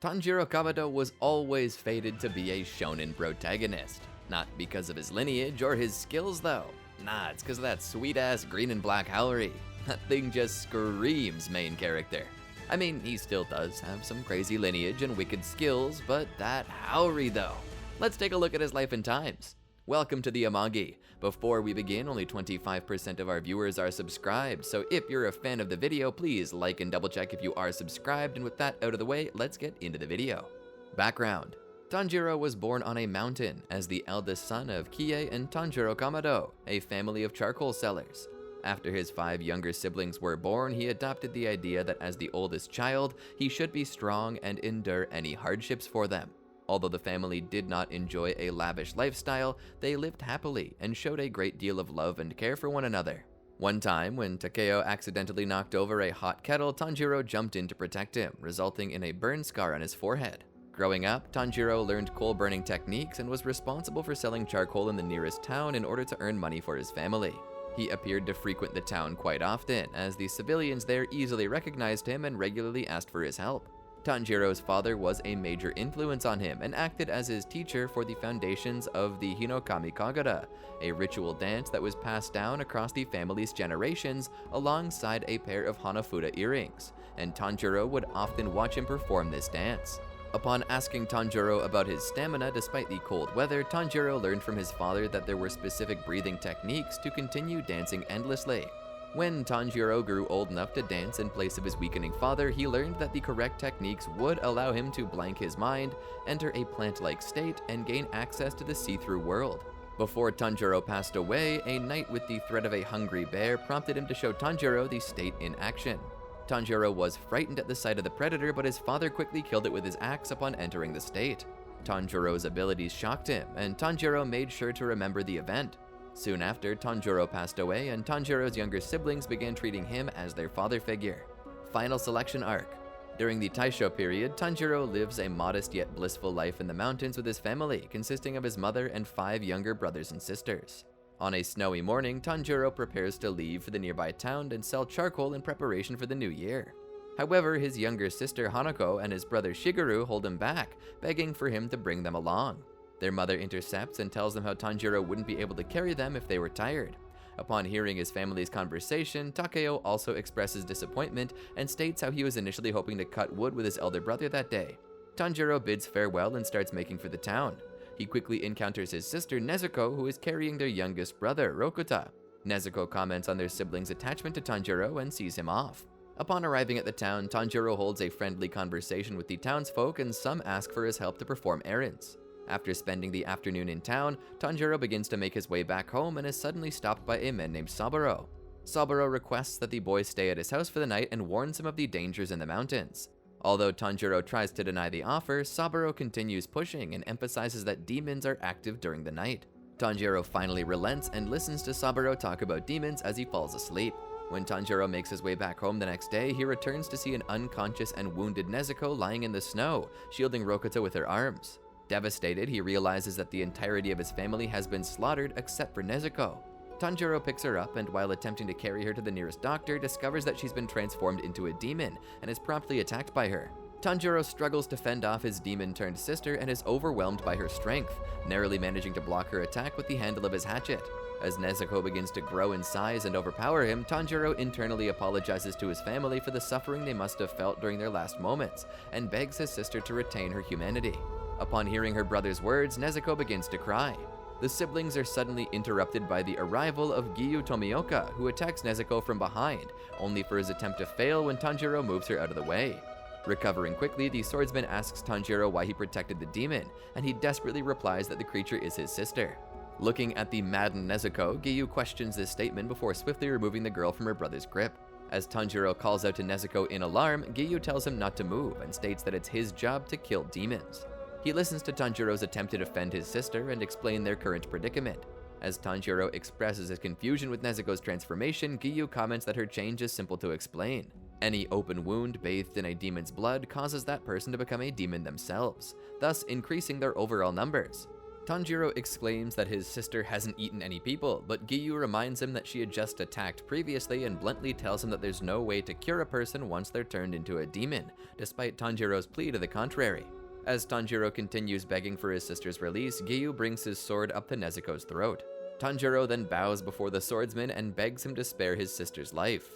Tanjiro Kamado was always fated to be a shonen protagonist. Not because of his lineage or his skills though. Nah, it's because of that sweet-ass green and black Howry. That thing just screams main character. I mean, he still does have some crazy lineage and wicked skills, but that Howry though. Let's take a look at his life and times. Welcome to the Amagi. Before we begin, only 25% of our viewers are subscribed, so if you're a fan of the video, please like and double check if you are subscribed, and with that out of the way, let's get into the video. Background. Tanjiro was born on a mountain as the eldest son of Kie and Tanjiro Kamado, a family of charcoal sellers. After his 5 younger siblings were born, he adopted the idea that as the oldest child, he should be strong and endure any hardships for them. Although the family did not enjoy a lavish lifestyle, they lived happily and showed a great deal of love and care for one another. One time, when Takeo accidentally knocked over a hot kettle, Tanjiro jumped in to protect him, resulting in a burn scar on his forehead. Growing up, Tanjiro learned coal-burning techniques and was responsible for selling charcoal in the nearest town in order to earn money for his family. He appeared to frequent the town quite often, as the civilians there easily recognized him and regularly asked for his help. Tanjiro's father was a major influence on him and acted as his teacher for the foundations of the Hinokami Kagura, a ritual dance that was passed down across the family's generations alongside a pair of Hanafuda earrings, and Tanjiro would often watch him perform this dance. Upon asking Tanjiro about his stamina despite the cold weather, Tanjiro learned from his father that there were specific breathing techniques to continue dancing endlessly. When Tanjiro grew old enough to dance in place of his weakening father, he learned that the correct techniques would allow him to blank his mind, enter a plant-like state, and gain access to the see-through world. Before Tanjiro passed away, a night with the threat of a hungry bear prompted him to show Tanjiro the state in action. Tanjiro was frightened at the sight of the predator, but his father quickly killed it with his axe upon entering the state. Tanjiro's abilities shocked him, and Tanjiro made sure to remember the event. Soon after, Tanjiro passed away, and Tanjiro's younger siblings began treating him as their father figure. Final Selection Arc. During the Taisho period, Tanjiro lives a modest yet blissful life in the mountains with his family, consisting of his mother and 5 younger brothers and sisters. On a snowy morning, Tanjiro prepares to leave for the nearby town and sell charcoal in preparation for the new year. However, his younger sister Hanako and his brother Shigeru hold him back, begging for him to bring them along. Their mother intercepts and tells them how Tanjiro wouldn't be able to carry them if they were tired. Upon hearing his family's conversation, Takeo also expresses disappointment and states how he was initially hoping to cut wood with his elder brother that day. Tanjiro bids farewell and starts making for the town. He quickly encounters his sister Nezuko, who is carrying their youngest brother, Rokuta. Nezuko comments on their siblings' attachment to Tanjiro and sees him off. Upon arriving at the town, Tanjiro holds a friendly conversation with the townsfolk, and some ask for his help to perform errands. After spending the afternoon in town, Tanjiro begins to make his way back home and is suddenly stopped by a man named Saburo. Saburo requests that the boys stay at his house for the night and warns him of the dangers in the mountains. Although Tanjiro tries to deny the offer, Saburo continues pushing and emphasizes that demons are active during the night. Tanjiro finally relents and listens to Saburo talk about demons as he falls asleep. When Tanjiro makes his way back home the next day, he returns to see an unconscious and wounded Nezuko lying in the snow, shielding Rokuta with her arms. Devastated, he realizes that the entirety of his family has been slaughtered except for Nezuko. Tanjiro picks her up and, while attempting to carry her to the nearest doctor, discovers that she's been transformed into a demon and is promptly attacked by her. Tanjiro struggles to fend off his demon-turned sister and is overwhelmed by her strength, narrowly managing to block her attack with the handle of his hatchet. As Nezuko begins to grow in size and overpower him, Tanjiro internally apologizes to his family for the suffering they must have felt during their last moments, and begs his sister to retain her humanity. Upon hearing her brother's words, Nezuko begins to cry. The siblings are suddenly interrupted by the arrival of Giyu Tomioka, who attacks Nezuko from behind, only for his attempt to fail when Tanjiro moves her out of the way. Recovering quickly, the swordsman asks Tanjiro why he protected the demon, and he desperately replies that the creature is his sister. Looking at the maddened Nezuko, Giyu questions this statement before swiftly removing the girl from her brother's grip. As Tanjiro calls out to Nezuko in alarm, Giyu tells him not to move and states that it's his job to kill demons. He listens to Tanjiro's attempt to defend his sister and explain their current predicament. As Tanjiro expresses his confusion with Nezuko's transformation, Giyu comments that her change is simple to explain. Any open wound bathed in a demon's blood causes that person to become a demon themselves, thus increasing their overall numbers. Tanjiro exclaims that his sister hasn't eaten any people, but Giyu reminds him that she had just attacked previously and bluntly tells him that there's no way to cure a person once they're turned into a demon, despite Tanjiro's plea to the contrary. As Tanjiro continues begging for his sister's release, Giyu brings his sword up to Nezuko's throat. Tanjiro then bows before the swordsman and begs him to spare his sister's life.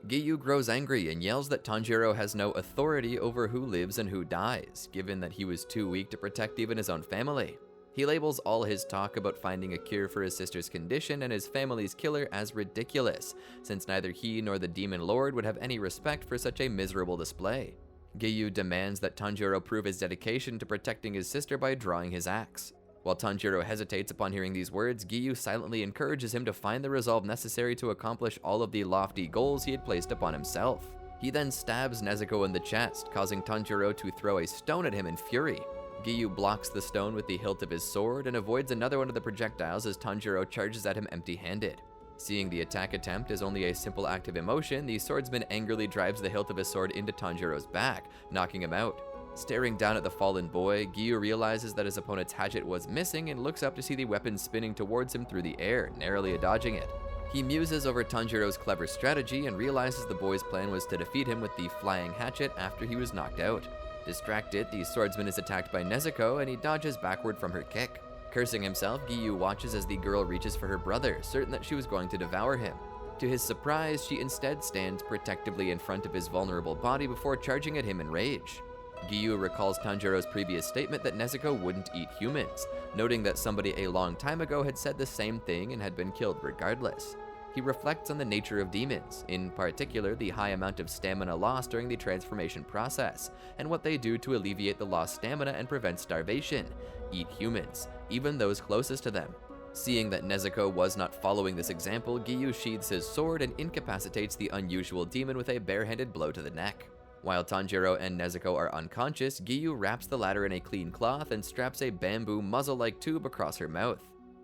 Giyu grows angry and yells that Tanjiro has no authority over who lives and who dies, given that he was too weak to protect even his own family. He labels all his talk about finding a cure for his sister's condition and his family's killer as ridiculous, since neither he nor the Demon Lord would have any respect for such a miserable display. Giyu demands that Tanjiro prove his dedication to protecting his sister by drawing his axe. While Tanjiro hesitates upon hearing these words, Giyu silently encourages him to find the resolve necessary to accomplish all of the lofty goals he had placed upon himself. He then stabs Nezuko in the chest, causing Tanjiro to throw a stone at him in fury. Giyu blocks the stone with the hilt of his sword and avoids another one of the projectiles as Tanjiro charges at him empty-handed. Seeing the attack attempt as only a simple act of emotion, the swordsman angrily drives the hilt of his sword into Tanjiro's back, knocking him out. Staring down at the fallen boy, Giyu realizes that his opponent's hatchet was missing and looks up to see the weapon spinning towards him through the air, narrowly dodging it. He muses over Tanjiro's clever strategy and realizes the boy's plan was to defeat him with the flying hatchet after he was knocked out. Distracted, the swordsman is attacked by Nezuko and he dodges backward from her kick. Cursing himself, Giyu watches as the girl reaches for her brother, certain that she was going to devour him. To his surprise, she instead stands protectively in front of his vulnerable body before charging at him in rage. Giyu recalls Tanjiro's previous statement that Nezuko wouldn't eat humans, noting that somebody a long time ago had said the same thing and had been killed regardless. He reflects on the nature of demons, in particular the high amount of stamina lost during the transformation process, and what they do to alleviate the lost stamina and prevent starvation: eat humans, even those closest to them. Seeing that Nezuko was not following this example, Giyu sheathes his sword and incapacitates the unusual demon with a barehanded blow to the neck. While Tanjiro and Nezuko are unconscious, Giyu wraps the latter in a clean cloth and straps a bamboo muzzle-like tube across her mouth.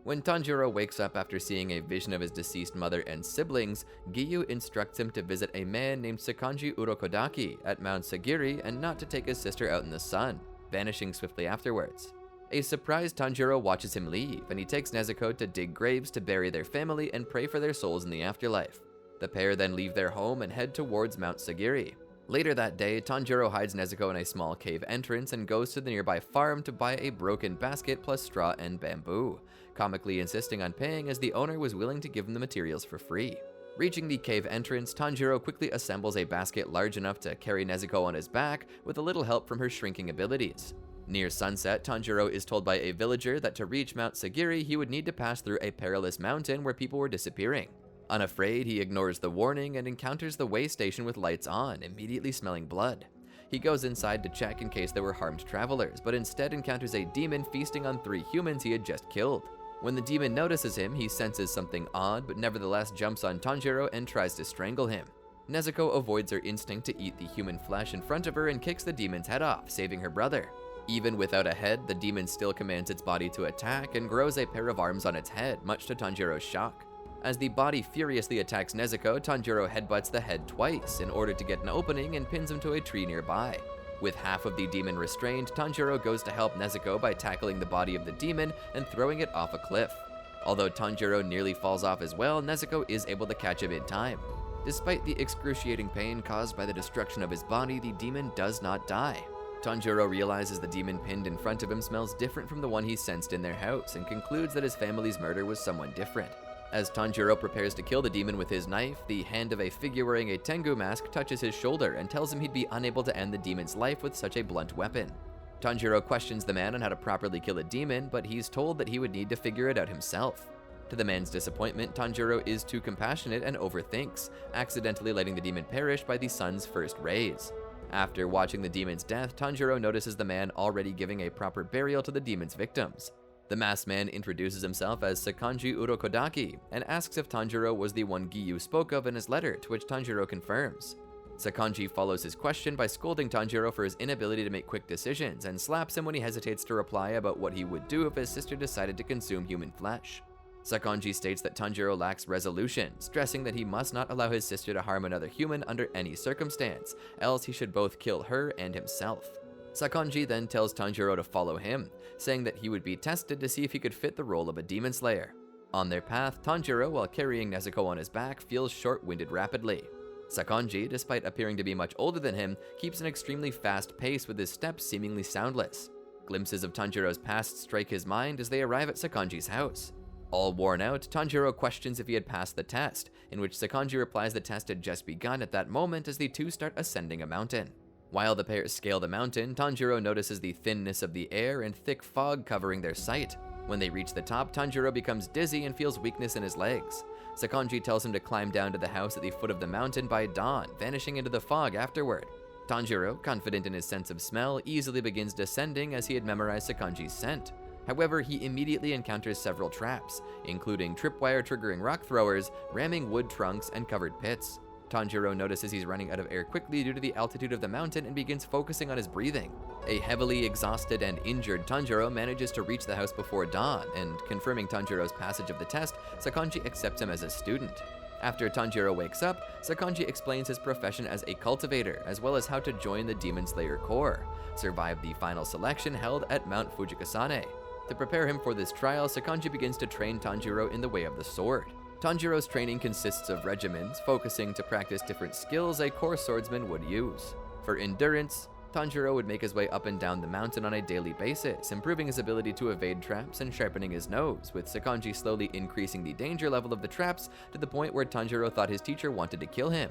When Tanjiro wakes up after seeing a vision of his deceased mother and siblings, Giyu instructs him to visit a man named Sakanji Urokodaki at Mount Sagiri and not to take his sister out in the sun, vanishing swiftly afterwards. A surprised Tanjiro watches him leave, and he takes Nezuko to dig graves to bury their family and pray for their souls in the afterlife. The pair then leave their home and head towards Mount Sagiri. Later that day, Tanjiro hides Nezuko in a small cave entrance and goes to the nearby farm to buy a broken basket plus straw and bamboo, comically insisting on paying as the owner was willing to give him the materials for free. Reaching the cave entrance, Tanjiro quickly assembles a basket large enough to carry Nezuko on his back with a little help from her shrinking abilities. Near sunset, Tanjiro is told by a villager that to reach Mount Sagiri, he would need to pass through a perilous mountain where people were disappearing. Unafraid, he ignores the warning and encounters the way station with lights on, immediately smelling blood. He goes inside to check in case there were harmed travelers, but instead encounters a demon feasting on 3 humans he had just killed. When the demon notices him, he senses something odd, but nevertheless jumps on Tanjiro and tries to strangle him. Nezuko avoids her instinct to eat the human flesh in front of her and kicks the demon's head off, saving her brother. Even without a head, the demon still commands its body to attack and grows a pair of arms on its head, much to Tanjiro's shock. As the body furiously attacks Nezuko, Tanjiro headbutts the head twice in order to get an opening and pins him to a tree nearby. With half of the demon restrained, Tanjiro goes to help Nezuko by tackling the body of the demon and throwing it off a cliff. Although Tanjiro nearly falls off as well, Nezuko is able to catch him in time. Despite the excruciating pain caused by the destruction of his body, the demon does not die. Tanjiro realizes the demon pinned in front of him smells different from the one he sensed in their house and concludes that his family's murder was someone different. As Tanjiro prepares to kill the demon with his knife, the hand of a figure wearing a Tengu mask touches his shoulder and tells him he'd be unable to end the demon's life with such a blunt weapon. Tanjiro questions the man on how to properly kill a demon, but he's told that he would need to figure it out himself. To the man's disappointment, Tanjiro is too compassionate and overthinks, accidentally letting the demon perish by the sun's first rays. After watching the demon's death, Tanjiro notices the man already giving a proper burial to the demon's victims. The masked man introduces himself as Sakanji Urokodaki and asks if Tanjiro was the one Giyu spoke of in his letter, to which Tanjiro confirms. Sakanji follows his question by scolding Tanjiro for his inability to make quick decisions and slaps him when he hesitates to reply about what he would do if his sister decided to consume human flesh. Sakanji states that Tanjiro lacks resolution, stressing that he must not allow his sister to harm another human under any circumstance, else he should both kill her and himself. Sakonji then tells Tanjiro to follow him, saying that he would be tested to see if he could fit the role of a demon slayer. On their path, Tanjiro, while carrying Nezuko on his back, feels short-winded rapidly. Sakonji, despite appearing to be much older than him, keeps an extremely fast pace with his steps seemingly soundless. Glimpses of Tanjiro's past strike his mind as they arrive at Sakonji's house. All worn out, Tanjiro questions if he had passed the test, in which Sakonji replies the test had just begun at that moment as the two start ascending a mountain. While the pair scale the mountain, Tanjiro notices the thinness of the air and thick fog covering their sight. When they reach the top, Tanjiro becomes dizzy and feels weakness in his legs. Sakonji tells him to climb down to the house at the foot of the mountain by dawn, vanishing into the fog afterward. Tanjiro, confident in his sense of smell, easily begins descending as he had memorized Sakonji's scent. However, he immediately encounters several traps, including tripwire triggering rock throwers, ramming wood trunks, and covered pits. Tanjiro notices he's running out of air quickly due to the altitude of the mountain and begins focusing on his breathing. A heavily exhausted and injured Tanjiro manages to reach the house before dawn, and confirming Tanjiro's passage of the test, Sakonji accepts him as a student. After Tanjiro wakes up, Sakonji explains his profession as a cultivator, as well as how to join the Demon Slayer Corps, survive the final selection held at Mount Fujikasane. To prepare him for this trial, Sakonji begins to train Tanjiro in the way of the sword. Tanjiro's training consists of regimens, focusing to practice different skills a core swordsman would use. For endurance, Tanjiro would make his way up and down the mountain on a daily basis, improving his ability to evade traps and sharpening his nose, with Sakonji slowly increasing the danger level of the traps to the point where Tanjiro thought his teacher wanted to kill him.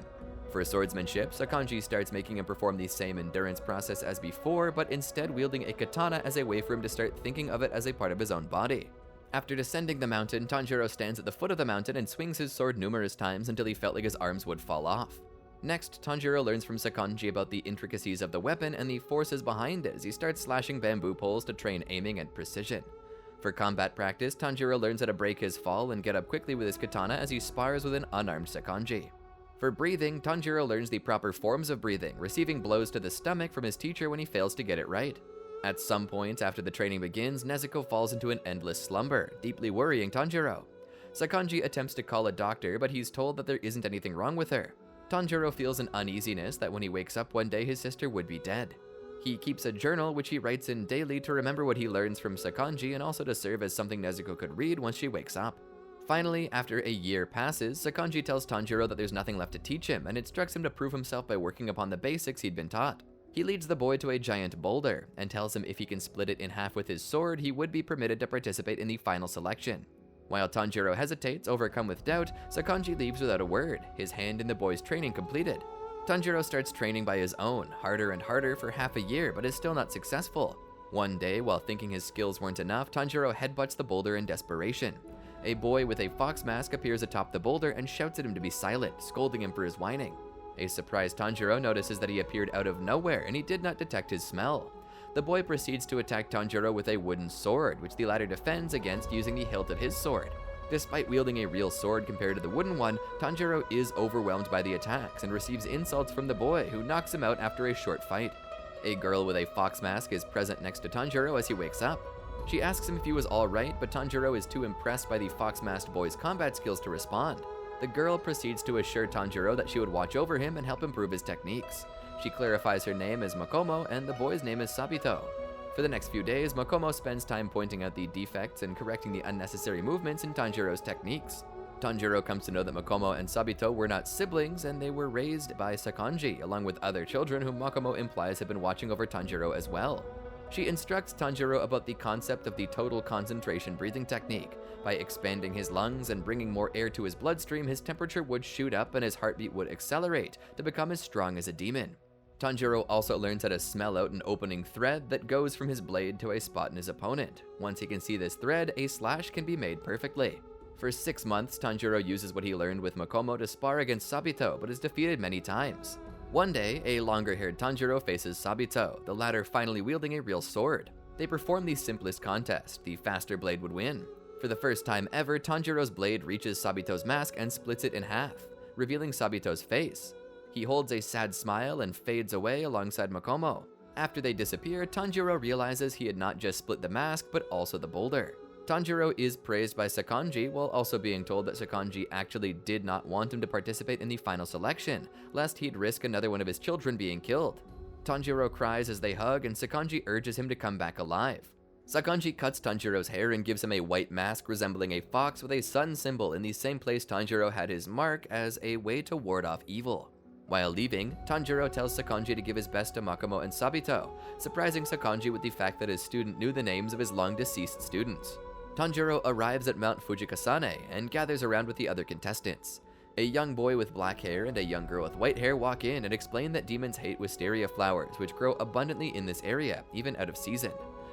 For swordsmanship, Sakonji starts making him perform the same endurance process as before, but instead wielding a katana as a way for him to start thinking of it as a part of his own body. After descending the mountain, Tanjiro stands at the foot of the mountain and swings his sword numerous times until he felt like his arms would fall off. Next, Tanjiro learns from Sakonji about the intricacies of the weapon and the forces behind it as he starts slashing bamboo poles to train aiming and precision. For combat practice, Tanjiro learns how to break his fall and get up quickly with his katana as he spars with an unarmed Sakonji. For breathing, Tanjiro learns the proper forms of breathing, receiving blows to the stomach from his teacher when he fails to get it right. At some point after the training begins, Nezuko falls into an endless slumber, deeply worrying Tanjiro. Sakonji attempts to call a doctor, but he's told that there isn't anything wrong with her. Tanjiro feels an uneasiness that when he wakes up one day his sister would be dead. He keeps a journal which he writes in daily to remember what he learns from Sakonji and also to serve as something Nezuko could read once she wakes up. Finally, after a year passes, Sakonji tells Tanjiro that there's nothing left to teach him and instructs him to prove himself by working upon the basics he'd been taught. He leads the boy to a giant boulder and tells him if he can split it in half with his sword, he would be permitted to participate in the final selection. While Tanjiro hesitates, overcome with doubt, Sakonji leaves without a word, his hand in the boy's training completed. Tanjiro starts training by his own, harder and harder for half a year, but is still not successful. One day, while thinking his skills weren't enough, Tanjiro headbutts the boulder in desperation. A boy with a fox mask appears atop the boulder and shouts at him to be silent, scolding him for his whining. A surprised Tanjiro notices that he appeared out of nowhere and he did not detect his smell. The boy proceeds to attack Tanjiro with a wooden sword, which the latter defends against using the hilt of his sword. Despite wielding a real sword compared to the wooden one, Tanjiro is overwhelmed by the attacks and receives insults from the boy, who knocks him out after a short fight. A girl with a fox mask is present next to Tanjiro as he wakes up. She asks him if he was alright, but Tanjiro is too impressed by the fox-masked boy's combat skills to respond. The girl proceeds to assure Tanjiro that she would watch over him and help improve his techniques. She clarifies her name as Makomo and the boy's name is Sabito. For the next few days, Makomo spends time pointing out the defects and correcting the unnecessary movements in Tanjiro's techniques. Tanjiro comes to know that Makomo and Sabito were not siblings and they were raised by Sakonji, along with other children whom Makomo implies have been watching over Tanjiro as well. She instructs Tanjiro about the concept of the total concentration breathing technique. By expanding his lungs and bringing more air to his bloodstream, his temperature would shoot up and his heartbeat would accelerate to become as strong as a demon. Tanjiro also learns how to smell out an opening thread that goes from his blade to a spot in his opponent. Once he can see this thread, a slash can be made perfectly. For 6 months, Tanjiro uses what he learned with Makomo to spar against Sabito, but is defeated many times. One day, a longer-haired Tanjiro faces Sabito, the latter finally wielding a real sword. They perform the simplest contest, the faster blade would win. For the first time ever, Tanjiro's blade reaches Sabito's mask and splits it in half, revealing Sabito's face. He holds a sad smile and fades away alongside Makomo. After they disappear, Tanjiro realizes he had not just split the mask, but also the boulder. Tanjiro is praised by Sakonji while also being told that Sakonji actually did not want him to participate in the final selection, lest he'd risk another one of his children being killed. Tanjiro cries as they hug, and Sakonji urges him to come back alive. Sakonji cuts Tanjiro's hair and gives him a white mask resembling a fox with a sun symbol in the same place Tanjiro had his mark as a way to ward off evil. While leaving, Tanjiro tells Sakonji to give his best to Makomo and Sabito, surprising Sakonji with the fact that his student knew the names of his long-deceased students. Tanjiro arrives at Mount Fujikasane and gathers around with the other contestants. A young boy with black hair and a young girl with white hair walk in and explain that demons hate wisteria flowers, which grow abundantly in this area, even out of season.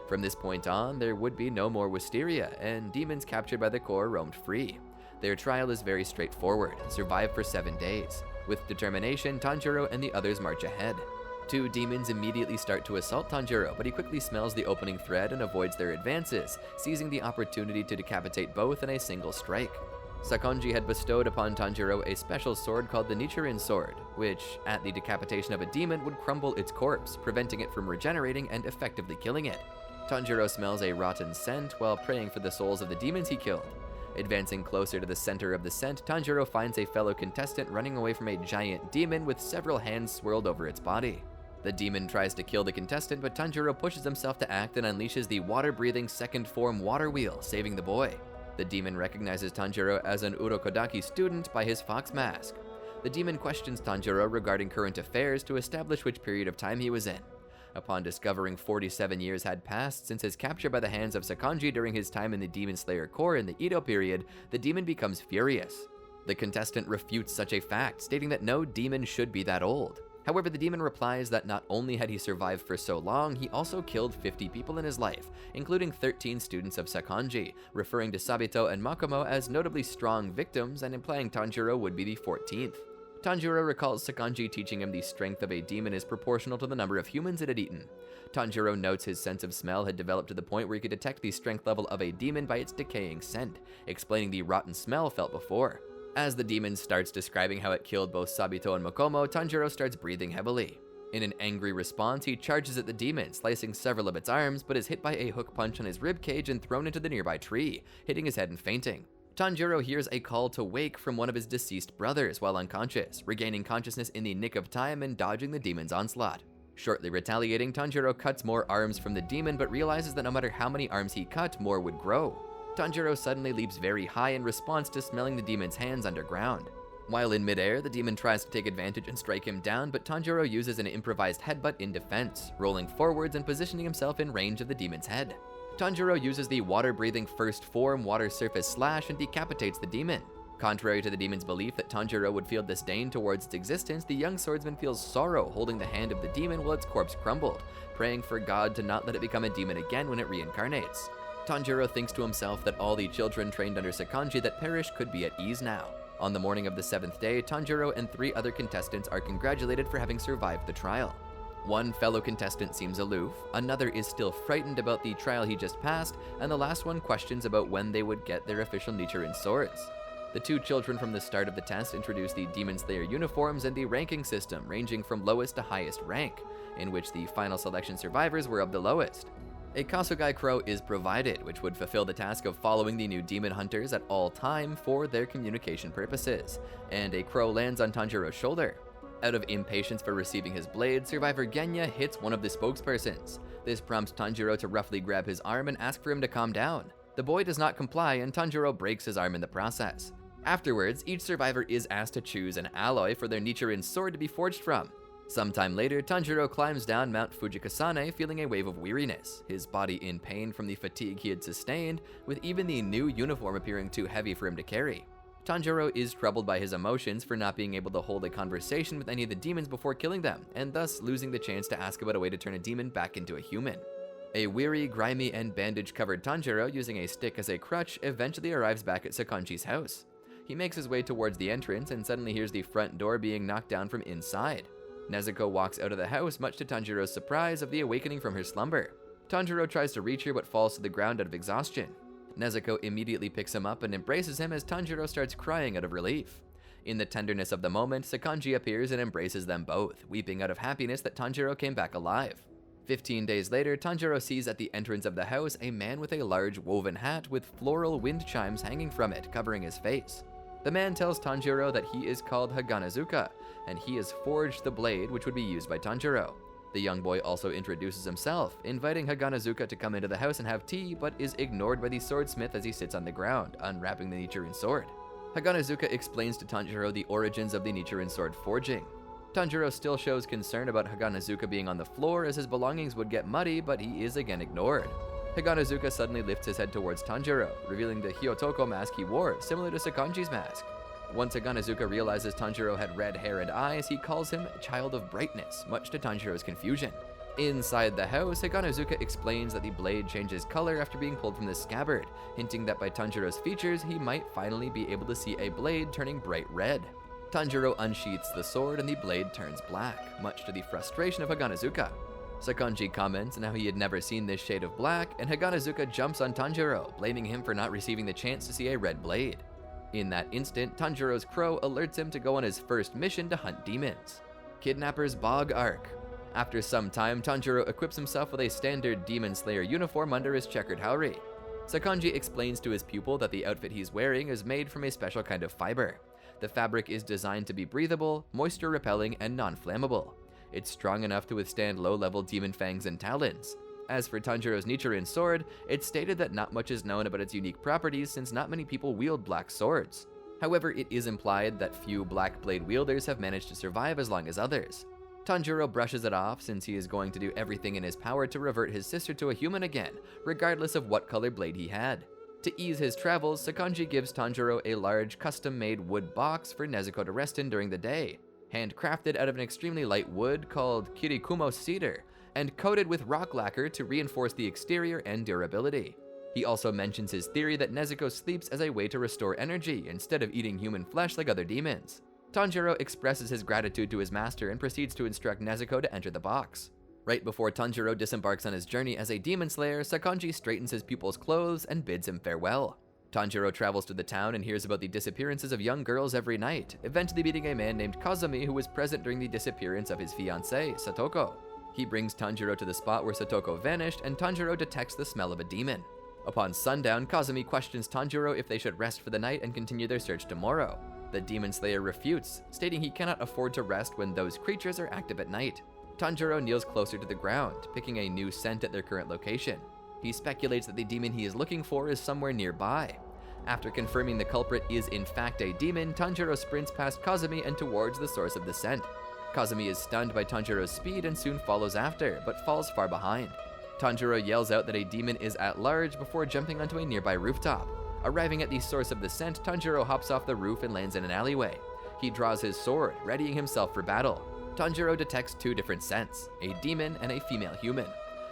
From this point on, there would be no more wisteria, and demons captured by the Corps roamed free. Their trial is very straightforward: survive for 7 days. With determination, Tanjiro and the others march ahead. 2 demons immediately start to assault Tanjiro, but he quickly smells the opening thread and avoids their advances, seizing the opportunity to decapitate both in a single strike. Sakonji had bestowed upon Tanjiro a special sword called the Nichiren Sword, which, at the decapitation of a demon, would crumble its corpse, preventing it from regenerating and effectively killing it. Tanjiro smells a rotten scent while praying for the souls of the demons he killed. Advancing closer to the center of the scent, Tanjiro finds a fellow contestant running away from a giant demon with several hands swirled over its body. The demon tries to kill the contestant, but Tanjiro pushes himself to act and unleashes the water-breathing second form water wheel, saving the boy. The demon recognizes Tanjiro as an Urokodaki student by his fox mask. The demon questions Tanjiro regarding current affairs to establish which period of time he was in. Upon discovering 47 years had passed since his capture by the hands of Sakonji during his time in the Demon Slayer Corps in the Edo period, the demon becomes furious. The contestant refutes such a fact, stating that no demon should be that old. However, the demon replies that not only had he survived for so long, he also killed 50 people in his life, including 13 students of Sakonji, referring to Sabito and Makomo as notably strong victims and implying Tanjiro would be the 14th. Tanjiro recalls Sakonji teaching him the strength of a demon is proportional to the number of humans it had eaten. Tanjiro notes his sense of smell had developed to the point where he could detect the strength level of a demon by its decaying scent, explaining the rotten smell felt before. As the demon starts describing how it killed both Sabito and Makomo, Tanjiro starts breathing heavily. In an angry response, he charges at the demon, slicing several of its arms, but is hit by a hook punch on his ribcage and thrown into the nearby tree, hitting his head and fainting. Tanjiro hears a call to wake from one of his deceased brothers while unconscious, regaining consciousness in the nick of time and dodging the demon's onslaught. Shortly retaliating, Tanjiro cuts more arms from the demon, but realizes that no matter how many arms he cut, more would grow. Tanjiro suddenly leaps very high in response to smelling the demon's hands underground. While in midair, the demon tries to take advantage and strike him down, but Tanjiro uses an improvised headbutt in defense, rolling forwards and positioning himself in range of the demon's head. Tanjiro uses the water-breathing first form water surface slash and decapitates the demon. Contrary to the demon's belief that Tanjiro would feel disdain towards its existence, the young swordsman feels sorrow holding the hand of the demon while its corpse crumbled, praying for God to not let it become a demon again when it reincarnates. Tanjiro thinks to himself that all the children trained under Sakonji that perished could be at ease now. On the morning of the 7th day, Tanjiro and 3 other contestants are congratulated for having survived the trial. One fellow contestant seems aloof, another is still frightened about the trial he just passed, and the last one questions about when they would get their official Nichiren swords. The 2 children from the start of the test introduce the Demon Slayer uniforms and the ranking system ranging from lowest to highest rank, in which the final selection survivors were of the lowest. A Kasugai crow is provided, which would fulfill the task of following the new demon hunters at all time for their communication purposes, and a crow lands on Tanjiro's shoulder. Out of impatience for receiving his blade, survivor Genya hits one of the spokespersons. This prompts Tanjiro to roughly grab his arm and ask for him to calm down. The boy does not comply, and Tanjiro breaks his arm in the process. Afterwards, each survivor is asked to choose an alloy for their Nichiren sword to be forged from. Sometime later, Tanjiro climbs down Mount Fujikasane feeling a wave of weariness, his body in pain from the fatigue he had sustained, with even the new uniform appearing too heavy for him to carry. Tanjiro is troubled by his emotions for not being able to hold a conversation with any of the demons before killing them, and thus losing the chance to ask about a way to turn a demon back into a human. A weary, grimy, and bandage-covered Tanjiro, using a stick as a crutch, eventually arrives back at Sakonji's house. He makes his way towards the entrance and suddenly hears the front door being knocked down from inside. Nezuko walks out of the house, much to Tanjiro's surprise of the awakening from her slumber. Tanjiro tries to reach her but falls to the ground out of exhaustion. Nezuko immediately picks him up and embraces him as Tanjiro starts crying out of relief. In the tenderness of the moment, Sakonji appears and embraces them both, weeping out of happiness that Tanjiro came back alive. 15 days later, Tanjiro sees at the entrance of the house a man with a large woven hat with floral wind chimes hanging from it, covering his face. The man tells Tanjiro that he is called Haganazuka, and he has forged the blade which would be used by Tanjiro. The young boy also introduces himself, inviting Haganazuka to come into the house and have tea, but is ignored by the swordsmith as he sits on the ground, unwrapping the Nichiren sword. Haganazuka explains to Tanjiro the origins of the Nichiren sword forging. Tanjiro still shows concern about Haganazuka being on the floor as his belongings would get muddy, but he is again ignored. Haganazuka suddenly lifts his head towards Tanjiro, revealing the Hyotoko mask he wore, similar to Sakanji's mask. Once Haganazuka realizes Tanjiro had red hair and eyes, he calls him Child of Brightness, much to Tanjiro's confusion. Inside the house, Haganazuka explains that the blade changes color after being pulled from the scabbard, hinting that by Tanjiro's features, he might finally be able to see a blade turning bright red. Tanjiro unsheaths the sword and the blade turns black, much to the frustration of Haganazuka. Sakanji comments on how he had never seen this shade of black, and Haganazuka jumps on Tanjiro, blaming him for not receiving the chance to see a red blade. In that instant, Tanjiro's crow alerts him to go on his first mission to hunt demons. Kidnapper's Bog Arc. After some time, Tanjiro equips himself with a standard Demon Slayer uniform under his checkered haori. Sakanji explains to his pupil that the outfit he's wearing is made from a special kind of fiber. The fabric is designed to be breathable, moisture-repelling, and non-flammable. It's strong enough to withstand low-level demon fangs and talons. As for Tanjiro's Nichiren sword, it's stated that not much is known about its unique properties since not many people wield black swords. However, it is implied that few black blade wielders have managed to survive as long as others. Tanjiro brushes it off since he is going to do everything in his power to revert his sister to a human again, regardless of what color blade he had. To ease his travels, Sakanji gives Tanjiro a large custom-made wood box for Nezuko to rest in during the day, handcrafted out of an extremely light wood called kirikumo cedar, and coated with rock lacquer to reinforce the exterior and durability. He also mentions his theory that Nezuko sleeps as a way to restore energy instead of eating human flesh like other demons. Tanjiro expresses his gratitude to his master and proceeds to instruct Nezuko to enter the box. Right before Tanjiro disembarks on his journey as a demon slayer, Sakanji straightens his pupil's clothes and bids him farewell. Tanjiro travels to the town and hears about the disappearances of young girls every night, eventually meeting a man named Kazumi who was present during the disappearance of his fiancée, Satoko. He brings Tanjiro to the spot where Satoko vanished, and Tanjiro detects the smell of a demon. Upon sundown, Kazumi questions Tanjiro if they should rest for the night and continue their search tomorrow. The demon slayer refutes, stating he cannot afford to rest when those creatures are active at night. Tanjiro kneels closer to the ground, picking a new scent at their current location. He speculates that the demon he is looking for is somewhere nearby. After confirming the culprit is in fact a demon, Tanjiro sprints past Kazumi and towards the source of the scent. Kazumi is stunned by Tanjiro's speed and soon follows after, but falls far behind. Tanjiro yells out that a demon is at large before jumping onto a nearby rooftop. Arriving at the source of the scent, Tanjiro hops off the roof and lands in an alleyway. He draws his sword, readying himself for battle. Tanjiro detects two different scents, a demon and a female human.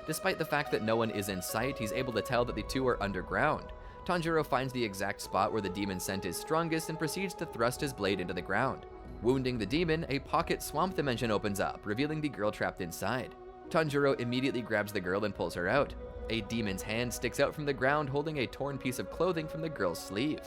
Despite the fact that no one is in sight, he's able to tell that the two are underground. Tanjiro finds the exact spot where the demon scent is strongest and proceeds to thrust his blade into the ground. Wounding the demon, a pocket swamp dimension opens up, revealing the girl trapped inside. Tanjiro immediately grabs the girl and pulls her out. A demon's hand sticks out from the ground, holding a torn piece of clothing from the girl's sleeve.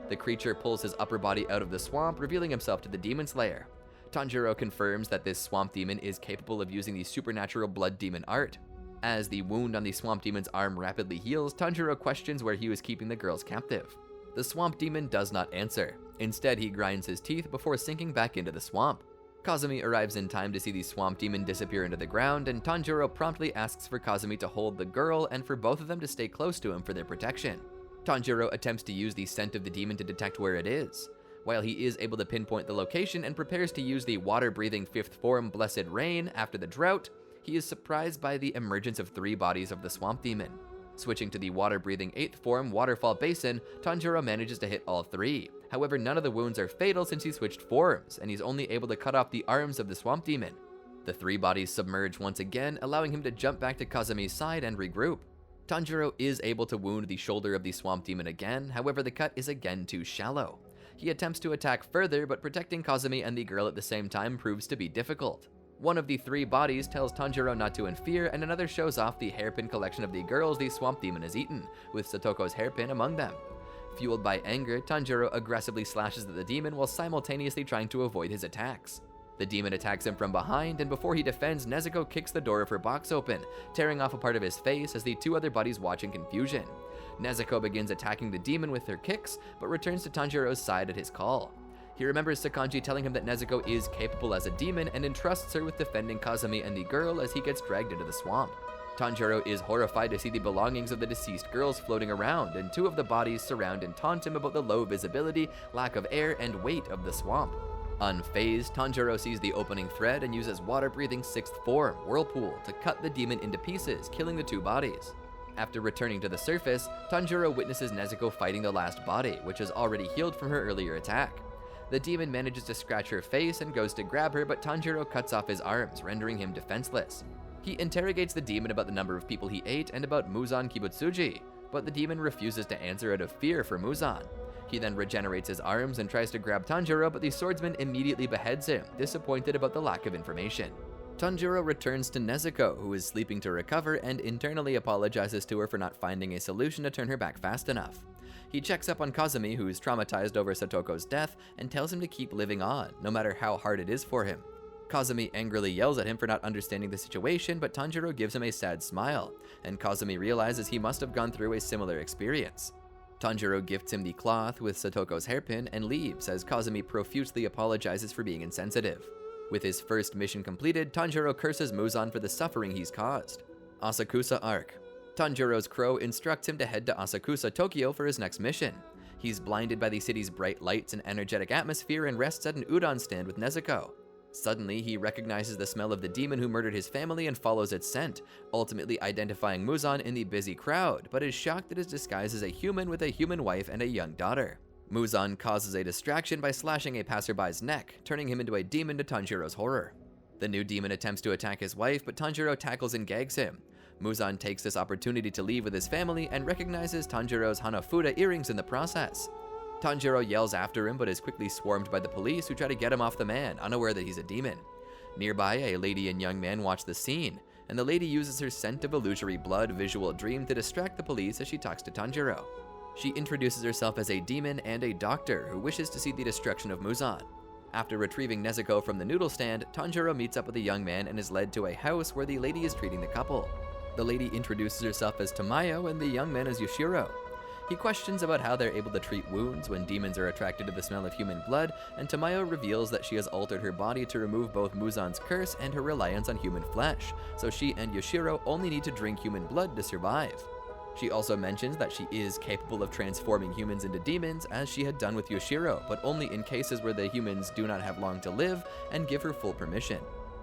The creature pulls his upper body out of the swamp, revealing himself to the demon slayer. Tanjiro confirms that this swamp demon is capable of using the supernatural blood demon art. As the wound on the swamp demon's arm rapidly heals, Tanjiro questions where he was keeping the girls captive. The swamp demon does not answer. Instead, he grinds his teeth before sinking back into the swamp. Kazumi arrives in time to see the swamp demon disappear into the ground, and Tanjiro promptly asks for Kazumi to hold the girl and for both of them to stay close to him for their protection. Tanjiro attempts to use the scent of the demon to detect where it is. While he is able to pinpoint the location and prepares to use the water-breathing fifth form Blessed Rain after the drought, he is surprised by the emergence of 3 bodies of the swamp demon. Switching to the water-breathing 8th form Waterfall Basin, Tanjiro manages to hit all 3. However, none of the wounds are fatal since he switched forms, and he's only able to cut off the arms of the swamp demon. The 3 bodies submerge once again, allowing him to jump back to Kazumi's side and regroup. Tanjiro is able to wound the shoulder of the swamp demon again, however the cut is again too shallow. He attempts to attack further, but protecting Kazumi and the girl at the same time proves to be difficult. One of the 3 bodies tells Tanjiro not to interfere, and another shows off the hairpin collection of the girls the swamp demon has eaten, with Satoko's hairpin among them. Fueled by anger, Tanjiro aggressively slashes at the demon while simultaneously trying to avoid his attacks. The demon attacks him from behind, and before he defends, Nezuko kicks the door of her box open, tearing off a part of his face as the 2 other bodies watch in confusion. Nezuko begins attacking the demon with her kicks, but returns to Tanjiro's side at his call. He remembers Sakanji telling him that Nezuko is capable as a demon and entrusts her with defending Kazumi and the girl as he gets dragged into the swamp. Tanjiro is horrified to see the belongings of the deceased girls floating around, and two of the bodies surround and taunt him about the low visibility, lack of air, and weight of the swamp. Unfazed, Tanjiro sees the opening thread and uses water-breathing sixth form, Whirlpool, to cut the demon into pieces, killing the two bodies. After returning to the surface, Tanjiro witnesses Nezuko fighting the last body, which is already healed from her earlier attack. The demon manages to scratch her face and goes to grab her, but Tanjiro cuts off his arms, rendering him defenseless. He interrogates the demon about the number of people he ate and about Muzan Kibutsuji, but the demon refuses to answer out of fear for Muzan. He then regenerates his arms and tries to grab Tanjiro, but the swordsman immediately beheads him, disappointed about the lack of information. Tanjiro returns to Nezuko, who is sleeping to recover, and internally apologizes to her for not finding a solution to turn her back fast enough. He checks up on Kazumi, who's traumatized over Satoko's death, and tells him to keep living on, no matter how hard it is for him. Kazumi angrily yells at him for not understanding the situation, but Tanjiro gives him a sad smile, and Kazumi realizes he must have gone through a similar experience. Tanjiro gifts him the cloth with Satoko's hairpin and leaves as Kazumi profusely apologizes for being insensitive. With his first mission completed, Tanjiro curses Muzan for the suffering he's caused. Asakusa Arc. Tanjiro's crow instructs him to head to Asakusa, Tokyo for his next mission. He's blinded by the city's bright lights and energetic atmosphere and rests at an udon stand with Nezuko. Suddenly, he recognizes the smell of the demon who murdered his family and follows its scent, ultimately identifying Muzan in the busy crowd, but is shocked at his disguise as a human with a human wife and a young daughter. Muzan causes a distraction by slashing a passerby's neck, turning him into a demon to Tanjiro's horror. The new demon attempts to attack his wife, but Tanjiro tackles and gags him. Muzan takes this opportunity to leave with his family and recognizes Tanjiro's Hanafuda earrings in the process. Tanjiro yells after him but is quickly swarmed by the police who try to get him off the man, unaware that he's a demon. Nearby, a lady and young man watch the scene, and the lady uses her scent of illusory blood visual dream to distract the police as she talks to Tanjiro. She introduces herself as a demon and a doctor who wishes to see the destruction of Muzan. After retrieving Nezuko from the noodle stand, Tanjiro meets up with a young man and is led to a house where the lady is treating the couple. The lady introduces herself as Tamayo and the young man as Yoshiro. He questions about how they're able to treat wounds when demons are attracted to the smell of human blood, and Tamayo reveals that she has altered her body to remove both Muzan's curse and her reliance on human flesh, so she and Yoshiro only need to drink human blood to survive. She also mentions that she is capable of transforming humans into demons, as she had done with Yoshiro, but only in cases where the humans do not have long to live, and give her full permission.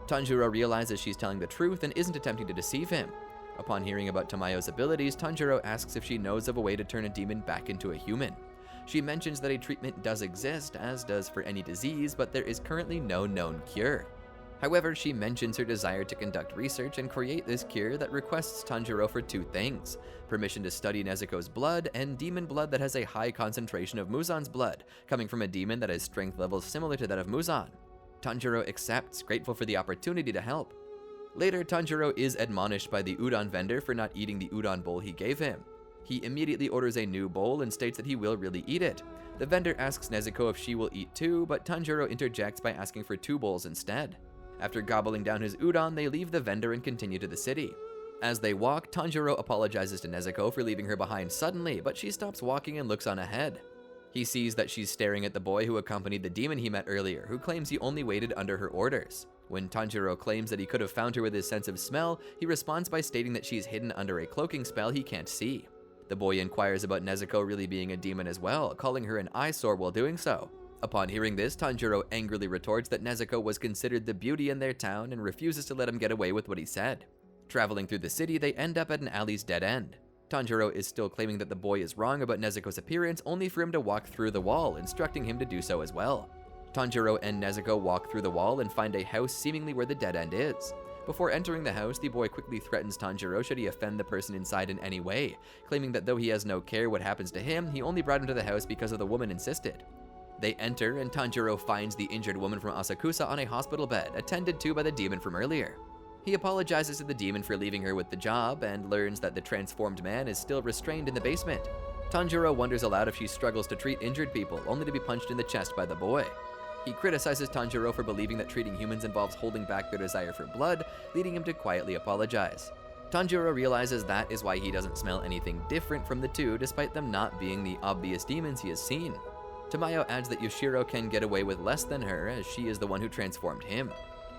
Tanjiro realizes she's telling the truth and isn't attempting to deceive him. Upon hearing about Tamayo's abilities, Tanjiro asks if she knows of a way to turn a demon back into a human. She mentions that a treatment does exist, as does for any disease, but there is currently no known cure. However, she mentions her desire to conduct research and create this cure that requests Tanjiro for two things: permission to study Nezuko's blood, and demon blood that has a high concentration of Muzan's blood, coming from a demon that has strength levels similar to that of Muzan. Tanjiro accepts, grateful for the opportunity to help. Later, Tanjiro is admonished by the udon vendor for not eating the udon bowl he gave him. He immediately orders a new bowl and states that he will really eat it. The vendor asks Nezuko if she will eat too, but Tanjiro interjects by asking for two bowls instead. After gobbling down his udon, they leave the vendor and continue to the city. As they walk, Tanjiro apologizes to Nezuko for leaving her behind suddenly, but she stops walking and looks on ahead. He sees that she's staring at the boy who accompanied the demon he met earlier, who claims he only waited under her orders. When Tanjiro claims that he could have found her with his sense of smell, he responds by stating that she's hidden under a cloaking spell he can't see. The boy inquires about Nezuko really being a demon as well, calling her an eyesore while doing so. Upon hearing this, Tanjiro angrily retorts that Nezuko was considered the beauty in their town and refuses to let him get away with what he said. Traveling through the city, they end up at an alley's dead end. Tanjiro is still claiming that the boy is wrong about Nezuko's appearance, only for him to walk through the wall, instructing him to do so as well. Tanjiro and Nezuko walk through the wall and find a house seemingly where the dead end is. Before entering the house, the boy quickly threatens Tanjiro should he offend the person inside in any way, claiming that though he has no care what happens to him, he only brought him to the house because of the woman insisted. They enter, and Tanjiro finds the injured woman from Asakusa on a hospital bed, attended to by the demon from earlier. He apologizes to the demon for leaving her with the job, and learns that the transformed man is still restrained in the basement. Tanjiro wonders aloud if she struggles to treat injured people, only to be punched in the chest by the boy. He criticizes Tanjiro for believing that treating humans involves holding back their desire for blood, leading him to quietly apologize. Tanjiro realizes that is why he doesn't smell anything different from the two, despite them not being the obvious demons he has seen. Tamayo adds that Yoshiro can get away with less than her, as she is the one who transformed him.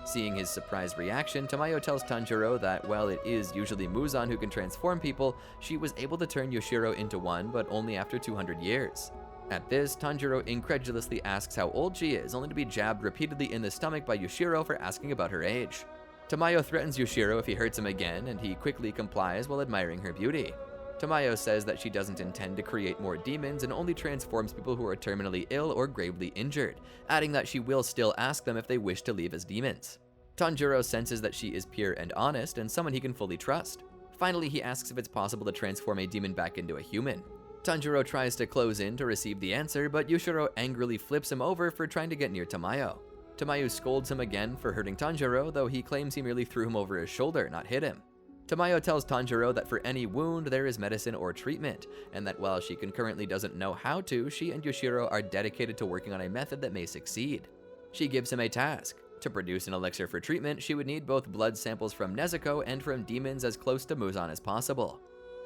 Seeing his surprised reaction, Tamayo tells Tanjiro that while it is usually Muzan who can transform people, she was able to turn Yoshiro into one, but only after 200 years. At this, Tanjiro incredulously asks how old she is, only to be jabbed repeatedly in the stomach by Yoshiro for asking about her age. Tamayo threatens Yoshiro if he hurts him again, and he quickly complies while admiring her beauty. Tamayo says that she doesn't intend to create more demons and only transforms people who are terminally ill or gravely injured, adding that she will still ask them if they wish to leave as demons. Tanjiro senses that she is pure and honest and someone he can fully trust. Finally, he asks if it's possible to transform a demon back into a human. Tanjiro tries to close in to receive the answer, but Yoshiro angrily flips him over for trying to get near Tamayo. Tamayo scolds him again for hurting Tanjiro, though he claims he merely threw him over his shoulder, not hit him. Tamayo tells Tanjiro that for any wound there is medicine or treatment, and that while she concurrently doesn't know how to, she and Yoshiro are dedicated to working on a method that may succeed. She gives him a task. To produce an elixir for treatment, she would need both blood samples from Nezuko and from demons as close to Muzan as possible.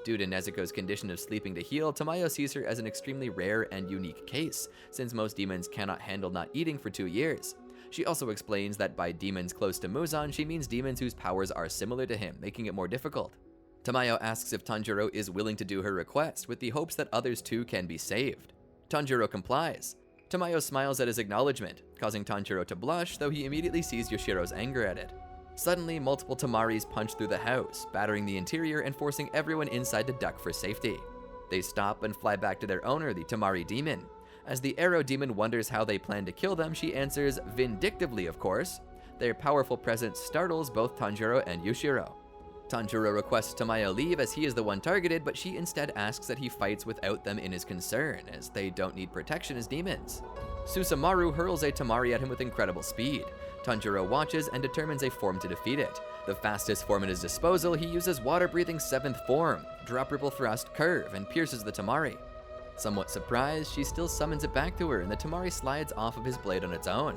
Due to Nezuko's condition of sleeping to heal, Tamayo sees her as an extremely rare and unique case, since most demons cannot handle not eating for 2 years. She also explains that by demons close to Muzan, she means demons whose powers are similar to him, making it more difficult. Tamayo asks if Tanjiro is willing to do her request, with the hopes that others too can be saved. Tanjiro complies. Tamayo smiles at his acknowledgement, causing Tanjiro to blush, though he immediately sees Yoshiro's anger at it. Suddenly, multiple Tamaris punch through the house, battering the interior and forcing everyone inside to duck for safety. They stop and fly back to their owner, the Tamari demon. As the Arrow demon wonders how they plan to kill them, she answers, vindictively of course. Their powerful presence startles both Tanjiro and Yoshiro. Tanjiro requests Tamayo leave as he is the one targeted, but she instead asks that he fights without them in his concern, as they don't need protection as demons. Susumaru hurls a Tamari at him with incredible speed. Tanjiro watches and determines a form to defeat it. The fastest form at his disposal, he uses water-breathing 7th form, drop ripple thrust, curve, and pierces the Tamari. Somewhat surprised, she still summons it back to her, and the Tamari slides off of his blade on its own.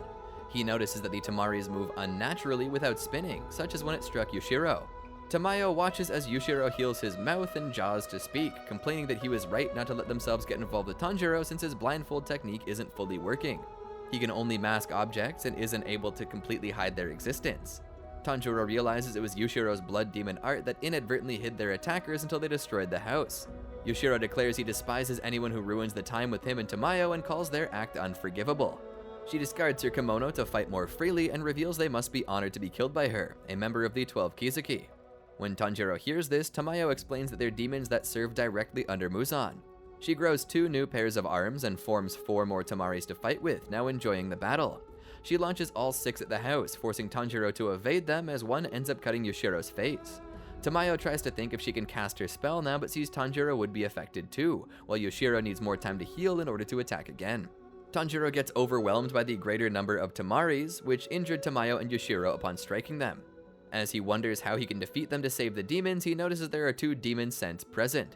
He notices that the Tamaris move unnaturally without spinning, such as when it struck Yoshiro. Tamayo watches as Yoshiro heals his mouth and jaws to speak, complaining that he was right not to let themselves get involved with Tanjiro since his blindfold technique isn't fully working. He can only mask objects and isn't able to completely hide their existence. Tanjiro realizes it was Yoshiro's blood demon art that inadvertently hid their attackers until they destroyed the house. Yoshiro declares he despises anyone who ruins the time with him and Tamayo and calls their act unforgivable. She discards her kimono to fight more freely and reveals they must be honored to be killed by her, a member of the 12 Kizuki. When Tanjiro hears this, Tamayo explains that they're demons that serve directly under Muzan. She grows 2 new pairs of arms and forms 4 more Tamaris to fight with, now enjoying the battle. She launches all 6 at the house, forcing Tanjiro to evade them as one ends up cutting Yoshiro's face. Tamayo tries to think if she can cast her spell now, but sees Tanjiro would be affected too, while Yoshiro needs more time to heal in order to attack again. Tanjiro gets overwhelmed by the greater number of Tamaris, which injured Tamayo and Yoshiro upon striking them. As he wonders how he can defeat them to save the demons, he notices there are 2 demon scents present.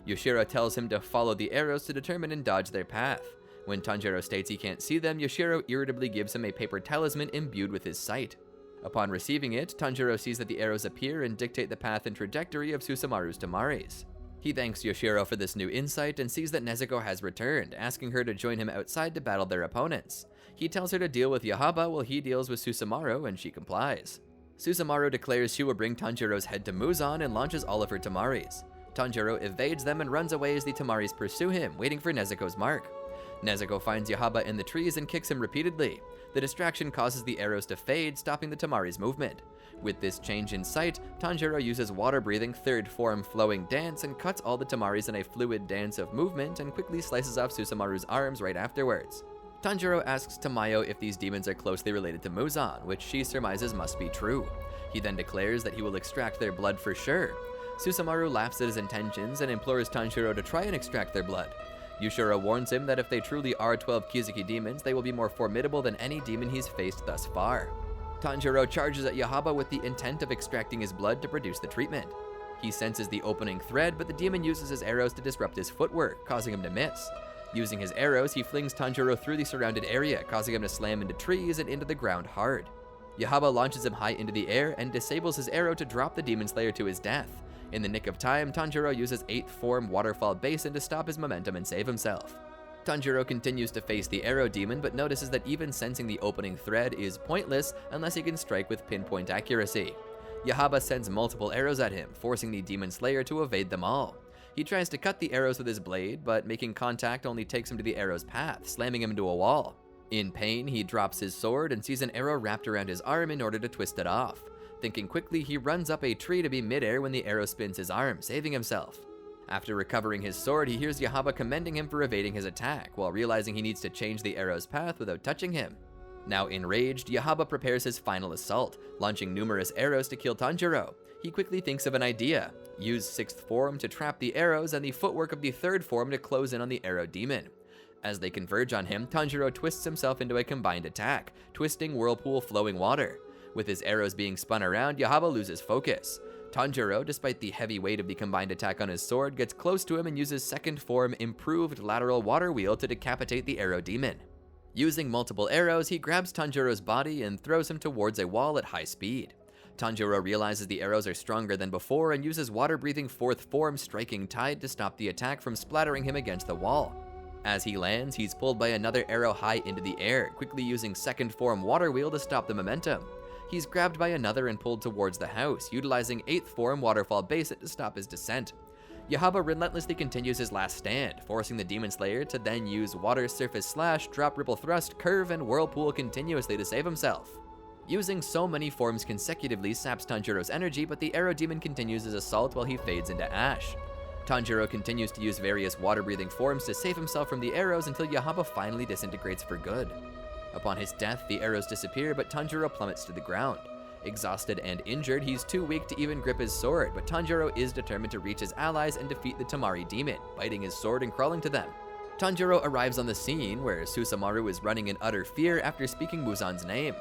Yoshiro tells him to follow the arrows to determine and dodge their path. When Tanjiro states he can't see them, Yoshiro irritably gives him a paper talisman imbued with his sight. Upon receiving it, Tanjiro sees that the arrows appear and dictate the path and trajectory of Susumaru's Tamaris. He thanks Yoshiro for this new insight and sees that Nezuko has returned, asking her to join him outside to battle their opponents. He tells her to deal with Yaiba while he deals with Susumaru, and she complies. Susumaru declares she will bring Tanjiro's head to Muzan and launches all of her Tamaris. Tanjiro evades them and runs away as the Tamaris pursue him, waiting for Nezuko's mark. Nezuko finds Yaiba in the trees and kicks him repeatedly. The distraction causes the arrows to fade, stopping the Tamari's movement. With this change in sight, Tanjiro uses water-breathing 3rd form flowing dance and cuts all the Tamaris in a fluid dance of movement and quickly slices off Susumaru's arms right afterwards. Tanjiro asks Tamayo if these demons are closely related to Muzan, which she surmises must be true. He then declares that he will extract their blood for sure. Susumaru laughs at his intentions and implores Tanjiro to try and extract their blood. Yoshiro warns him that if they truly are 12 Kizuki demons, they will be more formidable than any demon he's faced thus far. Tanjiro charges at Yaiba with the intent of extracting his blood to produce the treatment. He senses the opening thread, but the demon uses his arrows to disrupt his footwork, causing him to miss. Using his arrows, he flings Tanjiro through the surrounded area, causing him to slam into trees and into the ground hard. Yaiba launches him high into the air and disables his arrow to drop the demon slayer to his death. In the nick of time, Tanjiro uses 8th form waterfall basin to stop his momentum and save himself. Tanjiro continues to face the arrow demon, but notices that even sensing the opening thread is pointless unless he can strike with pinpoint accuracy. Yaiba sends multiple arrows at him, forcing the demon slayer to evade them all. He tries to cut the arrows with his blade, but making contact only takes him to the arrow's path, slamming him into a wall. In pain, he drops his sword and sees an arrow wrapped around his arm in order to twist it off. Thinking quickly, he runs up a tree to be midair when the arrow spins his arm, saving himself. After recovering his sword, he hears Yaiba commending him for evading his attack, while realizing he needs to change the arrow's path without touching him. Now enraged, Yaiba prepares his final assault, launching numerous arrows to kill Tanjiro. He quickly thinks of an idea: use 6th form to trap the arrows and the footwork of the 3rd form to close in on the arrow demon. As they converge on him, Tanjiro twists himself into a combined attack, twisting whirlpool flowing water. With his arrows being spun around, Yaiba loses focus. Tanjiro, despite the heavy weight of the combined attack on his sword, gets close to him and uses 2nd form improved lateral water wheel to decapitate the arrow demon. Using multiple arrows, he grabs Tanjiro's body and throws him towards a wall at high speed. Tanjiro realizes the arrows are stronger than before and uses water-breathing 4th form striking tide to stop the attack from splattering him against the wall. As he lands, he's pulled by another arrow high into the air, quickly using 2nd form water wheel to stop the momentum. He's grabbed by another and pulled towards the house, utilizing 8th form waterfall basin to stop his descent. Yaiba relentlessly continues his last stand, forcing the demon slayer to then use water surface slash, drop ripple thrust, curve, and whirlpool continuously to save himself. Using so many forms consecutively saps Tanjiro's energy, but the arrow demon continues his assault while he fades into ash. Tanjiro continues to use various water-breathing forms to save himself from the arrows until Yaiba finally disintegrates for good. Upon his death, the arrows disappear, but Tanjiro plummets to the ground. Exhausted and injured, he's too weak to even grip his sword, but Tanjiro is determined to reach his allies and defeat the Tamari demon, biting his sword and crawling to them. Tanjiro arrives on the scene, where Susumaru is running in utter fear after speaking Muzan's name.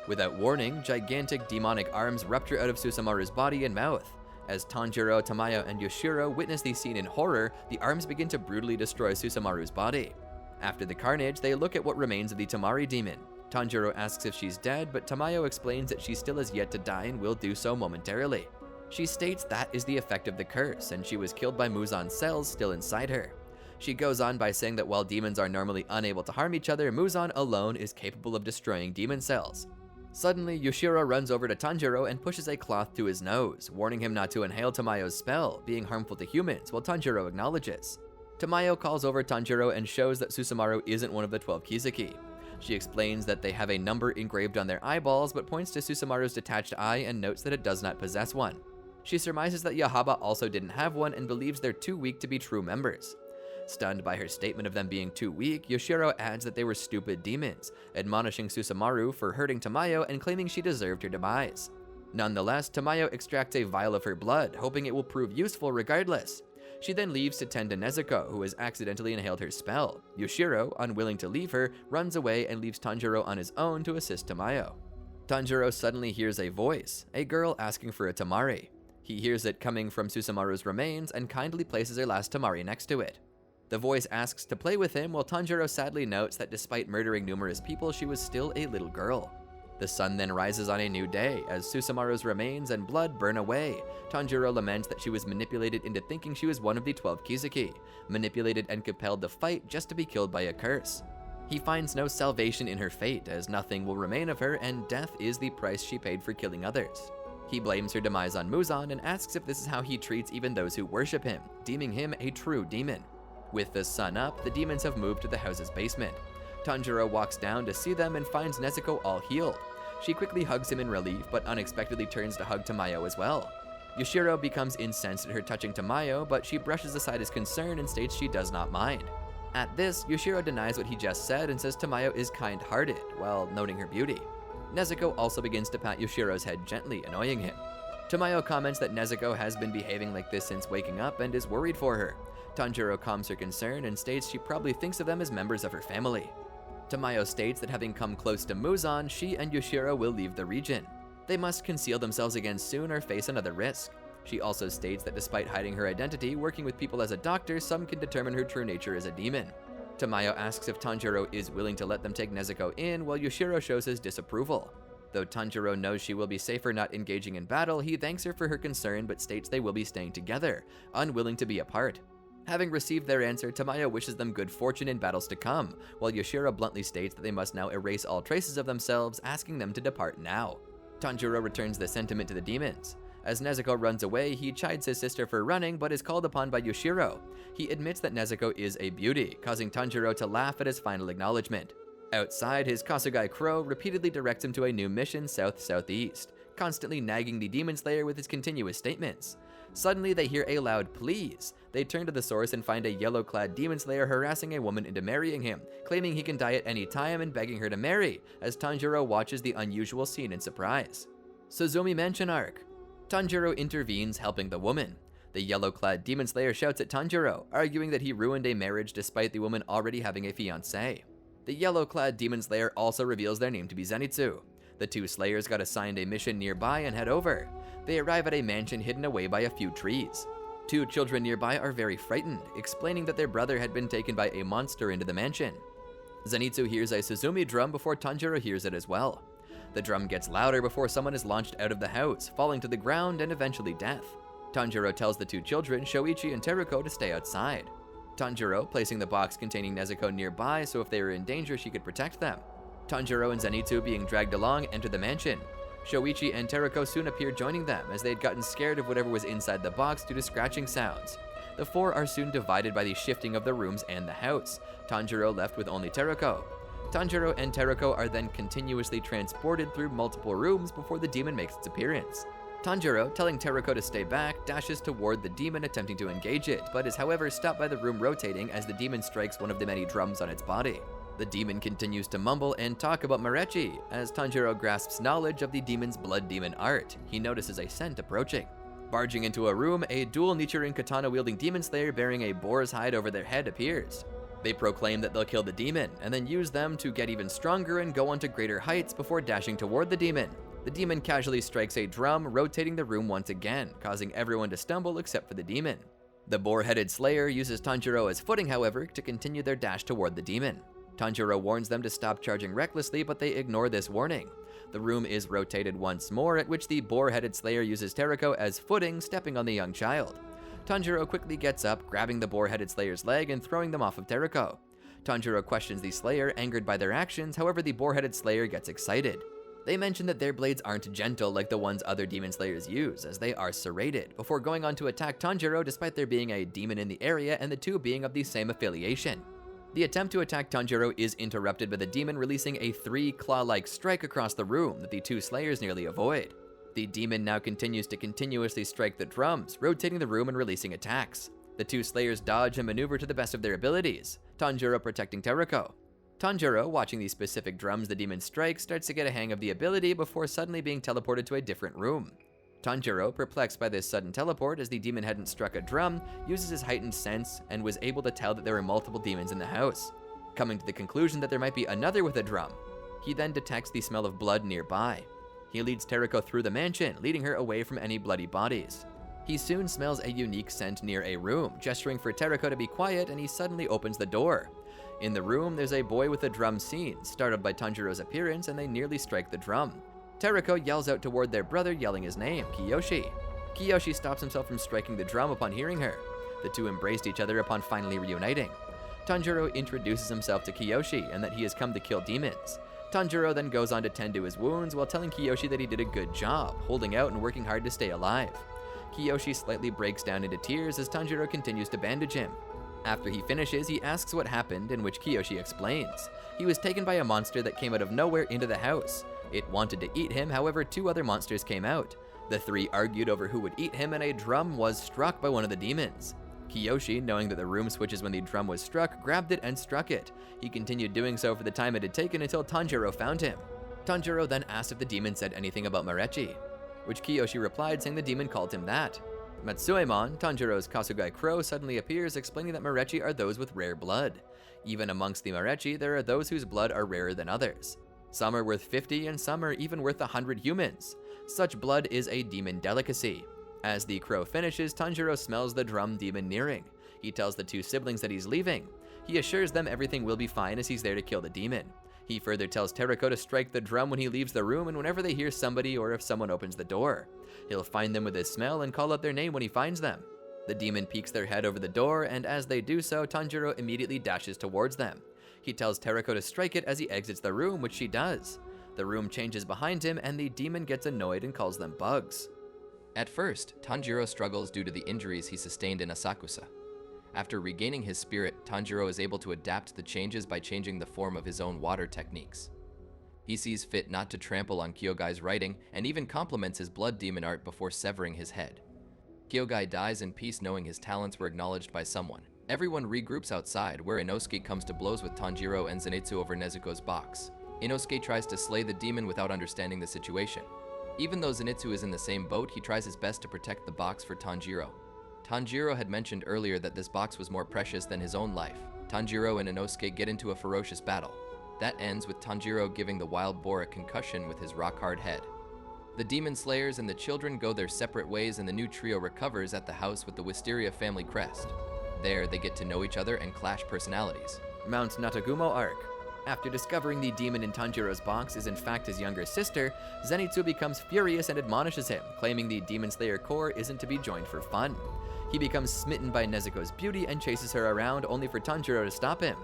Without warning, gigantic demonic arms rupture out of Susumaru's body and mouth. As Tanjiro, Tamayo, and Yoshiro witness the scene in horror, the arms begin to brutally destroy Susumaru's body. After the carnage, they look at what remains of the Tamari demon. Tanjiro asks if she's dead, but Tamayo explains that she still has yet to die and will do so momentarily. She states that is the effect of the curse, and she was killed by Muzan's cells still inside her. She goes on by saying that while demons are normally unable to harm each other, Muzan alone is capable of destroying demon cells. Suddenly, Yoshiro runs over to Tanjiro and pushes a cloth to his nose, warning him not to inhale Tamayo's spell, being harmful to humans, while Tanjiro acknowledges. Tamayo calls over Tanjiro and shows that Susumaru isn't one of the 12 Kizuki. She explains that they have a number engraved on their eyeballs, but points to Susumaru's detached eye and notes that it does not possess one. She surmises that Yaiba also didn't have one and believes they're too weak to be true members. Stunned by her statement of them being too weak, Yoshiro adds that they were stupid demons, admonishing Susumaru for hurting Tamayo and claiming she deserved her demise. Nonetheless, Tamayo extracts a vial of her blood, hoping it will prove useful regardless. She then leaves to tend to Nezuko, who has accidentally inhaled her spell. Yoshiro, unwilling to leave her, runs away and leaves Tanjiro on his own to assist Tamayo. Tanjiro suddenly hears a voice, a girl asking for a Tamari. He hears it coming from Susumaru's remains and kindly places her last Tamari next to it. The voice asks to play with him, while Tanjiro sadly notes that despite murdering numerous people, she was still a little girl. The sun then rises on a new day, as Susumaru's remains and blood burn away. Tanjiro laments that she was manipulated into thinking she was one of the 12 Kizuki, manipulated and compelled to fight just to be killed by a curse. He finds no salvation in her fate, as nothing will remain of her and death is the price she paid for killing others. He blames her demise on Muzan and asks if this is how he treats even those who worship him, deeming him a true demon. With the sun up, the demons have moved to the house's basement. Tanjiro walks down to see them and finds Nezuko all healed. She quickly hugs him in relief, but unexpectedly turns to hug Tamayo as well. Yoshiro becomes incensed at her touching Tamayo, but she brushes aside his concern and states she does not mind. At this, Yoshiro denies what he just said and says Tamayo is kind-hearted, while noting her beauty. Nezuko also begins to pat Yoshiro's head gently, annoying him. Tamayo comments that Nezuko has been behaving like this since waking up and is worried for her. Tanjiro calms her concern and states she probably thinks of them as members of her family. Tamayo states that having come close to Muzan, she and Yoshiro will leave the region. They must conceal themselves again soon or face another risk. She also states that despite hiding her identity, working with people as a doctor, some can determine her true nature as a demon. Tamayo asks if Tanjiro is willing to let them take Nezuko in, while Yoshiro shows his disapproval. Though Tanjiro knows she will be safer not engaging in battle, he thanks her for her concern but states they will be staying together, unwilling to be apart. Having received their answer, Tamayo wishes them good fortune in battles to come, while Yoshira bluntly states that they must now erase all traces of themselves, asking them to depart now. Tanjiro returns the sentiment to the demons. As Nezuko runs away, he chides his sister for running, but is called upon by Yoshiro. He admits that Nezuko is a beauty, causing Tanjiro to laugh at his final acknowledgement. Outside, his Kasugai Crow repeatedly directs him to a new mission south-southeast, constantly nagging the Demon Slayer with his continuous statements. Suddenly, they hear a loud please. They turn to the source and find a yellow-clad Demon Slayer harassing a woman into marrying him, claiming he can die at any time and begging her to marry, as Tanjiro watches the unusual scene in surprise. Tsuzumi Mansion Arc. Tanjiro intervenes, helping the woman. The yellow-clad Demon Slayer shouts at Tanjiro, arguing that he ruined a marriage despite the woman already having a fiancé. The yellow-clad Demon Slayer also reveals their name to be Zenitsu. The two Slayers got assigned a mission nearby and head over. They arrive at a mansion hidden away by a few trees. Two children nearby are very frightened, explaining that their brother had been taken by a monster into the mansion. Zenitsu hears a Tsuzumi drum before Tanjiro hears it as well. The drum gets louder before someone is launched out of the house, falling to the ground and eventually death. Tanjiro tells the two children, Shoichi and Teruko, to stay outside. Tanjiro placing the box containing Nezuko nearby so if they were in danger she could protect them. Tanjiro and Zenitsu being dragged along enter the mansion. Shoichi and Teruko soon appear joining them as they had gotten scared of whatever was inside the box due to scratching sounds. The four are soon divided by the shifting of the rooms and the house, Tanjiro left with only Teruko. Tanjiro and Teruko are then continuously transported through multiple rooms before the demon makes its appearance. Tanjiro, telling Teruko to stay back, dashes toward the demon attempting to engage it, but is however stopped by the room rotating as the demon strikes one of the many drums on its body. The demon continues to mumble and talk about Marechi. As Tanjiro grasps knowledge of the demon's blood demon art, he notices a scent approaching. Barging into a room, a dual Nichirin katana-wielding demon slayer bearing a boar's hide over their head appears. They proclaim that they'll kill the demon, and then use them to get even stronger and go on to greater heights before dashing toward the demon. The demon casually strikes a drum, rotating the room once again, causing everyone to stumble except for the demon. The boar-headed slayer uses Tanjiro as footing, however, to continue their dash toward the demon. Tanjiro warns them to stop charging recklessly, but they ignore this warning. The room is rotated once more, at which the boar-headed slayer uses Teruko as footing, stepping on the young child. Tanjiro quickly gets up, grabbing the boar-headed slayer's leg and throwing them off of Teruko. Tanjiro questions the slayer, angered by their actions, however the boar-headed slayer gets excited. They mention that their blades aren't gentle like the ones other demon slayers use, as they are serrated, before going on to attack Tanjiro despite there being a demon in the area and the two being of the same affiliation. The attempt to attack Tanjiro is interrupted by the demon releasing a 3-claw-like strike across the room that the two slayers nearly avoid. The demon now continues to continuously strike the drums, rotating the room and releasing attacks. The two slayers dodge and maneuver to the best of their abilities, Tanjiro protecting Teruko. Tanjiro, watching the specific drums the demon strikes, starts to get a hang of the ability before suddenly being teleported to a different room. Tanjiro, perplexed by this sudden teleport as the demon hadn't struck a drum, uses his heightened sense and was able to tell that there were multiple demons in the house, coming to the conclusion that there might be another with a drum. He then detects the smell of blood nearby. He leads Teruko through the mansion, leading her away from any bloody bodies. He soon smells a unique scent near a room, gesturing for Teruko to be quiet, and he suddenly opens the door. In the room, there's a boy with a drum scene, startled by Tanjiro's appearance, and they nearly strike the drum. Teruko yells out toward their brother, yelling his name, Kiyoshi. Kiyoshi stops himself from striking the drum upon hearing her. The two embraced each other upon finally reuniting. Tanjiro introduces himself to Kiyoshi and that he has come to kill demons. Tanjiro then goes on to tend to his wounds while telling Kiyoshi that he did a good job, holding out and working hard to stay alive. Kiyoshi slightly breaks down into tears as Tanjiro continues to bandage him. After he finishes, he asks what happened, in which Kiyoshi explains. He was taken by a monster that came out of nowhere into the house. It wanted to eat him, however, two other monsters came out. The three argued over who would eat him, and a drum was struck by one of the demons. Kiyoshi, knowing that the room switches when the drum was struck, grabbed it and struck it. He continued doing so for the time it had taken until Tanjiro found him. Tanjiro then asked if the demon said anything about Marechi, which Kiyoshi replied saying the demon called him that. Matsuemon, Tanjiro's Kasugai Crow, suddenly appears, explaining that Marechi are those with rare blood. Even amongst the Marechi, there are those whose blood are rarer than others. Some are worth 50 and some are even worth 100 humans. Such blood is a demon delicacy. As the crow finishes, Tanjiro smells the drum demon nearing. He tells the two siblings that he's leaving. He assures them everything will be fine as he's there to kill the demon. He further tells Teruko to strike the drum when he leaves the room and whenever they hear somebody or if someone opens the door. He'll find them with his smell and call out their name when he finds them. The demon peeks their head over the door, and as they do so, Tanjiro immediately dashes towards them. He tells Terako to strike it as he exits the room, which she does. The room changes behind him, and the demon gets annoyed and calls them bugs. At first, Tanjiro struggles due to the injuries he sustained in Asakusa. After regaining his spirit, Tanjiro is able to adapt to the changes by changing the form of his own water techniques. He sees fit not to trample on Kyogai's writing, and even compliments his blood demon art before severing his head. Kyogai dies in peace knowing his talents were acknowledged by someone. Everyone regroups outside, where Inosuke comes to blows with Tanjiro and Zenitsu over Nezuko's box. Inosuke tries to slay the demon without understanding the situation. Even though Zenitsu is in the same boat, he tries his best to protect the box for Tanjiro. Tanjiro had mentioned earlier that this box was more precious than his own life. Tanjiro and Inosuke get into a ferocious battle. That ends with Tanjiro giving the wild boar a concussion with his rock-hard head. The demon slayers and the children go their separate ways, and the new trio recovers at the house with the Wisteria family crest. There, they get to know each other and clash personalities. Mount Natagumo Arc. After discovering the demon in Tanjiro's box is in fact his younger sister, Zenitsu becomes furious and admonishes him, claiming the Demon Slayer Corps isn't to be joined for fun. He becomes smitten by Nezuko's beauty and chases her around, only for Tanjiro to stop him.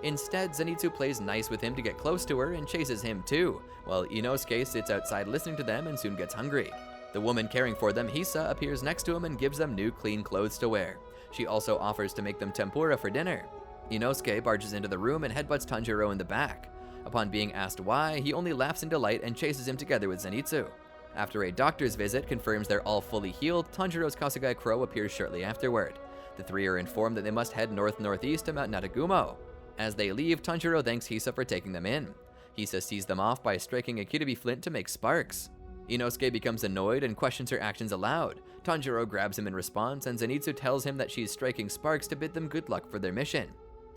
Instead, Zenitsu plays nice with him to get close to her and chases him too, while Inosuke sits outside listening to them and soon gets hungry. The woman caring for them, Hisa, appears next to him and gives them new clean clothes to wear. She also offers to make them tempura for dinner. Inosuke barges into the room and headbutts Tanjiro in the back. Upon being asked why, he only laughs in delight and chases him together with Zenitsu. After a doctor's visit confirms they're all fully healed, Tanjiro's Kasugai Crow appears shortly afterward. The three are informed that they must head north-northeast to Mount Natagumo. As they leave, Tanjiro thanks Hisa for taking them in. Hisa sees them off by striking a Kiribi flint to make sparks. Inosuke becomes annoyed and questions her actions aloud. Tanjiro grabs him in response, and Zenitsu tells him that she's striking sparks to bid them good luck for their mission.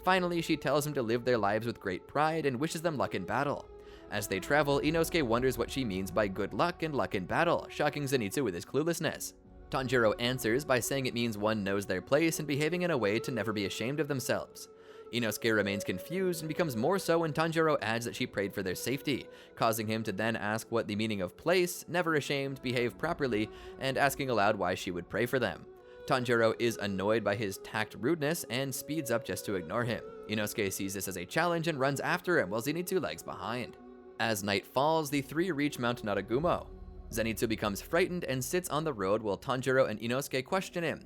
Finally, she tells him to live their lives with great pride and wishes them luck in battle. As they travel, Inosuke wonders what she means by good luck and luck in battle, shocking Zenitsu with his cluelessness. Tanjiro answers by saying it means one knows their place and behaving in a way to never be ashamed of themselves. Inosuke remains confused and becomes more so when Tanjiro adds that she prayed for their safety, causing him to then ask what the meaning of place, never ashamed, behave properly, and asking aloud why she would pray for them. Tanjiro is annoyed by his tact rudeness and speeds up just to ignore him. Inosuke sees this as a challenge and runs after him while Zenitsu lags behind. As night falls, the three reach Mount Natagumo. Zenitsu becomes frightened and sits on the road while Tanjiro and Inosuke question him.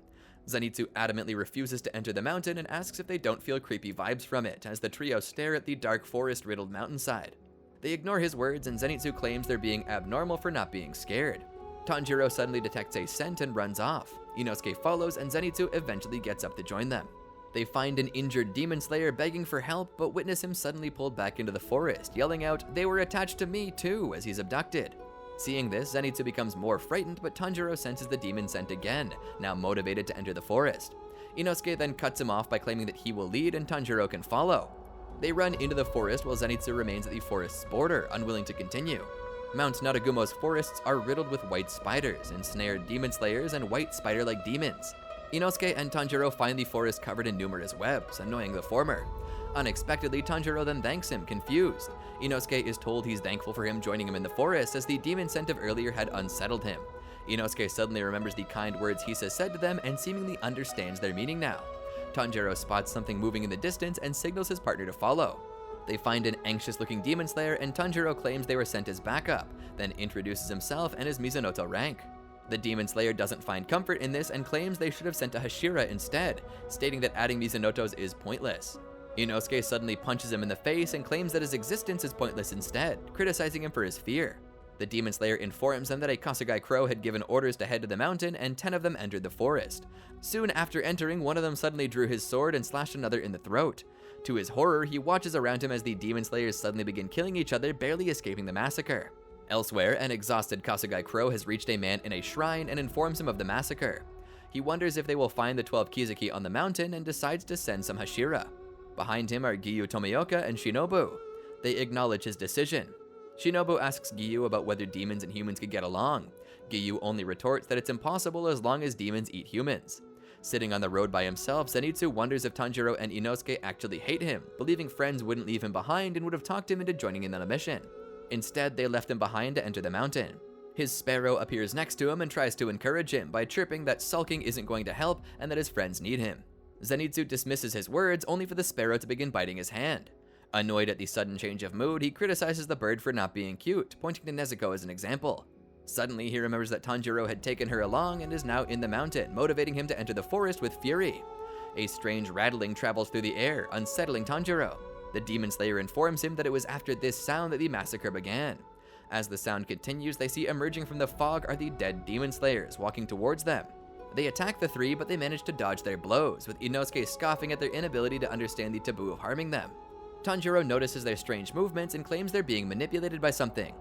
Zenitsu adamantly refuses to enter the mountain and asks if they don't feel creepy vibes from it, as the trio stare at the dark forest-riddled mountainside. They ignore his words, and Zenitsu claims they're being abnormal for not being scared. Tanjiro suddenly detects a scent and runs off. Inosuke follows, and Zenitsu eventually gets up to join them. They find an injured demon slayer begging for help, but witness him suddenly pulled back into the forest, yelling out, "They were attached to me too," as he's abducted. Seeing this, Zenitsu becomes more frightened, but Tanjiro senses the demon scent again, now motivated to enter the forest. Inosuke then cuts him off by claiming that he will lead and Tanjiro can follow. They run into the forest while Zenitsu remains at the forest's border, unwilling to continue. Mount Natagumo's forests are riddled with white spiders, ensnared demon slayers, and white spider-like demons. Inosuke and Tanjiro find the forest covered in numerous webs, annoying the former. Unexpectedly, Tanjiro then thanks him, confused. Inosuke is told he's thankful for him joining him in the forest, as the demon scent of earlier had unsettled him. Inosuke suddenly remembers the kind words Hisa said to them and seemingly understands their meaning now. Tanjiro spots something moving in the distance and signals his partner to follow. They find an anxious-looking demon slayer, and Tanjiro claims they were sent as backup, then introduces himself and his Mizunoto rank. The demon slayer doesn't find comfort in this and claims they should have sent a Hashira instead, stating that adding Mizunotos is pointless. Inosuke suddenly punches him in the face and claims that his existence is pointless instead, criticizing him for his fear. The demon slayer informs them that a Kasugai Crow had given orders to head to the mountain, and 10 of them entered the forest. Soon after entering, one of them suddenly drew his sword and slashed another in the throat. To his horror, he watches around him as the demon slayers suddenly begin killing each other, barely escaping the massacre. Elsewhere, an exhausted Kasugai Crow has reached a man in a shrine and informs him of the massacre. He wonders if they will find the 12 Kizuki on the mountain and decides to send some Hashira. Behind him are Giyu Tomoyoka and Shinobu. They acknowledge his decision. Shinobu asks Giyu about whether demons and humans could get along. Giyu only retorts that it's impossible as long as demons eat humans. Sitting on the road by himself, Zenitsu wonders if Tanjiro and Inosuke actually hate him, believing friends wouldn't leave him behind and would have talked him into joining in on a mission. Instead, they left him behind to enter the mountain. His sparrow appears next to him and tries to encourage him by chirping that sulking isn't going to help and that his friends need him. Zenitsu dismisses his words only for the sparrow to begin biting his hand. Annoyed at the sudden change of mood, he criticizes the bird for not being cute, pointing to Nezuko as an example. Suddenly, he remembers that Tanjiro had taken her along and is now in the mountain, motivating him to enter the forest with fury. A strange rattling travels through the air, unsettling Tanjiro. The Demon Slayer informs him that it was after this sound that the massacre began. As the sound continues, they see emerging from the fog are the dead Demon Slayers, walking towards them. They attack the three, but they manage to dodge their blows, with Inosuke scoffing at their inability to understand the taboo of harming them. Tanjiro notices their strange movements and claims they're being manipulated by something.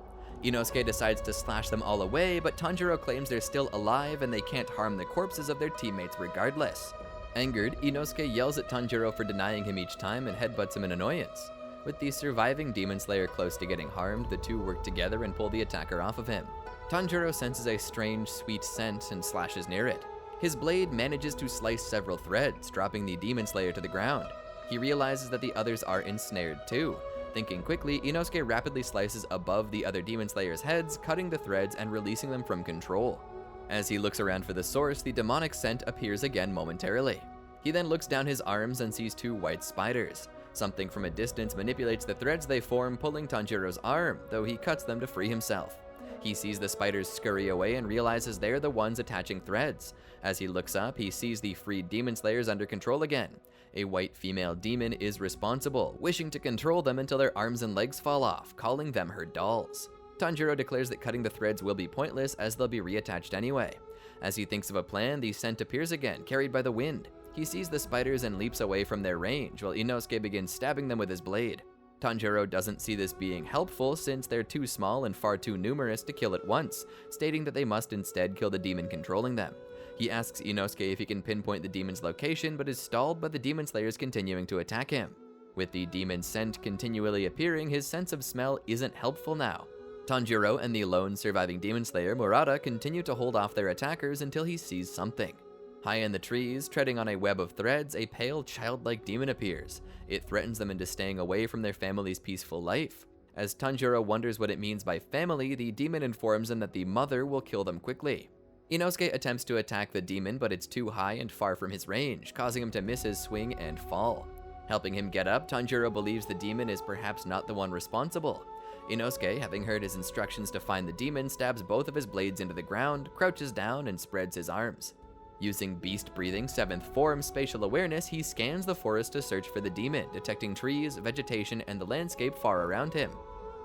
Inosuke decides to slash them all away, but Tanjiro claims they're still alive and they can't harm the corpses of their teammates regardless. Angered, Inosuke yells at Tanjiro for denying him each time and headbutts him in annoyance. With the surviving Demon Slayer close to getting harmed, the two work together and pull the attacker off of him. Tanjiro senses a strange, sweet scent and slashes near it. His blade manages to slice several threads, dropping the Demon Slayer to the ground. He realizes that the others are ensnared too. Thinking quickly, Inosuke rapidly slices above the other Demon Slayers' heads, cutting the threads and releasing them from control. As he looks around for the source, the demonic scent appears again momentarily. He then looks down his arms and sees two white spiders. Something from a distance manipulates the threads they form, pulling Tanjiro's arm, though he cuts them to free himself. He sees the spiders scurry away and realizes they're the ones attaching threads. As he looks up, he sees the freed Demon Slayers under control again. A white female demon is responsible, wishing to control them until their arms and legs fall off, calling them her dolls. Tanjiro declares that cutting the threads will be pointless as they'll be reattached anyway. As he thinks of a plan, the scent appears again, carried by the wind. He sees the spiders and leaps away from their range, while Inosuke begins stabbing them with his blade. Tanjiro doesn't see this being helpful since they're too small and far too numerous to kill at once, stating that they must instead kill the demon controlling them. He asks Inosuke if he can pinpoint the demon's location, but is stalled by the Demon Slayers continuing to attack him. With the demon's scent continually appearing, his sense of smell isn't helpful now. Tanjiro and the lone surviving Demon Slayer, Murata, continue to hold off their attackers until he sees something. High in the trees, treading on a web of threads, a pale, childlike demon appears. It threatens them into staying away from their family's peaceful life. As Tanjiro wonders what it means by family, the demon informs him that the mother will kill them quickly. Inosuke attempts to attack the demon, but it's too high and far from his range, causing him to miss his swing and fall. Helping him get up, Tanjiro believes the demon is perhaps not the one responsible. Inosuke, having heard his instructions to find the demon, stabs both of his blades into the ground, crouches down, and spreads his arms. Using beast-breathing 7th form spatial awareness, he scans the forest to search for the demon, detecting trees, vegetation, and the landscape far around him.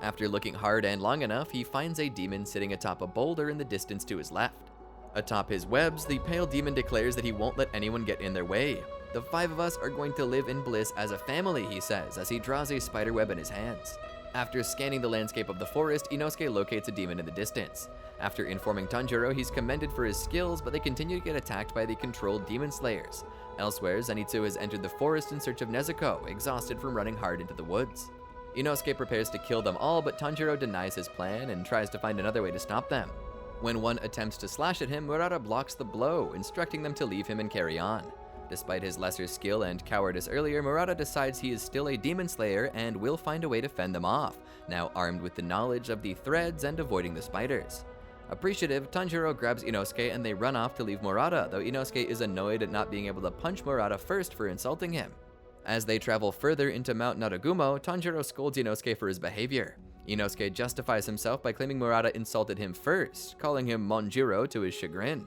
After looking hard and long enough, he finds a demon sitting atop a boulder in the distance to his left. Atop his webs, the pale demon declares that he won't let anyone get in their way. "The 5 of us are going to live in bliss as a family," he says, as he draws a spiderweb in his hands. After scanning the landscape of the forest, Inosuke locates a demon in the distance. After informing Tanjiro, he's commended for his skills, but they continue to get attacked by the controlled Demon Slayers. Elsewhere, Zenitsu has entered the forest in search of Nezuko, exhausted from running hard into the woods. Inosuke prepares to kill them all, but Tanjiro denies his plan and tries to find another way to stop them. When one attempts to slash at him, Murata blocks the blow, instructing them to leave him and carry on. Despite his lesser skill and cowardice earlier, Murata decides he is still a Demon Slayer and will find a way to fend them off, now armed with the knowledge of the threads and avoiding the spiders. Appreciative, Tanjiro grabs Inosuke and they run off to leave Murata, though Inosuke is annoyed at not being able to punch Murata first for insulting him. As they travel further into Mount Natagumo, Tanjiro scolds Inosuke for his behavior. Inosuke justifies himself by claiming Murata insulted him first, calling him Monjiro to his chagrin.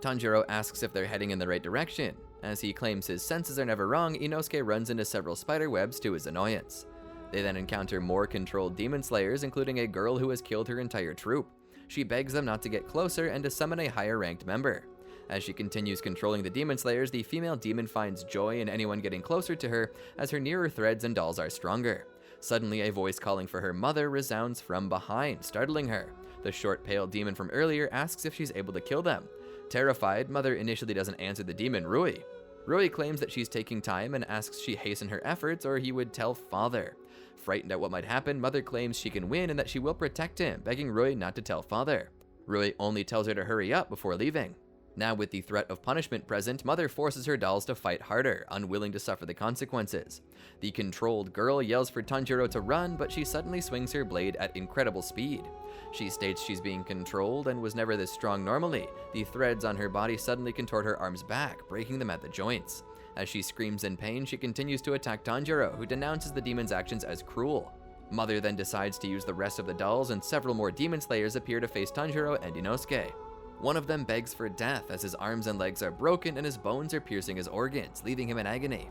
Tanjiro asks if they're heading in the right direction. As he claims his senses are never wrong, Inosuke runs into several spider webs to his annoyance. They then encounter more controlled Demon Slayers, including a girl who has killed her entire troop. She begs them not to get closer and to summon a higher-ranked member. As she continues controlling the Demon Slayers, the female demon finds joy in anyone getting closer to her, as her nearer threads and dolls are stronger. Suddenly, a voice calling for her mother resounds from behind, startling her. The short, pale demon from earlier asks if she's able to kill them. Terrified, Mother initially doesn't answer the demon, Rui. Rui claims that she's taking time and asks she hasten her efforts or he would tell Father. Frightened at what might happen, Mother claims she can win and that she will protect him, begging Rui not to tell Father. Rui only tells her to hurry up before leaving. Now with the threat of punishment present, Mother forces her dolls to fight harder, unwilling to suffer the consequences. The controlled girl yells for Tanjiro to run, but she suddenly swings her blade at incredible speed. She states she's being controlled and was never this strong normally. The threads on her body suddenly contort her arms back, breaking them at the joints. As she screams in pain, she continues to attack Tanjiro, who denounces the demon's actions as cruel. Mother then decides to use the rest of the dolls, and several more demon slayers appear to face Tanjiro and Inosuke. One of them begs for death as his arms and legs are broken and his bones are piercing his organs, leaving him in agony.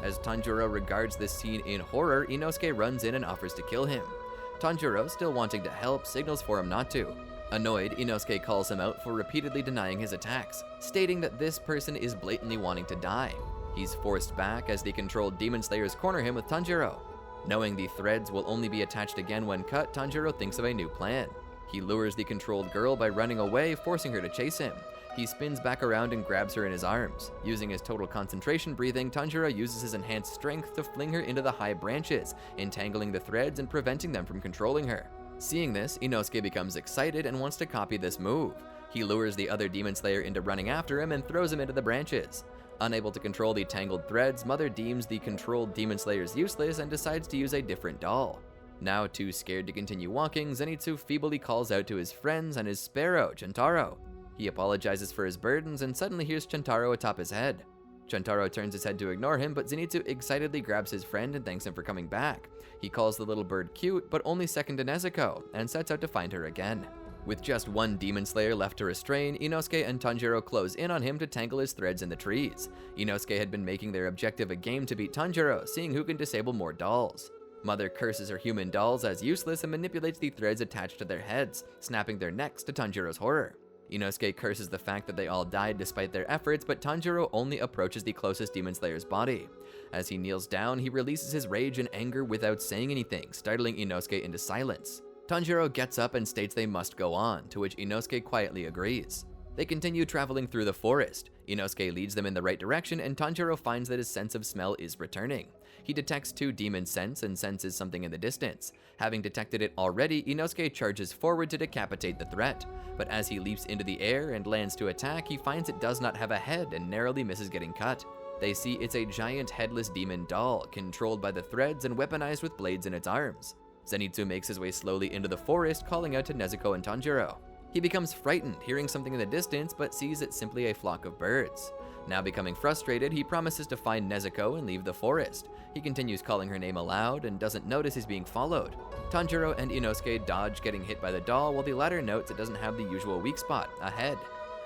As Tanjiro regards this scene in horror, Inosuke runs in and offers to kill him. Tanjiro, still wanting to help, signals for him not to. Annoyed, Inosuke calls him out for repeatedly denying his attacks, stating that this person is blatantly wanting to die. He's forced back as the controlled demon slayers corner him with Tanjiro. Knowing the threads will only be attached again when cut, Tanjiro thinks of a new plan. He lures the controlled girl by running away, forcing her to chase him. He spins back around and grabs her in his arms. Using his total concentration breathing, Tanjiro uses his enhanced strength to fling her into the high branches, entangling the threads and preventing them from controlling her. Seeing this, Inosuke becomes excited and wants to copy this move. He lures the other demon slayer into running after him and throws him into the branches. Unable to control the tangled threads, Mother deems the controlled demon slayers useless and decides to use a different doll. Now too scared to continue walking, Zenitsu feebly calls out to his friends and his sparrow, Chuntaro. He apologizes for his burdens and suddenly hears Chuntaro atop his head. Chuntaro turns his head to ignore him, but Zenitsu excitedly grabs his friend and thanks him for coming back. He calls the little bird cute, but only second to Nezuko, and sets out to find her again. With just one demon slayer left to restrain, Inosuke and Tanjiro close in on him to tangle his threads in the trees. Inosuke had been making their objective a game to beat Tanjiro, seeing who can disable more dolls. Mother curses her human dolls as useless and manipulates the threads attached to their heads, snapping their necks to Tanjiro's horror. Inosuke curses the fact that they all died despite their efforts, but Tanjiro only approaches the closest demon slayer's body. As he kneels down, he releases his rage and anger without saying anything, startling Inosuke into silence. Tanjiro gets up and states they must go on, to which Inosuke quietly agrees. They continue traveling through the forest. Inosuke leads them in the right direction, and Tanjiro finds that his sense of smell is returning. He detects two demon scents and senses something in the distance. Having detected it already, Inosuke charges forward to decapitate the threat. But as he leaps into the air and lands to attack, he finds it does not have a head and narrowly misses getting cut. They see it's a giant headless demon doll, controlled by the threads and weaponized with blades in its arms. Zenitsu makes his way slowly into the forest, calling out to Nezuko and Tanjiro. He becomes frightened, hearing something in the distance, but sees it's simply a flock of birds. Now becoming frustrated, he promises to find Nezuko and leave the forest. He continues calling her name aloud and doesn't notice he's being followed. Tanjiro and Inosuke dodge getting hit by the doll, while the latter notes it doesn't have the usual weak spot, a head.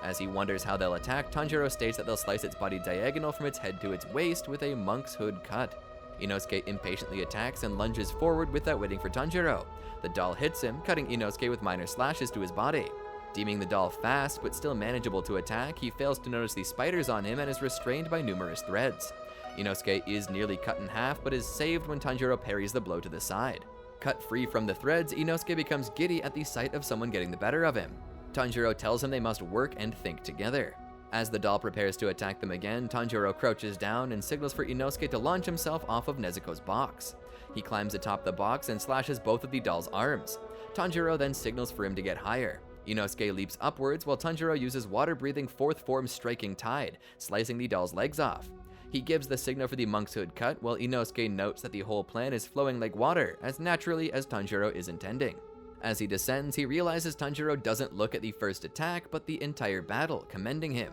As he wonders how they'll attack, Tanjiro states that they'll slice its body diagonal from its head to its waist with a monk's hood cut. Inosuke impatiently attacks and lunges forward without waiting for Tanjiro. The doll hits him, cutting Inosuke with minor slashes to his body. Deeming the doll fast but still manageable to attack, he fails to notice the spiders on him and is restrained by numerous threads. Inosuke is nearly cut in half but is saved when Tanjiro parries the blow to the side. Cut free from the threads, Inosuke becomes giddy at the sight of someone getting the better of him. Tanjiro tells him they must work and think together. As the doll prepares to attack them again, Tanjiro crouches down and signals for Inosuke to launch himself off of Nezuko's box. He climbs atop the box and slashes both of the doll's arms. Tanjiro then signals for him to get higher. Inosuke leaps upwards while Tanjiro uses water-breathing fourth form Striking Tide, slicing the doll's legs off. He gives the signal for the monk's hood cut, while Inosuke notes that the whole plan is flowing like water, as naturally as Tanjiro is intending. As he descends, he realizes Tanjiro doesn't look at the first attack, but the entire battle, commending him.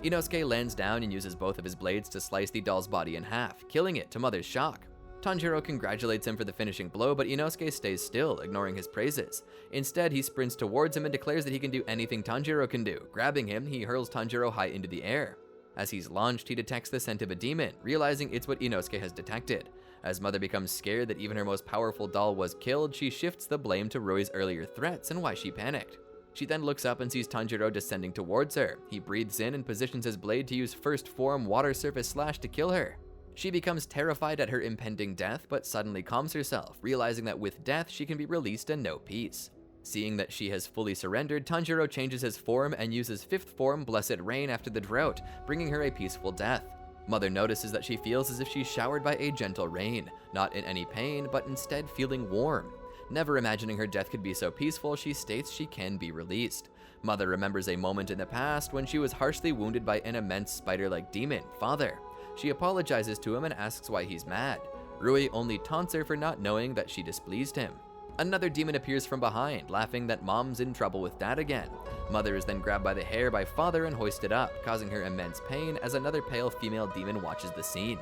Inosuke lands down and uses both of his blades to slice the doll's body in half, killing it to Mother's shock. Tanjiro congratulates him for the finishing blow, but Inosuke stays still, ignoring his praises. Instead, he sprints towards him and declares that he can do anything Tanjiro can do. Grabbing him, he hurls Tanjiro high into the air. As he's launched, he detects the scent of a demon, realizing it's what Inosuke has detected. As Mother becomes scared that even her most powerful doll was killed, she shifts the blame to Roi's earlier threats and why she panicked. She then looks up and sees Tanjiro descending towards her. He breathes in and positions his blade to use first form Water Surface Slash to kill her. She becomes terrified at her impending death, but suddenly calms herself, realizing that with death she can be released and know peace. Seeing that she has fully surrendered, Tanjiro changes his form and uses fifth form Blessed Rain after the drought, bringing her a peaceful death. Mother notices that she feels as if she's showered by a gentle rain, not in any pain, but instead feeling warm. Never imagining her death could be so peaceful, she states she can be released. Mother remembers a moment in the past when she was harshly wounded by an immense spider-like demon, Father. She apologizes to him and asks why he's mad. Rui only taunts her for not knowing that she displeased him. Another demon appears from behind, laughing that Mom's in trouble with Dad again. Mother is then grabbed by the hair by Father and hoisted up, causing her immense pain as another pale female demon watches the scene.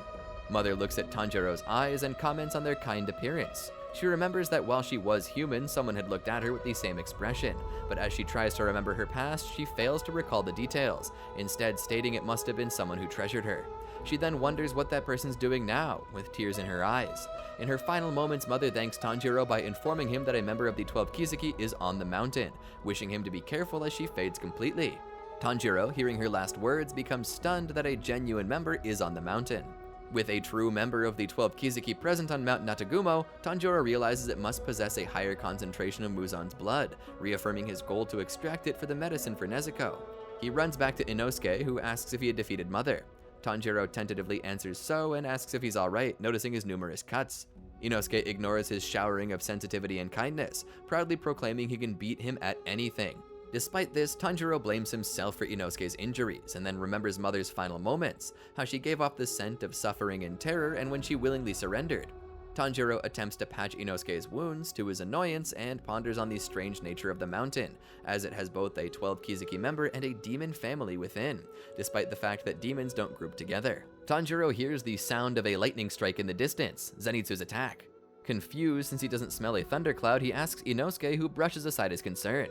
Mother looks at Tanjiro's eyes and comments on their kind appearance. She remembers that while she was human, someone had looked at her with the same expression, but as she tries to remember her past, she fails to recall the details, instead stating it must have been someone who treasured her. She then wonders what that person's doing now, with tears in her eyes. In her final moments, Mother thanks Tanjiro by informing him that a member of the 12 Kizuki is on the mountain, wishing him to be careful as she fades completely. Tanjiro, hearing her last words, becomes stunned that a genuine member is on the mountain. With a true member of the 12 Kizuki present on Mount Natagumo, Tanjiro realizes it must possess a higher concentration of Muzan's blood, reaffirming his goal to extract it for the medicine for Nezuko. He runs back to Inosuke, who asks if he had defeated Mother. Tanjiro tentatively answers so and asks if he's alright, noticing his numerous cuts. Inosuke ignores his showering of sensitivity and kindness, proudly proclaiming he can beat him at anything. Despite this, Tanjiro blames himself for Inosuke's injuries, and then remembers Mother's final moments, how she gave off the scent of suffering and terror and when she willingly surrendered. Tanjiro attempts to patch Inosuke's wounds to his annoyance and ponders on the strange nature of the mountain, as it has both a 12 Kizuki member and a demon family within, despite the fact that demons don't group together. Tanjiro hears the sound of a lightning strike in the distance, Zenitsu's attack. Confused since he doesn't smell a thundercloud, he asks Inosuke, who brushes aside his concern.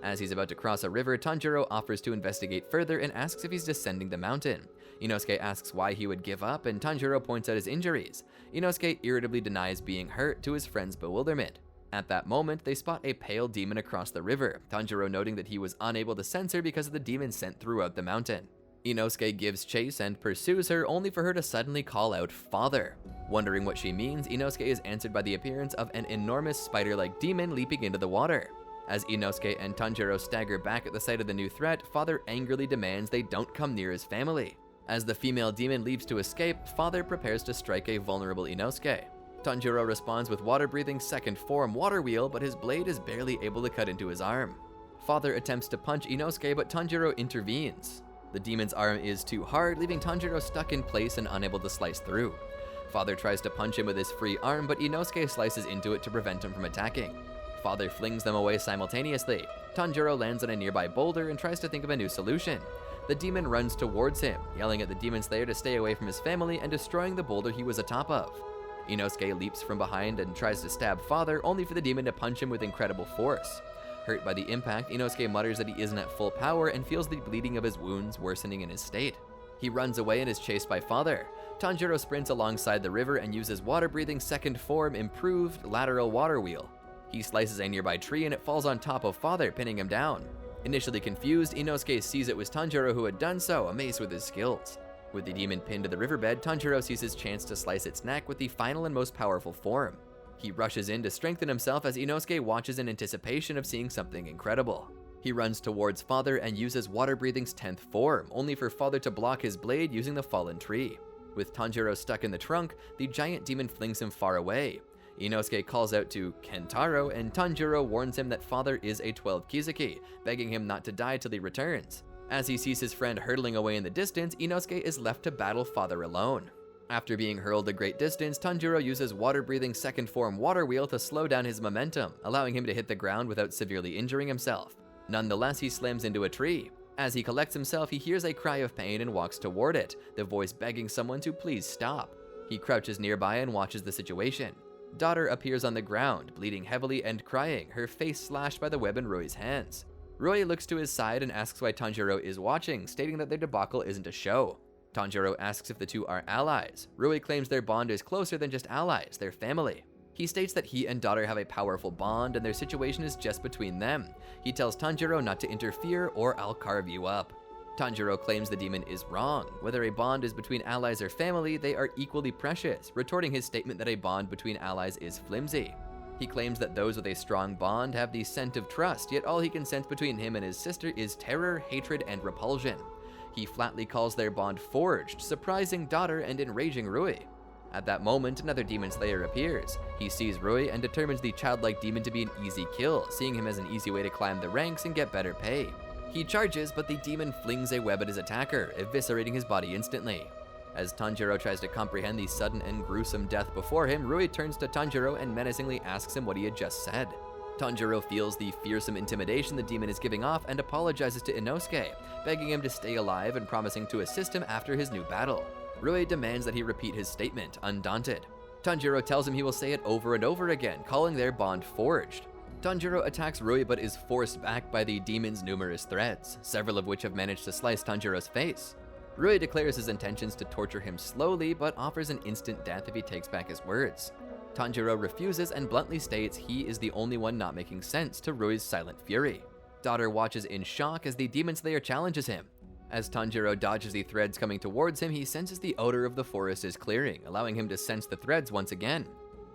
As he's about to cross a river, Tanjiro offers to investigate further and asks if he's descending the mountain. Inosuke asks why he would give up, and Tanjiro points out his injuries. Inosuke irritably denies being hurt, to his friend's bewilderment. At that moment, they spot a pale demon across the river, Tanjiro noting that he was unable to sense her because of the demon scent throughout the mountain. Inosuke gives chase and pursues her, only for her to suddenly call out "Father." Wondering what she means, Inosuke is answered by the appearance of an enormous spider-like demon leaping into the water. As Inosuke and Tanjiro stagger back at the sight of the new threat, Father angrily demands they don't come near his family. As the female demon leaps to escape, Father prepares to strike a vulnerable Inosuke. Tanjiro responds with water-breathing second form water wheel, but his blade is barely able to cut into his arm. Father attempts to punch Inosuke, but Tanjiro intervenes. The demon's arm is too hard, leaving Tanjiro stuck in place and unable to slice through. Father tries to punch him with his free arm, but Inosuke slices into it to prevent him from attacking. Father flings them away simultaneously. Tanjiro lands on a nearby boulder and tries to think of a new solution. The demon runs towards him, yelling at the demon slayer to stay away from his family and destroying the boulder he was atop of. Inosuke leaps from behind and tries to stab Father, only for the demon to punch him with incredible force. Hurt by the impact, Inosuke mutters that he isn't at full power and feels the bleeding of his wounds worsening in his state. He runs away and is chased by Father. Tanjiro sprints alongside the river and uses water-breathing second form improved lateral water wheel. He slices a nearby tree and it falls on top of Father, pinning him down. Initially confused, Inosuke sees it was Tanjiro who had done so, amazed with his skills. With the demon pinned to the riverbed, Tanjiro sees his chance to slice its neck with the final and most powerful form. He rushes in to strengthen himself as Inosuke watches in anticipation of seeing something incredible. He runs towards Father and uses water-breathing's 10th form, only for Father to block his blade using the fallen tree. With Tanjiro stuck in the trunk, the giant demon flings him far away. Inosuke calls out to Kentaro, and Tanjiro warns him that Father is a 12 Kizuki, begging him not to die till he returns. As he sees his friend hurtling away in the distance, Inosuke is left to battle Father alone. After being hurled a great distance, Tanjiro uses water-breathing second form water wheel to slow down his momentum, allowing him to hit the ground without severely injuring himself. Nonetheless, he slams into a tree. As he collects himself, he hears a cry of pain and walks toward it, the voice begging someone to please stop. He crouches nearby and watches the situation. Daughter appears on the ground, bleeding heavily and crying, her face slashed by the web in Rui's hands. Rui looks to his side and asks why Tanjiro is watching, stating that their debacle isn't a show. Tanjiro asks if the two are allies. Rui claims their bond is closer than just allies, they're family. He states that he and daughter have a powerful bond and their situation is just between them. He tells Tanjiro not to interfere or I'll carve you up. Tanjiro claims the demon is wrong. Whether a bond is between allies or family, they are equally precious, retorting his statement that a bond between allies is flimsy. He claims that those with a strong bond have the scent of trust, yet all he can sense between him and his sister is terror, hatred, and repulsion. He flatly calls their bond forged, surprising daughter and enraging Rui. At that moment, another demon slayer appears. He sees Rui and determines the childlike demon to be an easy kill, seeing him as an easy way to climb the ranks and get better pay. He charges, but the demon flings a web at his attacker, eviscerating his body instantly. As Tanjiro tries to comprehend the sudden and gruesome death before him, Rui turns to Tanjiro and menacingly asks him what he had just said. Tanjiro feels the fearsome intimidation the demon is giving off and apologizes to Inosuke, begging him to stay alive and promising to assist him after his new battle. Rui demands that he repeat his statement, undaunted. Tanjiro tells him he will say it over and over again, calling their bond forged. Tanjiro attacks Rui but is forced back by the demon's numerous threads, several of which have managed to slice Tanjiro's face. Rui declares his intentions to torture him slowly, but offers an instant death if he takes back his words. Tanjiro refuses and bluntly states he is the only one not making sense to Rui's silent fury. Daughter watches in shock as the Demon Slayer challenges him. As Tanjiro dodges the threads coming towards him, he senses the odor of the forest is clearing, allowing him to sense the threads once again.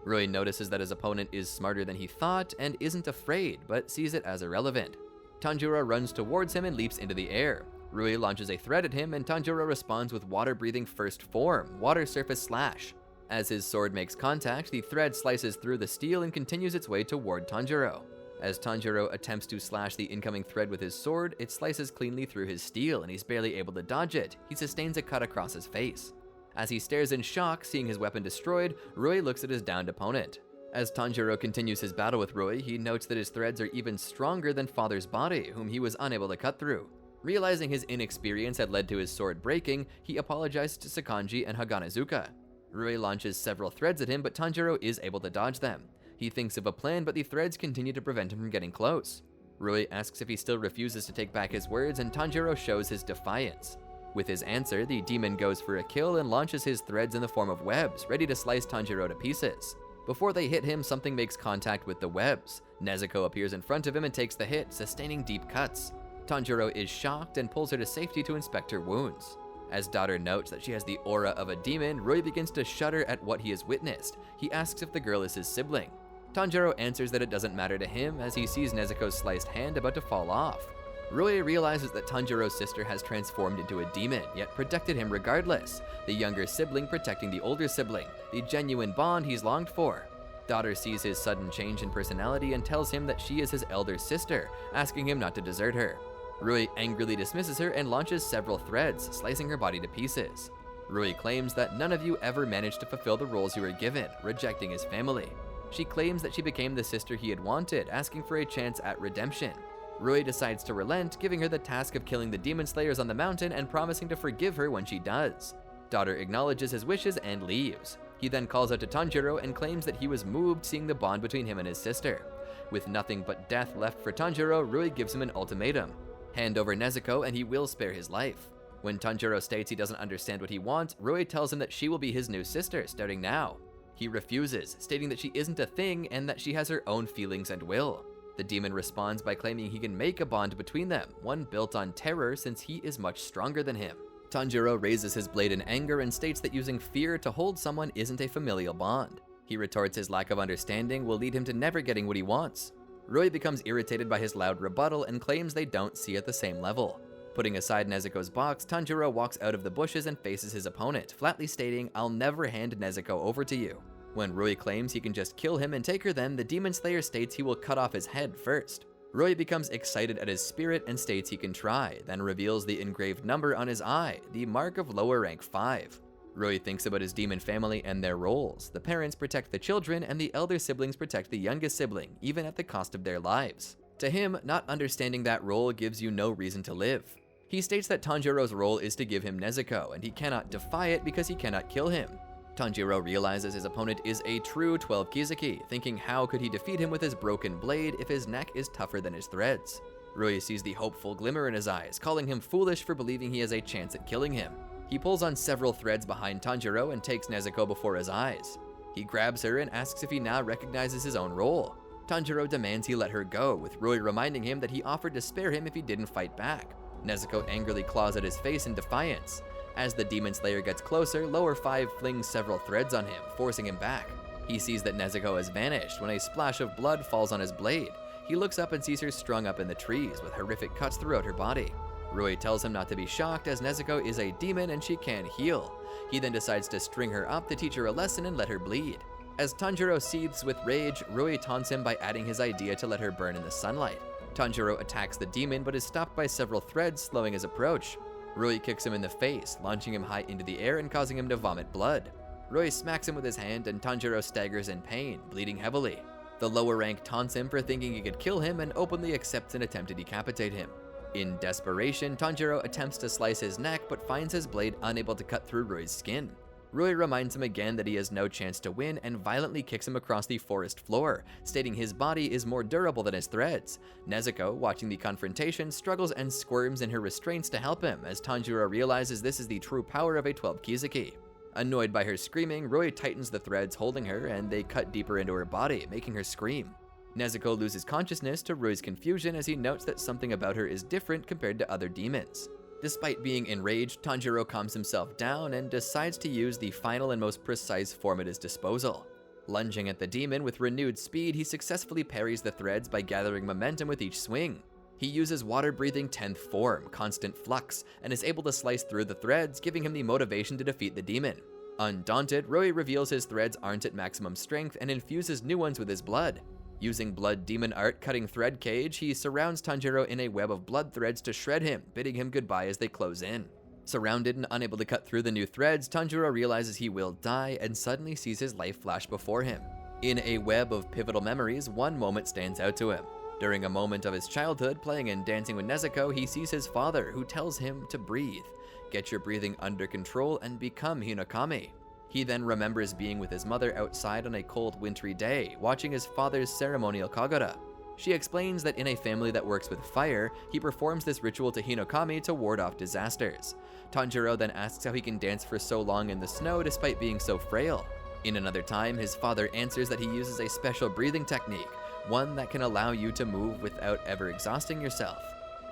Rui notices that his opponent is smarter than he thought and isn't afraid, but sees it as irrelevant. Tanjiro runs towards him and leaps into the air. Rui launches a thread at him and Tanjiro responds with water-breathing first form, Water Surface Slash. As his sword makes contact, the thread slices through the steel and continues its way toward Tanjiro. As Tanjiro attempts to slash the incoming thread with his sword, it slices cleanly through his steel and he's barely able to dodge it. He sustains a cut across his face. As he stares in shock, seeing his weapon destroyed, Rui looks at his downed opponent. As Tanjiro continues his battle with Rui, he notes that his threads are even stronger than Father's body, whom he was unable to cut through. Realizing his inexperience had led to his sword breaking, he apologizes to Sakanji and Haganazuka. Rui launches several threads at him, but Tanjiro is able to dodge them. He thinks of a plan, but the threads continue to prevent him from getting close. Rui asks if he still refuses to take back his words, and Tanjiro shows his defiance. With his answer, the demon goes for a kill and launches his threads in the form of webs, ready to slice Tanjiro to pieces. Before they hit him, something makes contact with the webs. Nezuko appears in front of him and takes the hit, sustaining deep cuts. Tanjiro is shocked and pulls her to safety to inspect her wounds. As Daughter notes that she has the aura of a demon, Rui begins to shudder at what he has witnessed. He asks if the girl is his sibling. Tanjiro answers that it doesn't matter to him as he sees Nezuko's sliced hand about to fall off. Rui realizes that Tanjiro's sister has transformed into a demon, yet protected him regardless, the younger sibling protecting the older sibling, the genuine bond he's longed for. Daughter sees his sudden change in personality and tells him that she is his elder sister, asking him not to desert her. Rui angrily dismisses her and launches several threads, slicing her body to pieces. Rui claims that none of you ever managed to fulfill the roles you were given, rejecting his family. She claims that she became the sister he had wanted, asking for a chance at redemption. Rui decides to relent, giving her the task of killing the demon slayers on the mountain and promising to forgive her when she does. Daughter acknowledges his wishes and leaves. He then calls out to Tanjiro and claims that he was moved seeing the bond between him and his sister. With nothing but death left for Tanjiro, Rui gives him an ultimatum. Hand over Nezuko and he will spare his life. When Tanjiro states he doesn't understand what he wants, Rui tells him that she will be his new sister, starting now. He refuses, stating that she isn't a thing and that she has her own feelings and will. The demon responds by claiming he can make a bond between them, one built on terror since he is much stronger than him. Tanjiro raises his blade in anger and states that using fear to hold someone isn't a familial bond. He retorts his lack of understanding will lead him to never getting what he wants. Rui becomes irritated by his loud rebuttal and claims they don't see at the same level. Putting aside Nezuko's box, Tanjiro walks out of the bushes and faces his opponent, flatly stating, "I'll never hand Nezuko over to you." When Rui claims he can just kill him and take her then, the Demon Slayer states he will cut off his head first. Rui becomes excited at his spirit and states he can try, then reveals the engraved number on his eye, the mark of lower rank 5. Rui thinks about his demon family and their roles. The parents protect the children and the elder siblings protect the youngest sibling, even at the cost of their lives. To him, not understanding that role gives you no reason to live. He states that Tanjiro's role is to give him Nezuko, and he cannot defy it because he cannot kill him. Tanjiro realizes his opponent is a true 12 Kizuki, thinking how could he defeat him with his broken blade if his neck is tougher than his threads. Rui sees the hopeful glimmer in his eyes, calling him foolish for believing he has a chance at killing him. He pulls on several threads behind Tanjiro and takes Nezuko before his eyes. He grabs her and asks if he now recognizes his own role. Tanjiro demands he let her go, with Rui reminding him that he offered to spare him if he didn't fight back. Nezuko angrily claws at his face in defiance. As the Demon Slayer gets closer, Lower 5 flings several threads on him, forcing him back. He sees that Nezuko has vanished when a splash of blood falls on his blade. He looks up and sees her strung up in the trees with horrific cuts throughout her body. Rui tells him not to be shocked as Nezuko is a demon and she can heal. He then decides to string her up to teach her a lesson and let her bleed. As Tanjiro seethes with rage, Rui taunts him by adding his idea to let her burn in the sunlight. Tanjiro attacks the demon but is stopped by several threads, slowing his approach. Rui kicks him in the face, launching him high into the air and causing him to vomit blood. Rui smacks him with his hand and Tanjiro staggers in pain, bleeding heavily. The lower rank taunts him for thinking he could kill him and openly accepts an attempt to decapitate him. In desperation, Tanjiro attempts to slice his neck but finds his blade unable to cut through Rui's skin. Rui reminds him again that he has no chance to win and violently kicks him across the forest floor, stating his body is more durable than his threads. Nezuko, watching the confrontation, struggles and squirms in her restraints to help him as Tanjiro realizes this is the true power of a 12 Kizuki. Annoyed by her screaming, Rui tightens the threads holding her and they cut deeper into her body, making her scream. Nezuko loses consciousness to Rui's confusion as he notes that something about her is different compared to other demons. Despite being enraged, Tanjiro calms himself down and decides to use the final and most precise form at his disposal. Lunging at the demon with renewed speed, he successfully parries the threads by gathering momentum with each swing. He uses water-breathing 10th form, Constant Flux, and is able to slice through the threads, giving him the motivation to defeat the demon. Undaunted, Rui reveals his threads aren't at maximum strength and infuses new ones with his blood. Using Blood Demon Art Cutting Thread Cage, he surrounds Tanjiro in a web of blood threads to shred him, bidding him goodbye as they close in. Surrounded and unable to cut through the new threads, Tanjiro realizes he will die and suddenly sees his life flash before him. In a web of pivotal memories, one moment stands out to him. During a moment of his childhood, playing and dancing with Nezuko, he sees his father, who tells him to breathe. Get your breathing under control and become Hinokami. He then remembers being with his mother outside on a cold wintry day, watching his father's ceremonial kagura. She explains that in a family that works with fire, he performs this ritual to Hinokami to ward off disasters. Tanjiro then asks how he can dance for so long in the snow despite being so frail. In another time, his father answers that he uses a special breathing technique, one that can allow you to move without ever exhausting yourself.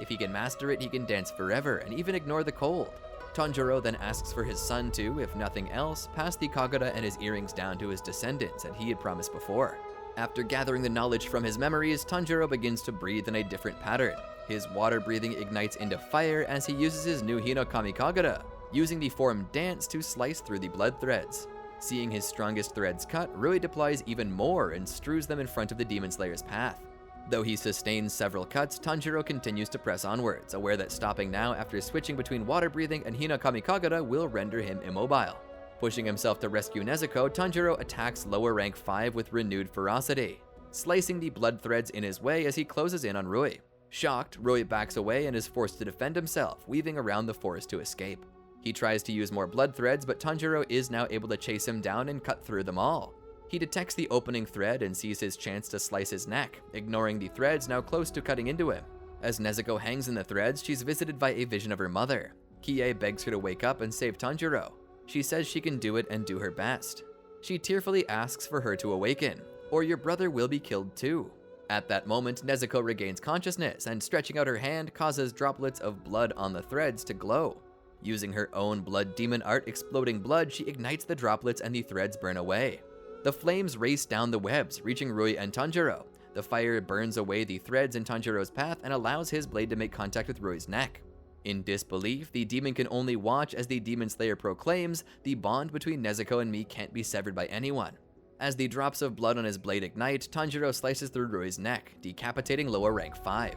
If he can master it, he can dance forever and even ignore the cold. Tanjiro then asks for his son to, if nothing else, pass the kagura and his earrings down to his descendants that he had promised before. After gathering the knowledge from his memories, Tanjiro begins to breathe in a different pattern. His water breathing ignites into fire as he uses his new Hinokami kagura, using the form Dance to slice through the blood threads. Seeing his strongest threads cut, Rui deploys even more and strews them in front of the Demon Slayer's path. Though he sustains several cuts, Tanjiro continues to press onwards, aware that stopping now after switching between water breathing and Hinokami kagura will render him immobile. Pushing himself to rescue Nezuko, Tanjiro attacks lower rank 5 with renewed ferocity, slicing the blood threads in his way as he closes in on Rui. Shocked, Rui backs away and is forced to defend himself, weaving around the forest to escape. He tries to use more blood threads, but Tanjiro is now able to chase him down and cut through them all. He detects the opening thread and sees his chance to slice his neck, ignoring the threads now close to cutting into him. As Nezuko hangs in the threads, she's visited by a vision of her mother. Kie begs her to wake up and save Tanjiro. She says she can do it and do her best. She tearfully asks for her to awaken, or your brother will be killed too. At that moment, Nezuko regains consciousness and stretching out her hand causes droplets of blood on the threads to glow. Using her own Blood Demon Art Exploding Blood, she ignites the droplets and the threads burn away. The flames race down the webs, reaching Rui and Tanjiro. The fire burns away the threads in Tanjiro's path and allows his blade to make contact with Rui's neck. In disbelief, the demon can only watch as the Demon Slayer proclaims, "The bond between Nezuko and me can't be severed by anyone." As the drops of blood on his blade ignite, Tanjiro slices through Rui's neck, decapitating lower rank 5.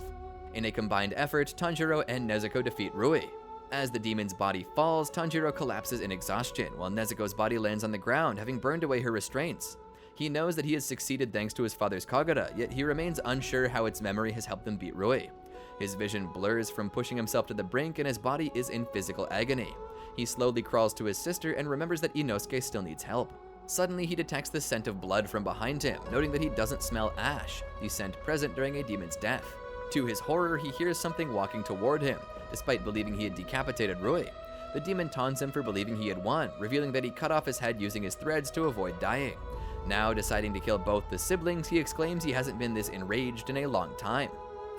In a combined effort, Tanjiro and Nezuko defeat Rui. As the demon's body falls, Tanjiro collapses in exhaustion, while Nezuko's body lands on the ground, having burned away her restraints. He knows that he has succeeded thanks to his father's kagura, yet he remains unsure how its memory has helped him beat Rui. His vision blurs from pushing himself to the brink and his body is in physical agony. He slowly crawls to his sister and remembers that Inosuke still needs help. Suddenly, he detects the scent of blood from behind him, noting that he doesn't smell ash, the scent present during a demon's death. To his horror, he hears something walking toward him, despite believing he had decapitated Rui. The demon taunts him for believing he had won, revealing that he cut off his head using his threads to avoid dying. Now deciding to kill both the siblings, he exclaims he hasn't been this enraged in a long time.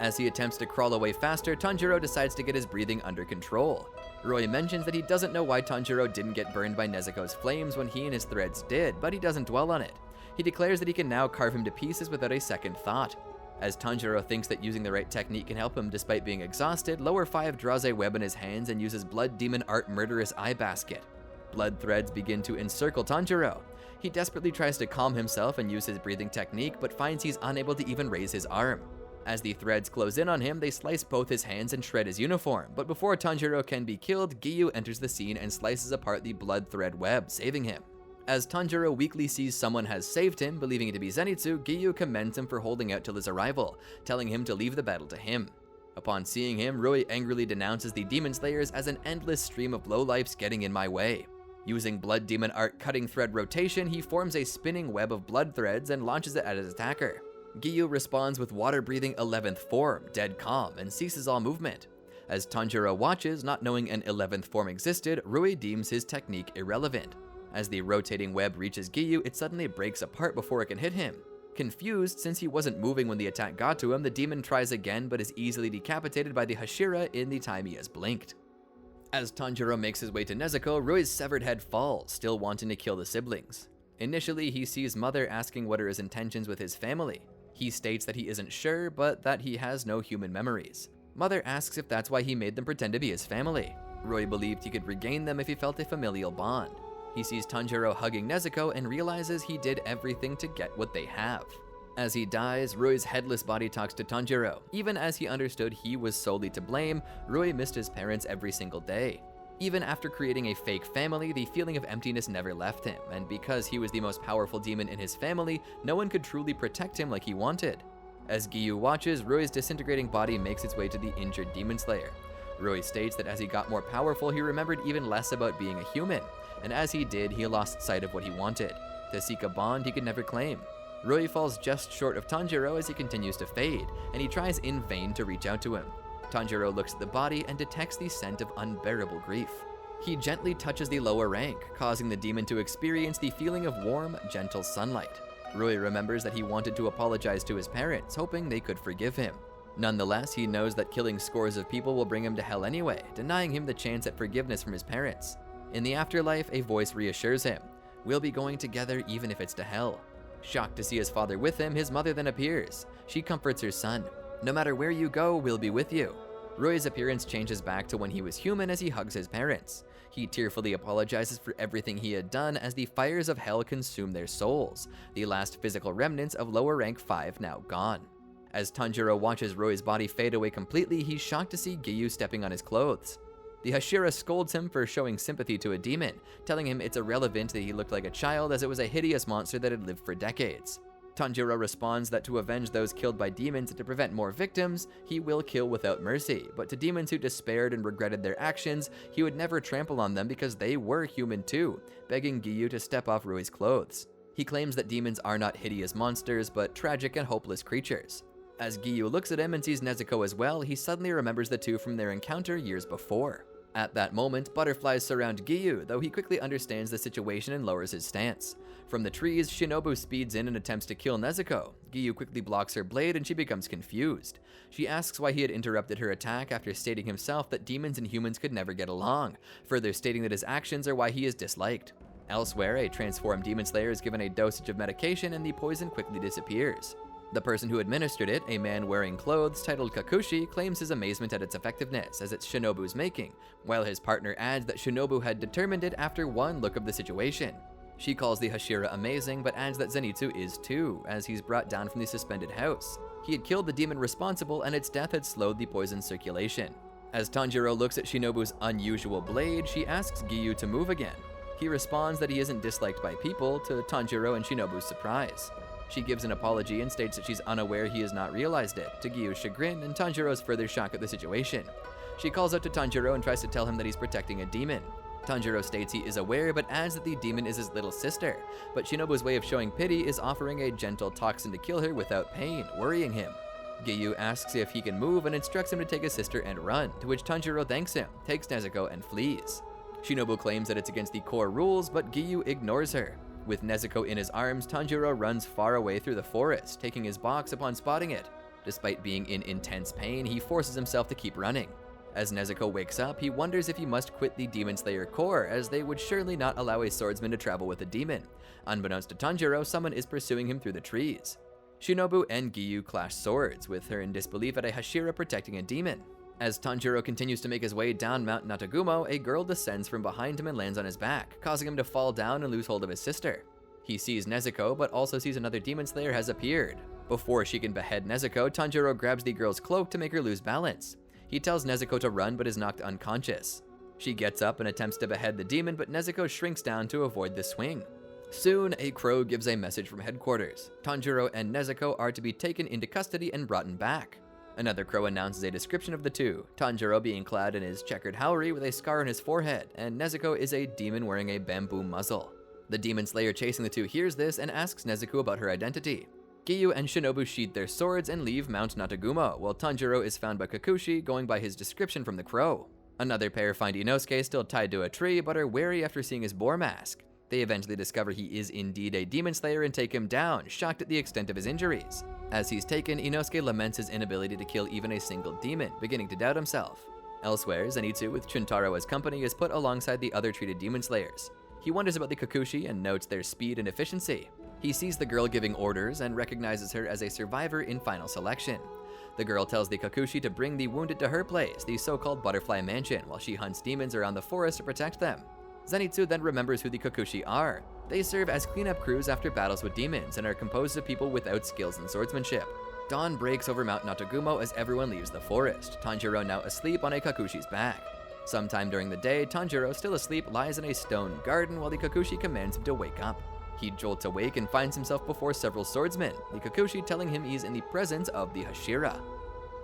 As he attempts to crawl away faster, Tanjiro decides to get his breathing under control. Rui mentions that he doesn't know why Tanjiro didn't get burned by Nezuko's flames when he and his threads did, but he doesn't dwell on it. He declares that he can now carve him to pieces without a second thought. As Tanjiro thinks that using the right technique can help him despite being exhausted, Lower 5 draws a web in his hands and uses Blood Demon Art Murderous Eye Basket. Blood threads begin to encircle Tanjiro. He desperately tries to calm himself and use his breathing technique, but finds he's unable to even raise his arm. As the threads close in on him, they slice both his hands and shred his uniform, but before Tanjiro can be killed, Giyu enters the scene and slices apart the blood thread web, saving him. As Tanjiro weakly sees someone has saved him, believing it to be Zenitsu, Giyu commends him for holding out till his arrival, telling him to leave the battle to him. Upon seeing him, Rui angrily denounces the Demon Slayers as an endless stream of lowlifes getting in my way. Using Blood Demon Arc cutting thread rotation, he forms a spinning web of blood threads and launches it at his attacker. Giyu responds with water-breathing 11th form, dead calm, and ceases all movement. As Tanjiro watches, not knowing an 11th form existed, Rui deems his technique irrelevant. As the rotating web reaches Giyu, it suddenly breaks apart before it can hit him. Confused, since he wasn't moving when the attack got to him, the demon tries again but is easily decapitated by the Hashira in the time he has blinked. As Tanjiro makes his way to Nezuko, Rui's severed head falls, still wanting to kill the siblings. Initially, he sees Mother asking what are his intentions with his family. He states that he isn't sure, but that he has no human memories. Mother asks if that's why he made them pretend to be his family. Rui believed he could regain them if he felt a familial bond. He sees Tanjiro hugging Nezuko and realizes he did everything to get what they have. As he dies, Rui's headless body talks to Tanjiro. Even as he understood he was solely to blame, Rui missed his parents every single day. Even after creating a fake family, the feeling of emptiness never left him, and because he was the most powerful demon in his family, no one could truly protect him like he wanted. As Giyu watches, Rui's disintegrating body makes its way to the injured Demon Slayer. Rui states that as he got more powerful, he remembered even less about being a human, and as he did, he lost sight of what he wanted, to seek a bond he could never claim. Rui falls just short of Tanjiro as he continues to fade, and he tries in vain to reach out to him. Tanjiro looks at the body and detects the scent of unbearable grief. He gently touches the lower rank, causing the demon to experience the feeling of warm, gentle sunlight. Rui remembers that he wanted to apologize to his parents, hoping they could forgive him. Nonetheless, he knows that killing scores of people will bring him to hell anyway, denying him the chance at forgiveness from his parents. In the afterlife, a voice reassures him, "We'll be going together even if it's to hell." Shocked to see his father with him, his mother then appears. She comforts her son. "No matter where you go, we'll be with you." Rui's appearance changes back to when he was human as he hugs his parents. He tearfully apologizes for everything he had done as the fires of hell consume their souls, the last physical remnants of lower rank 5 now gone. As Tanjiro watches Rui's body fade away completely, he's shocked to see Giyu stepping on his clothes. The Hashira scolds him for showing sympathy to a demon, telling him it's irrelevant that he looked like a child as it was a hideous monster that had lived for decades. Tanjiro responds that to avenge those killed by demons and to prevent more victims, he will kill without mercy, but to demons who despaired and regretted their actions, he would never trample on them because they were human too, begging Giyu to step off Rui's clothes. He claims that demons are not hideous monsters, but tragic and hopeless creatures. As Giyu looks at him and sees Nezuko as well, he suddenly remembers the two from their encounter years before. At that moment, butterflies surround Giyu, though he quickly understands the situation and lowers his stance. From the trees, Shinobu speeds in and attempts to kill Nezuko. Giyu quickly blocks her blade and she becomes confused. She asks why he had interrupted her attack after stating himself that demons and humans could never get along, further stating that his actions are why he is disliked. Elsewhere, a transformed demon slayer is given a dosage of medication and the poison quickly disappears. The person who administered it, a man wearing clothes titled Kakushi, claims his amazement at its effectiveness, as it's Shinobu's making, while his partner adds that Shinobu had determined it after one look of the situation. She calls the Hashira amazing, but adds that Zenitsu is too, as he's brought down from the suspended house. He had killed the demon responsible, and its death had slowed the poison circulation. As Tanjiro looks at Shinobu's unusual blade, she asks Giyu to move again. He responds that he isn't disliked by people, to Tanjiro and Shinobu's surprise. She gives an apology and states that she's unaware he has not realized it, to Giyu's chagrin and Tanjiro's further shock at the situation. She calls out to Tanjiro and tries to tell him that he's protecting a demon. Tanjiro states he is aware, but adds that the demon is his little sister, but Shinobu's way of showing pity is offering a gentle toxin to kill her without pain, worrying him. Giyu asks if he can move and instructs him to take his sister and run, to which Tanjiro thanks him, takes Nezuko, and flees. Shinobu claims that it's against the core rules, but Giyu ignores her. With Nezuko in his arms, Tanjiro runs far away through the forest, taking his box upon spotting it. Despite being in intense pain, he forces himself to keep running. As Nezuko wakes up, he wonders if he must quit the Demon Slayer Corps, as they would surely not allow a swordsman to travel with a demon. Unbeknownst to Tanjiro, someone is pursuing him through the trees. Shinobu and Giyu clash swords, with her in disbelief at a Hashira protecting a demon. As Tanjiro continues to make his way down Mount Natagumo, a girl descends from behind him and lands on his back, causing him to fall down and lose hold of his sister. He sees Nezuko, but also sees another demon slayer has appeared. Before she can behead Nezuko, Tanjiro grabs the girl's cloak to make her lose balance. He tells Nezuko to run but is knocked unconscious. She gets up and attempts to behead the demon, but Nezuko shrinks down to avoid the swing. Soon, a crow gives a message from headquarters. Tanjiro and Nezuko are to be taken into custody and brought back. Another crow announces a description of the two, Tanjiro being clad in his checkered haori with a scar on his forehead, and Nezuko is a demon wearing a bamboo muzzle. The demon slayer chasing the two hears this and asks Nezuko about her identity. Giyu and Shinobu sheath their swords and leave Mount Natagumo, while Tanjiro is found by Kikuchi, going by his description from the crow. Another pair find Inosuke still tied to a tree, but are wary after seeing his boar mask. They eventually discover he is indeed a demon slayer and take him down, shocked at the extent of his injuries. As he's taken, Inosuke laments his inability to kill even a single demon, beginning to doubt himself. Elsewhere, Zenitsu, with Chuntaro as company, is put alongside the other treated demon slayers. He wonders about the Kikuchi and notes their speed and efficiency. He sees the girl giving orders and recognizes her as a survivor in final selection. The girl tells the Kikuchi to bring the wounded to her place, the so-called Butterfly Mansion, while she hunts demons around the forest to protect them. Zenitsu then remembers who the Kikuchi are. They serve as cleanup crews after battles with demons and are composed of people without skills in swordsmanship. Dawn breaks over Mount Natagumo as everyone leaves the forest, Tanjiro now asleep on a Kikuchi's back. Sometime during the day, Tanjiro, still asleep, lies in a stone garden while the Kikuchi commands him to wake up. He jolts awake and finds himself before several swordsmen, the Kikuchi telling him he's in the presence of the Hashira.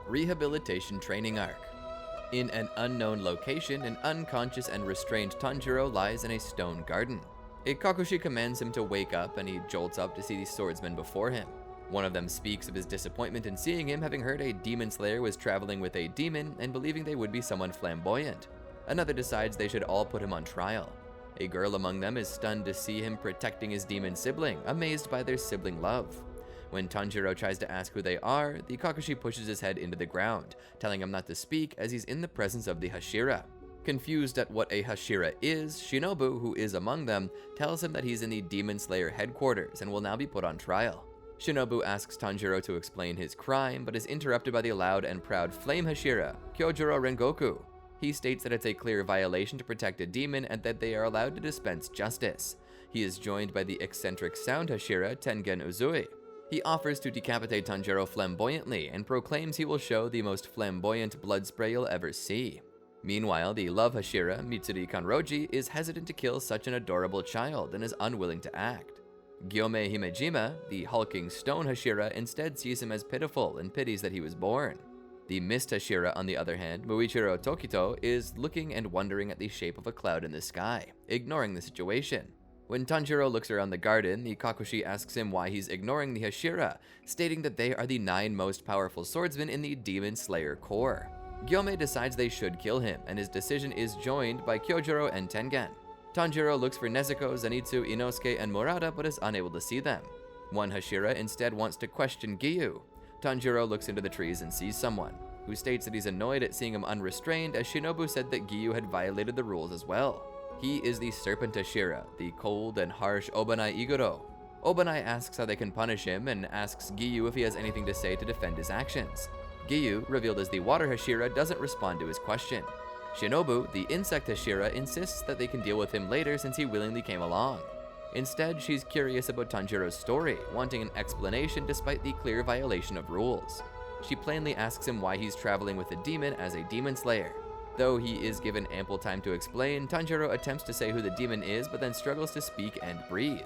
Rehabilitation Training Arc. In an unknown location, an unconscious and restrained Tanjiro lies in a stone garden. A Kikuchi commands him to wake up, and he jolts up to see the swordsmen before him. One of them speaks of his disappointment in seeing him, having heard a demon slayer was traveling with a demon and believing they would be someone flamboyant. Another decides they should all put him on trial. A girl among them is stunned to see him protecting his demon sibling, amazed by their sibling love. When Tanjiro tries to ask who they are, the Kikuchi pushes his head into the ground, telling him not to speak as he's in the presence of the Hashira. Confused at what a Hashira is, Shinobu, who is among them, tells him that he's in the Demon Slayer headquarters and will now be put on trial. Shinobu asks Tanjiro to explain his crime, but is interrupted by the loud and proud Flame Hashira, Kyojuro Rengoku. He states that it's a clear violation to protect a demon and that they are allowed to dispense justice. He is joined by the eccentric Sound Hashira, Tengen Uzui. He offers to decapitate Tanjiro flamboyantly and proclaims he will show the most flamboyant blood spray you'll ever see. Meanwhile, the Love Hashira, Mitsuri Kanroji, is hesitant to kill such an adorable child and is unwilling to act. Gyome Himejima, the hulking Stone Hashira, instead sees him as pitiful and pities that he was born. The Mist Hashira, on the other hand, Muichiro Tokito, is looking and wondering at the shape of a cloud in the sky, ignoring the situation. When Tanjiro looks around the garden, the Kikuchi asks him why he's ignoring the Hashira, stating that they are the 9 most powerful swordsmen in the Demon Slayer Corps. Gyome decides they should kill him, and his decision is joined by Kyojuro and Tengen. Tanjiro looks for Nezuko, Zenitsu, Inosuke, and Murata, but is unable to see them. One Hashira instead wants to question Giyu. Tanjiro looks into the trees and sees someone, who states that he's annoyed at seeing him unrestrained, as Shinobu said that Giyu had violated the rules as well. He is the Serpent Hashira, the cold and harsh Obanai Iguro. Obanai asks how they can punish him and asks Giyu if he has anything to say to defend his actions. Giyu, revealed as the Water Hashira, doesn't respond to his question. Shinobu, the Insect Hashira, insists that they can deal with him later since he willingly came along. Instead, she's curious about Tanjiro's story, wanting an explanation despite the clear violation of rules. She plainly asks him why he's traveling with a demon as a demon slayer. Though he is given ample time to explain, Tanjiro attempts to say who the demon is but then struggles to speak and breathe.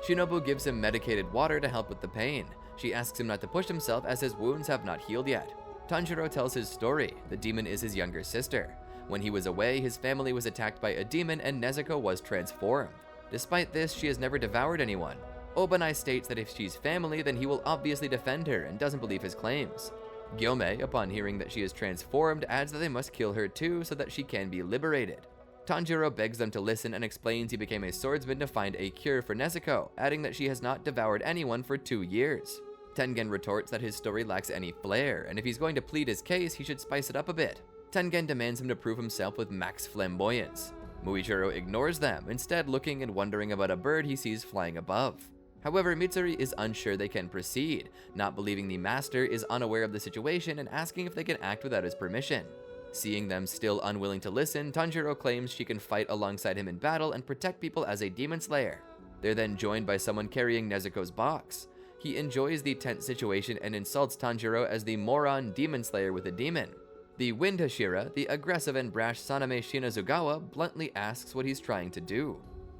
Shinobu gives him medicated water to help with the pain. She asks him not to push himself as his wounds have not healed yet. Tanjiro tells his story. The demon is his younger sister. When he was away, his family was attacked by a demon and Nezuko was transformed. Despite this, she has never devoured anyone. Obanai states that if she's family, then he will obviously defend her and doesn't believe his claims. Gyome, upon hearing that she is transformed, adds that they must kill her too so that she can be liberated. Tanjiro begs them to listen and explains he became a swordsman to find a cure for Nezuko, adding that she has not devoured anyone for 2 years. Tengen retorts that his story lacks any flair, and if he's going to plead his case, he should spice it up a bit. Tengen demands him to prove himself with max flamboyance. Muichiro ignores them, instead looking and wondering about a bird he sees flying above. However, Mitsuri is unsure they can proceed, not believing the master is unaware of the situation and asking if they can act without his permission. Seeing them still unwilling to listen, Tanjiro claims she can fight alongside him in battle and protect people as a demon slayer. They're then joined by someone carrying Nezuko's box. He enjoys the tense situation and insults Tanjiro as the moron demon slayer with a demon. The Wind Hashira, the aggressive and brash Saname Shinazugawa, bluntly asks what he's trying to do.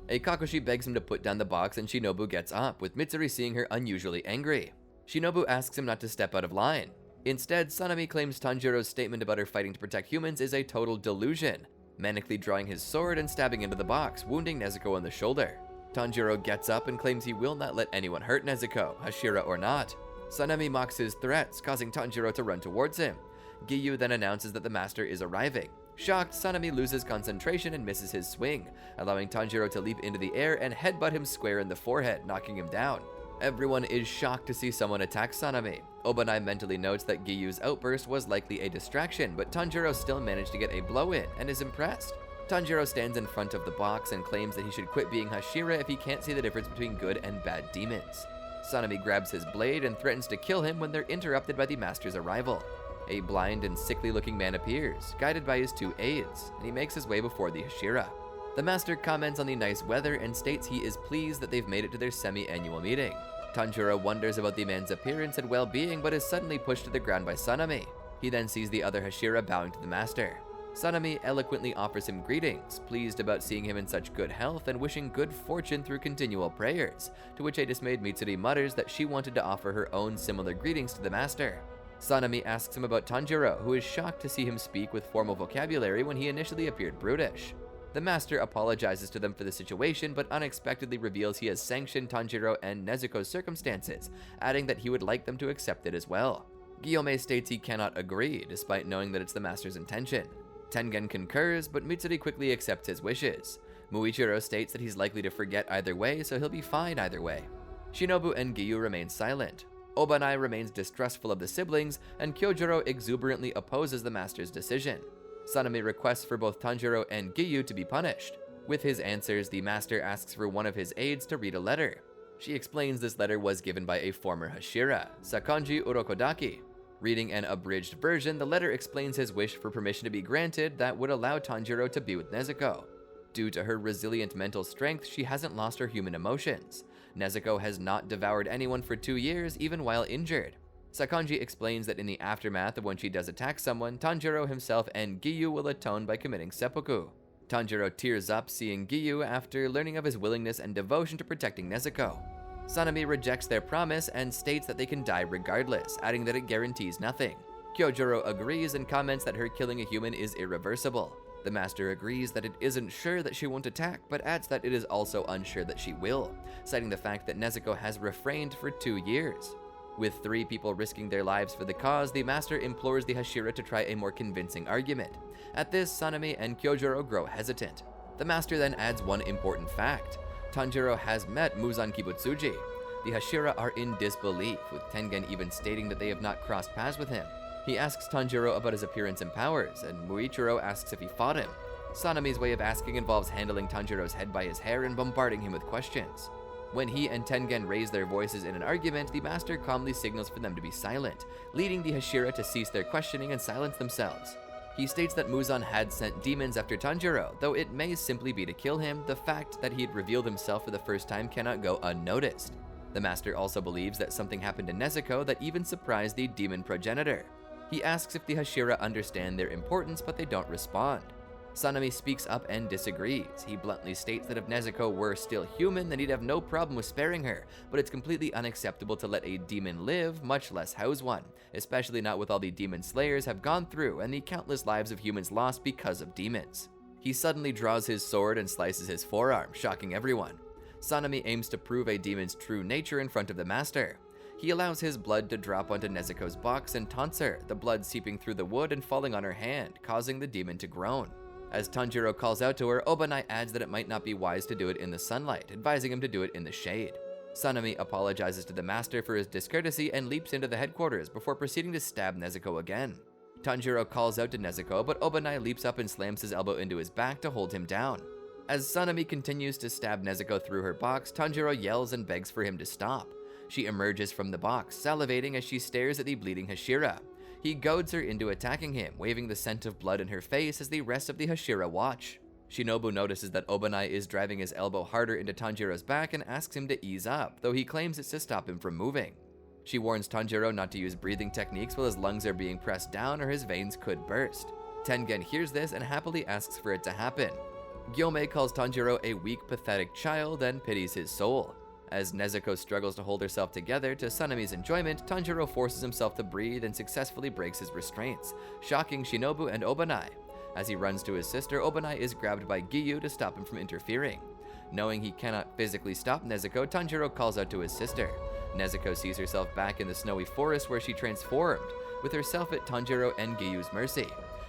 A Kakushi begs him to put down the box and Shinobu gets up, with Mitsuri seeing her unusually angry. Shinobu asks him not to step out of line. Instead, Sanami claims Tanjiro's statement about her fighting to protect humans is a total delusion, manically drawing his sword and stabbing into the box, wounding Nezuko on the shoulder. Tanjiro gets up and claims he will not let anyone hurt Nezuko, Hashira or not. Sanami mocks his threats, causing Tanjiro to run towards him. Giyu then announces that the master is arriving. Shocked, Sanami loses concentration and misses his swing, allowing Tanjiro to leap into the air and headbutt him square in the forehead, knocking him down. Everyone is shocked to see someone attack Sanami. Obanai mentally notes that Giyu's outburst was likely a distraction, but Tanjiro still managed to get a blow in and is impressed. Tanjiro stands in front of the box and claims that he should quit being Hashira if he can't see the difference between good and bad demons. Sanami grabs his blade and threatens to kill him when they're interrupted by the master's arrival. A blind and sickly-looking man appears, guided by his two aides, and he makes his way before the Hashira. The master comments on the nice weather and states he is pleased that they've made it to their semi-annual meeting. Tanjiro wonders about the man's appearance and well-being, but is suddenly pushed to the ground by Sanami. He then sees the other Hashira bowing to the master. Sanami eloquently offers him greetings, pleased about seeing him in such good health and wishing good fortune through continual prayers, to which a dismayed Mitsuri mutters that she wanted to offer her own similar greetings to the master. Sanami asks him about Tanjiro, who is shocked to see him speak with formal vocabulary when he initially appeared brutish. The master apologizes to them for the situation, but unexpectedly reveals he has sanctioned Tanjiro and Nezuko's circumstances, adding that he would like them to accept it as well. Guillaume states he cannot agree, despite knowing that it's the master's intention. Tengen concurs, but Mitsuri quickly accepts his wishes. Muichiro states that he's likely to forget either way, so he'll be fine either way. Shinobu and Giyu remain silent. Obanai remains distrustful of the siblings, and Kyojuro exuberantly opposes the master's decision. Sanami requests for both Tanjiro and Giyu to be punished. With his answers, the master asks for one of his aides to read a letter. She explains this letter was given by a former Hashira, Sakonji Urokodaki. Reading an abridged version, the letter explains his wish for permission to be granted that would allow Tanjiro to be with Nezuko. Due to her resilient mental strength, she hasn't lost her human emotions. Nezuko has not devoured anyone for 2 years, even while injured. Sakonji explains that in the aftermath of when she does attack someone, Tanjiro himself and Giyu will atone by committing seppuku. Tanjiro tears up seeing Giyu after learning of his willingness and devotion to protecting Nezuko. Sanami rejects their promise and states that they can die regardless, adding that it guarantees nothing. Kyojuro agrees and comments that her killing a human is irreversible. The master agrees that it isn't sure that she won't attack, but adds that it is also unsure that she will, citing the fact that Nezuko has refrained for 2 years. With 3 people risking their lives for the cause, the master implores the Hashira to try a more convincing argument. At this, Sanami and Kyojuro grow hesitant. The master then adds one important fact. Tanjiro has met Muzan Kibutsuji. The Hashira are in disbelief, with Tengen even stating that they have not crossed paths with him. He asks Tanjiro about his appearance and powers, and Muichiro asks if he fought him. Sanami's way of asking involves handling Tanjiro's head by his hair and bombarding him with questions. When he and Tengen raise their voices in an argument, the master calmly signals for them to be silent, leading the Hashira to cease their questioning and silence themselves. He states that Muzan had sent demons after Tanjiro, though it may simply be to kill him. The fact that he had revealed himself for the first time cannot go unnoticed. The master also believes that something happened to Nezuko that even surprised the demon progenitor. He asks if the Hashira understand their importance, but they don't respond. Sanami speaks up and disagrees. He bluntly states that if Nezuko were still human, then he'd have no problem with sparing her, but it's completely unacceptable to let a demon live, much less house one, especially not with all the demon slayers have gone through and the countless lives of humans lost because of demons. He suddenly draws his sword and slices his forearm, shocking everyone. Sanami aims to prove a demon's true nature in front of the master. He allows his blood to drop onto Nezuko's box and taunts her, the blood seeping through the wood and falling on her hand, causing the demon to groan. As Tanjiro calls out to her, Obanai adds that it might not be wise to do it in the sunlight, advising him to do it in the shade. Sanami apologizes to the master for his discourtesy and leaps into the headquarters before proceeding to stab Nezuko again. Tanjiro calls out to Nezuko, but Obanai leaps up and slams his elbow into his back to hold him down. As Sanami continues to stab Nezuko through her box, Tanjiro yells and begs for him to stop. She emerges from the box, salivating as she stares at the bleeding Hashira. He goads her into attacking him, waving the scent of blood in her face as the rest of the Hashira watch. Shinobu notices that Obanai is driving his elbow harder into Tanjiro's back and asks him to ease up, though he claims it's to stop him from moving. She warns Tanjiro not to use breathing techniques while his lungs are being pressed down or his veins could burst. Tengen hears this and happily asks for it to happen. Gyomei calls Tanjiro a weak, pathetic child and pities his soul. As Nezuko struggles to hold herself together to Sanemi's enjoyment, Tanjiro forces himself to breathe and successfully breaks his restraints, shocking Shinobu and Obanai. As he runs to his sister, Obanai is grabbed by Giyu to stop him from interfering. Knowing he cannot physically stop Nezuko, Tanjiro calls out to his sister. Nezuko sees herself back in the snowy forest where she transformed, with herself at Tanjiro and Giyu's mercy.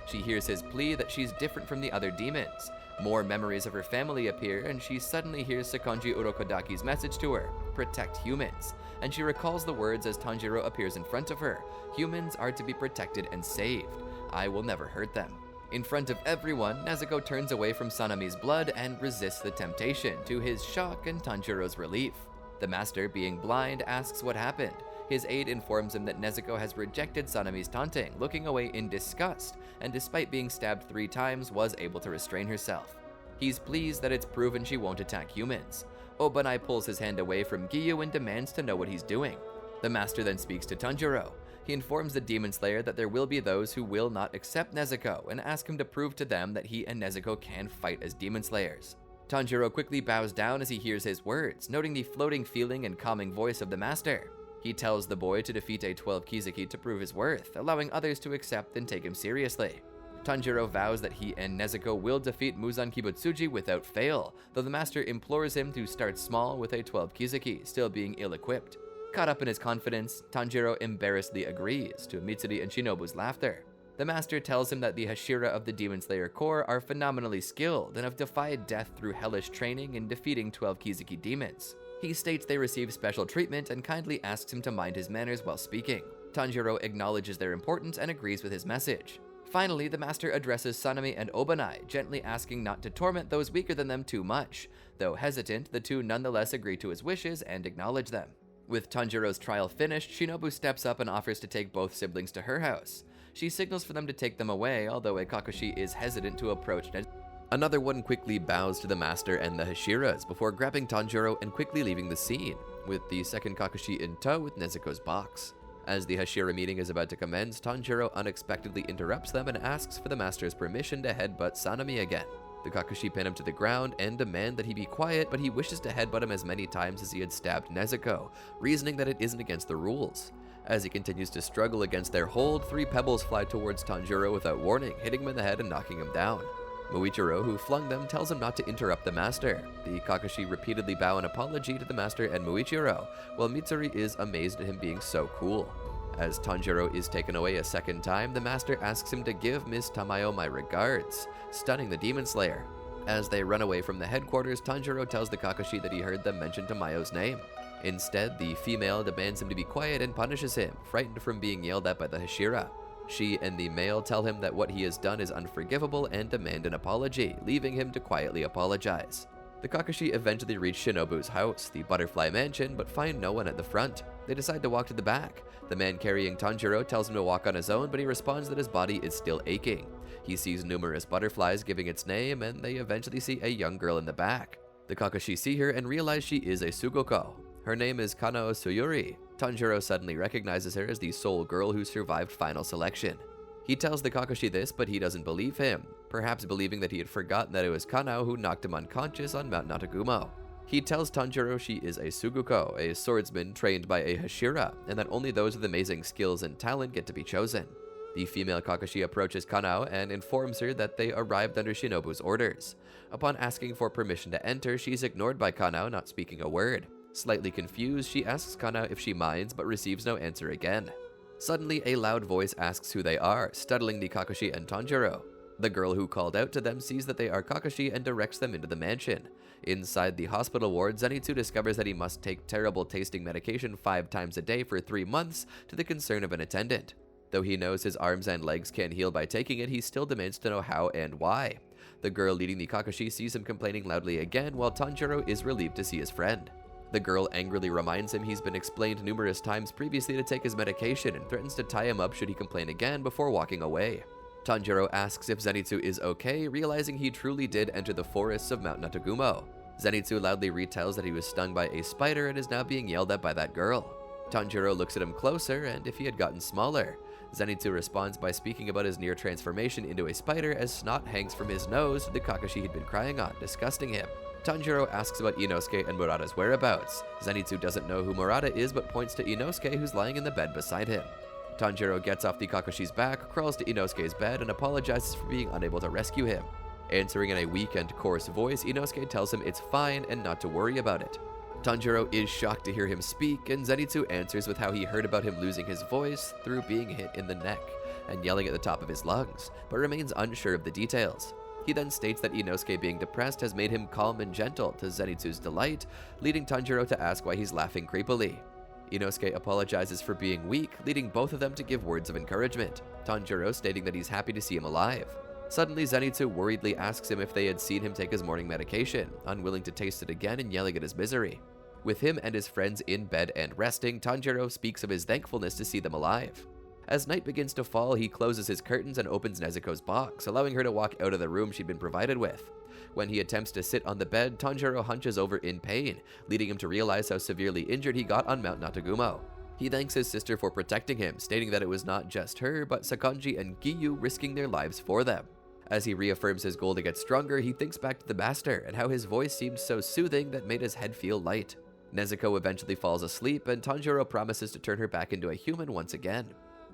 She hears his plea that she's different from the other demons. More memories of her family appear, and she suddenly hears Sakonji Urokodaki's message to her, protect humans, and she recalls the words as Tanjiro appears in front of her, humans are to be protected and saved. I will never hurt them. In front of everyone, Nezuko turns away from Sanemi's blood and resists the temptation, to his shock and Tanjiro's relief. The master, being blind, asks what happened. His aide informs him that Nezuko has rejected Sanemi's taunting, looking away in disgust, and despite being stabbed 3 times, was able to restrain herself. He's pleased that it's proven she won't attack humans. Obanai pulls his hand away from Giyu and demands to know what he's doing. The master then speaks to Tanjiro. He informs the Demon Slayer that there will be those who will not accept Nezuko and ask him to prove to them that he and Nezuko can fight as Demon Slayers. Tanjiro quickly bows down as he hears his words, noting the floating feeling and calming voice of the master. He tells the boy to defeat a 12 Kizuki to prove his worth, allowing others to accept and take him seriously. Tanjiro vows that he and Nezuko will defeat Muzan Kibutsuji without fail, though the master implores him to start small with a 12 Kizuki, still being ill-equipped. Caught up in his confidence, Tanjiro embarrassedly agrees, to Mitsuri and Shinobu's laughter. The master tells him that the Hashira of the Demon Slayer Corps are phenomenally skilled and have defied death through hellish training in defeating 12 Kizuki demons. He states they receive special treatment and kindly asks him to mind his manners while speaking. Tanjiro acknowledges their importance and agrees with his message. Finally, the master addresses Sanemi and Obanai, gently asking not to torment those weaker than them too much. Though hesitant, the two nonetheless agree to his wishes and acknowledge them. With Tanjiro's trial finished, Shinobu steps up and offers to take both siblings to her house. She signals for them to take them away, although a Kakashi is hesitant to approach Nezuko. Another one quickly bows to the master and the Hashiras before grabbing Tanjiro and quickly leaving the scene, with the second Kakashi in tow with Nezuko's box. As the Hashira meeting is about to commence, Tanjiro unexpectedly interrupts them and asks for the master's permission to headbutt Sanemi again. The Kakashi pin him to the ground and demand that he be quiet, but he wishes to headbutt him as many times as he had stabbed Nezuko, reasoning that it isn't against the rules. As he continues to struggle against their hold, 3 pebbles fly towards Tanjiro without warning, hitting him in the head and knocking him down. Muichiro, who flung them, tells him not to interrupt the master. The Kakashi repeatedly bow an apology to the master and Muichiro, while Mitsuri is amazed at him being so cool. As Tanjiro is taken away a second time, the master asks him to give Miss Tamayo my regards, stunning the Demon Slayer. As they run away from the headquarters, Tanjiro tells the Kakashi that he heard them mention Tamayo's name. Instead, the female demands him to be quiet and punishes him, frightened from being yelled at by the Hashira. She and the male tell him that what he has done is unforgivable and demand an apology, leaving him to quietly apologize. The Kakashi eventually reach Shinobu's house, the Butterfly Mansion, but find no one at the front. They decide to walk to the back. The man carrying Tanjiro tells him to walk on his own, but he responds that his body is still aching. He sees numerous butterflies giving its name, and they eventually see a young girl in the back. The Kakashi see her and realize she is a Sugoko. Her name is Kanao Suyuri. Tanjiro suddenly recognizes her as the sole girl who survived final selection. He tells the Kakashi this, but he doesn't believe him, perhaps believing that he had forgotten that it was Kanao who knocked him unconscious on Mount Natagumo. He tells Tanjiro she is a Suguko, a swordsman trained by a Hashira, and that only those with amazing skills and talent get to be chosen. The female Kakashi approaches Kanao and informs her that they arrived under Shinobu's orders. Upon asking for permission to enter, she's ignored by Kanao, not speaking a word. Slightly confused, she asks Kanao if she minds, but receives no answer again. Suddenly, a loud voice asks who they are, startling the Kakashi and Tanjiro. The girl who called out to them sees that they are Kakashi and directs them into the mansion. Inside the hospital ward, Zenitsu discovers that he must take terrible-tasting medication 5 times a day for 3 months, to the concern of an attendant. Though he knows his arms and legs can heal by taking it, he still demands to know how and why. The girl leading the Kakashi sees him complaining loudly again, while Tanjiro is relieved to see his friend. The girl angrily reminds him he's been explained numerous times previously to take his medication and threatens to tie him up should he complain again before walking away. Tanjiro asks if Zenitsu is okay, realizing he truly did enter the forests of Mount Natagumo. Zenitsu loudly retells that he was stung by a spider and is now being yelled at by that girl. Tanjiro looks at him closer, and if he had gotten smaller. Zenitsu responds by speaking about his near transformation into a spider as snot hangs from his nose to the Kakashi he'd been crying on, disgusting him. Tanjiro asks about Inosuke and Murata's whereabouts. Zenitsu doesn't know who Murata is but points to Inosuke, who's lying in the bed beside him. Tanjiro gets off the Kakashi's back, crawls to Inosuke's bed, and apologizes for being unable to rescue him. Answering in a weak and coarse voice, Inosuke tells him it's fine and not to worry about it. Tanjiro is shocked to hear him speak, and Zenitsu answers with how he heard about him losing his voice through being hit in the neck and yelling at the top of his lungs, but remains unsure of the details. He then states that Inosuke being depressed has made him calm and gentle, to Zenitsu's delight, leading Tanjiro to ask why he's laughing creepily. Inosuke apologizes for being weak, leading both of them to give words of encouragement, Tanjiro stating that he's happy to see him alive. Suddenly, Zenitsu worriedly asks him if they had seen him take his morning medication, unwilling to taste it again and yelling at his misery. With him and his friends in bed and resting, Tanjiro speaks of his thankfulness to see them alive. As night begins to fall, he closes his curtains and opens Nezuko's box, allowing her to walk out of the room she'd been provided with. When he attempts to sit on the bed, Tanjiro hunches over in pain, leading him to realize how severely injured he got on Mount Natagumo. He thanks his sister for protecting him, stating that it was not just her, but Sakonji and Giyu risking their lives for them. As he reaffirms his goal to get stronger, he thinks back to the master and how his voice seemed so soothing that made his head feel light. Nezuko eventually falls asleep, and Tanjiro promises to turn her back into a human once again.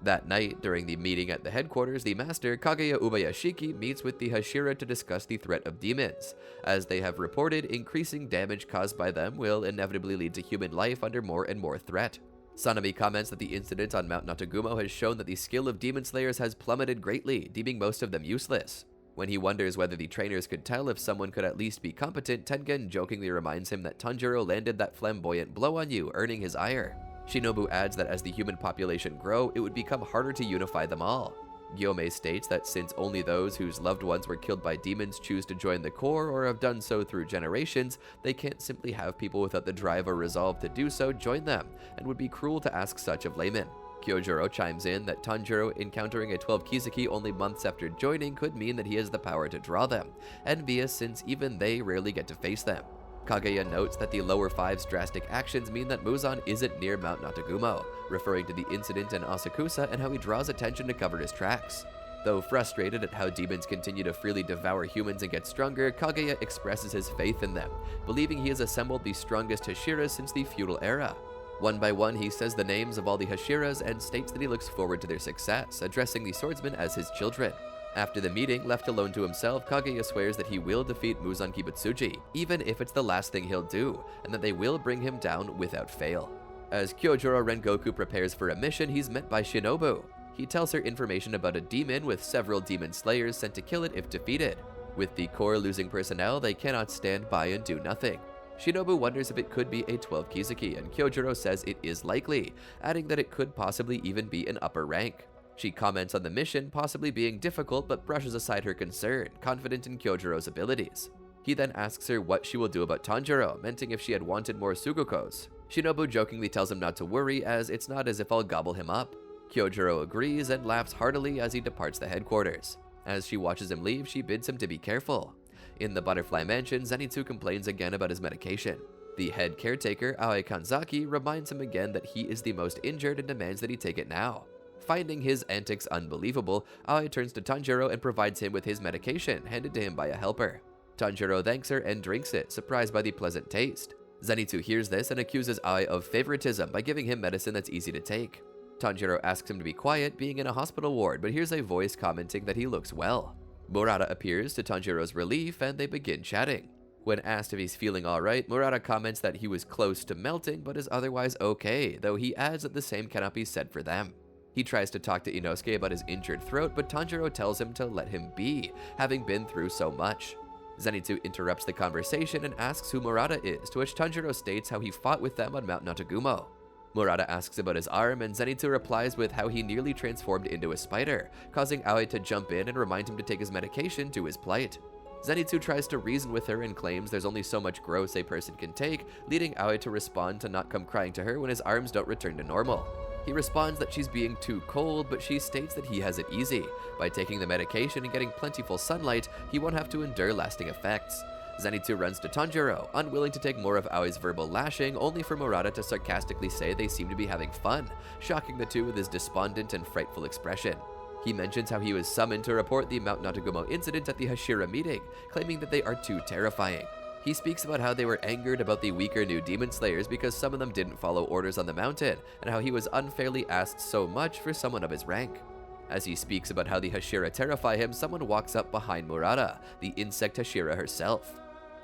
That night, during the meeting at the headquarters, the master, Kaguya Ubayashiki, meets with the Hashira to discuss the threat of demons. As they have reported, increasing damage caused by them will inevitably lead to human life under more and more threat. Sanami comments that the incident on Mount Natagumo has shown that the skill of demon slayers has plummeted greatly, deeming most of them useless. When he wonders whether the trainers could tell if someone could at least be competent, Tengen jokingly reminds him that Tanjiro landed that flamboyant blow on you, earning his ire. Shinobu adds that as the human population grow, it would become harder to unify them all. Gyomei states that since only those whose loved ones were killed by demons choose to join the Corps or have done so through generations, they can't simply have people without the drive or resolve to do so join them, and would be cruel to ask such of laymen. Kyojuro chimes in that Tanjiro encountering a 12 Kiseki only months after joining could mean that he has the power to draw them, envious since even they rarely get to face them. Kaguya notes that the lower five's drastic actions mean that Muzan isn't near Mount Natagumo, referring to the incident in Asakusa and how he draws attention to cover his tracks. Though frustrated at how demons continue to freely devour humans and get stronger, Kaguya expresses his faith in them, believing he has assembled the strongest Hashiras since the feudal era. One by one, he says the names of all the Hashiras and states that he looks forward to their success, addressing the swordsmen as his children. After the meeting, left alone to himself, Kaguya swears that he will defeat Muzan Kibutsuji, even if it's the last thing he'll do, and that they will bring him down without fail. As Kyojuro Rengoku prepares for a mission, he's met by Shinobu. He tells her information about a demon with several demon slayers sent to kill it if defeated. With the Corps losing personnel, they cannot stand by and do nothing. Shinobu wonders if it could be a 12 Kiseki, and Kyojuro says it is likely, adding that it could possibly even be an upper rank. She comments on the mission possibly being difficult but brushes aside her concern, confident in Kyojuro's abilities. He then asks her what she will do about Tanjiro, menting if she had wanted more Sugokos. Shinobu jokingly tells him not to worry, as it's not as if I'll gobble him up. Kyojuro agrees and laughs heartily as he departs the headquarters. As she watches him leave, she bids him to be careful. In the Butterfly Mansion, Zenitsu complains again about his medication. The head caretaker, Aoi Kanzaki, reminds him again that he is the most injured and demands that he take it now. Finding his antics unbelievable, Aoi turns to Tanjiro and provides him with his medication, handed to him by a helper. Tanjiro thanks her and drinks it, surprised by the pleasant taste. Zenitsu hears this and accuses Aoi of favoritism by giving him medicine that's easy to take. Tanjiro asks him to be quiet, being in a hospital ward, but hears a voice commenting that he looks well. Murata appears to Tanjiro's relief, and they begin chatting. When asked if he's feeling alright, Murata comments that he was close to melting but is otherwise okay, though he adds that the same cannot be said for them. He tries to talk to Inosuke about his injured throat, but Tanjiro tells him to let him be, having been through so much. Zenitsu interrupts the conversation and asks who Murata is, to which Tanjiro states how he fought with them on Mount Natagumo. Murata asks about his arm, and Zenitsu replies with how he nearly transformed into a spider, causing Aoi to jump in and remind him to take his medication to his plight. Zenitsu tries to reason with her and claims there's only so much growth a person can take, leading Aoi to respond to not come crying to her when his arms don't return to normal. He responds that she's being too cold, but she states that he has it easy. By taking the medication and getting plentiful sunlight, he won't have to endure lasting effects. Zenitsu runs to Tanjiro, unwilling to take more of Aoi's verbal lashing, only for Murata to sarcastically say they seem to be having fun, shocking the two with his despondent and frightful expression. He mentions how he was summoned to report the Mount Natagumo incident at the Hashira meeting, claiming that they are too terrifying. He speaks about how they were angered about the weaker new demon slayers because some of them didn't follow orders on the mountain, and how he was unfairly asked so much for someone of his rank. As he speaks about how the Hashira terrify him, someone walks up behind Murata, the insect Hashira herself.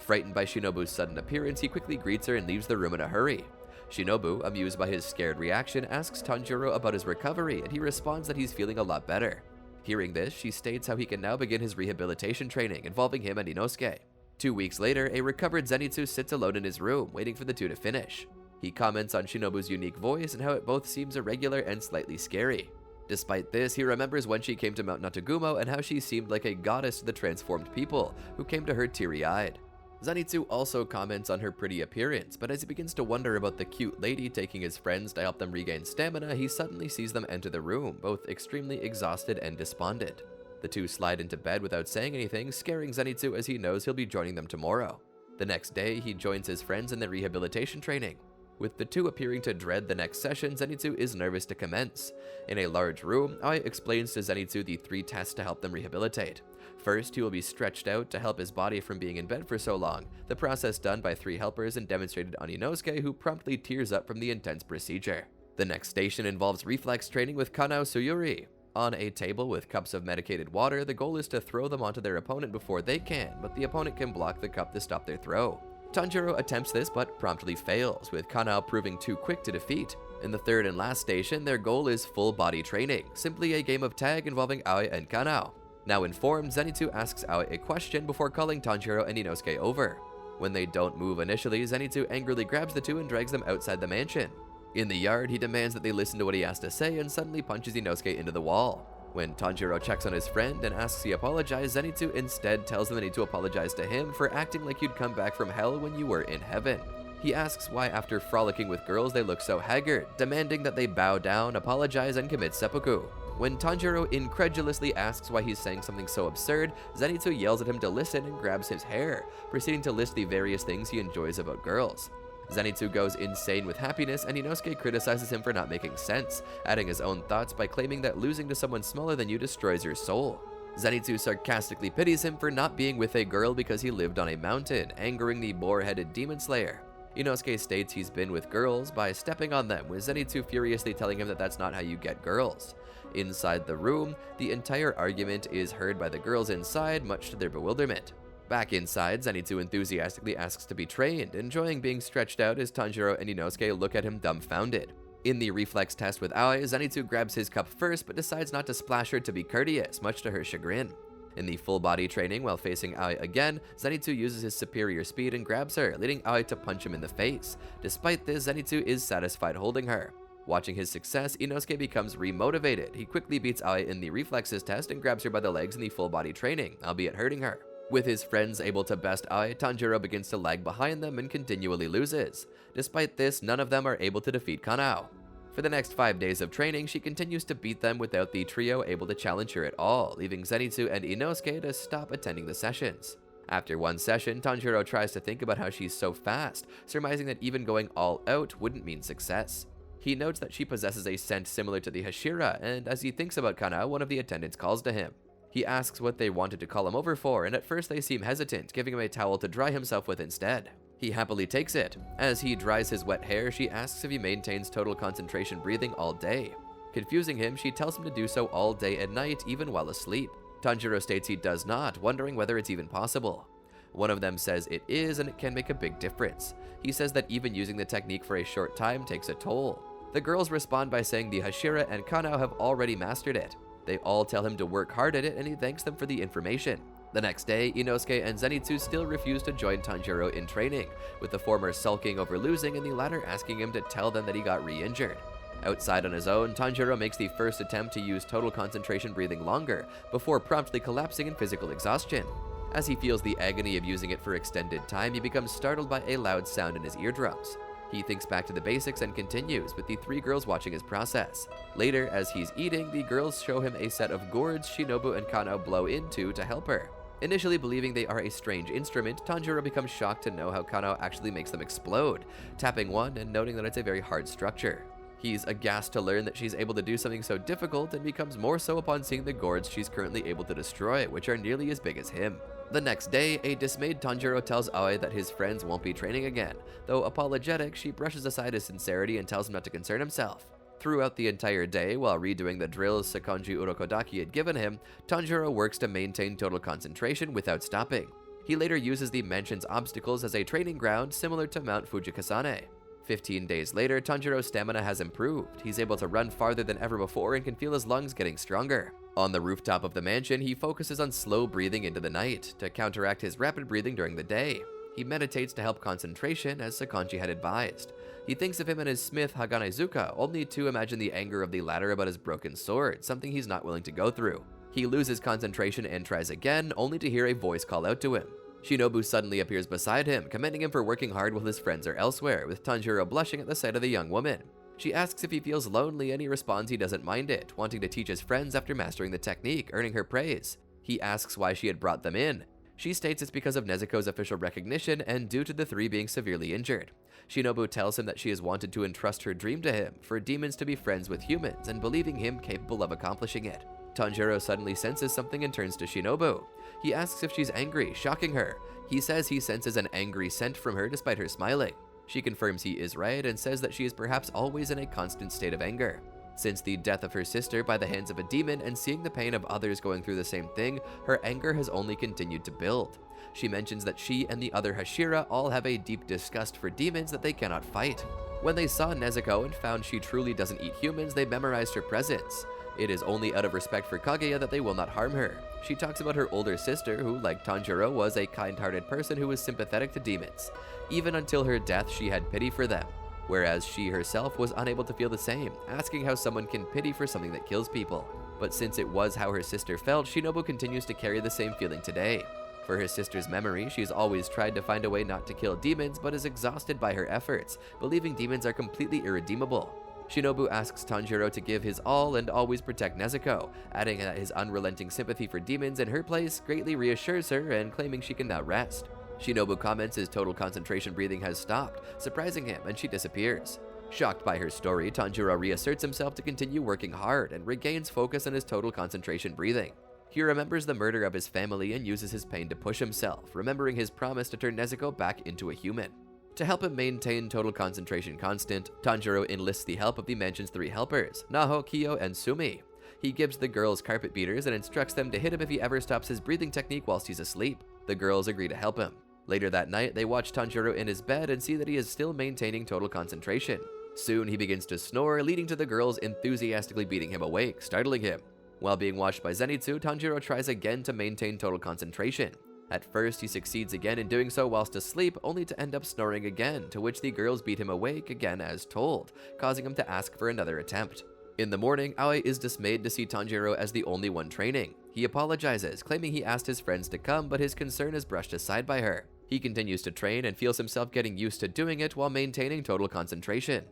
Frightened by Shinobu's sudden appearance, he quickly greets her and leaves the room in a hurry. Shinobu, amused by his scared reaction, asks Tanjiro about his recovery, and he responds that he's feeling a lot better. Hearing this, she states how he can now begin his rehabilitation training involving him and Inosuke. 2 weeks later, a recovered Zenitsu sits alone in his room, waiting for the two to finish. He comments on Shinobu's unique voice and how it both seems irregular and slightly scary. Despite this, he remembers when she came to Mount Natagumo and how she seemed like a goddess to the transformed people, who came to her teary-eyed. Zenitsu also comments on her pretty appearance, but as he begins to wonder about the cute lady taking his friends to help them regain stamina, he suddenly sees them enter the room, both extremely exhausted and despondent. The two slide into bed without saying anything, scaring Zenitsu as he knows he'll be joining them tomorrow. The next day, he joins his friends in their rehabilitation training. With the two appearing to dread the next session, Zenitsu is nervous to commence. In a large room, Aoi explains to Zenitsu the 3 tests to help them rehabilitate. First, he will be stretched out to help his body from being in bed for so long, the process done by 3 helpers and demonstrated on Inosuke, who promptly tears up from the intense procedure. The next station involves reflex training with Kanao Suyuri. On a table with cups of medicated water, the goal is to throw them onto their opponent before they can, but the opponent can block the cup to stop their throw. Tanjiro attempts this but promptly fails, with Kanao proving too quick to defeat. In the 3rd and last station, their goal is full body training, simply a game of tag involving Aoi and Kanao. Now informed, Zenitsu asks Aoi a question before calling Tanjiro and Inosuke over. When they don't move initially, Zenitsu angrily grabs the two and drags them outside the mansion. In the yard, he demands that they listen to what he has to say and suddenly punches Inosuke into the wall. When Tanjiro checks on his friend and asks he apologize, Zenitsu instead tells them they need to apologize to him for acting like you'd come back from hell when you were in heaven. He asks why after frolicking with girls they look so haggard, demanding that they bow down, apologize, and commit seppuku. When Tanjiro incredulously asks why he's saying something so absurd, Zenitsu yells at him to listen and grabs his hair, proceeding to list the various things he enjoys about girls. Zenitsu goes insane with happiness, and Inosuke criticizes him for not making sense, adding his own thoughts by claiming that losing to someone smaller than you destroys your soul. Zenitsu sarcastically pities him for not being with a girl because he lived on a mountain, angering the boar-headed demon slayer. Inosuke states he's been with girls by stepping on them, with Zenitsu furiously telling him that that's not how you get girls. Inside the room, the entire argument is heard by the girls inside, much to their bewilderment. Back inside, Zenitsu enthusiastically asks to be trained, enjoying being stretched out as Tanjiro and Inosuke look at him dumbfounded. In the reflex test with Aoi, Zenitsu grabs his cup first but decides not to splash her to be courteous, much to her chagrin. In the full body training while facing Aoi again, Zenitsu uses his superior speed and grabs her, leading Aoi to punch him in the face. Despite this, Zenitsu is satisfied holding her. Watching his success, Inosuke becomes re-motivated. He quickly beats Aoi in the reflexes test and grabs her by the legs in the full body training, albeit hurting her. With his friends able to best Aoi, Tanjiro begins to lag behind them and continually loses. Despite this, none of them are able to defeat Kanao. For the next 5 days of training, she continues to beat them without the trio able to challenge her at all, leaving Zenitsu and Inosuke to stop attending the sessions. After one session, Tanjiro tries to think about how she's so fast, surmising that even going all out wouldn't mean success. He notes that she possesses a scent similar to the Hashira, and as he thinks about Kanao, one of the attendants calls to him. He asks what they wanted to call him over for, and at first they seem hesitant, giving him a towel to dry himself with instead. He happily takes it. As he dries his wet hair, she asks if he maintains total concentration breathing all day. Confusing him, she tells him to do so all day and night, even while asleep. Tanjiro states he does not, wondering whether it's even possible. One of them says it is, and it can make a big difference. He says that even using the technique for a short time takes a toll. The girls respond by saying the Hashira and Kanao have already mastered it. They all tell him to work hard at it, and he thanks them for the information. The next day, Inosuke and Zenitsu still refuse to join Tanjiro in training, with the former sulking over losing and the latter asking him to tell them that he got re-injured. Outside on his own, Tanjiro makes the first attempt to use total concentration breathing longer, before promptly collapsing in physical exhaustion. As he feels the agony of using it for extended time, he becomes startled by a loud sound in his eardrums. He thinks back to the basics and continues, with the 3 girls watching his process. Later, as he's eating, the girls show him a set of gourds Shinobu and Kano blow into to help her. Initially believing they are a strange instrument, Tanjiro becomes shocked to know how Kano actually makes them explode, tapping one and noting that it's a very hard structure. He's aghast to learn that she's able to do something so difficult, and becomes more so upon seeing the gourds she's currently able to destroy, which are nearly as big as him. The next day, a dismayed Tanjiro tells Aoi that his friends won't be training again. Though apologetic, she brushes aside his sincerity and tells him not to concern himself. Throughout the entire day, while redoing the drills Sekonji Urokodaki had given him, Tanjiro works to maintain total concentration without stopping. He later uses the mansion's obstacles as a training ground similar to Mount Fujikasane. 15 days later, Tanjiro's stamina has improved. He's able to run farther than ever before and can feel his lungs getting stronger. On the rooftop of the mansion, he focuses on slow breathing into the night to counteract his rapid breathing during the day. He meditates to help concentration, as Sekonji had advised. He thinks of him and his smith Haganezuka, only to imagine the anger of the latter about his broken sword, something he's not willing to go through. He loses concentration and tries again, only to hear a voice call out to him. Shinobu suddenly appears beside him, commending him for working hard while his friends are elsewhere, with Tanjiro blushing at the sight of the young woman. She asks if he feels lonely, and he responds he doesn't mind it, wanting to teach his friends after mastering the technique, earning her praise. He asks why she had brought them in. She states it's because of Nezuko's official recognition and due to the 3 being severely injured. Shinobu tells him that she has wanted to entrust her dream to him, for demons to be friends with humans, and believing him capable of accomplishing it. Tanjiro suddenly senses something and turns to Shinobu. He asks if she's angry, shocking her. He says he senses an angry scent from her despite her smiling. She confirms he is right and says that she is perhaps always in a constant state of anger. Since the death of her sister by the hands of a demon and seeing the pain of others going through the same thing, her anger has only continued to build. She mentions that she and the other Hashira all have a deep disgust for demons that they cannot fight. When they saw Nezuko and found she truly doesn't eat humans, they memorized her presence. It is only out of respect for Kaguya that they will not harm her. She talks about her older sister who, like Tanjiro, was a kind-hearted person who was sympathetic to demons. Even until her death, she had pity for them, whereas she herself was unable to feel the same, asking how someone can pity for something that kills people. But since it was how her sister felt, Shinobu continues to carry the same feeling today. For her sister's memory, she's always tried to find a way not to kill demons, but is exhausted by her efforts, believing demons are completely irredeemable. Shinobu asks Tanjiro to give his all and always protect Nezuko, adding that his unrelenting sympathy for demons in her place greatly reassures her and claiming she can now rest. Shinobu comments his total concentration breathing has stopped, surprising him, and she disappears. Shocked by her story, Tanjiro reasserts himself to continue working hard and regains focus on his total concentration breathing. He remembers the murder of his family and uses his pain to push himself, remembering his promise to turn Nezuko back into a human. To help him maintain total concentration constant, Tanjiro enlists the help of the mansion's 3 helpers, Naho, Kyo, and Sumi. He gives the girls carpet beaters and instructs them to hit him if he ever stops his breathing technique whilst he's asleep. The girls agree to help him. Later that night, they watch Tanjiro in his bed and see that he is still maintaining total concentration. Soon he begins to snore, leading to the girls enthusiastically beating him awake, startling him. While being watched by Zenitsu, Tanjiro tries again to maintain total concentration. At first, he succeeds again in doing so whilst asleep, only to end up snoring again, to which the girls beat him awake again as told, causing him to ask for another attempt. In the morning, Aoi is dismayed to see Tanjiro as the only one training. He apologizes, claiming he asked his friends to come, but his concern is brushed aside by her. He continues to train and feels himself getting used to doing it while maintaining total concentration.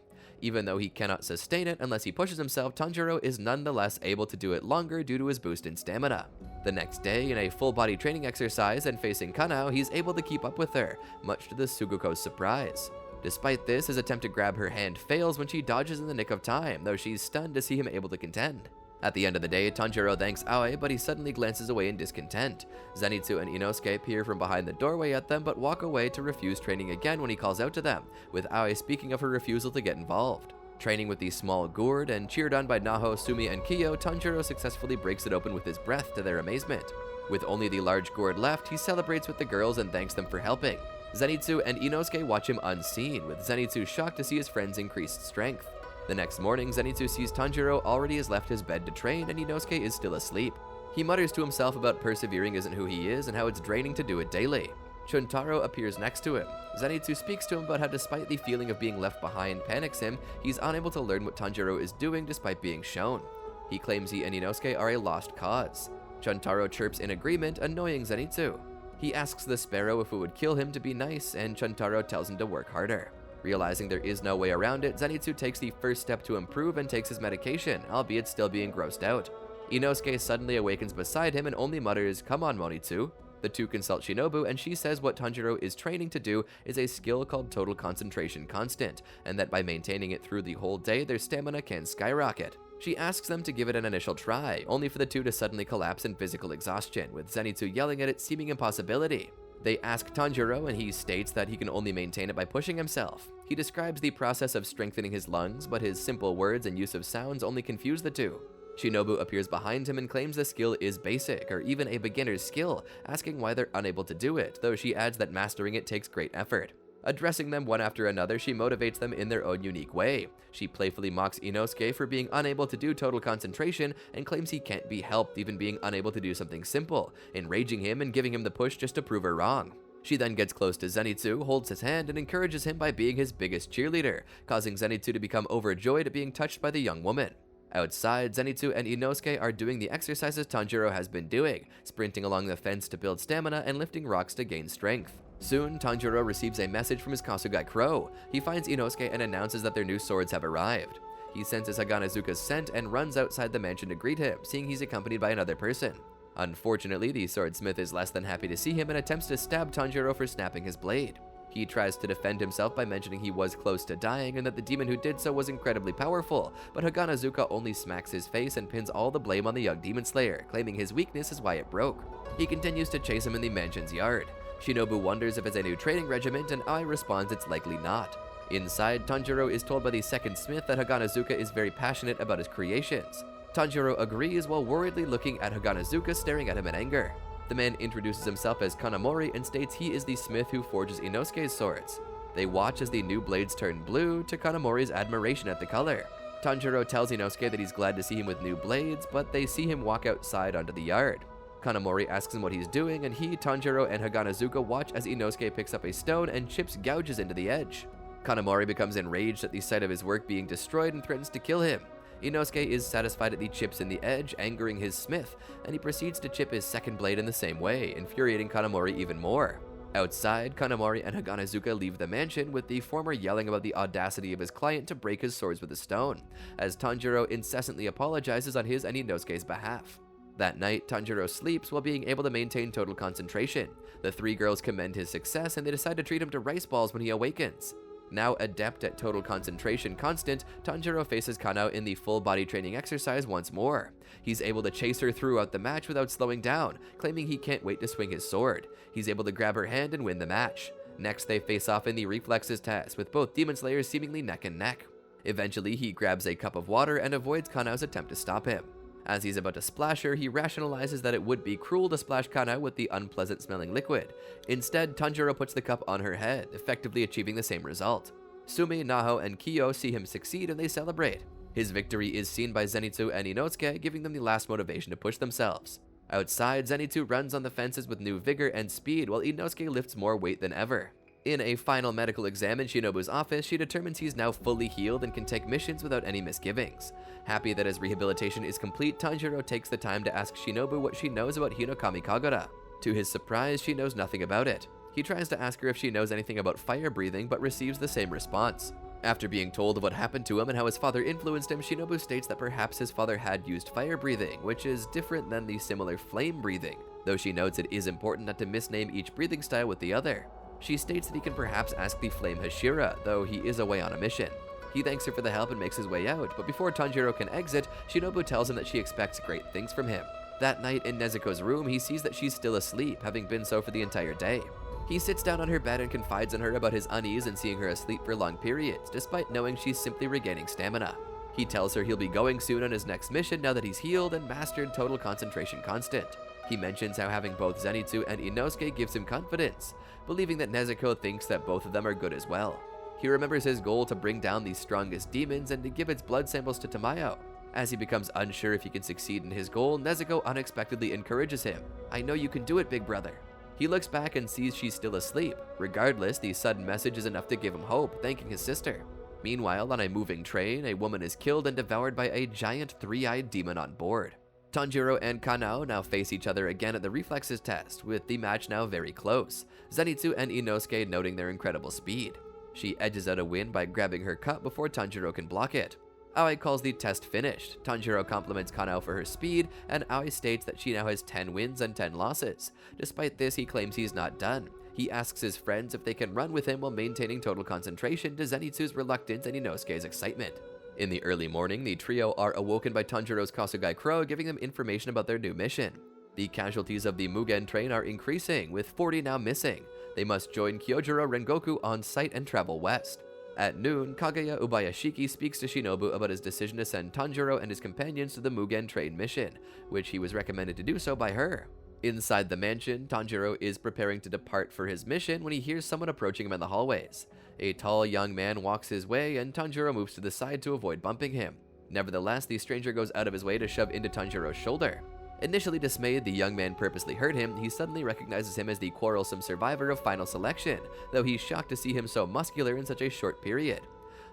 Even though he cannot sustain it unless he pushes himself, Tanjiro is nonetheless able to do it longer due to his boost in stamina. The next day, in a full-body training exercise and facing Kanao, he's able to keep up with her, much to the Suguko's surprise. Despite this, his attempt to grab her hand fails when she dodges in the nick of time, though she's stunned to see him able to contend. At the end of the day, Tanjiro thanks Aoi, but he suddenly glances away in discontent. Zenitsu and Inosuke peer from behind the doorway at them, but walk away to refuse training again when he calls out to them, with Aoi speaking of her refusal to get involved. Training with the small gourd and cheered on by Naho, Sumi, and Kyo, Tanjiro successfully breaks it open with his breath to their amazement. With only the large gourd left, he celebrates with the girls and thanks them for helping. Zenitsu and Inosuke watch him unseen, with Zenitsu shocked to see his friend's increased strength. The next morning, Zenitsu sees Tanjiro already has left his bed to train and Inosuke is still asleep. He mutters to himself about persevering isn't who he is and how it's draining to do it daily. Chuntaro appears next to him. Zenitsu speaks to him about how despite the feeling of being left behind panics him, he's unable to learn what Tanjiro is doing despite being shown. He claims he and Inosuke are a lost cause. Chuntaro chirps in agreement, annoying Zenitsu. He asks the sparrow if it would kill him to be nice, and Chuntaro tells him to work harder. Realizing there is no way around it, Zenitsu takes the first step to improve and takes his medication, albeit still being grossed out. Inosuke suddenly awakens beside him and only mutters, "Come on, Monitsu." The two consult Shinobu, and she says what Tanjiro is training to do is a skill called Total Concentration Constant, and that by maintaining it through the whole day, their stamina can skyrocket. She asks them to give it an initial try, only for the two to suddenly collapse in physical exhaustion, with Zenitsu yelling at its seeming impossibility. They ask Tanjiro, and he states that he can only maintain it by pushing himself. He describes the process of strengthening his lungs, but his simple words and use of sounds only confuse the two. Shinobu appears behind him and claims the skill is basic, or even a beginner's skill, asking why they're unable to do it, though she adds that mastering it takes great effort. Addressing them one after another, she motivates them in their own unique way. She playfully mocks Inosuke for being unable to do total concentration and claims he can't be helped even being unable to do something simple, enraging him and giving him the push just to prove her wrong. She then gets close to Zenitsu, holds his hand, and encourages him by being his biggest cheerleader, causing Zenitsu to become overjoyed at being touched by the young woman. Outside, Zenitsu and Inosuke are doing the exercises Tanjiro has been doing, sprinting along the fence to build stamina and lifting rocks to gain strength. Soon, Tanjiro receives a message from his Kasugai crow. He finds Inosuke and announces that their new swords have arrived. He senses Haganazuka's scent and runs outside the mansion to greet him, seeing he's accompanied by another person. Unfortunately, the swordsmith is less than happy to see him and attempts to stab Tanjiro for snapping his blade. He tries to defend himself by mentioning he was close to dying and that the demon who did so was incredibly powerful, but Haganazuka only smacks his face and pins all the blame on the young demon slayer, claiming his weakness is why it broke. He continues to chase him in the mansion's yard. Shinobu wonders if it's a new training regiment, and Ai responds it's likely not. Inside, Tanjiro is told by the second smith that Haganazuka is very passionate about his creations. Tanjiro agrees while worriedly looking at Haganazuka staring at him in anger. The man introduces himself as Kanamori and states he is the smith who forges Inosuke's swords. They watch as the new blades turn blue, to Kanamori's admiration at the color. Tanjiro tells Inosuke that he's glad to see him with new blades, but they see him walk outside onto the yard. Kanamori asks him what he's doing, and he, Tanjiro, and Haganazuka watch as Inosuke picks up a stone and chips gouges into the edge. Kanamori becomes enraged at the sight of his work being destroyed and threatens to kill him. Inosuke is satisfied at the chips in the edge, angering his smith, and he proceeds to chip his second blade in the same way, infuriating Kanamori even more. Outside, Kanamori and Haganazuka leave the mansion, with the former yelling about the audacity of his client to break his swords with a stone, as Tanjiro incessantly apologizes on his and Inosuke's behalf. That night, Tanjiro sleeps while being able to maintain total concentration. The three girls commend his success, and they decide to treat him to rice balls when he awakens. Now adept at Total Concentration Constant, Tanjiro faces Kanao in the full-body training exercise once more. He's able to chase her throughout the match without slowing down, claiming he can't wait to swing his sword. He's able to grab her hand and win the match. Next, they face off in the reflexes test, with both Demon Slayers seemingly neck and neck. Eventually, he grabs a cup of water and avoids Kanao's attempt to stop him. As he's about to splash her, he rationalizes that it would be cruel to splash Kanao with the unpleasant-smelling liquid. Instead, Tanjiro puts the cup on her head, effectively achieving the same result. Sumi, Naho, and Kyo see him succeed and they celebrate. His victory is seen by Zenitsu and Inosuke, giving them the last motivation to push themselves. Outside, Zenitsu runs on the fences with new vigor and speed, while Inosuke lifts more weight than ever. In a final medical exam in Shinobu's office, she determines he's now fully healed and can take missions without any misgivings. Happy that his rehabilitation is complete, Tanjiro takes the time to ask Shinobu what she knows about Hinokami Kagura. To his surprise, she knows nothing about it. He tries to ask her if she knows anything about fire breathing, but receives the same response. After being told of what happened to him and how his father influenced him, Shinobu states that perhaps his father had used fire breathing, which is different than the similar flame breathing, though she notes it is important not to misname each breathing style with the other. She states that he can perhaps ask the flame Hashira, though he is away on a mission. He thanks her for the help and makes his way out, but before Tanjiro can exit, Shinobu tells him that she expects great things from him. That night in Nezuko's room, he sees that she's still asleep, having been so for the entire day. He sits down on her bed and confides in her about his unease in seeing her asleep for long periods, despite knowing she's simply regaining stamina. He tells her he'll be going soon on his next mission now that he's healed and mastered Total Concentration Constant. He mentions how having both Zenitsu and Inosuke gives him confidence, believing that Nezuko thinks that both of them are good as well. He remembers his goal to bring down the strongest demons and to give its blood samples to Tamayo. As he becomes unsure if he can succeed in his goal, Nezuko unexpectedly encourages him. "I know you can do it, big brother." He looks back and sees she's still asleep. Regardless, the sudden message is enough to give him hope, thanking his sister. Meanwhile, on a moving train, a woman is killed and devoured by a giant three-eyed demon on board. Tanjiro and Kanao now face each other again at the reflexes test, with the match now very close, Zenitsu and Inosuke noting their incredible speed. She edges out a win by grabbing her cup before Tanjiro can block it. Aoi calls the test finished. Tanjiro compliments Kanao for her speed, and Aoi states that she now has 10 wins and 10 losses. Despite this, he claims he's not done. He asks his friends if they can run with him while maintaining total concentration to Zenitsu's reluctance and Inosuke's excitement. In the early morning, the trio are awoken by Tanjiro's Kasugai Crow giving them information about their new mission. The casualties of the Mugen Train are increasing, with 40 now missing. They must join Kyojuro Rengoku on site and travel west. At noon, Kaguya Ubayashiki speaks to Shinobu about his decision to send Tanjiro and his companions to the Mugen Train mission, which he was recommended to do so by her. Inside the mansion, Tanjiro is preparing to depart for his mission when he hears someone approaching him in the hallways. A tall young man walks his way, and Tanjiro moves to the side to avoid bumping him. Nevertheless, the stranger goes out of his way to shove into Tanjiro's shoulder. Initially dismayed the young man purposely hurt him, he suddenly recognizes him as the quarrelsome survivor of Final Selection, though he's shocked to see him so muscular in such a short period.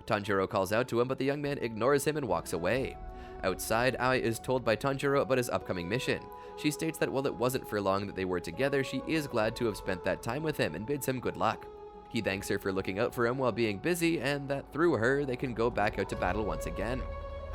Tanjiro calls out to him, but the young man ignores him and walks away. Outside, Aoi is told by Tanjiro about his upcoming mission. She states that while it wasn't for long that they were together, she is glad to have spent that time with him and bids him good luck. He thanks her for looking out for him while being busy, and that through her, they can go back out to battle once again.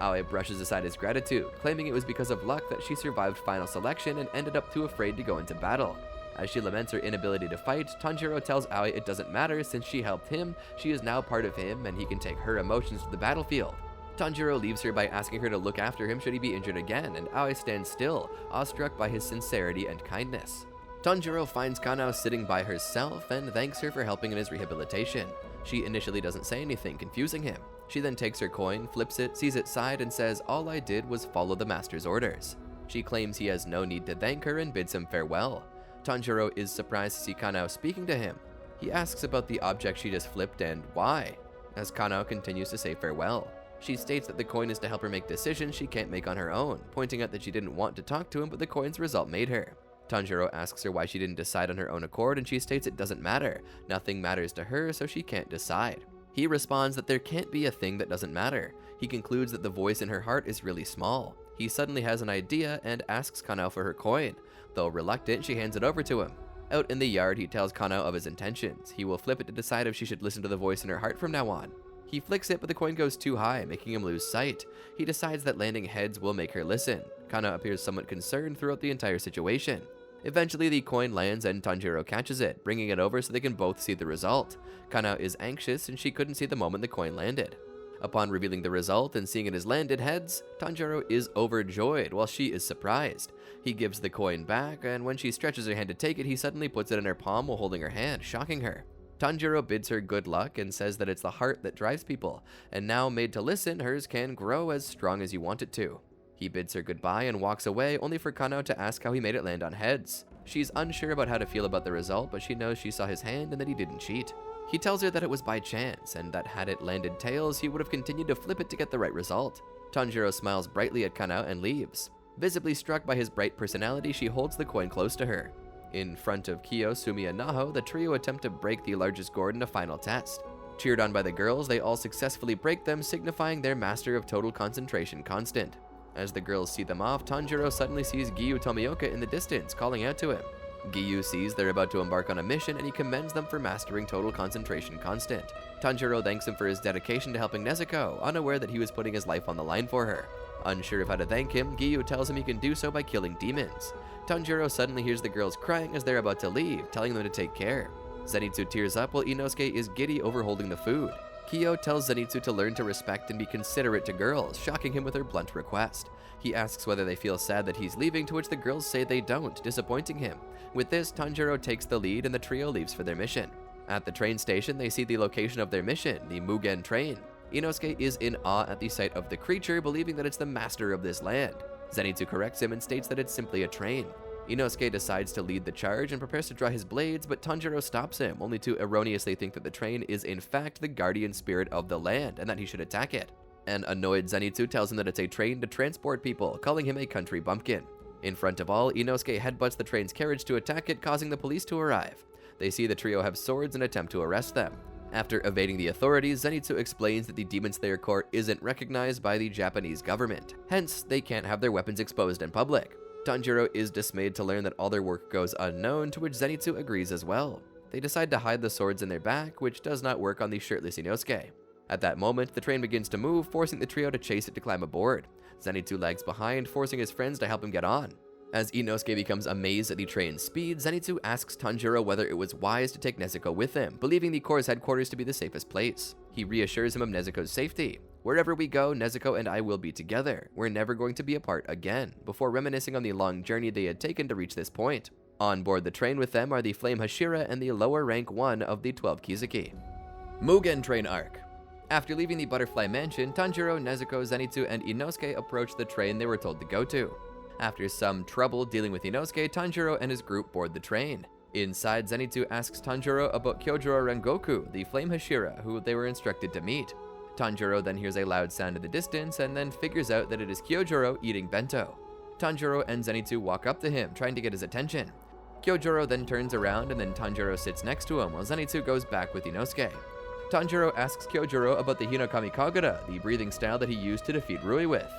Aoi brushes aside his gratitude, claiming it was because of luck that she survived Final Selection and ended up too afraid to go into battle. As she laments her inability to fight, Tanjiro tells Aoi it doesn't matter since she helped him, she is now part of him and he can take her emotions to the battlefield. Tanjiro leaves her by asking her to look after him should he be injured again, and Aoi stands still, awestruck by his sincerity and kindness. Tanjiro finds Kanao sitting by herself and thanks her for helping in his rehabilitation. She initially doesn't say anything, confusing him. She then takes her coin, flips it, sees its side, and says all I did was follow the master's orders. She claims he has no need to thank her and bids him farewell. Tanjiro is surprised to see Kanao speaking to him. He asks about the object she just flipped and why, as Kanao continues to say farewell. She states that the coin is to help her make decisions she can't make on her own, pointing out that she didn't want to talk to him, but the coin's result made her. Tanjiro asks her why she didn't decide on her own accord, and she states it doesn't matter. Nothing matters to her, so she can't decide. He responds that there can't be a thing that doesn't matter. He concludes that the voice in her heart is really small. He suddenly has an idea and asks Kanao for her coin. Though reluctant, she hands it over to him. Out in the yard, he tells Kanao of his intentions. He will flip it to decide if she should listen to the voice in her heart from now on. He flicks it, but the coin goes too high, making him lose sight. He decides that landing heads will make her listen. Kanao appears somewhat concerned throughout the entire situation. Eventually, the coin lands and Tanjiro catches it, bringing it over so they can both see the result. Kanao is anxious and she couldn't see the moment the coin landed. Upon revealing the result and seeing it has landed heads, Tanjiro is overjoyed while she is surprised. He gives the coin back, and when she stretches her hand to take it, he suddenly puts it in her palm while holding her hand, shocking her. Tanjiro bids her good luck and says that it's the heart that drives people, and now made to listen, hers can grow as strong as you want it to. He bids her goodbye and walks away, only for Kanao to ask how he made it land on heads. She's unsure about how to feel about the result, but she knows she saw his hand and that he didn't cheat. He tells her that it was by chance, and that had it landed tails, he would have continued to flip it to get the right result. Tanjiro smiles brightly at Kanao and leaves. Visibly struck by his bright personality, she holds the coin close to her. In front of Kyo, Sumi, and Naho, the trio attempt to break the largest gourd in a final test. Cheered on by the girls, they all successfully break them, signifying their master of total concentration constant. As the girls see them off, Tanjiro suddenly sees Giyu Tomioka in the distance, calling out to him. Giyu sees they're about to embark on a mission, and he commends them for mastering total concentration constant. Tanjiro thanks him for his dedication to helping Nezuko, unaware that he was putting his life on the line for her. Unsure of how to thank him, Giyu tells him he can do so by killing demons. Tanjiro suddenly hears the girls crying as they're about to leave, telling them to take care. Zenitsu tears up while Inosuke is giddy over holding the food. Kyo tells Zenitsu to learn to respect and be considerate to girls, shocking him with her blunt request. He asks whether they feel sad that he's leaving, to which the girls say they don't, disappointing him. With this, Tanjiro takes the lead and the trio leaves for their mission. At the train station, they see the location of their mission, the Mugen Train. Inosuke is in awe at the sight of the creature, believing that it's the master of this land. Zenitsu corrects him and states that it's simply a train. Inosuke decides to lead the charge and prepares to draw his blades, but Tanjiro stops him, only to erroneously think that the train is in fact the guardian spirit of the land and that he should attack it. An annoyed Zenitsu tells him that it's a train to transport people, calling him a country bumpkin. In front of all, Inosuke headbutts the train's carriage to attack it, causing the police to arrive. They see the trio have swords and attempt to arrest them. After evading the authorities, Zenitsu explains that the Demon Slayer Corps isn't recognized by the Japanese government, hence they can't have their weapons exposed in public. Tanjiro is dismayed to learn that all their work goes unknown, to which Zenitsu agrees as well. They decide to hide the swords in their back, which does not work on the shirtless Inosuke. At that moment, the train begins to move, forcing the trio to chase it to climb aboard. Zenitsu lags behind, forcing his friends to help him get on. As Inosuke becomes amazed at the train's speed, Zenitsu asks Tanjiro whether it was wise to take Nezuko with him, believing the Corps' headquarters to be the safest place. He reassures him of Nezuko's safety. "Wherever we go, Nezuko and I will be together. We're never going to be apart again," before reminiscing on the long journey they had taken to reach this point. On board the train with them are the Flame Hashira and the lower rank 1 of the 12 Kizuki. Mugen Train Arc. After leaving the Butterfly Mansion, Tanjiro, Nezuko, Zenitsu, and Inosuke approach the train they were told to go to. After some trouble dealing with Inosuke, Tanjiro and his group board the train. Inside, Zenitsu asks Tanjiro about Kyojuro Rengoku, the Flame Hashira, who they were instructed to meet. Tanjiro then hears a loud sound in the distance and then figures out that it is Kyojuro eating bento. Tanjiro and Zenitsu walk up to him, trying to get his attention. Kyojuro then turns around and then Tanjiro sits next to him while Zenitsu goes back with Inosuke. Tanjiro asks Kyojuro about the Hinokami Kagura, the breathing style that he used to defeat Rui with.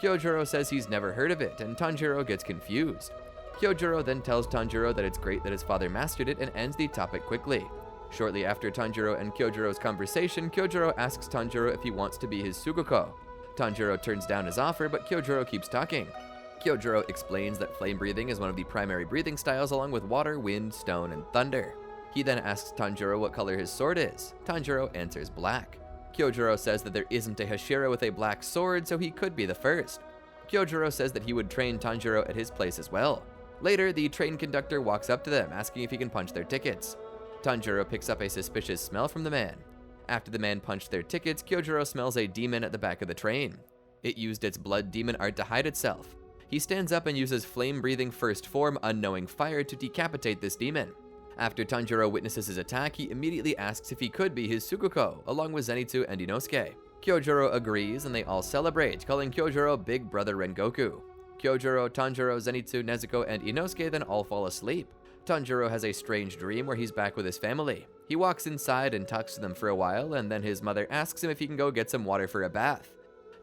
Kyojuro says he's never heard of it, and Tanjiro gets confused. Kyojuro then tells Tanjiro that it's great that his father mastered it and ends the topic quickly. Shortly after Tanjiro and Kyojuro's conversation, Kyojuro asks Tanjiro if he wants to be his Suguko. Tanjiro turns down his offer, but Kyojuro keeps talking. Kyojuro explains that flame breathing is one of the primary breathing styles along with water, wind, stone, and thunder. He then asks Tanjiro what color his sword is. Tanjiro answers black. Kyojuro says that there isn't a Hashira with a black sword, so he could be the first. Kyojuro says that he would train Tanjiro at his place as well. Later, the train conductor walks up to them, asking if he can punch their tickets. Tanjiro picks up a suspicious smell from the man. After the man punched their tickets, Kyojuro smells a demon at the back of the train. It used its blood demon art to hide itself. He stands up and uses flame-breathing first form unknowing fire to decapitate this demon. After Tanjiro witnesses his attack, he immediately asks if he could be his Suguko, along with Zenitsu and Inosuke. Kyojuro agrees and they all celebrate, calling Kyojuro Big Brother Rengoku. Kyojuro, Tanjiro, Zenitsu, Nezuko, and Inosuke then all fall asleep. Tanjiro has a strange dream where he's back with his family. He walks inside and talks to them for a while, and then his mother asks him if he can go get some water for a bath.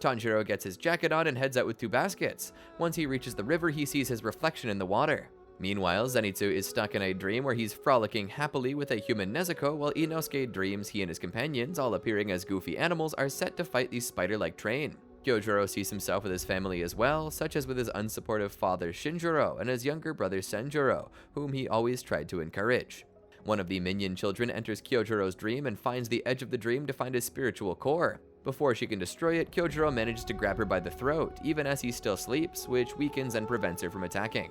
Tanjiro gets his jacket on and heads out with 2 baskets. Once he reaches the river, he sees his reflection in the water. Meanwhile, Zenitsu is stuck in a dream where he's frolicking happily with a human Nezuko, while Inosuke dreams he and his companions, all appearing as goofy animals, are set to fight the spider-like train. Kyojuro sees himself with his family as well, such as with his unsupportive father Shinjiro and his younger brother Senjuro, whom he always tried to encourage. One of the minion children enters Kyojuro's dream and finds the edge of the dream to find his spiritual core. Before she can destroy it, Kyojuro manages to grab her by the throat, even as he still sleeps, which weakens and prevents her from attacking.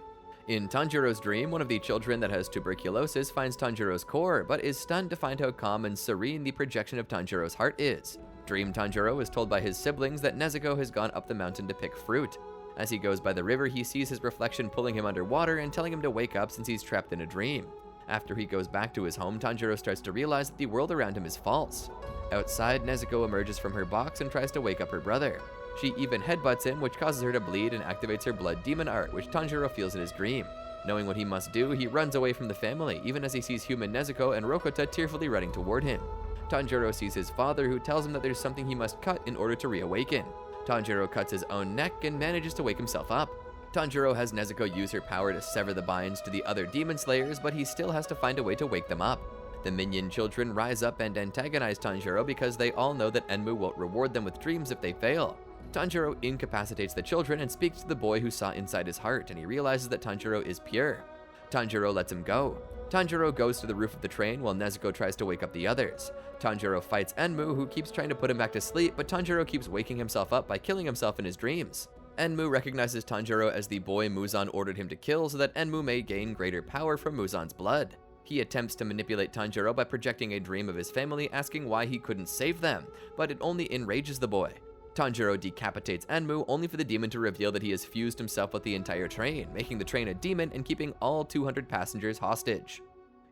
In Tanjiro's dream, one of the children that has tuberculosis finds Tanjiro's core, but is stunned to find how calm and serene the projection of Tanjiro's heart is. Dream Tanjiro is told by his siblings that Nezuko has gone up the mountain to pick fruit. As he goes by the river, he sees his reflection pulling him underwater and telling him to wake up since he's trapped in a dream. After he goes back to his home, Tanjiro starts to realize that the world around him is false. Outside, Nezuko emerges from her box and tries to wake up her brother. She even headbutts him, which causes her to bleed and activates her blood demon art, which Tanjiro feels in his dream. Knowing what he must do, he runs away from the family, even as he sees human Nezuko and Rokota tearfully running toward him. Tanjiro sees his father, who tells him that there's something he must cut in order to reawaken. Tanjiro cuts his own neck and manages to wake himself up. Tanjiro has Nezuko use her power to sever the binds to the other demon slayers, but he still has to find a way to wake them up. The minion children rise up and antagonize Tanjiro because they all know that Enmu won't reward them with dreams if they fail. Tanjiro incapacitates the children and speaks to the boy who saw inside his heart, and he realizes that Tanjiro is pure. Tanjiro lets him go. Tanjiro goes to the roof of the train while Nezuko tries to wake up the others. Tanjiro fights Enmu, who keeps trying to put him back to sleep, but Tanjiro keeps waking himself up by killing himself in his dreams. Enmu recognizes Tanjiro as the boy Muzan ordered him to kill so that Enmu may gain greater power from Muzan's blood. He attempts to manipulate Tanjiro by projecting a dream of his family, asking why he couldn't save them, but it only enrages the boy. Tanjiro decapitates Enmu, only for the demon to reveal that he has fused himself with the entire train, making the train a demon and keeping all 200 passengers hostage.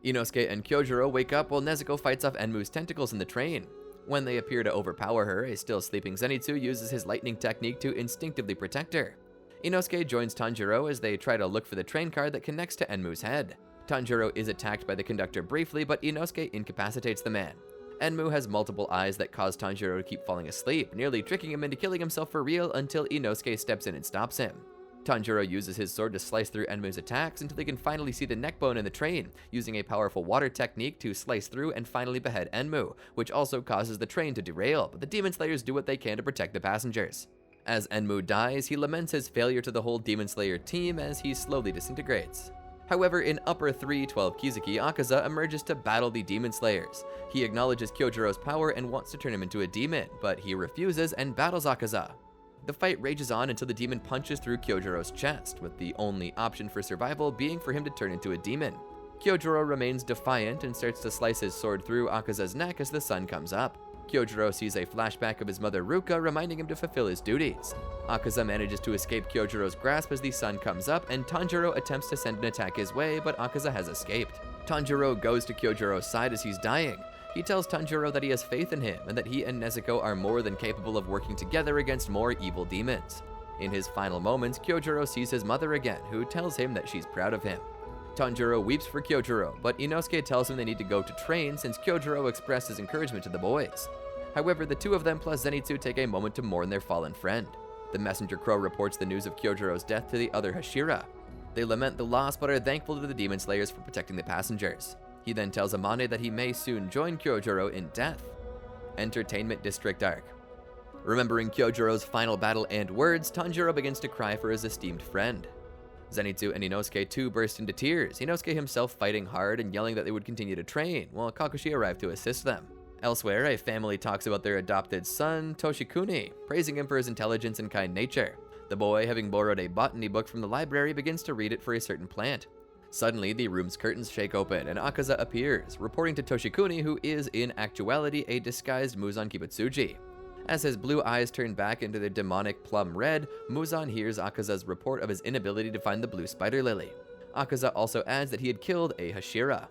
Inosuke and Kyojuro wake up while Nezuko fights off Enmu's tentacles in the train. When they appear to overpower her, a still sleeping Zenitsu uses his lightning technique to instinctively protect her. Inosuke joins Tanjiro as they try to look for the train car that connects to Enmu's head. Tanjiro is attacked by the conductor briefly, but Inosuke incapacitates the man. Enmu has multiple eyes that cause Tanjiro to keep falling asleep, nearly tricking him into killing himself for real until Inosuke steps in and stops him. Tanjiro uses his sword to slice through Enmu's attacks until they can finally see the neck bone in the train, using a powerful water technique to slice through and finally behead Enmu, which also causes the train to derail, but the Demon Slayers do what they can to protect the passengers. As Enmu dies, he laments his failure to the whole Demon Slayer team as he slowly disintegrates. However, in Upper 312 Kizuki, Akaza emerges to battle the Demon Slayers. He acknowledges Kyojiro's power and wants to turn him into a demon, but he refuses and battles Akaza. The fight rages on until the demon punches through Kyojiro's chest, with the only option for survival being for him to turn into a demon. Kyojiro remains defiant and starts to slice his sword through Akaza's neck as the sun comes up. Kyojiro sees a flashback of his mother Ruka reminding him to fulfill his duties. Akaza manages to escape Kyojiro's grasp as the sun comes up, and Tanjiro attempts to send an attack his way, but Akaza has escaped. Tanjiro goes to Kyojiro's side as he's dying. He tells Tanjiro that he has faith in him and that he and Nezuko are more than capable of working together against more evil demons. In his final moments, Kyojiro sees his mother again, who tells him that she's proud of him. Tanjiro weeps for Kyojiro, but Inosuke tells him they need to go to train since Kyojiro expressed his encouragement to the boys. However, the two of them plus Zenitsu take a moment to mourn their fallen friend. The messenger crow reports the news of Kyojiro's death to the other Hashira. They lament the loss but are thankful to the Demon Slayers for protecting the passengers. He then tells Amane that he may soon join Kyojiro in death. Entertainment District Arc. Remembering Kyojiro's final battle and words, Tanjiro begins to cry for his esteemed friend. Zenitsu and Inosuke too burst into tears, Inosuke himself fighting hard and yelling that they would continue to train, while Kakushi arrived to assist them. Elsewhere, a family talks about their adopted son, Toshikuni, praising him for his intelligence and kind nature. The boy, having borrowed a botany book from the library, begins to read it for a certain plant. Suddenly, the room's curtains shake open and Akaza appears, reporting to Toshikuni, who is in actuality a disguised Muzan Kibutsuji. As his blue eyes turn back into their demonic plum red, Muzan hears Akaza's report of his inability to find the blue spider lily. Akaza also adds that he had killed a Hashira.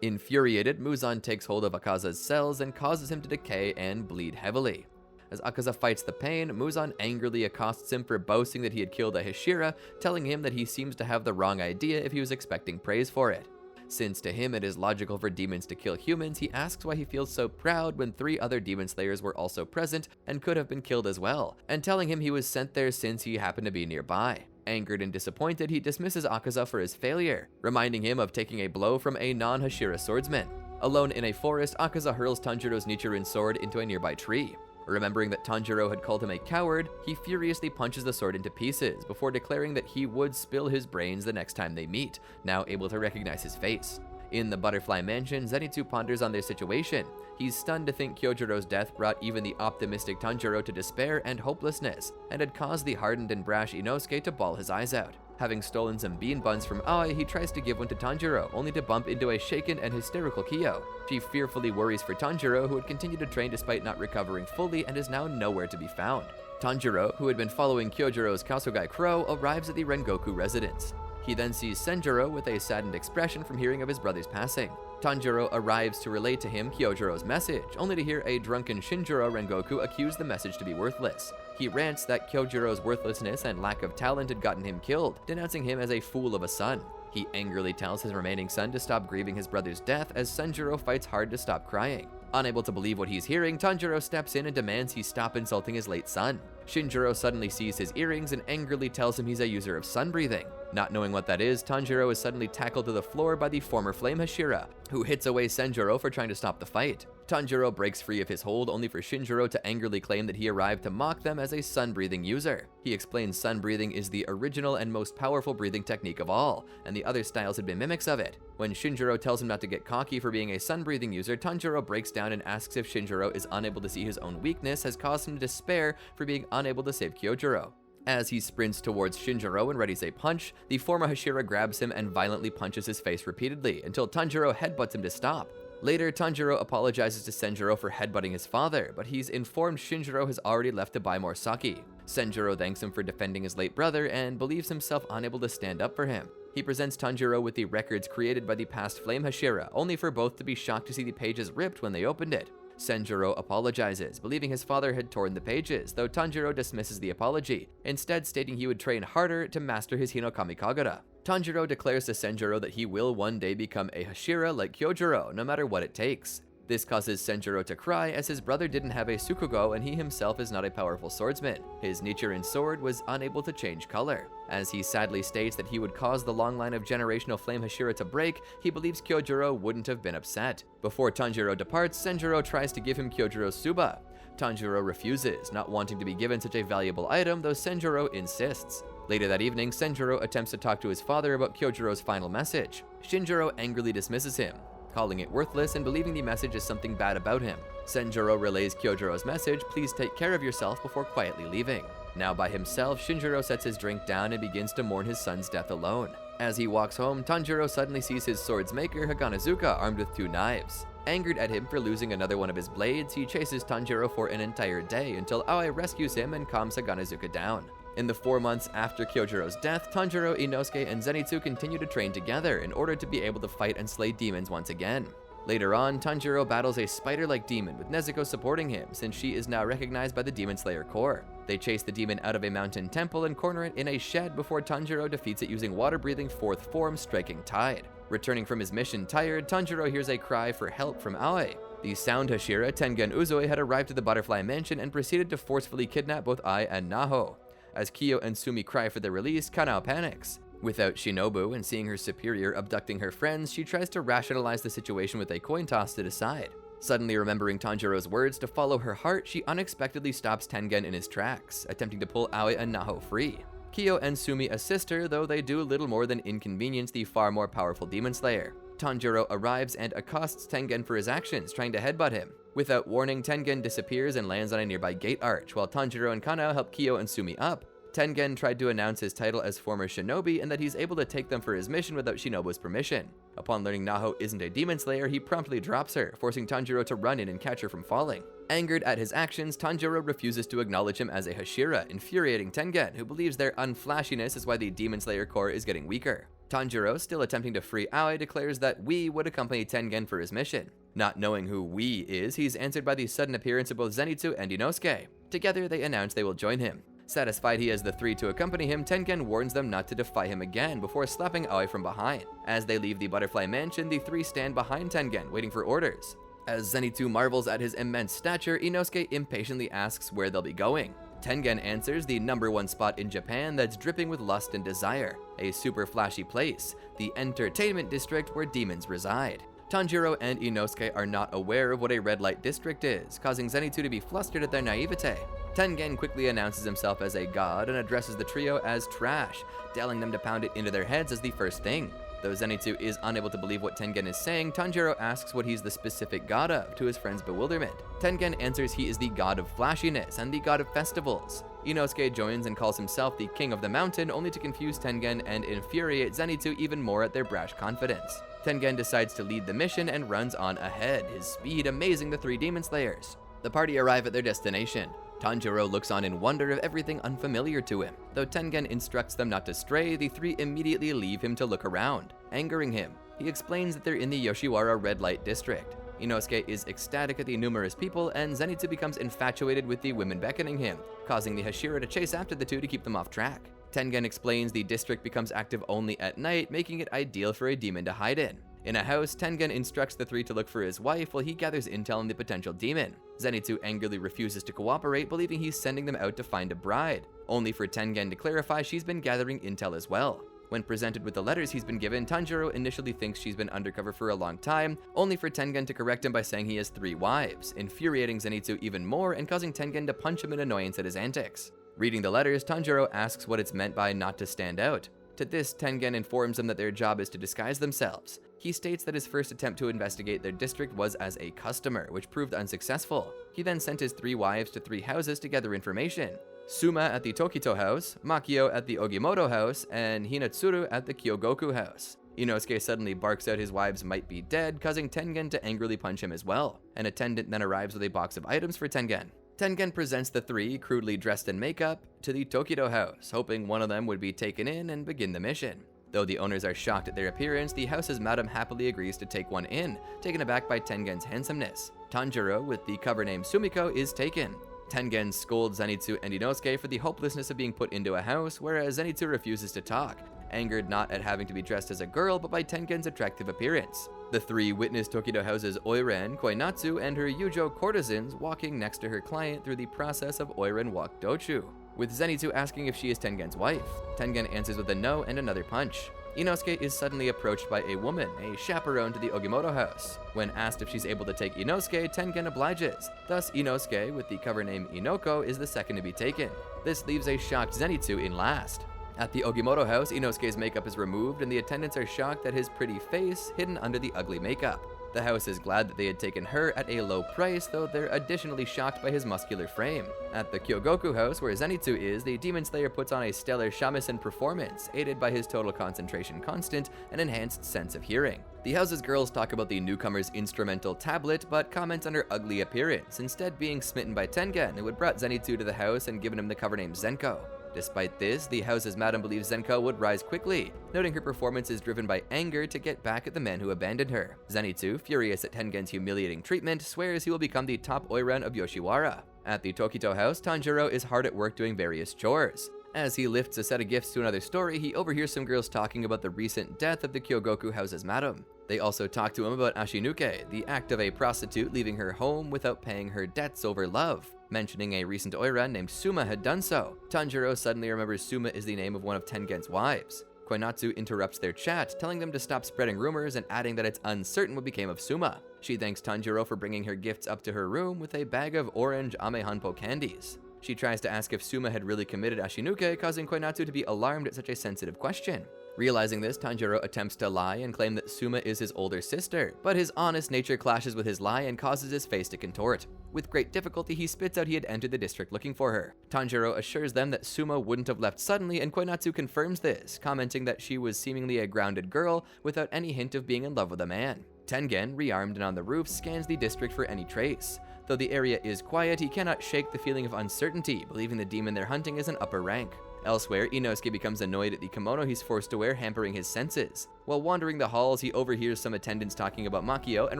Infuriated, Muzan takes hold of Akaza's cells and causes him to decay and bleed heavily. As Akaza fights the pain, Muzan angrily accosts him for boasting that he had killed a Hashira, telling him that he seems to have the wrong idea if he was expecting praise for it. Since to him it is logical for demons to kill humans, he asks why he feels so proud when 3 other demon slayers were also present and could have been killed as well, and telling him he was sent there since he happened to be nearby. Angered and disappointed, he dismisses Akaza for his failure, reminding him of taking a blow from a non-Hashira swordsman. Alone in a forest, Akaza hurls Tanjiro's Nichirin sword into a nearby tree. Remembering that Tanjiro had called him a coward, he furiously punches the sword into pieces before declaring that he would spill his brains the next time they meet, now able to recognize his face. In the Butterfly Mansion, Zenitsu ponders on their situation. He's stunned to think Kyojiro's death brought even the optimistic Tanjiro to despair and hopelessness, and had caused the hardened and brash Inosuke to bawl his eyes out. Having stolen some bean buns from Aoi, he tries to give one to Tanjiro, only to bump into a shaken and hysterical Kyo. She fearfully worries for Tanjiro, who had continued to train despite not recovering fully and is now nowhere to be found. Tanjiro, who had been following Kyojiro's Kasugai Crow, arrives at the Rengoku residence. He then sees Senjuro with a saddened expression from hearing of his brother's passing. Tanjiro arrives to relay to him Kyojiro's message, only to hear a drunken Shinjiro Rengoku accuse the message to be worthless. He rants that Kyojiro's worthlessness and lack of talent had gotten him killed, denouncing him as a fool of a son. He angrily tells his remaining son to stop grieving his brother's death as Senjuro fights hard to stop crying. Unable to believe what he's hearing, Tanjiro steps in and demands he stop insulting his late son. Shinjiro suddenly sees his earrings and angrily tells him he's a user of sun breathing. Not knowing what that is, Tanjiro is suddenly tackled to the floor by the former Flame Hashira, who hits away Senjuro for trying to stop the fight. Tanjiro breaks free of his hold only for Shinjiro to angrily claim that he arrived to mock them as a sun-breathing user. He explains sun breathing is the original and most powerful breathing technique of all, and the other styles had been mimics of it. When Shinjiro tells him not to get cocky for being a sun-breathing user, Tanjiro breaks down and asks if Shinjiro is unable to see his own weakness has caused him to despair for being unable to save Kyojiro. As he sprints towards Shinjiro and readies a punch, the former Hashira grabs him and violently punches his face repeatedly until Tanjiro headbutts him to stop. Later, Tanjiro apologizes to Senjuro for headbutting his father, but he's informed Shinjiro has already left to buy more sake. Senjuro thanks him for defending his late brother and believes himself unable to stand up for him. He presents Tanjiro with the records created by the past Flame Hashira, only for both to be shocked to see the pages ripped when they opened it. Senjuro apologizes, believing his father had torn the pages, though Tanjiro dismisses the apology, instead stating he would train harder to master his Hinokami Kagura. Tanjiro declares to Senjuro that he will one day become a Hashira like Kyojiro, no matter what it takes. This causes Senjuro to cry as his brother didn't have a Tsukugo and he himself is not a powerful swordsman. His Nichiren sword was unable to change color. As he sadly states that he would cause the long line of generational flame Hashira to break, he believes Kyojuro wouldn't have been upset. Before Tanjiro departs, Senjuro tries to give him Kyojuro's Tsuba. Tanjiro refuses, not wanting to be given such a valuable item, though Senjuro insists. Later that evening, Senjuro attempts to talk to his father about Kyojuro's final message. Shinjiro angrily dismisses him, calling it worthless and believing the message is something bad about him. Senjuro relays Kyojuro's message, please take care of yourself, before quietly leaving. Now by himself, Shinjiro sets his drink down and begins to mourn his son's death alone. As he walks home, Tanjiro suddenly sees his sword's maker, Haganazuka, armed with 2 knives. Angered at him for losing another one of his blades, he chases Tanjiro for an entire day until Aoi rescues him and calms Haganazuka down. In the 4 months after Kyojuro's death, Tanjiro, Inosuke, and Zenitsu continue to train together in order to be able to fight and slay demons once again. Later on, Tanjiro battles a spider-like demon with Nezuko supporting him since she is now recognized by the Demon Slayer Corps. They chase the demon out of a mountain temple and corner it in a shed before Tanjiro defeats it using water-breathing 4th form Striking Tide. Returning from his mission tired, Tanjiro hears a cry for help from Aoi. The sound Hashira, Tengen Uzui, had arrived at the Butterfly Mansion and proceeded to forcefully kidnap both Ai and Naho. As Kyo and Sumi cry for their release, Kanao panics. Without Shinobu and seeing her superior abducting her friends, she tries to rationalize the situation with a coin toss to decide. Suddenly remembering Tanjiro's words to follow her heart, she unexpectedly stops Tengen in his tracks, attempting to pull Aoi and Naho free. Kyo and Sumi assist her, though they do little more than inconvenience the far more powerful Demon Slayer. Tanjiro arrives and accosts Tengen for his actions, trying to headbutt him. Without warning, Tengen disappears and lands on a nearby gate arch, while Tanjiro and Kanao help Kyo and Sumi up. Tengen tried to announce his title as former shinobi and that he's able to take them for his mission without Shinobu's permission. Upon learning Naho isn't a demon slayer, he promptly drops her, forcing Tanjiro to run in and catch her from falling. Angered at his actions, Tanjiro refuses to acknowledge him as a Hashira, infuriating Tengen, who believes their unflashiness is why the Demon Slayer Corps is getting weaker. Tanjiro, still attempting to free Aoi, declares that We would accompany Tengen for his mission. Not knowing who We is, he's answered by the sudden appearance of both Zenitsu and Inosuke. Together, they announce they will join him. Satisfied he has the 3 to accompany him, Tengen warns them not to defy him again before slapping Aoi from behind. As they leave the Butterfly Mansion, the 3 stand behind Tengen, waiting for orders. As Zenitsu marvels at his immense stature, Inosuke impatiently asks where they'll be going. Tengen answers the #1 spot in Japan that's dripping with lust and desire, a super flashy place, the entertainment district where demons reside. Tanjiro and Inosuke are not aware of what a red light district is, causing Zenitsu to be flustered at their naivete. Tengen quickly announces himself as a god and addresses the trio as trash, telling them to pound it into their heads as the first thing. Though Zenitsu is unable to believe what Tengen is saying, Tanjiro asks what he's the specific god of, to his friend's bewilderment. Tengen answers he is the god of flashiness and the god of festivals. Inosuke joins and calls himself the king of the mountain, only to confuse Tengen and infuriate Zenitsu even more at their brash confidence. Tengen decides to lead the mission and runs on ahead, his speed amazing the 3 demon slayers. The party arrive at their destination. Tanjiro looks on in wonder of everything unfamiliar to him. Though Tengen instructs them not to stray, the 3 immediately leave him to look around, angering him. He explains that they're in the Yoshiwara red light district. Inosuke is ecstatic at the numerous people, and Zenitsu becomes infatuated with the women beckoning him, causing the Hashira to chase after the 2 to keep them off track. Tengen explains the district becomes active only at night, making it ideal for a demon to hide in. In a house, Tengen instructs the 3 to look for his wife while he gathers intel on the potential demon. Zenitsu angrily refuses to cooperate, believing he's sending them out to find a bride, only for Tengen to clarify she's been gathering intel as well. When presented with the letters he's been given, Tanjiro initially thinks she's been undercover for a long time, only for Tengen to correct him by saying he has 3 wives, infuriating Zenitsu even more and causing Tengen to punch him in annoyance at his antics. Reading the letters, Tanjiro asks what it's meant by not to stand out. To this, Tengen informs them that their job is to disguise themselves. He states that his first attempt to investigate their district was as a customer, which proved unsuccessful. He then sent his 3 wives to 3 houses to gather information. Suma at the Tokito house, Makio at the Ogimoto house, and Hinatsuru at the Kyogoku house. Inosuke suddenly barks out his wives might be dead, causing Tengen to angrily punch him as well. An attendant then arrives with a box of items for Tengen. Tengen presents the 3, crudely dressed in makeup, to the Tokito house, hoping one of them would be taken in and begin the mission. Though the owners are shocked at their appearance, the house's madam happily agrees to take one in, taken aback by Tengen's handsomeness. Tanjiro, with the cover name Sumiko, is taken. Tengen scolds Zenitsu and Inosuke for the hopelessness of being put into a house, whereas Zenitsu refuses to talk, angered not at having to be dressed as a girl, but by Tengen's attractive appearance. The three witness Tokito House's Oiren, Koinatsu, and her Yujo courtesans walking next to her client through the process of Oiren Walk Dochu, with Zenitsu asking if she is Tengen's wife. Tengen answers with a no and another punch. Inosuke is suddenly approached by a woman, a chaperone to the Ogimoto house. When asked if she's able to take Inosuke, Tengen obliges. Thus, Inosuke, with the cover name Inoko, is the second to be taken. This leaves a shocked Zenitsu in last. At the Ogimoto house, Inosuke's makeup is removed and the attendants are shocked at his pretty face hidden under the ugly makeup. The house is glad that they had taken her at a low price, though they're additionally shocked by his muscular frame. At the Kyogoku house, where Zenitsu is, the Demon Slayer puts on a stellar shamisen performance, aided by his total concentration constant and enhanced sense of hearing. The house's girls talk about the newcomer's instrumental tablet, but comment on her ugly appearance, instead being smitten by Tengen, who had brought Zenitsu to the house and given him the cover name Zenko. Despite this, the house's madam believes Zenko would rise quickly, noting her performance is driven by anger to get back at the men who abandoned her. Zenitsu, furious at Tengen's humiliating treatment, swears he will become the top Oiren of Yoshiwara. At the Tokito house, Tanjiro is hard at work doing various chores. As he lifts a set of gifts to another story, he overhears some girls talking about the recent death of the Kyogoku house's madam. They also talk to him about Ashinuke, the act of a prostitute leaving her home without paying her debts over love. Mentioning a recent Oiren named Suma had done so. Tanjiro suddenly remembers Suma is the name of one of Tengen's wives. Koinatsu interrupts their chat, telling them to stop spreading rumors and adding that it's uncertain what became of Suma. She thanks Tanjiro for bringing her gifts up to her room with a bag of orange Ame Hanpo candies. She tries to ask if Suma had really committed Ashinuke, causing Koinatsu to be alarmed at such a sensitive question. Realizing this, Tanjiro attempts to lie and claim that Suma is his older sister, but his honest nature clashes with his lie and causes his face to contort. With great difficulty, he spits out he had entered the district looking for her. Tanjiro assures them that Suma wouldn't have left suddenly, and Koinatsu confirms this, commenting that she was seemingly a grounded girl without any hint of being in love with a man. Tengen, rearmed and on the roof, scans the district for any trace. Though the area is quiet, he cannot shake the feeling of uncertainty, believing the demon they're hunting is an upper rank. Elsewhere, Inosuke becomes annoyed at the kimono he's forced to wear, hampering his senses. While wandering the halls, he overhears some attendants talking about Makio and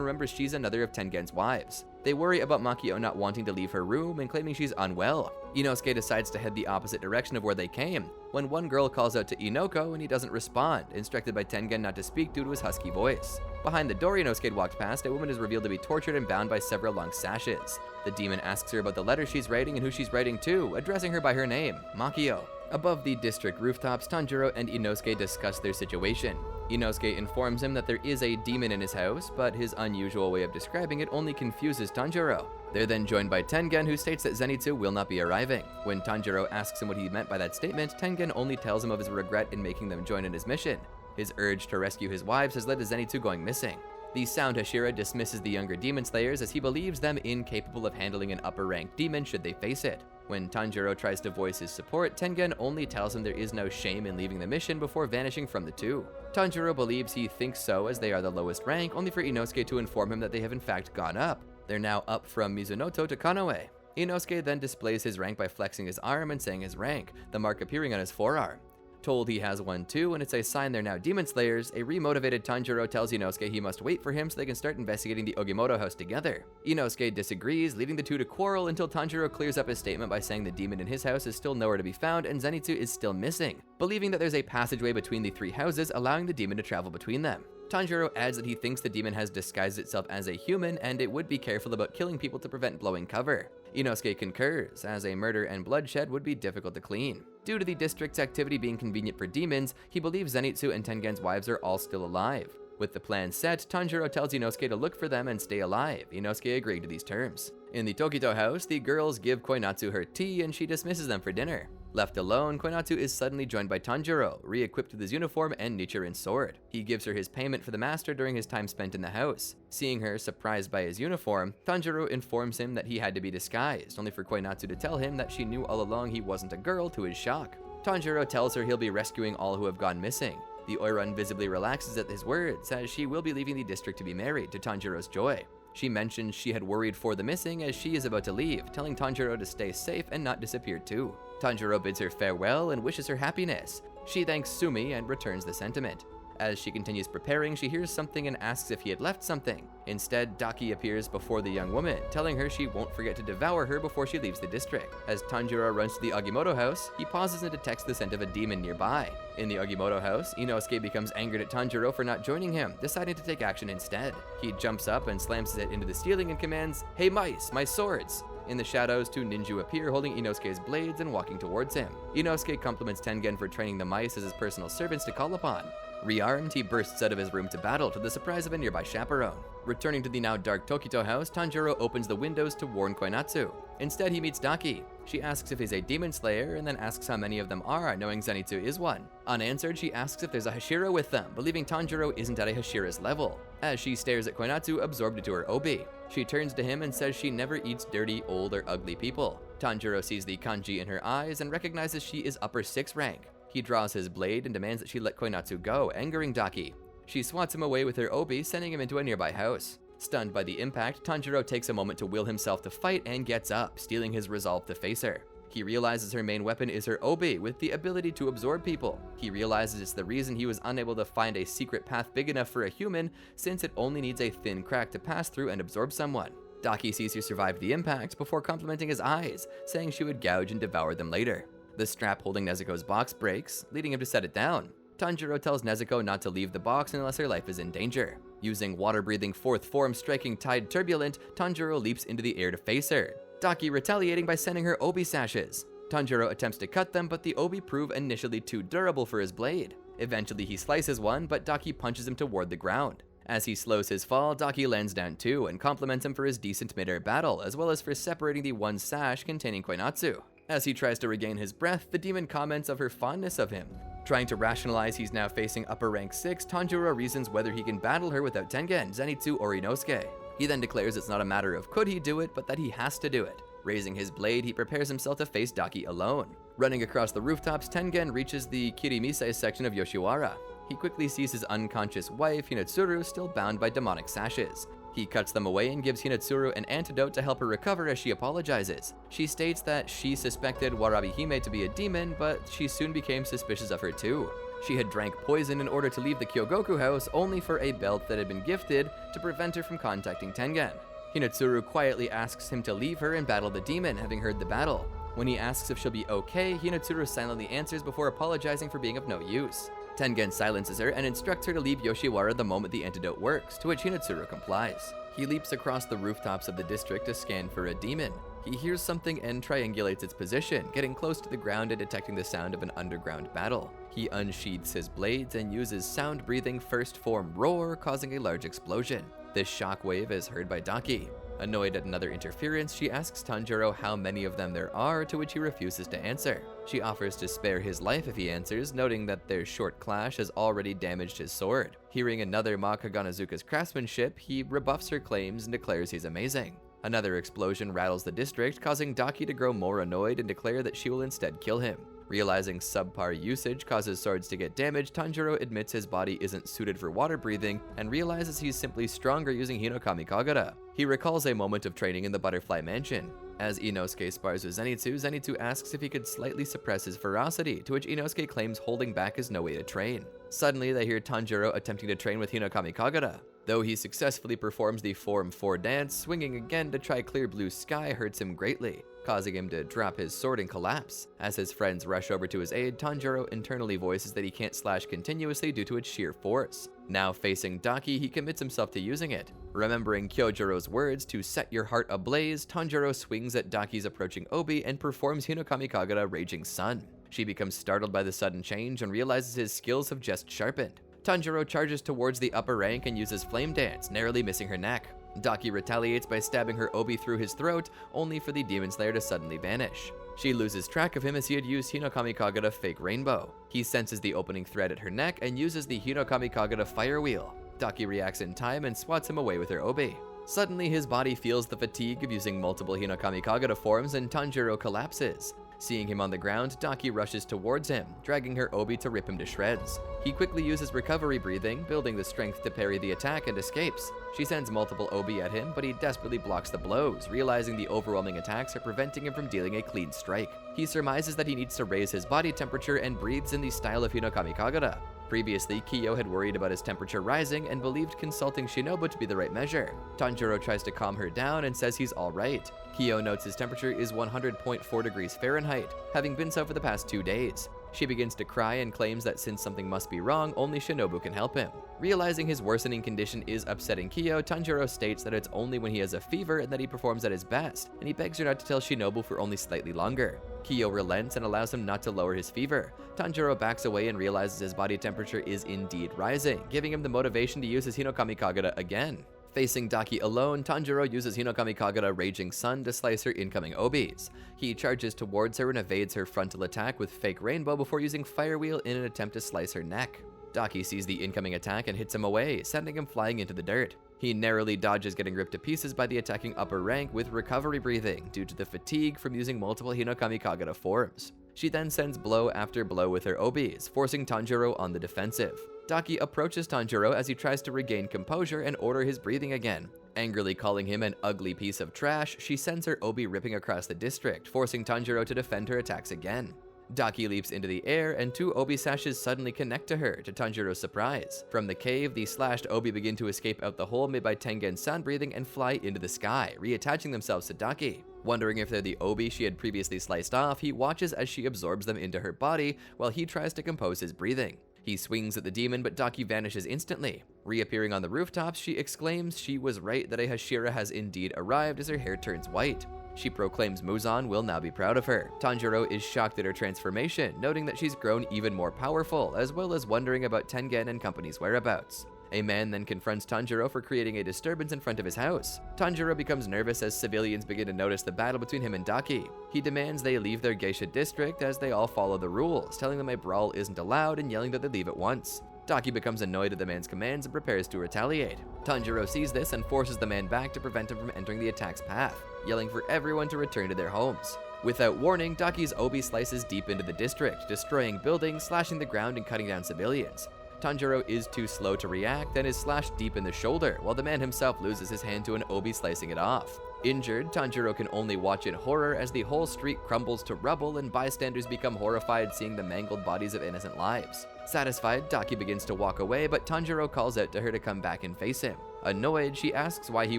remembers she's another of Tengen's wives. They worry about Makio not wanting to leave her room and claiming she's unwell. Inosuke decides to head the opposite direction of where they came, when one girl calls out to Inoko and he doesn't respond, instructed by Tengen not to speak due to his husky voice. Behind the door Inosuke had walked past, a woman is revealed to be tortured and bound by several long sashes. The demon asks her about the letter she's writing and who she's writing to, addressing her by her name, Makio. Above the district rooftops, Tanjiro and Inosuke discuss their situation. Inosuke informs him that there is a demon in his house, but his unusual way of describing it only confuses Tanjiro. They're then joined by Tengen, who states that Zenitsu will not be arriving. When Tanjiro asks him what he meant by that statement, Tengen only tells him of his regret in making them join in his mission. His urge to rescue his wives has led to Zenitsu going missing. The sound Hashira dismisses the younger demon slayers as he believes them incapable of handling an upper-ranked demon should they face it. When Tanjiro tries to voice his support, Tengen only tells him there is no shame in leaving the mission before vanishing from the two. Tanjiro believes he thinks so as they are the lowest rank, only for Inosuke to inform him that they have in fact gone up. They're now up from Mizunoto to Kanoe. Inosuke then displays his rank by flexing his arm and saying his rank, the mark appearing on his forearm. Told he has one too, and it's a sign they're now demon slayers, a remotivated Tanjiro tells Inosuke he must wait for him so they can start investigating the Ogimoto house together. Inosuke disagrees, leading the two to quarrel until Tanjiro clears up his statement by saying the demon in his house is still nowhere to be found and Zenitsu is still missing, believing that there's a passageway between the three houses allowing the demon to travel between them. Tanjiro adds that he thinks the demon has disguised itself as a human and it would be careful about killing people to prevent blowing cover. Inosuke concurs, as a murder and bloodshed would be difficult to clean. Due to the district's activity being convenient for demons, he believes Zenitsu and Tengen's wives are all still alive. With the plan set, Tanjiro tells Inosuke to look for them and stay alive. Inosuke agreed to these terms. In the Tokito house, the girls give Koinatsu her tea and she dismisses them for dinner. Left alone, Koinatsu is suddenly joined by Tanjiro, re-equipped with his uniform and Nichiren sword. He gives her his payment for the master during his time spent in the house. Seeing her surprised by his uniform, Tanjiro informs him that he had to be disguised, only for Koinatsu to tell him that she knew all along he wasn't a girl, to his shock. Tanjiro tells her he'll be rescuing all who have gone missing. The Oiran visibly relaxes at his words, as she will be leaving the district to be married, to Tanjiro's joy. She mentions she had worried for the missing as she is about to leave, telling Tanjiro to stay safe and not disappear too. Tanjiro bids her farewell and wishes her happiness. She thanks Sumi and returns the sentiment. As she continues preparing, she hears something and asks if he had left something. Instead, Daki appears before the young woman, telling her she won't forget to devour her before she leaves the district. As Tanjiro runs to the Agimoto house, he pauses and detects the scent of a demon nearby. In the Agimoto house, Inosuke becomes angered at Tanjiro for not joining him, deciding to take action instead. He jumps up and slams his head into the ceiling and commands, "Hey mice, my swords!" In the shadows, two ninja appear holding Inosuke's blades and walking towards him. Inosuke compliments Tengen for training the mice as his personal servants to call upon. Rearmed, he bursts out of his room to battle, to the surprise of a nearby chaperone. Returning to the now dark Tokito house, Tanjiro opens the windows to warn Koinatsu. Instead, he meets Daki. She asks if he's a demon slayer, and then asks how many of them are, knowing Zenitsu is one. Unanswered, she asks if there's a Hashira with them, believing Tanjiro isn't at a Hashira's level. As she stares at Koinatsu, absorbed into her obi. She turns to him and says she never eats dirty, old, or ugly people. Tanjiro sees the kanji in her eyes and recognizes she is upper 6 rank. He draws his blade and demands that she let Koinatsu go, angering Daki. She swats him away with her obi, sending him into a nearby house. Stunned by the impact, Tanjiro takes a moment to will himself to fight and gets up, stealing his resolve to face her. He realizes her main weapon is her obi, with the ability to absorb people. He realizes it's the reason he was unable to find a secret path big enough for a human, since it only needs a thin crack to pass through and absorb someone. Daki sees he survived the impact before complimenting his eyes, saying she would gouge and devour them later. The strap holding Nezuko's box breaks, leading him to set it down. Tanjiro tells Nezuko not to leave the box unless her life is in danger. Using water-breathing fourth form striking Tide Turbulent, Tanjiro leaps into the air to face her. Daki retaliating by sending her obi sashes. Tanjiro attempts to cut them, but the obi prove initially too durable for his blade. Eventually he slices one, but Daki punches him toward the ground. As he slows his fall, Daki lands down too and compliments him for his decent mid-air battle, as well as for separating the one sash containing Koinatsu. As he tries to regain his breath, the demon comments of her fondness of him. Trying to rationalize he's now facing upper rank 6, Tanjiro reasons whether he can battle her without Tengen, Zenitsu, or Inosuke. He then declares it's not a matter of could he do it, but that he has to do it. Raising his blade, he prepares himself to face Daki alone. Running across the rooftops, Tengen reaches the Kirimise section of Yoshiwara. He quickly sees his unconscious wife, Hinatsuru, still bound by demonic sashes. He cuts them away and gives Hinatsuru an antidote to help her recover as she apologizes. She states that she suspected Warabi-hime to be a demon, but she soon became suspicious of her too. She had drank poison in order to leave the Kyogoku house, only for a belt that had been gifted to prevent her from contacting Tengen. Hinatsuru quietly asks him to leave her and battle the demon, having heard the battle. When he asks if she'll be okay, Hinatsuru silently answers before apologizing for being of no use. Tengen silences her and instructs her to leave Yoshiwara the moment the antidote works, to which Hinatsuru complies. He leaps across the rooftops of the district to scan for a demon. He hears something and triangulates its position, getting close to the ground and detecting the sound of an underground battle. He unsheathes his blades and uses sound-breathing first form roar, causing a large explosion. This shockwave is heard by Daki. Annoyed at another interference, she asks Tanjiro how many of them there are, to which he refuses to answer. She offers to spare his life if he answers, noting that their short clash has already damaged his sword. Hearing another mock Kaganazuka's craftsmanship, he rebuffs her claims and declares he's amazing. Another explosion rattles the district, causing Daki to grow more annoyed and declare that she will instead kill him. Realizing subpar usage causes swords to get damaged, Tanjiro admits his body isn't suited for water breathing and realizes he's simply stronger using Hinokami Kagura. He recalls a moment of training in the Butterfly Mansion. As Inosuke spars with Zenitsu, Zenitsu asks if he could slightly suppress his ferocity, to which Inosuke claims holding back is no way to train. Suddenly, they hear Tanjiro attempting to train with Hinokami Kagura. Though he successfully performs the Form 4 dance, swinging again to try clear blue sky hurts him greatly, causing him to drop his sword and collapse. As his friends rush over to his aid, Tanjiro internally voices that he can't slash continuously due to its sheer force. Now facing Daki, he commits himself to using it. Remembering Kyojiro's words to set your heart ablaze, Tanjiro swings at Daki's approaching obi and performs Hinokami Kagura Raging Sun. She becomes startled by the sudden change and realizes his skills have just sharpened. Tanjiro charges towards the upper rank and uses Flame Dance, narrowly missing her neck. Daki retaliates by stabbing her obi through his throat, only for the Demon Slayer to suddenly vanish. She loses track of him as he had used Hinokami Kagura Fake Rainbow. He senses the opening thread at her neck and uses the Hinokami Kagura Fire Wheel. Daki reacts in time and swats him away with her obi. Suddenly, his body feels the fatigue of using multiple Hinokami Kagura forms and Tanjiro collapses. Seeing him on the ground, Daki rushes towards him, dragging her obi to rip him to shreds. He quickly uses recovery breathing, building the strength to parry the attack, and escapes. She sends multiple obi at him, but he desperately blocks the blows, realizing the overwhelming attacks are preventing him from dealing a clean strike. He surmises that he needs to raise his body temperature and breathes in the style of Hinokami Kagura. Previously, Kiyo had worried about his temperature rising and believed consulting Shinobu to be the right measure. Tanjiro tries to calm her down and says he's alright. Kiyo notes his temperature is 100.4 degrees Fahrenheit, having been so for the past 2 days. She begins to cry and claims that since something must be wrong, only Shinobu can help him. Realizing his worsening condition is upsetting Kiyo, Tanjiro states that it's only when he has a fever and that he performs at his best, and he begs her not to tell Shinobu for only slightly longer. Kiyo relents and allows him not to lower his fever. Tanjiro backs away and realizes his body temperature is indeed rising, giving him the motivation to use his Hinokami Kagura again. Facing Daki alone, Tanjiro uses Hinokami Kagura Raging Sun to slice her incoming obis. He charges towards her and evades her frontal attack with Fake Rainbow before using Fire Wheel in an attempt to slice her neck. Daki sees the incoming attack and hits him away, sending him flying into the dirt. He narrowly dodges getting ripped to pieces by the attacking upper rank with recovery breathing due to the fatigue from using multiple Hinokami Kagura forms. She then sends blow after blow with her obis, forcing Tanjiro on the defensive. Daki approaches Tanjiro as he tries to regain composure and order his breathing again. Angrily calling him an ugly piece of trash, she sends her obi ripping across the district, forcing Tanjiro to defend her attacks again. Daki leaps into the air, and 2 obi sashes suddenly connect to her, to Tanjiro's surprise. From the cave, the slashed obi begin to escape out the hole made by Tengen's sound breathing and fly into the sky, reattaching themselves to Daki. Wondering if they're the obi she had previously sliced off, he watches as she absorbs them into her body while he tries to compose his breathing. He swings at the demon, but Daki vanishes instantly. Reappearing on the rooftops, she exclaims she was right that a Hashira has indeed arrived as her hair turns white. She proclaims Muzan will now be proud of her. Tanjiro is shocked at her transformation, noting that she's grown even more powerful, as well as wondering about Tengen and company's whereabouts. A man then confronts Tanjiro for creating a disturbance in front of his house. Tanjiro becomes nervous as civilians begin to notice the battle between him and Daki. He demands they leave their geisha district as they all follow the rules, telling them a brawl isn't allowed and yelling that they leave at once. Daki becomes annoyed at the man's commands and prepares to retaliate. Tanjiro sees this and forces the man back to prevent him from entering the attack's path, yelling for everyone to return to their homes. Without warning, Daki's obi slices deep into the district, destroying buildings, slashing the ground, and cutting down civilians. Tanjiro is too slow to react and is slashed deep in the shoulder, while the man himself loses his hand to an obi slicing it off. Injured, Tanjiro can only watch in horror as the whole street crumbles to rubble and bystanders become horrified seeing the mangled bodies of innocent lives. Satisfied, Daki begins to walk away, but Tanjiro calls out to her to come back and face him. Annoyed, she asks why he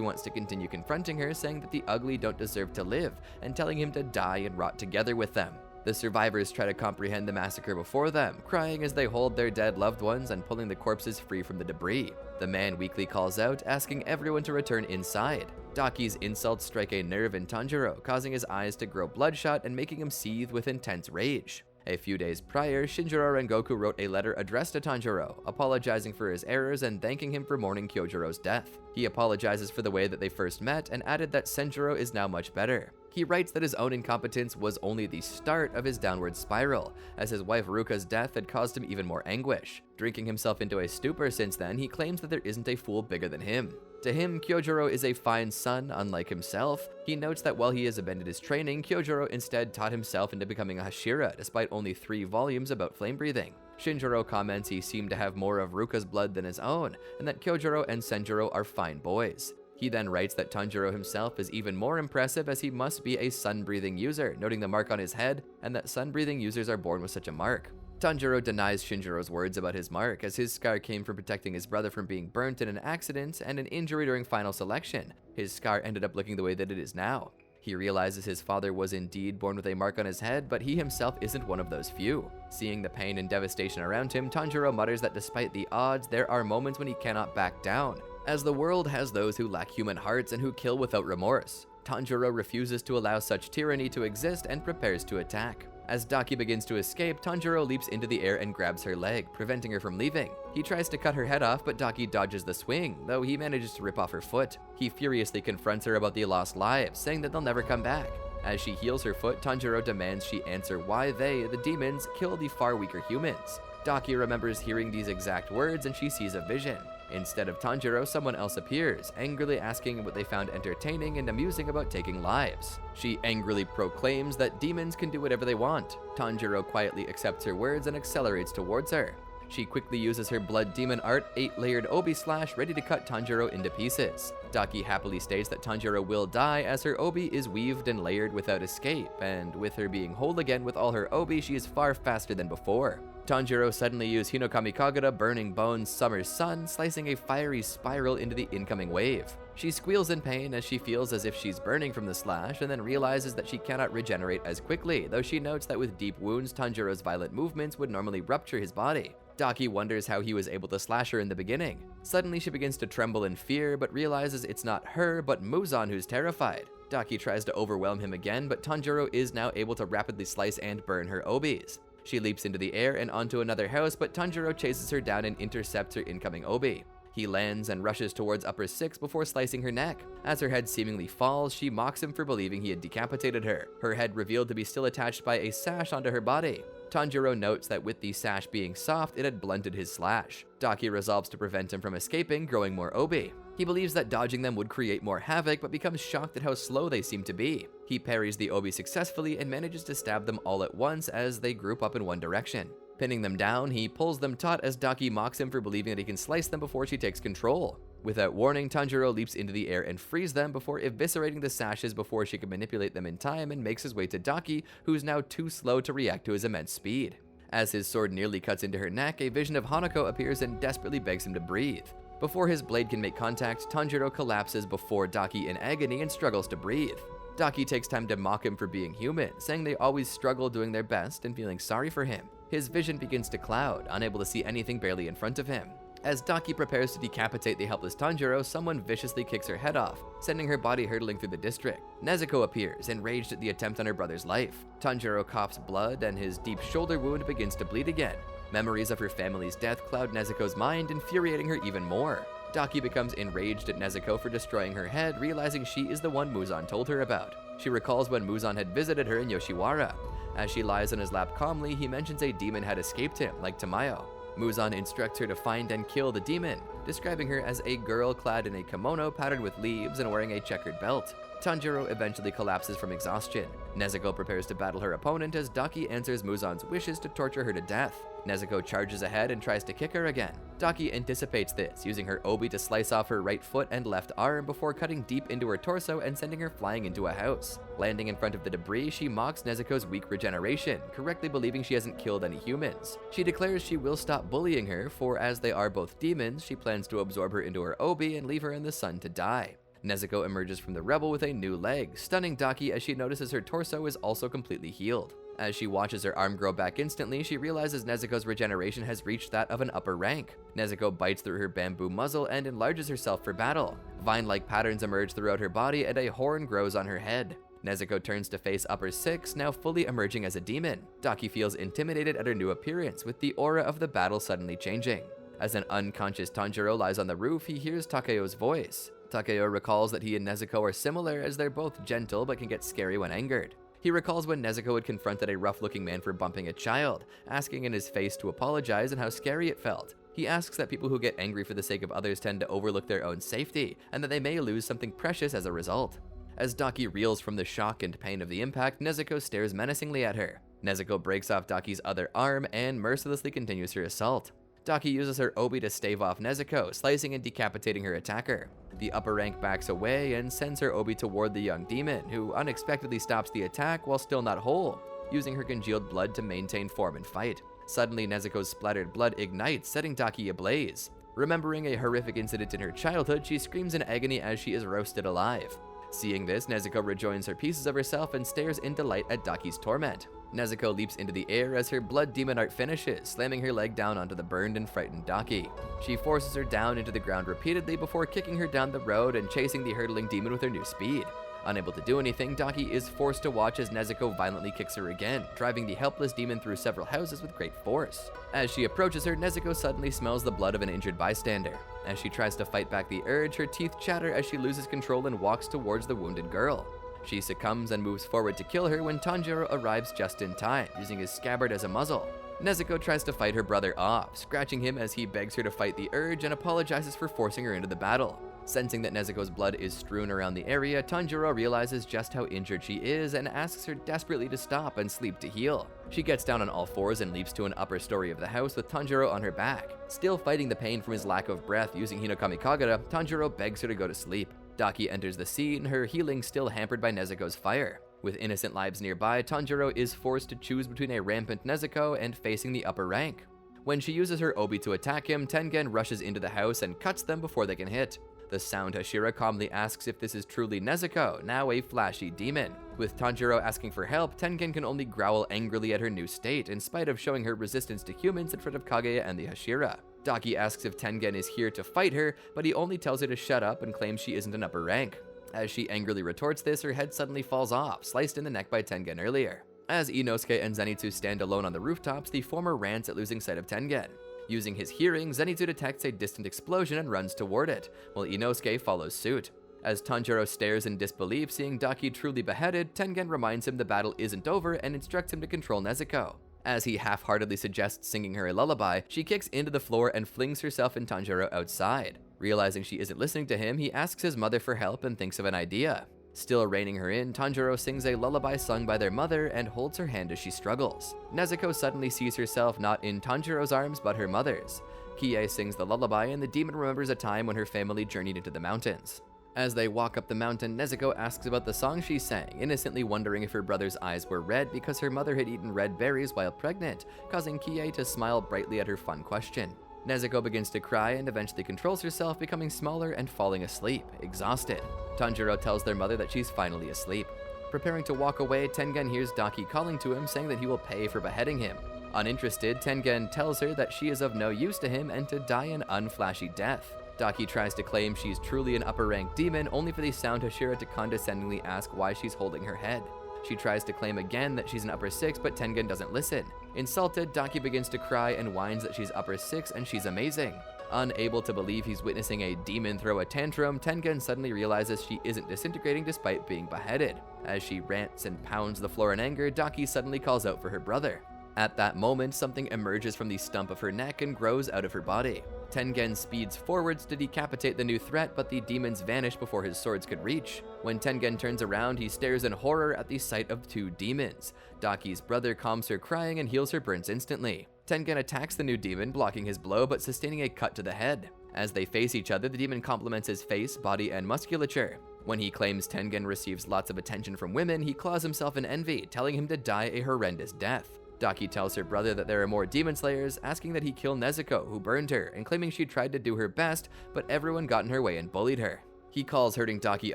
wants to continue confronting her, saying that the ugly don't deserve to live, and telling him to die and rot together with them. The survivors try to comprehend the massacre before them, crying as they hold their dead loved ones and pulling the corpses free from the debris. The man weakly calls out, asking everyone to return inside. Daki's insults strike a nerve in Tanjiro, causing his eyes to grow bloodshot and making him seethe with intense rage. A few days prior, Shinjiro Rengoku wrote a letter addressed to Tanjiro, apologizing for his errors and thanking him for mourning Kyojiro's death. He apologizes for the way that they first met and added that Senjiro is now much better. He writes that his own incompetence was only the start of his downward spiral, as his wife Ruka's death had caused him even more anguish. Drinking himself into a stupor since then, he claims that there isn't a fool bigger than him. To him, Kyojiro is a fine son, unlike himself. He notes that while he has abandoned his training, Kyojiro instead taught himself into becoming a Hashira, despite only 3 volumes about flame breathing. Shinjiro comments he seemed to have more of Ruka's blood than his own, and that Kyojiro and Senjiro are fine boys. He then writes that Tanjiro himself is even more impressive as he must be a sun-breathing user, noting the mark on his head, and that sun-breathing users are born with such a mark. Tanjiro denies Shinjiro's words about his mark, as his scar came from protecting his brother from being burnt in an accident and an injury during final selection. His scar ended up looking the way that it is now. He realizes his father was indeed born with a mark on his head, but he himself isn't one of those few. Seeing the pain and devastation around him, Tanjiro mutters that despite the odds, there are moments when he cannot back down, as the world has those who lack human hearts and who kill without remorse. Tanjiro refuses to allow such tyranny to exist and prepares to attack. As Daki begins to escape, Tanjiro leaps into the air and grabs her leg, preventing her from leaving. He tries to cut her head off, but Daki dodges the swing, though he manages to rip off her foot. He furiously confronts her about the lost lives, saying that they'll never come back. As she heals her foot, Tanjiro demands she answer why they, the demons, kill the far weaker humans. Daki remembers hearing these exact words and she sees a vision. Instead of Tanjiro, someone else appears, angrily asking what they found entertaining and amusing about taking lives. She angrily proclaims that demons can do whatever they want. Tanjiro quietly accepts her words and accelerates towards her. She quickly uses her blood demon art 8-layered obi slash ready to cut Tanjiro into pieces. Daki happily states that Tanjiro will die as her obi is weaved and layered without escape, and with her being whole again with all her obi, she is far faster than before. Tanjiro suddenly used Hinokami Kagura Burning Bones Summer Sun, slicing a fiery spiral into the incoming wave. She squeals in pain as she feels as if she's burning from the slash, and then realizes that she cannot regenerate as quickly, though she notes that with deep wounds, Tanjiro's violent movements would normally rupture his body. Daki wonders how he was able to slash her in the beginning. Suddenly she begins to tremble in fear, but realizes it's not her, but Muzan who's terrified. Daki tries to overwhelm him again, but Tanjiro is now able to rapidly slice and burn her obis. She leaps into the air and onto another house, but Tanjiro chases her down and intercepts her incoming obi. He lands and rushes towards upper 6 before slicing her neck. As her head seemingly falls, she mocks him for believing he had decapitated her, her head revealed to be still attached by a sash onto her body. Tanjiro notes that with the sash being soft, it had blunted his slash. Daki resolves to prevent him from escaping, growing more obi. He believes that dodging them would create more havoc, but becomes shocked at how slow they seem to be. He parries the obi successfully and manages to stab them all at once as they group up in one direction. Pinning them down, he pulls them taut as Daki mocks him for believing that he can slice them before she takes control. Without warning, Tanjiro leaps into the air and frees them before eviscerating the sashes before she can manipulate them in time, and makes his way to Daki, who's now too slow to react to his immense speed. As his sword nearly cuts into her neck, a vision of Hanako appears and desperately begs him to breathe. Before his blade can make contact, Tanjiro collapses before Daki in agony and struggles to breathe. Daki takes time to mock him for being human, saying they always struggle doing their best and feeling sorry for him. His vision begins to cloud, unable to see anything barely in front of him. As Daki prepares to decapitate the helpless Tanjiro, someone viciously kicks her head off, sending her body hurtling through the district. Nezuko appears, enraged at the attempt on her brother's life. Tanjiro coughs blood, and his deep shoulder wound begins to bleed again. Memories of her family's death cloud Nezuko's mind, infuriating her even more. Daki becomes enraged at Nezuko for destroying her head, realizing she is the one Muzan told her about. She recalls when Muzan had visited her in Yoshiwara. As she lies on his lap calmly, he mentions a demon had escaped him, like Tamayo. Muzan instructs her to find and kill the demon, describing her as a girl clad in a kimono patterned with leaves and wearing a checkered belt. Tanjiro eventually collapses from exhaustion. Nezuko prepares to battle her opponent as Daki answers Muzan's wishes to torture her to death. Nezuko charges ahead and tries to kick her again. Daki anticipates this, using her obi to slice off her right foot and left arm before cutting deep into her torso and sending her flying into a house. Landing in front of the debris, she mocks Nezuko's weak regeneration, correctly believing she hasn't killed any humans. She declares she will stop bullying her, for as they are both demons, she plans to absorb her into her obi and leave her in the sun to die. Nezuko emerges from the rebel with a new leg, stunning Daki as she notices her torso is also completely healed. As she watches her arm grow back instantly, she realizes Nezuko's regeneration has reached that of an upper rank. Nezuko bites through her bamboo muzzle and enlarges herself for battle. Vine-like patterns emerge throughout her body and a horn grows on her head. Nezuko turns to face upper 6, now fully emerging as a demon. Daki feels intimidated at her new appearance, with the aura of the battle suddenly changing. As an unconscious Tanjiro lies on the roof, he hears Takeyo's voice. Takeo recalls that he and Nezuko are similar as they're both gentle but can get scary when angered. He recalls when Nezuko had confronted a rough-looking man for bumping a child, asking in his face to apologize and how scary it felt. He asks that people who get angry for the sake of others tend to overlook their own safety, and that they may lose something precious as a result. As Daki reels from the shock and pain of the impact, Nezuko stares menacingly at her. Nezuko breaks off Daki's other arm and mercilessly continues her assault. Daki uses her obi to stave off Nezuko, slicing and decapitating her attacker. The upper rank backs away and sends her obi toward the young demon, who unexpectedly stops the attack while still not whole, using her congealed blood to maintain form and fight. Suddenly, Nezuko's splattered blood ignites, setting Daki ablaze. Remembering a horrific incident in her childhood, she screams in agony as she is roasted alive. Seeing this, Nezuko rejoins her pieces of herself and stares in delight at Daki's torment. Nezuko leaps into the air as her blood demon art finishes, slamming her leg down onto the burned and frightened Daki. She forces her down into the ground repeatedly before kicking her down the road and chasing the hurtling demon with her new speed. Unable to do anything, Daki is forced to watch as Nezuko violently kicks her again, driving the helpless demon through several houses with great force. As she approaches her, Nezuko suddenly smells the blood of an injured bystander. As she tries to fight back the urge, her teeth chatter as she loses control and walks towards the wounded girl. She succumbs and moves forward to kill her when Tanjiro arrives just in time, using his scabbard as a muzzle. Nezuko tries to fight her brother off, scratching him as he begs her to fight the urge and apologizes for forcing her into the battle. Sensing that Nezuko's blood is strewn around the area, Tanjiro realizes just how injured she is and asks her desperately to stop and sleep to heal. She gets down on all fours and leaps to an upper story of the house with Tanjiro on her back. Still fighting the pain from his lack of breath using Hinokami Kagura, Tanjiro begs her to go to sleep. Daki enters the scene, her healing still hampered by Nezuko's fire. With innocent lives nearby, Tanjiro is forced to choose between a rampant Nezuko and facing the upper rank. When she uses her obi to attack him, Tengen rushes into the house and cuts them before they can hit. The sound Hashira calmly asks if this is truly Nezuko, now a flashy demon. With Tanjiro asking for help, Tengen can only growl angrily at her new state, in spite of showing her resistance to humans in front of Kaguya and the Hashira. Daki asks if Tengen is here to fight her, but he only tells her to shut up and claims she isn't an upper rank. As she angrily retorts this, her head suddenly falls off, sliced in the neck by Tengen earlier. As Inosuke and Zenitsu stand alone on the rooftops, the former rants at losing sight of Tengen. Using his hearing, Zenitsu detects a distant explosion and runs toward it, while Inosuke follows suit. As Tanjiro stares in disbelief, seeing Daki truly beheaded, Tengen reminds him the battle isn't over and instructs him to control Nezuko. As he half-heartedly suggests singing her a lullaby, she kicks into the floor and flings herself and Tanjiro outside. Realizing she isn't listening to him, he asks his mother for help and thinks of an idea. Still reining her in, Tanjiro sings a lullaby sung by their mother and holds her hand as she struggles. Nezuko suddenly sees herself not in Tanjiro's arms but her mother's. Kie sings the lullaby and the demon remembers a time when her family journeyed into the mountains. As they walk up the mountain, Nezuko asks about the song she sang, innocently wondering if her brother's eyes were red because her mother had eaten red berries while pregnant, causing Kie to smile brightly at her fun question. Nezuko begins to cry and eventually controls herself, becoming smaller and falling asleep, exhausted. Tanjiro tells their mother that she's finally asleep. Preparing to walk away, Tengen hears Daki calling to him, saying that he will pay for beheading him. Uninterested, Tengen tells her that she is of no use to him and to die an unflashy death. Daki tries to claim she's truly an upper-rank demon, only for the sound Hashira to condescendingly ask why she's holding her head. She tries to claim again that she's an upper 6, but Tengen doesn't listen. Insulted, Daki begins to cry and whines that she's upper 6 and she's amazing. Unable to believe he's witnessing a demon throw a tantrum, Tengen suddenly realizes she isn't disintegrating despite being beheaded. As she rants and pounds the floor in anger, Daki suddenly calls out for her brother. At that moment, something emerges from the stump of her neck and grows out of her body. Tengen speeds forwards to decapitate the new threat, but the demons vanish before his swords could reach. When Tengen turns around, he stares in horror at the sight of two demons. Daki's brother calms her crying and heals her burns instantly. Tengen attacks the new demon, blocking his blow but sustaining a cut to the head. As they face each other, the demon compliments his face, body, and musculature. When he claims Tengen receives lots of attention from women, he claws himself in envy, telling him to die a horrendous death. Daki tells her brother that there are more demon slayers, asking that he kill Nezuko, who burned her, and claiming she tried to do her best, but everyone got in her way and bullied her. He calls hurting Daki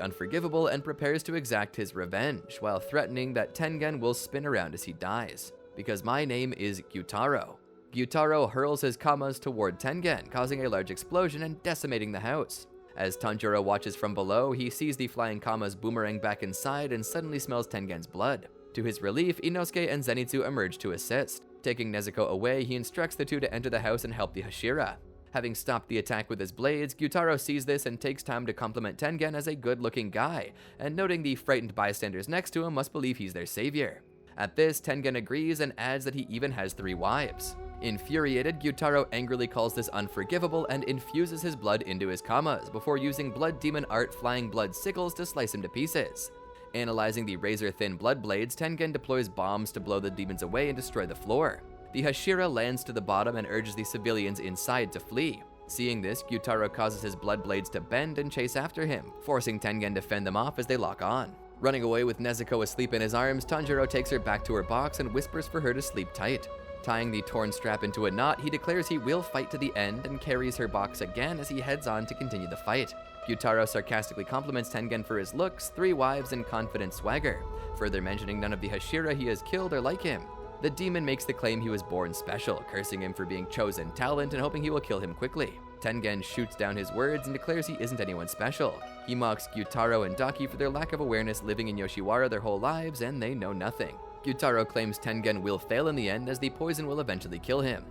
unforgivable and prepares to exact his revenge, while threatening that Tengen will spin around as he dies. Because my name is Gyutaro. Gyutaro hurls his kamas toward Tengen, causing a large explosion and decimating the house. As Tanjiro watches from below, he sees the flying kamas boomerang back inside and suddenly smells Tengen's blood. To his relief, Inosuke and Zenitsu emerge to assist. Taking Nezuko away, he instructs the two to enter the house and help the Hashira. Having stopped the attack with his blades, Gyutaro sees this and takes time to compliment Tengen as a good-looking guy, and noting the frightened bystanders next to him must believe he's their savior. At this, Tengen agrees and adds that he even has 3 wives. Infuriated, Gyutaro angrily calls this unforgivable and infuses his blood into his kamas, before using Blood Demon Art Flying Blood Sickles to slice him to pieces. Analyzing the razor-thin blood blades, Tengen deploys bombs to blow the demons away and destroy the floor. The Hashira lands to the bottom and urges the civilians inside to flee. Seeing this, Gyutaro causes his blood blades to bend and chase after him, forcing Tengen to fend them off as they lock on. Running away with Nezuko asleep in his arms, Tanjiro takes her back to her box and whispers for her to sleep tight. Tying the torn strap into a knot, he declares he will fight to the end and carries her box again as he heads on to continue the fight. Gyutaro sarcastically compliments Tengen for his looks, 3 wives, and confident swagger, further mentioning none of the Hashira he has killed are like him. The demon makes the claim he was born special, cursing him for being chosen talent and hoping he will kill him quickly. Tengen shoots down his words and declares he isn't anyone special. He mocks Gyutaro and Daki for their lack of awareness living in Yoshiwara their whole lives, and they know nothing. Gyutaro claims Tengen will fail in the end as the poison will eventually kill him.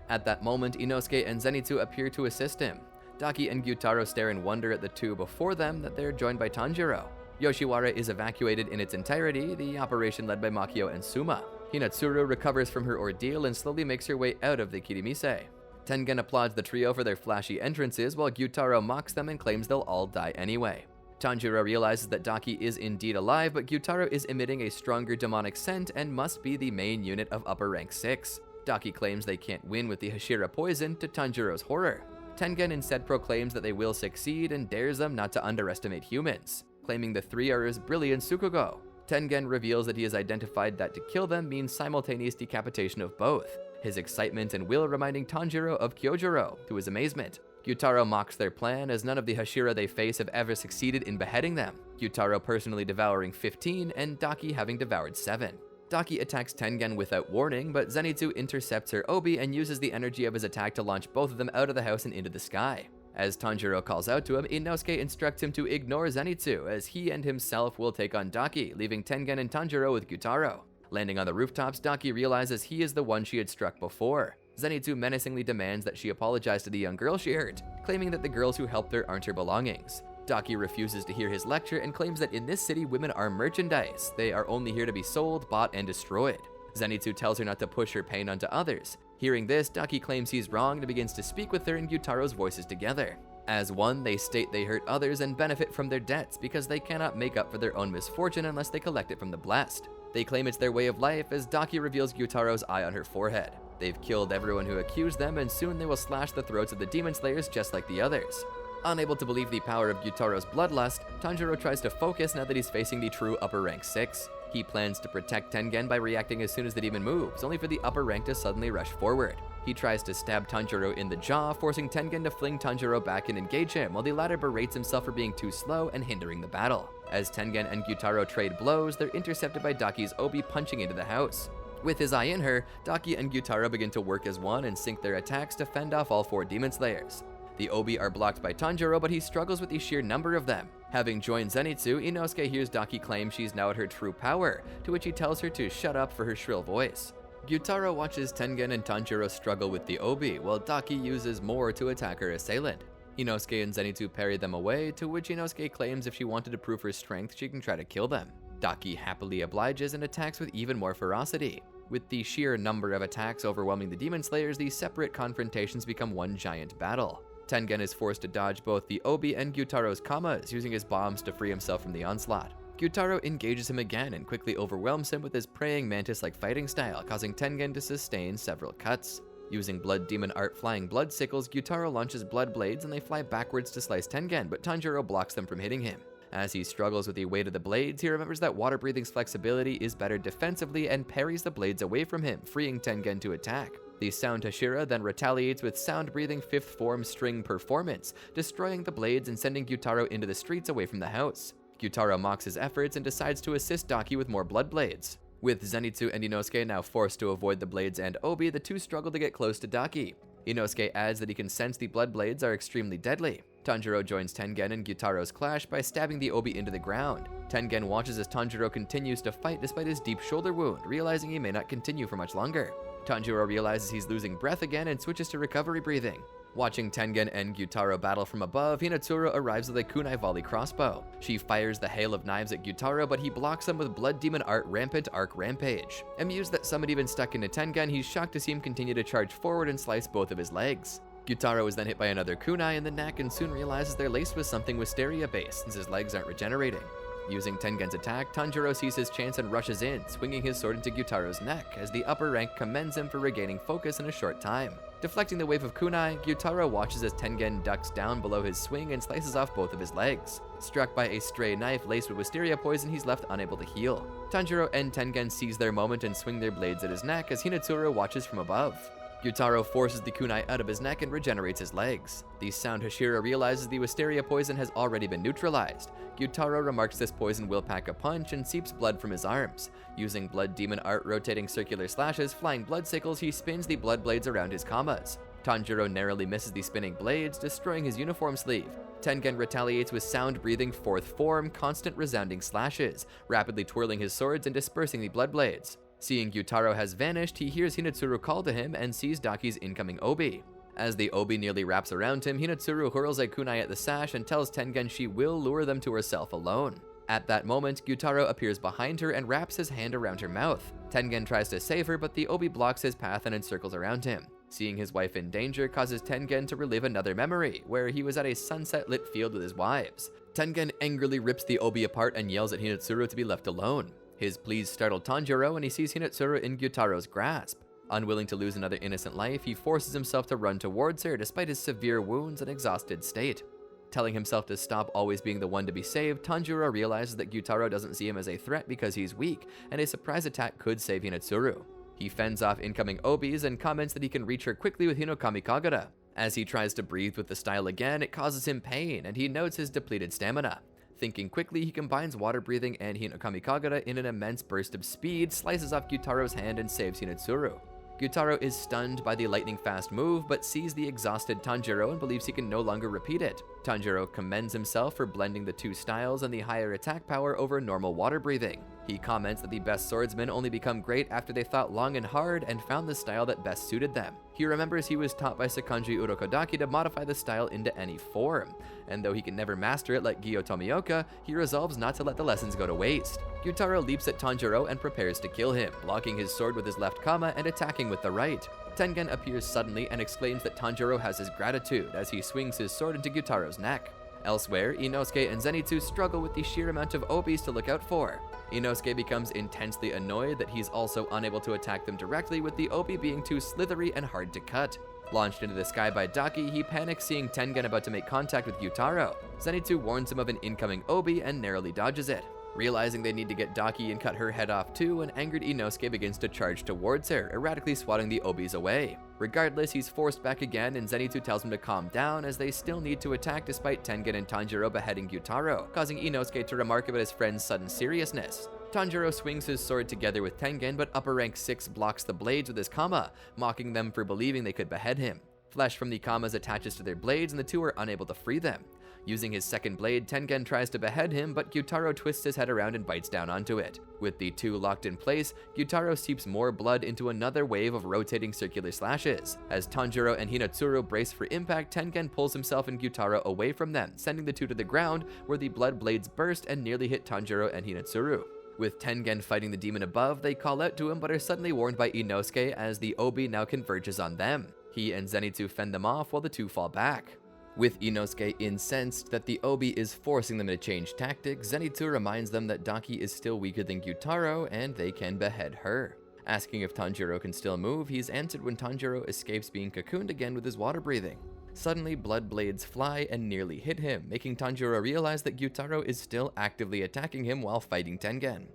At that moment, Inosuke and Zenitsu appear to assist him. Daki and Gyutaro stare in wonder at the two before them that they're joined by Tanjiro. Yoshiwara is evacuated in its entirety, the operation led by Makio and Suma. Hinatsuru recovers from her ordeal and slowly makes her way out of the Kirimise. Tengen applauds the trio for their flashy entrances, while Gyutaro mocks them and claims they'll all die anyway. Tanjiro realizes that Daki is indeed alive, but Gyutaro is emitting a stronger demonic scent and must be the main unit of upper rank 6. Daki claims they can't win with the Hashira poison, to Tanjiro's horror. Tengen instead proclaims that they will succeed and dares them not to underestimate humans, claiming the 3 are as brilliant Tsukugo. Tengen reveals that he has identified that to kill them means simultaneous decapitation of both, his excitement and will reminding Tanjiro of Kyojuro, to his amazement. Gyutaro mocks their plan, as none of the Hashira they face have ever succeeded in beheading them, Gyutaro personally devouring 15 and Daki having devoured 7. Daki attacks Tengen without warning, but Zenitsu intercepts her obi and uses the energy of his attack to launch both of them out of the house and into the sky. As Tanjiro calls out to him, Inosuke instructs him to ignore Zenitsu, as he and himself will take on Daki, leaving Tengen and Tanjiro with Gyutaro. Landing on the rooftops, Daki realizes he is the one she had struck before. Zenitsu menacingly demands that she apologize to the young girl she hurt, claiming that the girls who helped her aren't her belongings. Daki refuses to hear his lecture and claims that in this city women are merchandise, they are only here to be sold, bought, and destroyed. Zenitsu tells her not to push her pain onto others. Hearing this, Daki claims he's wrong and begins to speak with her and Gyutaro's voices together. As one, they state they hurt others and benefit from their debts because they cannot make up for their own misfortune unless they collect it from the blessed. They claim it's their way of life as Daki reveals Gyutaro's eye on her forehead. They've killed everyone who accused them, and soon they will slash the throats of the demon slayers just like the others. Unable to believe the power of Gyutaro's bloodlust, Tanjiro tries to focus now that he's facing the true upper rank 6. He plans to protect Tengen by reacting as soon as the demon moves, only for the upper rank to suddenly rush forward. He tries to stab Tanjiro in the jaw, forcing Tengen to fling Tanjiro back and engage him, while the latter berates himself for being too slow and hindering the battle. As Tengen and Gyutaro trade blows, they're intercepted by Daki's obi punching into the house. With his eye in her, Daki and Gyutaro begin to work as one and sync their attacks to fend off all 4 demon slayers. The obi are blocked by Tanjiro, but he struggles with the sheer number of them. Having joined Zenitsu, Inosuke hears Daki claim she's now at her true power, to which he tells her to shut up for her shrill voice. Gyutaro watches Tengen and Tanjiro struggle with the obi, while Daki uses more to attack her assailant. Inosuke and Zenitsu parry them away, to which Inosuke claims if she wanted to prove her strength, she can try to kill them. Daki happily obliges and attacks with even more ferocity. With the sheer number of attacks overwhelming the demon slayers, these separate confrontations become one giant battle. Tengen is forced to dodge both the obi and Gyutaro's kamas, using his bombs to free himself from the onslaught. Gyutaro engages him again and quickly overwhelms him with his praying mantis-like fighting style, causing Tengen to sustain several cuts. Using Blood Demon Art flying blood sickles, Gyutaro launches blood blades and they fly backwards to slice Tengen, but Tanjiro blocks them from hitting him. As he struggles with the weight of the blades, he remembers that Water Breathing's flexibility is better defensively and parries the blades away from him, freeing Tengen to attack. The Sound Hashira then retaliates with Sound Breathing 5th Form String Performance, destroying the blades and sending Gyutaro into the streets away from the house. Gyutaro mocks his efforts and decides to assist Daki with more blood blades. With Zenitsu and Inosuke now forced to avoid the blades and obi, the two struggle to get close to Daki. Inosuke adds that he can sense the blood blades are extremely deadly. Tanjiro joins Tengen in Gyutaro's clash by stabbing the obi into the ground. Tengen watches as Tanjiro continues to fight despite his deep shoulder wound, realizing he may not continue for much longer. Tanjiro realizes he's losing breath again and switches to recovery breathing. Watching Tengen and Gyutaro battle from above, Hinatsuru arrives with a kunai volley crossbow. She fires the hail of knives at Gyutaro, but he blocks them with Blood Demon Art Rampant Arc Rampage. Amused that some had even stuck into Tengen, he's shocked to see him continue to charge forward and slice both of his legs. Gyutaro is then hit by another kunai in the neck and soon realizes they're laced with something wisteria-based since his legs aren't regenerating. Using Tengen's attack, Tanjiro sees his chance and rushes in, swinging his sword into Gyutaro's neck as the upper rank commends him for regaining focus in a short time. Deflecting the wave of kunai, Gyutaro watches as Tengen ducks down below his swing and slices off both of his legs. Struck by a stray knife laced with wisteria poison, he's left unable to heal. Tanjiro and Tengen seize their moment and swing their blades at his neck as Hinatsuru watches from above. Gyutaro forces the kunai out of his neck and regenerates his legs. The Sound Hashira realizes the wisteria poison has already been neutralized. Gyutaro remarks this poison will pack a punch and seeps blood from his arms. Using Blood Demon Art rotating circular slashes, flying blood sickles, he spins the blood blades around his kamas. Tanjiro narrowly misses the spinning blades, destroying his uniform sleeve. Tengen retaliates with Sound Breathing 4th Form, constant resounding slashes, rapidly twirling his swords and dispersing the blood blades. Seeing Gyutaro has vanished, he hears Hinatsuru call to him and sees Daki's incoming obi. As the obi nearly wraps around him, Hinatsuru hurls a kunai at the sash and tells Tengen she will lure them to herself alone. At that moment, Gyutaro appears behind her and wraps his hand around her mouth. Tengen tries to save her, but the obi blocks his path and encircles around him. Seeing his wife in danger causes Tengen to relive another memory, where he was at a sunset-lit field with his wives. Tengen angrily rips the obi apart and yells at Hinatsuru to be left alone. His pleas startle Tanjiro and he sees Hinatsuru in Gyutaro's grasp. Unwilling to lose another innocent life, he forces himself to run towards her despite his severe wounds and exhausted state. Telling himself to stop always being the one to be saved, Tanjiro realizes that Gyutaro doesn't see him as a threat because he's weak, and a surprise attack could save Hinetsuru. He fends off incoming obis and comments that he can reach her quickly with Hinokami Kagura. As he tries to breathe with the style again, it causes him pain, and he notes his depleted stamina. Thinking quickly, he combines water breathing and Hinokami Kagura in an immense burst of speed, slices off Gyutaro's hand, and saves Hinetsuru. Gyutaro is stunned by the lightning-fast move, but sees the exhausted Tanjiro and believes he can no longer repeat it. Tanjiro commends himself for blending the two styles and the higher attack power over normal water breathing. He comments that the best swordsmen only become great after they thought long and hard and found the style that best suited them. He remembers he was taught by Sekanji Urokodaki to modify the style into any form, and though he can never master it like Gyo Tomioka, he resolves not to let the lessons go to waste. Gyutaro leaps at Tanjiro and prepares to kill him, blocking his sword with his left kama and attacking with the right. Tengen appears suddenly and exclaims that Tanjiro has his gratitude as he swings his sword into Gyutaro's neck. Elsewhere, Inosuke and Zenitsu struggle with the sheer amount of obis to look out for. Inosuke becomes intensely annoyed that he's also unable to attack them directly, with the obi being too slithery and hard to cut. Launched into the sky by Daki, he panics seeing Tengen about to make contact with Gyutaro. Zenitsu warns him of an incoming obi and narrowly dodges it. Realizing they need to get Daki and cut her head off too, an angered Inosuke begins to charge towards her, erratically swatting the obis away. Regardless, he's forced back again, and Zenitsu tells him to calm down as they still need to attack despite Tengen and Tanjiro beheading Gyutaro, causing Inosuke to remark about his friend's sudden seriousness. Tanjiro swings his sword together with Tengen, but upper rank 6 blocks the blades with his kama, mocking them for believing they could behead him. Flesh from the kamas attaches to their blades, and the two are unable to free them. Using his second blade, Tengen tries to behead him, but Gyutaro twists his head around and bites down onto it. With the two locked in place, Gyutaro seeps more blood into another wave of rotating circular slashes. As Tanjiro and Hinetsuru brace for impact, Tengen pulls himself and Gyutaro away from them, sending the two to the ground, where the blood blades burst and nearly hit Tanjiro and Hinetsuru. With Tengen fighting the demon above, they call out to him but are suddenly warned by Inosuke as the obi now converges on them. He and Zenitsu fend them off while the two fall back. With Inosuke incensed that the obi is forcing them to change tactics, Zenitsu reminds them that Daki is still weaker than Gyutaro and they can behead her. Asking if Tanjiro can still move, he's answered when Tanjiro escapes being cocooned again with his water breathing. Suddenly, blood blades fly and nearly hit him, making Tanjiro realize that Gyutaro is still actively attacking him while fighting Tengen.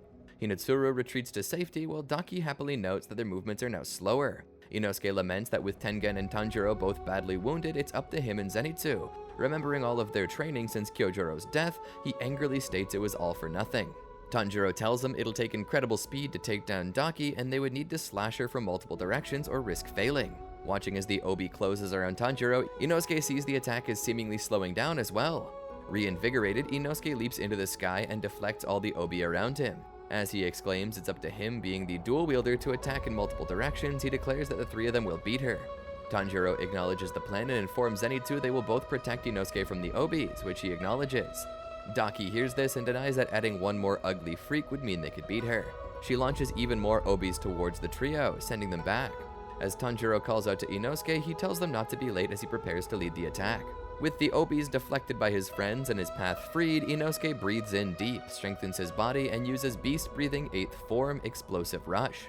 Hinetsuru retreats to safety while Daki happily notes that their movements are now slower. Inosuke laments that with Tengen and Tanjiro both badly wounded, it's up to him and Zenitsu. Remembering all of their training since Kyojiro's death, he angrily states it was all for nothing. Tanjiro tells him it'll take incredible speed to take down Daki, and they would need to slash her from multiple directions or risk failing. Watching as the obi closes around Tanjiro, Inosuke sees the attack is seemingly slowing down as well. Reinvigorated, Inosuke leaps into the sky and deflects all the obi around him. As he exclaims it's up to him, being the dual wielder, to attack in multiple directions, he declares that the three of them will beat her. Tanjiro acknowledges the plan and informs Zenitsu they will both protect Inosuke from the obis, which he acknowledges. Daki hears this and denies that adding one more ugly freak would mean they could beat her. She launches even more obis towards the trio, sending them back. As Tanjiro calls out to Inosuke, he tells them not to be late as he prepares to lead the attack. With the obis deflected by his friends and his path freed, Inosuke breathes in deep, strengthens his body, and uses beast-breathing 8th form Explosive Rush.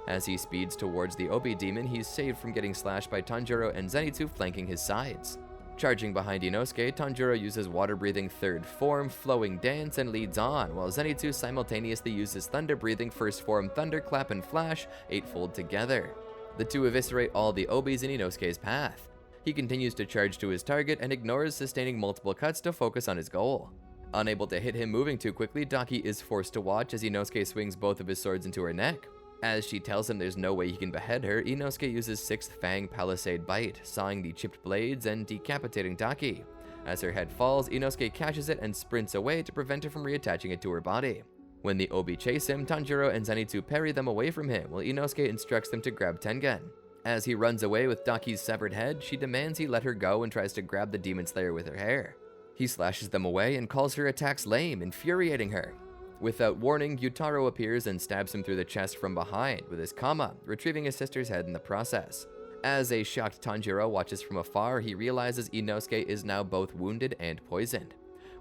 As he speeds towards the obi demon, he's saved from getting slashed by Tanjiro and Zenitsu flanking his sides. Charging behind Inosuke, Tanjiro uses water-breathing 3rd form Flowing Dance and leads on, while Zenitsu simultaneously uses thunder-breathing 1st form Thunderclap and Flash 8-fold together. The two eviscerate all the obis in Inosuke's path. He continues to charge to his target and ignores sustaining multiple cuts to focus on his goal. Unable to hit him moving too quickly, Daki is forced to watch as Inosuke swings both of his swords into her neck. As she tells him there's no way he can behead her, Inosuke uses 6th Fang Palisade Bite, sawing the chipped blades and decapitating Daki. As her head falls, Inosuke catches it and sprints away to prevent her from reattaching it to her body. When the obi chase him, Tanjiro and Zenitsu parry them away from him, while Inosuke instructs them to grab Tengen. As he runs away with Daki's severed head, she demands he let her go and tries to grab the Demon Slayer with her hair. He slashes them away and calls her attacks lame, infuriating her. Without warning, Gyutaro appears and stabs him through the chest from behind with his kama, retrieving his sister's head in the process. As a shocked Tanjiro watches from afar, he realizes Inosuke is now both wounded and poisoned.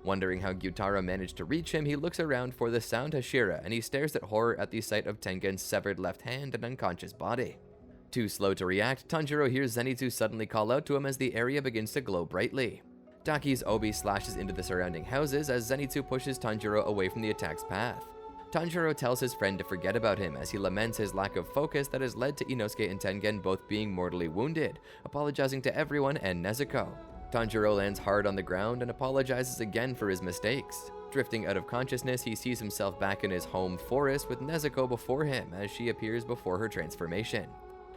Wondering how Gyutaro managed to reach him, he looks around for the sound Hashira, and he stares at horror at the sight of Tengen's severed left hand and unconscious body. Too slow to react, Tanjiro hears Zenitsu suddenly call out to him as the area begins to glow brightly. Daki's obi slashes into the surrounding houses as Zenitsu pushes Tanjiro away from the attack's path. Tanjiro tells his friend to forget about him as he laments his lack of focus that has led to Inosuke and Tengen both being mortally wounded, apologizing to everyone and Nezuko. Tanjiro lands hard on the ground and apologizes again for his mistakes. Drifting out of consciousness, he sees himself back in his home forest with Nezuko before him as she appears before her transformation.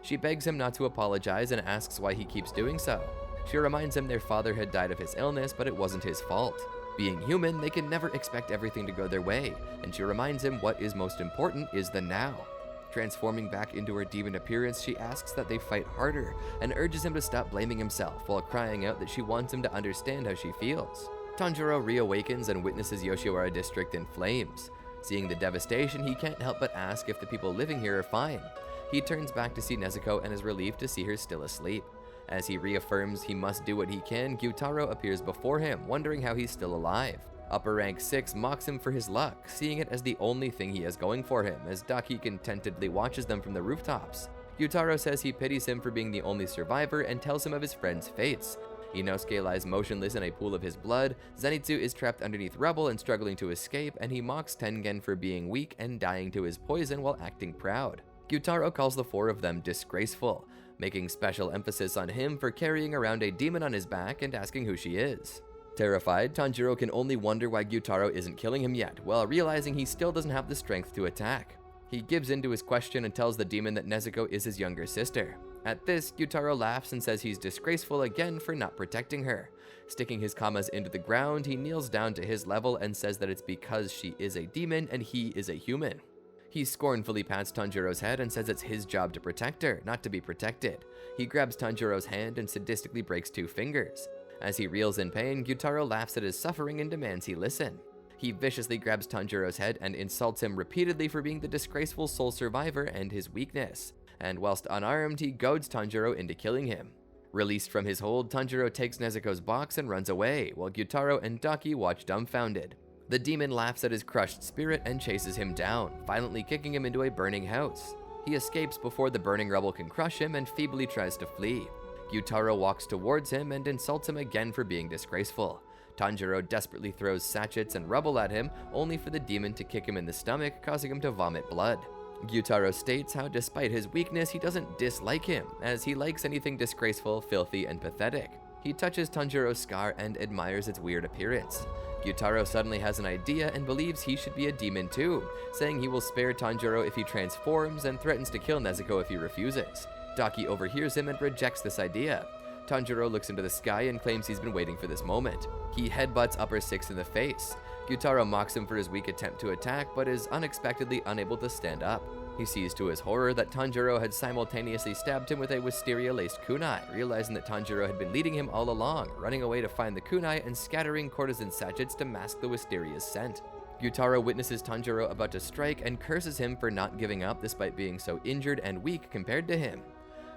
She begs him not to apologize and asks why he keeps doing so. She reminds him their father had died of his illness, but it wasn't his fault. Being human, they can never expect everything to go their way, and she reminds him what is most important is the now. Transforming back into her demon appearance, she asks that they fight harder and urges him to stop blaming himself while crying out that she wants him to understand how she feels. Tanjiro reawakens and witnesses Yoshiwara district in flames. Seeing the devastation, he can't help but ask if the people living here are fine. He turns back to see Nezuko and is relieved to see her still asleep. As he reaffirms he must do what he can, Gyutaro appears before him, wondering how he's still alive. Upper rank 6 mocks him for his luck, seeing it as the only thing he has going for him, as Daki contentedly watches them from the rooftops. Gyutaro says he pities him for being the only survivor and tells him of his friend's fates. Inosuke lies motionless in a pool of his blood, Zenitsu is trapped underneath rubble and struggling to escape, and he mocks Tengen for being weak and dying to his poison while acting proud. Gyutaro calls the 4 of them disgraceful, making special emphasis on him for carrying around a demon on his back and asking who she is. Terrified, Tanjiro can only wonder why Gyutaro isn't killing him yet, while realizing he still doesn't have the strength to attack. He gives in to his question and tells the demon that Nezuko is his younger sister. At this, Gyutaro laughs and says he's disgraceful again for not protecting her. Sticking his kamas into the ground, he kneels down to his level and says that it's because she is a demon and he is a human. He scornfully pats Tanjiro's head and says it's his job to protect her, not to be protected. He grabs Tanjiro's hand and sadistically breaks 2 fingers. As he reels in pain, Gyutaro laughs at his suffering and demands he listen. He viciously grabs Tanjiro's head and insults him repeatedly for being the disgraceful sole survivor and his weakness. And whilst unarmed, he goads Tanjiro into killing him. Released from his hold, Tanjiro takes Nezuko's box and runs away, while Gyutaro and Daki watch dumbfounded. The demon laughs at his crushed spirit and chases him down, violently kicking him into a burning house. He escapes before the burning rubble can crush him and feebly tries to flee. Gyutaro walks towards him and insults him again for being disgraceful. Tanjiro desperately throws sachets and rubble at him, only for the demon to kick him in the stomach, causing him to vomit blood. Gyutaro states how despite his weakness, he doesn't dislike him, as he likes anything disgraceful, filthy, and pathetic. He touches Tanjiro's scar and admires its weird appearance. Gyutaro suddenly has an idea and believes he should be a demon too, saying he will spare Tanjiro if he transforms and threatens to kill Nezuko if he refuses. Daki overhears him and rejects this idea. Tanjiro looks into the sky and claims he's been waiting for this moment. He headbutts Upper 6 in the face. Gyutaro mocks him for his weak attempt to attack, but is unexpectedly unable to stand up. He sees to his horror that Tanjiro had simultaneously stabbed him with a wisteria-laced kunai, realizing that Tanjiro had been leading him all along, running away to find the kunai and scattering courtesan sachets to mask the wisteria's scent. Gyutaro witnesses Tanjiro about to strike and curses him for not giving up despite being so injured and weak compared to him.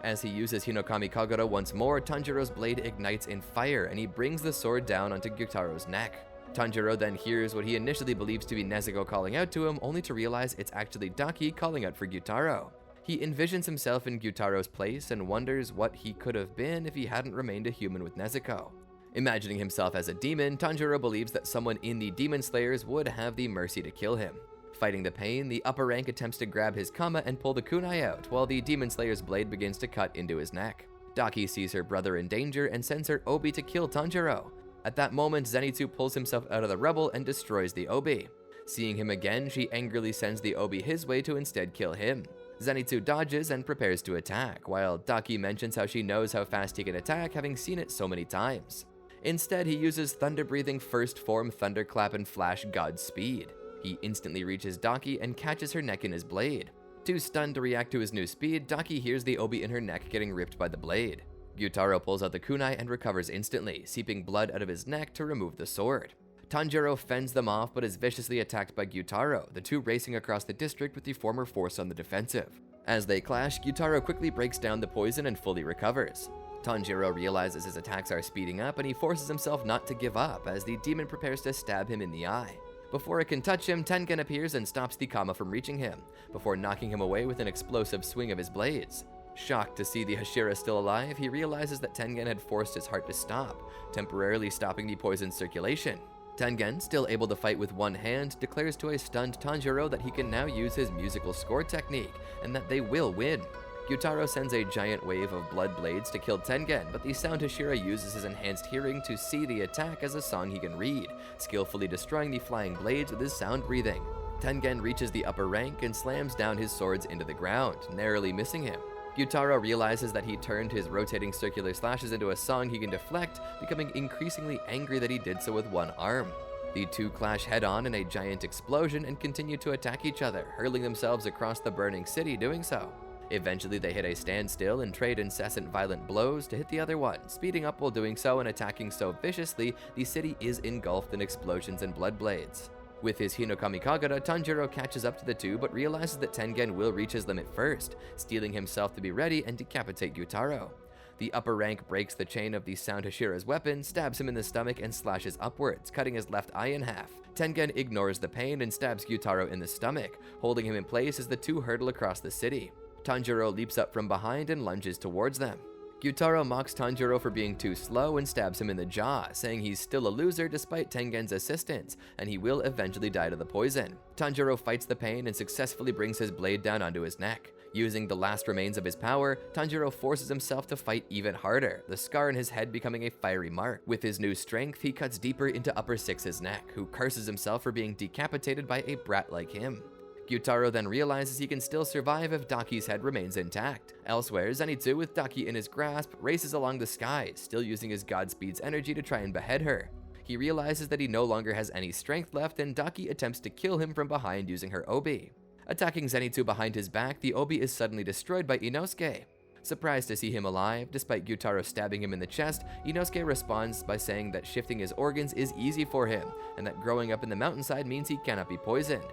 As he uses Hinokami Kagura once more, Tanjiro's blade ignites in fire and he brings the sword down onto Gyutaro's neck. Tanjiro then hears what he initially believes to be Nezuko calling out to him, only to realize it's actually Daki calling out for Gyutaro. He envisions himself in Gyutaro's place and wonders what he could have been if he hadn't remained a human with Nezuko. Imagining himself as a demon, Tanjiro believes that someone in the Demon Slayers would have the mercy to kill him. Fighting the pain, the upper rank attempts to grab his kama and pull the kunai out, while the Demon Slayer's blade begins to cut into his neck. Daki sees her brother in danger and sends her obi to kill Tanjiro. At that moment, Zenitsu pulls himself out of the rubble and destroys the obi. Seeing him again, she angrily sends the obi his way to instead kill him. Zenitsu dodges and prepares to attack, while Daki mentions how she knows how fast he can attack, having seen it so many times. Instead, he uses thunder-breathing first form thunderclap and flash Godspeed. He instantly reaches Daki and catches her neck in his blade. Too stunned to react to his new speed, Daki hears the obi in her neck getting ripped by the blade. Gyutaro pulls out the kunai and recovers instantly, seeping blood out of his neck to remove the sword. Tanjiro fends them off but is viciously attacked by Gyutaro, the two racing across the district with the former force on the defensive. As they clash, Gyutaro quickly breaks down the poison and fully recovers. Tanjiro realizes his attacks are speeding up and he forces himself not to give up as the demon prepares to stab him in the eye. Before it can touch him, Tengen appears and stops the kama from reaching him, before knocking him away with an explosive swing of his blades. Shocked to see the Hashira still alive, he realizes that Tengen had forced his heart to stop, temporarily stopping the poison's circulation. Tengen, still able to fight with one hand, declares to a stunned Tanjiro that he can now use his musical score technique, and that they will win. Gyutaro sends a giant wave of blood blades to kill Tengen, but the sound Hashira uses his enhanced hearing to see the attack as a song he can read, skillfully destroying the flying blades with his sound breathing. Tengen reaches the upper rank and slams down his swords into the ground, narrowly missing him. Gyutaro realizes that he turned his rotating circular slashes into a song he can deflect, becoming increasingly angry that he did so with one arm. The two clash head-on in a giant explosion and continue to attack each other, hurling themselves across the burning city doing so. Eventually they hit a standstill and trade incessant violent blows to hit the other one, speeding up while doing so and attacking so viciously the city is engulfed in explosions and blood blades. With his Hinokami Kagura, Tanjiro catches up to the two but realizes that Tengen will reach his limit first, steeling himself to be ready and decapitate Gyutaro. The upper rank breaks the chain of the sound Hashira's weapon, stabs him in the stomach and slashes upwards, cutting his left eye in half. Tengen ignores the pain and stabs Gyutaro in the stomach, holding him in place as the two hurtle across the city. Tanjiro leaps up from behind and lunges towards them. Gyutaro mocks Tanjiro for being too slow and stabs him in the jaw, saying he's still a loser despite Tengen's assistance, and he will eventually die to the poison. Tanjiro fights the pain and successfully brings his blade down onto his neck. Using the last remains of his power, Tanjiro forces himself to fight even harder, the scar in his head becoming a fiery mark. With his new strength, he cuts deeper into Upper Six's neck, who curses himself for being decapitated by a brat like him. Gyutaro then realizes he can still survive if Daki's head remains intact. Elsewhere, Zenitsu, with Daki in his grasp, races along the skies, still using his Godspeed's energy to try and behead her. He realizes that he no longer has any strength left, and Daki attempts to kill him from behind using her Obi. Attacking Zenitsu behind his back, the Obi is suddenly destroyed by Inosuke. Surprised to see him alive, despite Gyutaro stabbing him in the chest, Inosuke responds by saying that shifting his organs is easy for him, and that growing up in the mountainside means he cannot be poisoned.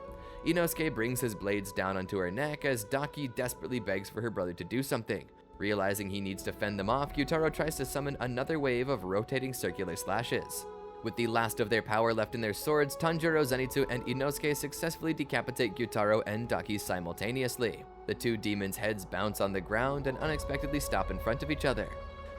Inosuke brings his blades down onto her neck as Daki desperately begs for her brother to do something. Realizing he needs to fend them off, Gyutaro tries to summon another wave of rotating circular slashes. With the last of their power left in their swords, Tanjiro, Zenitsu, and Inosuke successfully decapitate Gyutaro and Daki simultaneously. The two demons' heads bounce on the ground and unexpectedly stop in front of each other.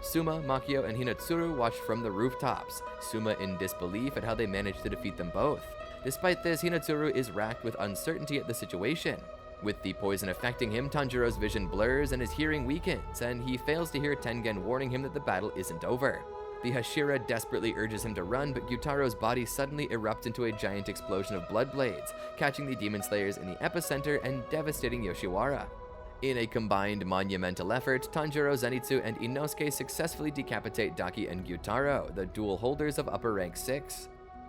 Suma, Makio, and Hinatsuru watch from the rooftops, Suma in disbelief at how they managed to defeat them both. Despite this, Hinatsuru is racked with uncertainty at the situation. With the poison affecting him, Tanjiro's vision blurs and his hearing weakens, and he fails to hear Tengen warning him that the battle isn't over. The Hashira desperately urges him to run, but Gyutaro's body suddenly erupts into a giant explosion of blood blades, catching the Demon Slayers in the epicenter and devastating Yoshiwara. In a combined monumental effort, Tanjiro, Zenitsu, and Inosuke successfully decapitate Daki and Gyutaro, the dual holders of Upper Rank 6.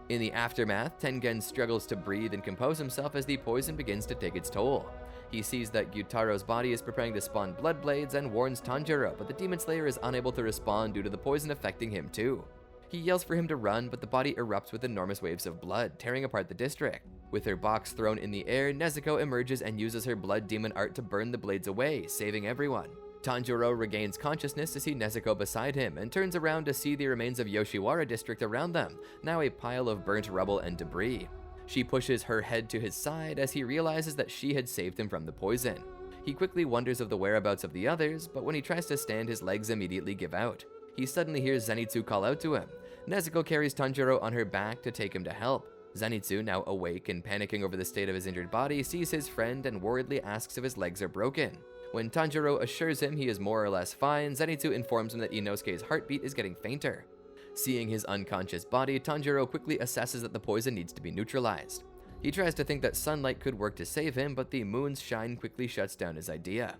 In the aftermath, Tengen struggles to breathe and compose himself as the poison begins to take its toll. He sees that Gyutaro's body is preparing to spawn blood blades and warns Tanjiro, but the Demon Slayer is unable to respond due to the poison affecting him too. He yells for him to run, but the body erupts with enormous waves of blood, tearing apart the district. With her box thrown in the air, Nezuko emerges and uses her blood demon art to burn the blades away, saving everyone. Tanjiro regains consciousness to see Nezuko beside him and turns around to see the remains of Yoshiwara district around them, now a pile of burnt rubble and debris. She pushes her head to his side as he realizes that she had saved him from the poison. He quickly wonders of the whereabouts of the others, but when he tries to stand, his legs immediately give out. He suddenly hears Zenitsu call out to him. Nezuko carries Tanjiro on her back to take him to help. Zenitsu, now awake and panicking over the state of his injured body, sees his friend and worriedly asks if his legs are broken. When Tanjiro assures him he is more or less fine, Zenitsu informs him that Inosuke's heartbeat is getting fainter. Seeing his unconscious body, Tanjiro quickly assesses that the poison needs to be neutralized. He tries to think that sunlight could work to save him, but the moon's shine quickly shuts down his idea.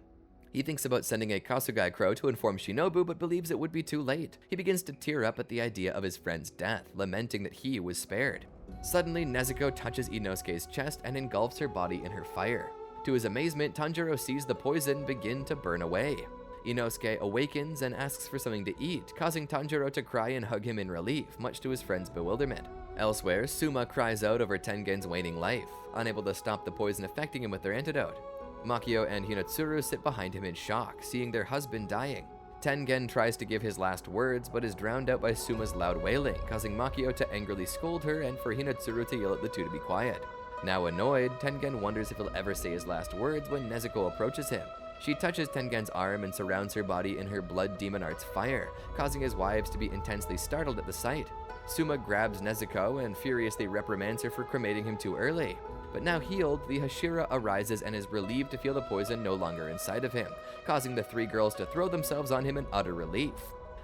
He thinks about sending a Kasugai crow to inform Shinobu, but believes it would be too late. He begins to tear up at the idea of his friend's death, lamenting that he was spared. Suddenly, Nezuko touches Inosuke's chest and engulfs her body in her fire. To his amazement, Tanjiro sees the poison begin to burn away. Inosuke awakens and asks for something to eat, causing Tanjiro to cry and hug him in relief, much to his friend's bewilderment. Elsewhere, Suma cries out over Tengen's waning life, unable to stop the poison affecting him with their antidote. Makio and Hinatsuru sit behind him in shock, seeing their husband dying. Tengen tries to give his last words, but is drowned out by Suma's loud wailing, causing Makio to angrily scold her and for Hinatsuru to yell at the two to be quiet. Now annoyed, Tengen wonders if he'll ever say his last words when Nezuko approaches him. She touches Tengen's arm and surrounds her body in her blood demon art's fire, causing his wives to be intensely startled at the sight. Suma grabs Nezuko and furiously reprimands her for cremating him too early. But now healed, the Hashira arises and is relieved to feel the poison no longer inside of him, causing the three girls to throw themselves on him in utter relief.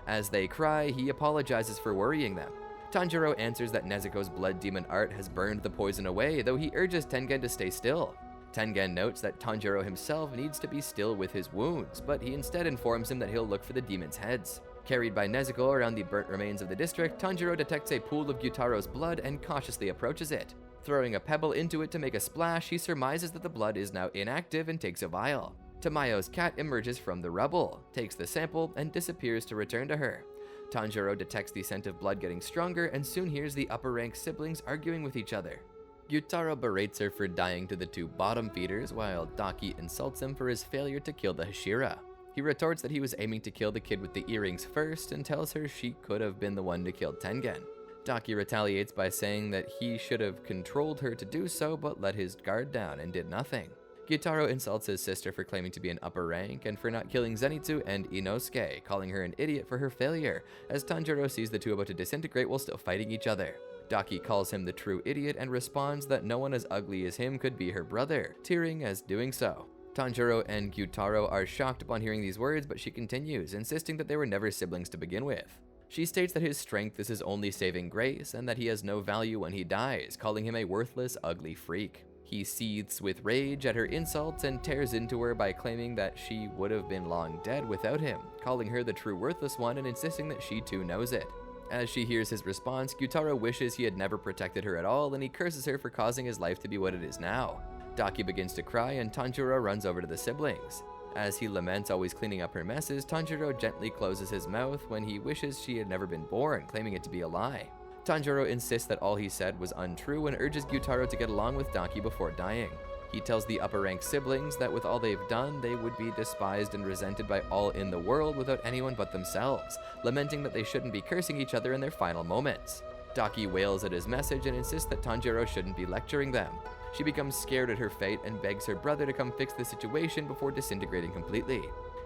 As they cry, he apologizes for worrying them. Tanjiro answers that Nezuko's blood demon art has burned the poison away, though he urges Tengen to stay still. Tengen notes that Tanjiro himself needs to be still with his wounds, but he instead informs him that he'll look for the demons' heads. Carried by Nezuko around the burnt remains of the district, Tanjiro detects a pool of Gyutaro's blood and cautiously approaches it. Throwing a pebble into it to make a splash, he surmises that the blood is now inactive and takes a vial. Tamayo's cat emerges from the rubble, takes the sample, and disappears to return to her. Tanjiro detects the scent of blood getting stronger and soon hears the upper-rank siblings arguing with each other. Gyutaro berates her for dying to the two bottom feeders, while Daki insults him for his failure to kill the Hashira. He retorts that he was aiming to kill the kid with the earrings first and tells her she could have been the one to kill Tengen. Daki retaliates by saying that he should have controlled her to do so but let his guard down and did nothing. Gyutaro insults his sister for claiming to be an upper rank and for not killing Zenitsu and Inosuke, calling her an idiot for her failure, as Tanjiro sees the two about to disintegrate while still fighting each other. Daki calls him the true idiot and responds that no one as ugly as him could be her brother, tearing as doing so. Tanjiro and Gyutaro are shocked upon hearing these words, but she continues, insisting that they were never siblings to begin with. She states that his strength is his only saving grace and that he has no value when he dies, calling him a worthless, ugly freak. He seethes with rage at her insults and tears into her by claiming that she would have been long dead without him, calling her the true worthless one and insisting that she too knows it. As she hears his response, Gyutaro wishes he had never protected her at all and he curses her for causing his life to be what it is now. Daki begins to cry and Tanjiro runs over to the siblings. As he laments always cleaning up her messes, Tanjiro gently closes his mouth when he wishes she had never been born, claiming it to be a lie. Tanjiro insists that all he said was untrue and urges Gyutaro to get along with Daki before dying. He tells the upper-rank siblings that with all they've done, they would be despised and resented by all in the world without anyone but themselves, lamenting that they shouldn't be cursing each other in their final moments. Daki wails at his message and insists that Tanjiro shouldn't be lecturing them. She becomes scared at her fate and begs her brother to come fix the situation before disintegrating completely.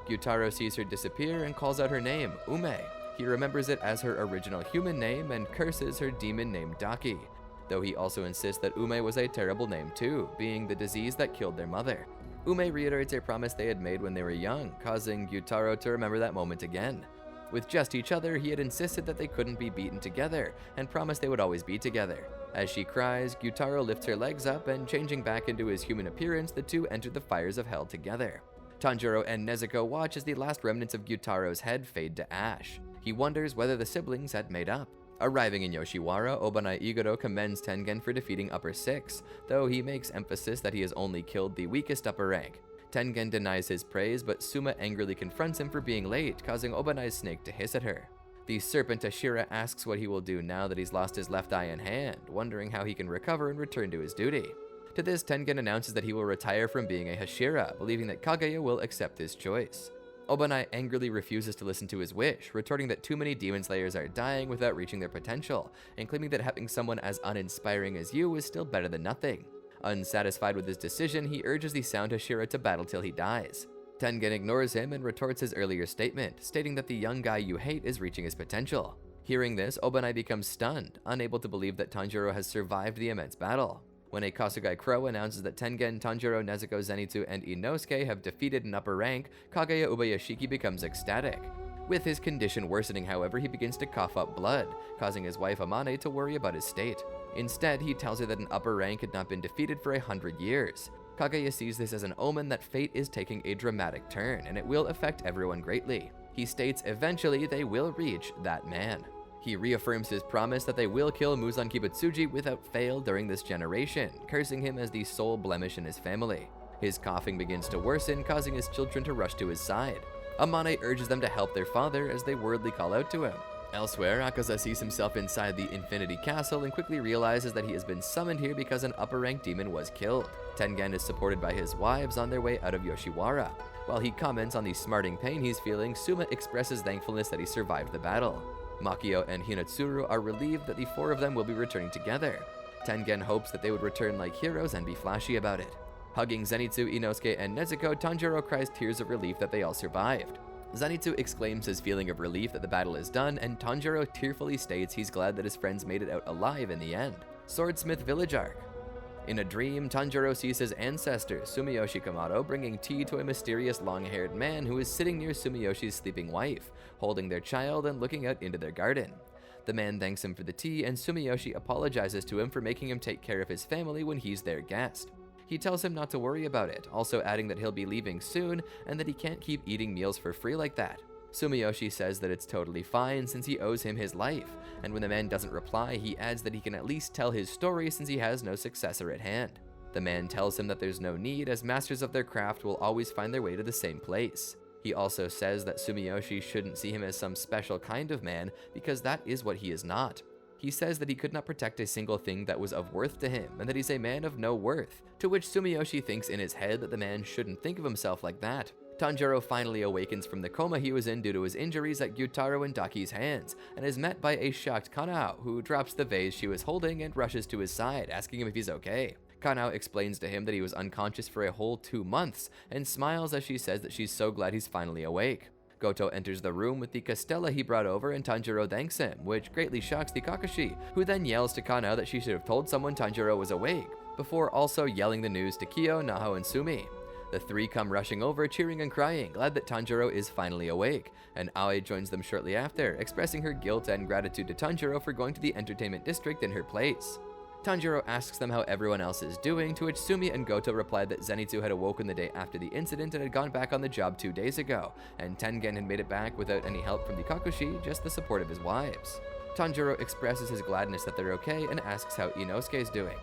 Gyutaro sees her disappear and calls out her name, Ume. He remembers it as her original human name and curses her demon named Daki, though he also insists that Ume was a terrible name too, being the disease that killed their mother. Ume reiterates a promise they had made when they were young, causing Gyutaro to remember that moment again. With just each other, he had insisted that they couldn't be beaten together, and promised they would always be together. As she cries, Gyutaro lifts her legs up, and changing back into his human appearance, the two enter the fires of hell together. Tanjiro and Nezuko watch as the last remnants of Gyutaro's head fade to ash. He wonders whether the siblings had made up. Arriving in Yoshiwara, Obanai Iguro commends Tengen for defeating upper 6, though he makes emphasis that he has only killed the weakest upper rank. Tengen denies his praise, but Suma angrily confronts him for being late, causing Obanai's snake to hiss at her. The serpent Hashira asks what he will do now that he's lost his left eye and hand, wondering how he can recover and return to his duty. To this, Tengen announces that he will retire from being a Hashira, believing that Kaguya will accept his choice. Obanai angrily refuses to listen to his wish, retorting that too many demon slayers are dying without reaching their potential, and claiming that having someone as uninspiring as you is still better than nothing. Unsatisfied with his decision, he urges the Sound Hashira to battle till he dies. Tengen ignores him and retorts his earlier statement, stating that the young guy you hate is reaching his potential. Hearing this, Obanai becomes stunned, unable to believe that Tanjiro has survived the immense battle. When a Kasugai Crow announces that Tengen, Tanjiro, Nezuko, Zenitsu, and Inosuke have defeated an upper rank, Kaguya Ubayashiki becomes ecstatic. With his condition worsening, however, he begins to cough up blood, causing his wife Amane to worry about his state. Instead, he tells her that an upper rank had not been defeated for 100 years. Kaguya sees this as an omen that fate is taking a dramatic turn, and it will affect everyone greatly. He states eventually they will reach that man. He reaffirms his promise that they will kill Muzan Kibutsuji without fail during this generation, cursing him as the sole blemish in his family. His coughing begins to worsen, causing his children to rush to his side. Amane urges them to help their father as they wordly call out to him. Elsewhere, Akaza sees himself inside the Infinity Castle and quickly realizes that he has been summoned here because an upper-ranked demon was killed. Tengen is supported by his wives on their way out of Yoshiwara. While he comments on the smarting pain he's feeling, Suma expresses thankfulness that he survived the battle. Makio and Hinatsuru are relieved that the four of them will be returning together. Tengen hopes that they would return like heroes and be flashy about it. Hugging Zenitsu, Inosuke, and Nezuko, Tanjiro cries tears of relief that they all survived. Zenitsu exclaims his feeling of relief that the battle is done, and Tanjiro tearfully states he's glad that his friends made it out alive in the end. Swordsmith Village Arc. In a dream, Tanjiro sees his ancestor, Sumiyoshi Kamado, bringing tea to a mysterious long-haired man who is sitting near Sumiyoshi's sleeping wife, holding their child and looking out into their garden. The man thanks him for the tea, and Sumiyoshi apologizes to him for making him take care of his family when he's their guest. He tells him not to worry about it, also adding that he'll be leaving soon and that he can't keep eating meals for free like that. Sumiyoshi says that it's totally fine since he owes him his life, and when the man doesn't reply, he adds that he can at least tell his story since he has no successor at hand. The man tells him that there's no need, as masters of their craft will always find their way to the same place. He also says that Sumiyoshi shouldn't see him as some special kind of man, because that is what he is not. He says that he could not protect a single thing that was of worth to him, and that he's a man of no worth, to which Sumiyoshi thinks in his head that the man shouldn't think of himself like that. Tanjiro finally awakens from the coma he was in due to his injuries at Gyutaro and Daki's hands, and is met by a shocked Kanao, who drops the vase she was holding and rushes to his side, asking him if he's okay. Kanao explains to him that he was unconscious for a whole 2 months, and smiles as she says that she's so glad he's finally awake. Goto enters the room with the castella he brought over, and Tanjiro thanks him, which greatly shocks the Kakashi, who then yells to Kanao that she should have told someone Tanjiro was awake, before also yelling the news to Kyo, Naho, and Sumi. The three come rushing over, cheering and crying, glad that Tanjiro is finally awake, and Aoi joins them shortly after, expressing her guilt and gratitude to Tanjiro for going to the entertainment district in her place. Tanjiro asks them how everyone else is doing, to which Sumi and Goto replied that Zenitsu had awoken the day after the incident and had gone back on the job 2 days ago, and Tengen had made it back without any help from the Kakushi, just the support of his wives. Tanjiro expresses his gladness that they're okay and asks how Inosuke is doing.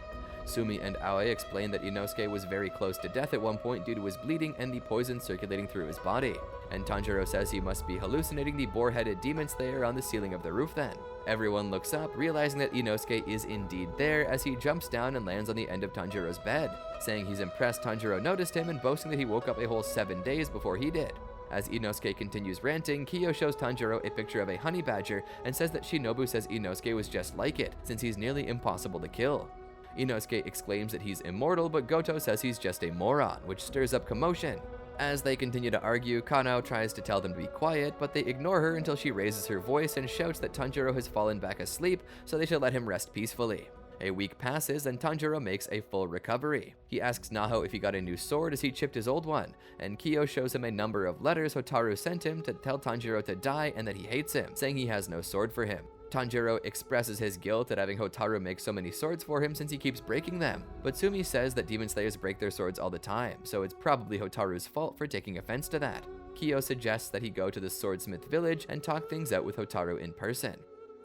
Sumi and Aoi explain that Inosuke was very close to death at one point due to his bleeding and the poison circulating through his body, and Tanjiro says he must be hallucinating the boar-headed demon slayer on the ceiling of the roof then. Everyone looks up, realizing that Inosuke is indeed there as he jumps down and lands on the end of Tanjiro's bed, saying he's impressed Tanjiro noticed him and boasting that he woke up a whole 7 days before he did. As Inosuke continues ranting, Kyo shows Tanjiro a picture of a honey badger and says that Shinobu says Inosuke was just like it, since he's nearly impossible to kill. Inosuke exclaims that he's immortal, but Goto says he's just a moron, which stirs up commotion. As they continue to argue, Kanao tries to tell them to be quiet, but they ignore her until she raises her voice and shouts that Tanjiro has fallen back asleep, so they should let him rest peacefully. A week passes and Tanjiro makes a full recovery. He asks Naho if he got a new sword as he chipped his old one, and Kyo shows him a number of letters Hotaru sent him to tell Tanjiro to die and that he hates him, saying he has no sword for him. Tanjiro expresses his guilt at having Hotaru make so many swords for him since he keeps breaking them, but Sumi says that demon slayers break their swords all the time, so it's probably Hotaru's fault for taking offense to that. Kyo suggests that he go to the Swordsmith Village and talk things out with Hotaru in person.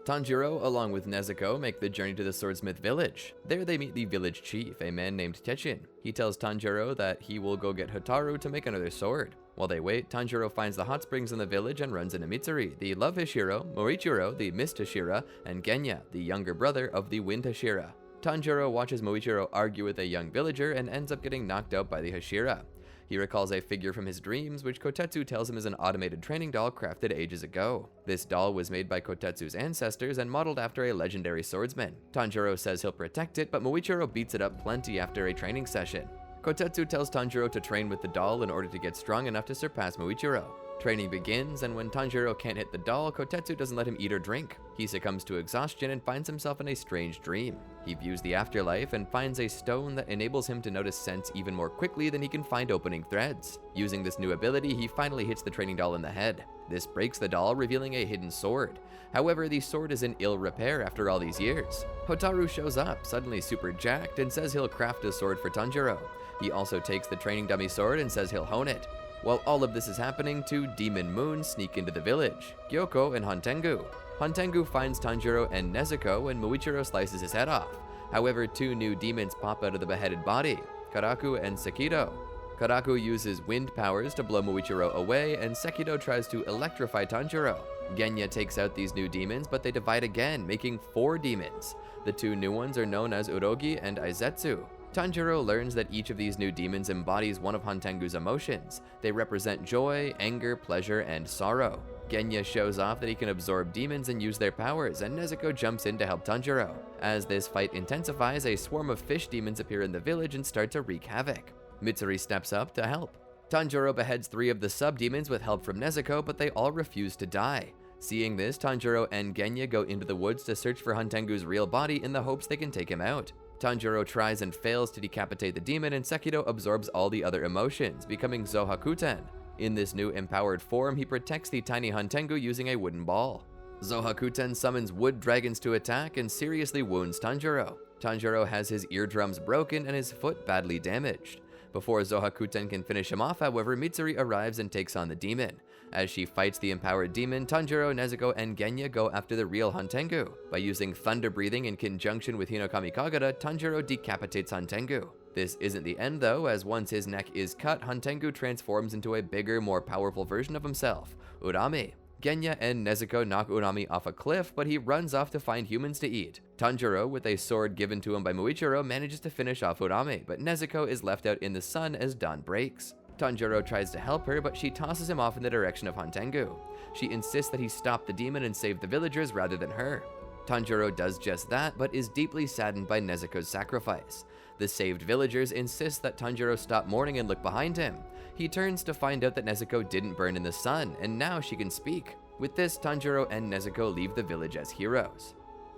Tanjiro, along with Nezuko, make the journey to the Swordsmith Village. There they meet the village chief, a man named Techin. He tells Tanjiro that he will go get Hotaru to make another sword. While they wait, Tanjiro finds the hot springs in the village and runs into Mitsuri, the love Hashira, Moichiro, the mist Hashira, and Genya, the younger brother of the wind Hashira. Tanjiro watches Moichiro argue with a young villager and ends up getting knocked out by the Hashira. He recalls a figure from his dreams, which Kotetsu tells him is an automated training doll crafted ages ago. This doll was made by Kotetsu's ancestors and modeled after a legendary swordsman. Tanjiro says he'll protect it, but Moichiro beats it up plenty after a training session. Kotetsu tells Tanjiro to train with the doll in order to get strong enough to surpass Moichiro. Training begins, and when Tanjiro can't hit the doll, Kotetsu doesn't let him eat or drink. He succumbs to exhaustion and finds himself in a strange dream. He views the afterlife and finds a stone that enables him to notice scents even more quickly than he can find opening threads. Using this new ability, he finally hits the training doll in the head. This breaks the doll, revealing a hidden sword. However, the sword is in ill repair after all these years. Hotaru shows up, suddenly super jacked, and says he'll craft a sword for Tanjiro. He also takes the training dummy sword and says he'll hone it. While all of this is happening, 2 demon moons sneak into the village, Gyoko and Hontengu. Hontengu finds Tanjiro and Nezuko and Moichiro slices his head off. However, 2 new demons pop out of the beheaded body, Karaku and Sekido. Karaku uses wind powers to blow Moichiro away, and Sekido tries to electrify Tanjiro. Genya takes out these new demons, but they divide again, making 4 demons. The 2 new ones are known as Urogi and Aizetsu. Tanjiro learns that each of these new demons embodies one of Hontengu's emotions. They represent joy, anger, pleasure, and sorrow. Genya shows off that he can absorb demons and use their powers, and Nezuko jumps in to help Tanjiro. As this fight intensifies, a swarm of fish demons appear in the village and start to wreak havoc. Mitsuri steps up to help. Tanjiro beheads 3 of the sub-demons with help from Nezuko, but they all refuse to die. Seeing this, Tanjiro and Genya go into the woods to search for Hantengu's real body in the hopes they can take him out. Tanjiro tries and fails to decapitate the demon, and Sekido absorbs all the other emotions, becoming Zohakuten. In this new empowered form, he protects the tiny Hantengu using a wooden ball. Zohakuten summons wood dragons to attack and seriously wounds Tanjiro. Tanjiro has his eardrums broken and his foot badly damaged. Before Zohakuten can finish him off, however, Mitsuri arrives and takes on the demon. As she fights the empowered demon, Tanjiro, Nezuko, and Genya go after the real Hantengu. By using thunder breathing in conjunction with Hinokami Kagura, Tanjiro decapitates Hantengu. This isn't the end though, as once his neck is cut, Hantengu transforms into a bigger, more powerful version of himself, Urami. Genya and Nezuko knock Urami off a cliff, but he runs off to find humans to eat. Tanjiro, with a sword given to him by Muichiro, manages to finish off Urami, but Nezuko is left out in the sun as dawn breaks. Tanjiro tries to help her, but she tosses him off in the direction of Hantengu. She insists that he stop the demon and save the villagers rather than her. Tanjiro does just that, but is deeply saddened by Nezuko's sacrifice. The saved villagers insist that Tanjiro stop mourning and look behind him. He turns to find out that Nezuko didn't burn in the sun, and now she can speak. With this, Tanjiro and Nezuko leave the village as heroes.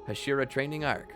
Hashira Training Arc.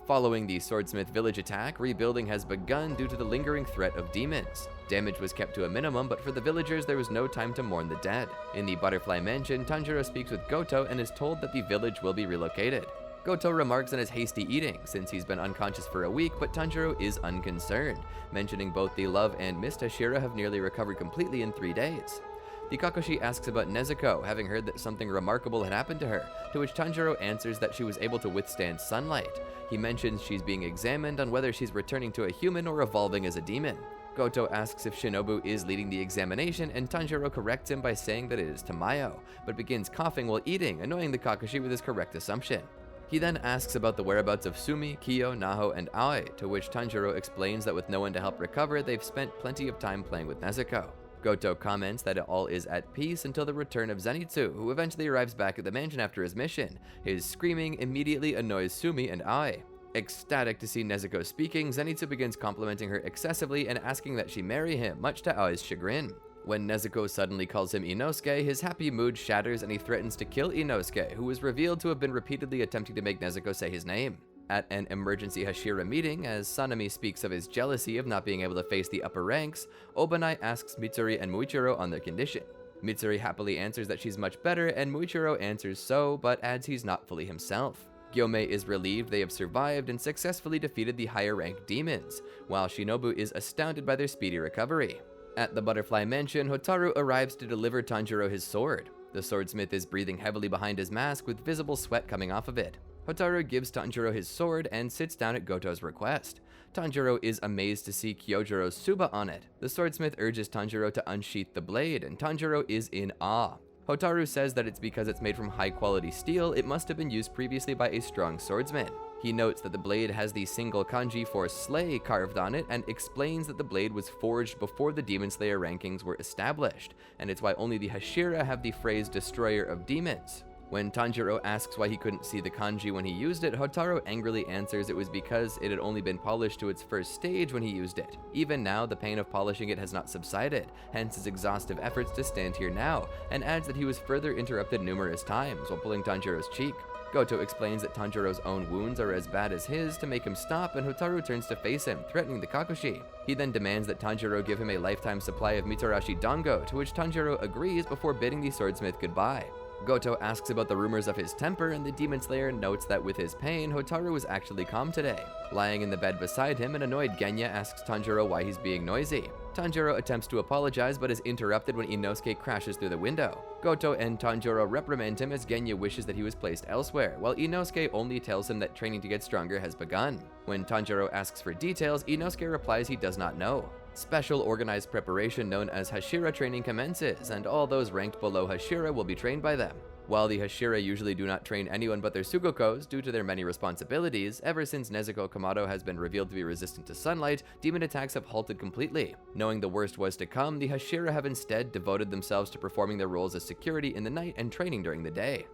Following the Swordsmith Village attack, rebuilding has begun due to the lingering threat of demons. Damage was kept to a minimum, but for the villagers there was no time to mourn the dead. In the Butterfly Mansion, Tanjiro speaks with Goto and is told that the village will be relocated. Goto remarks on his hasty eating, since he's been unconscious for a week, but Tanjiro is unconcerned, mentioning both the love and missed Hashira have nearly recovered completely in 3 days. The Kakashi asks about Nezuko, having heard that something remarkable had happened to her, to which Tanjiro answers that she was able to withstand sunlight. He mentions she's being examined on whether she's returning to a human or evolving as a demon. Goto asks if Shinobu is leading the examination, and Tanjiro corrects him by saying that it is Tamayo, but begins coughing while eating, annoying the Kakashi with his correct assumption. He then asks about the whereabouts of Sumi, Kiyo, Naho, and Aoi, to which Tanjiro explains that with no one to help recover, they've spent plenty of time playing with Nezuko. Goto comments that it all is at peace until the return of Zenitsu, who eventually arrives back at the mansion after his mission. His screaming immediately annoys Sumi and Aoi. Ecstatic to see Nezuko speaking, Zenitsu begins complimenting her excessively and asking that she marry him, much to Aoi's chagrin. When Nezuko suddenly calls him Inosuke, his happy mood shatters and he threatens to kill Inosuke, who was revealed to have been repeatedly attempting to make Nezuko say his name. At an emergency Hashira meeting, as Sanemi speaks of his jealousy of not being able to face the upper ranks, Obanai asks Mitsuri and Muichiro on their condition. Mitsuri happily answers that she's much better, and Muichiro answers so, but adds he's not fully himself. Gyomei is relieved they have survived and successfully defeated the higher-ranked demons, while Shinobu is astounded by their speedy recovery. At the Butterfly Mansion, Hotaru arrives to deliver Tanjiro his sword. The swordsmith is breathing heavily behind his mask with visible sweat coming off of it. Hotaru gives Tanjiro his sword and sits down at Goto's request. Tanjiro is amazed to see Kyojiro's Suba on it. The swordsmith urges Tanjiro to unsheath the blade, and Tanjiro is in awe. Hotaru says that it's because it's made from high-quality steel, it must have been used previously by a strong swordsman. He notes that the blade has the single kanji for slay carved on it, and explains that the blade was forged before the Demon Slayer rankings were established, and it's why only the Hashira have the phrase Destroyer of Demons. When Tanjiro asks why he couldn't see the kanji when he used it, Hotaru angrily answers it was because it had only been polished to its first stage when he used it. Even now, the pain of polishing it has not subsided, hence his exhaustive efforts to stand here now, and adds that he was further interrupted numerous times while pulling Tanjiro's cheek. Goto explains that Tanjiro's own wounds are as bad as his to make him stop, and Hotaru turns to face him, threatening the Kakashi. He then demands that Tanjiro give him a lifetime supply of Mitarashi Dango, to which Tanjiro agrees before bidding the swordsmith goodbye. Goto asks about the rumors of his temper, and the Demon Slayer notes that with his pain, Hotaru was actually calm today. Lying in the bed beside him, an annoyed Genya asks Tanjiro why he's being noisy. Tanjiro attempts to apologize but is interrupted when Inosuke crashes through the window. Goto and Tanjiro reprimand him as Genya wishes that he was placed elsewhere, while Inosuke only tells him that training to get stronger has begun. When Tanjiro asks for details, Inosuke replies he does not know. Special organized preparation known as Hashira training commences, and all those ranked below Hashira will be trained by them. While the Hashira usually do not train anyone but their Sugokos due to their many responsibilities, ever since Nezuko Kamado has been revealed to be resistant to sunlight, demon attacks have halted completely. Knowing the worst was to come, the Hashira have instead devoted themselves to performing their roles as security in the night and training during the day.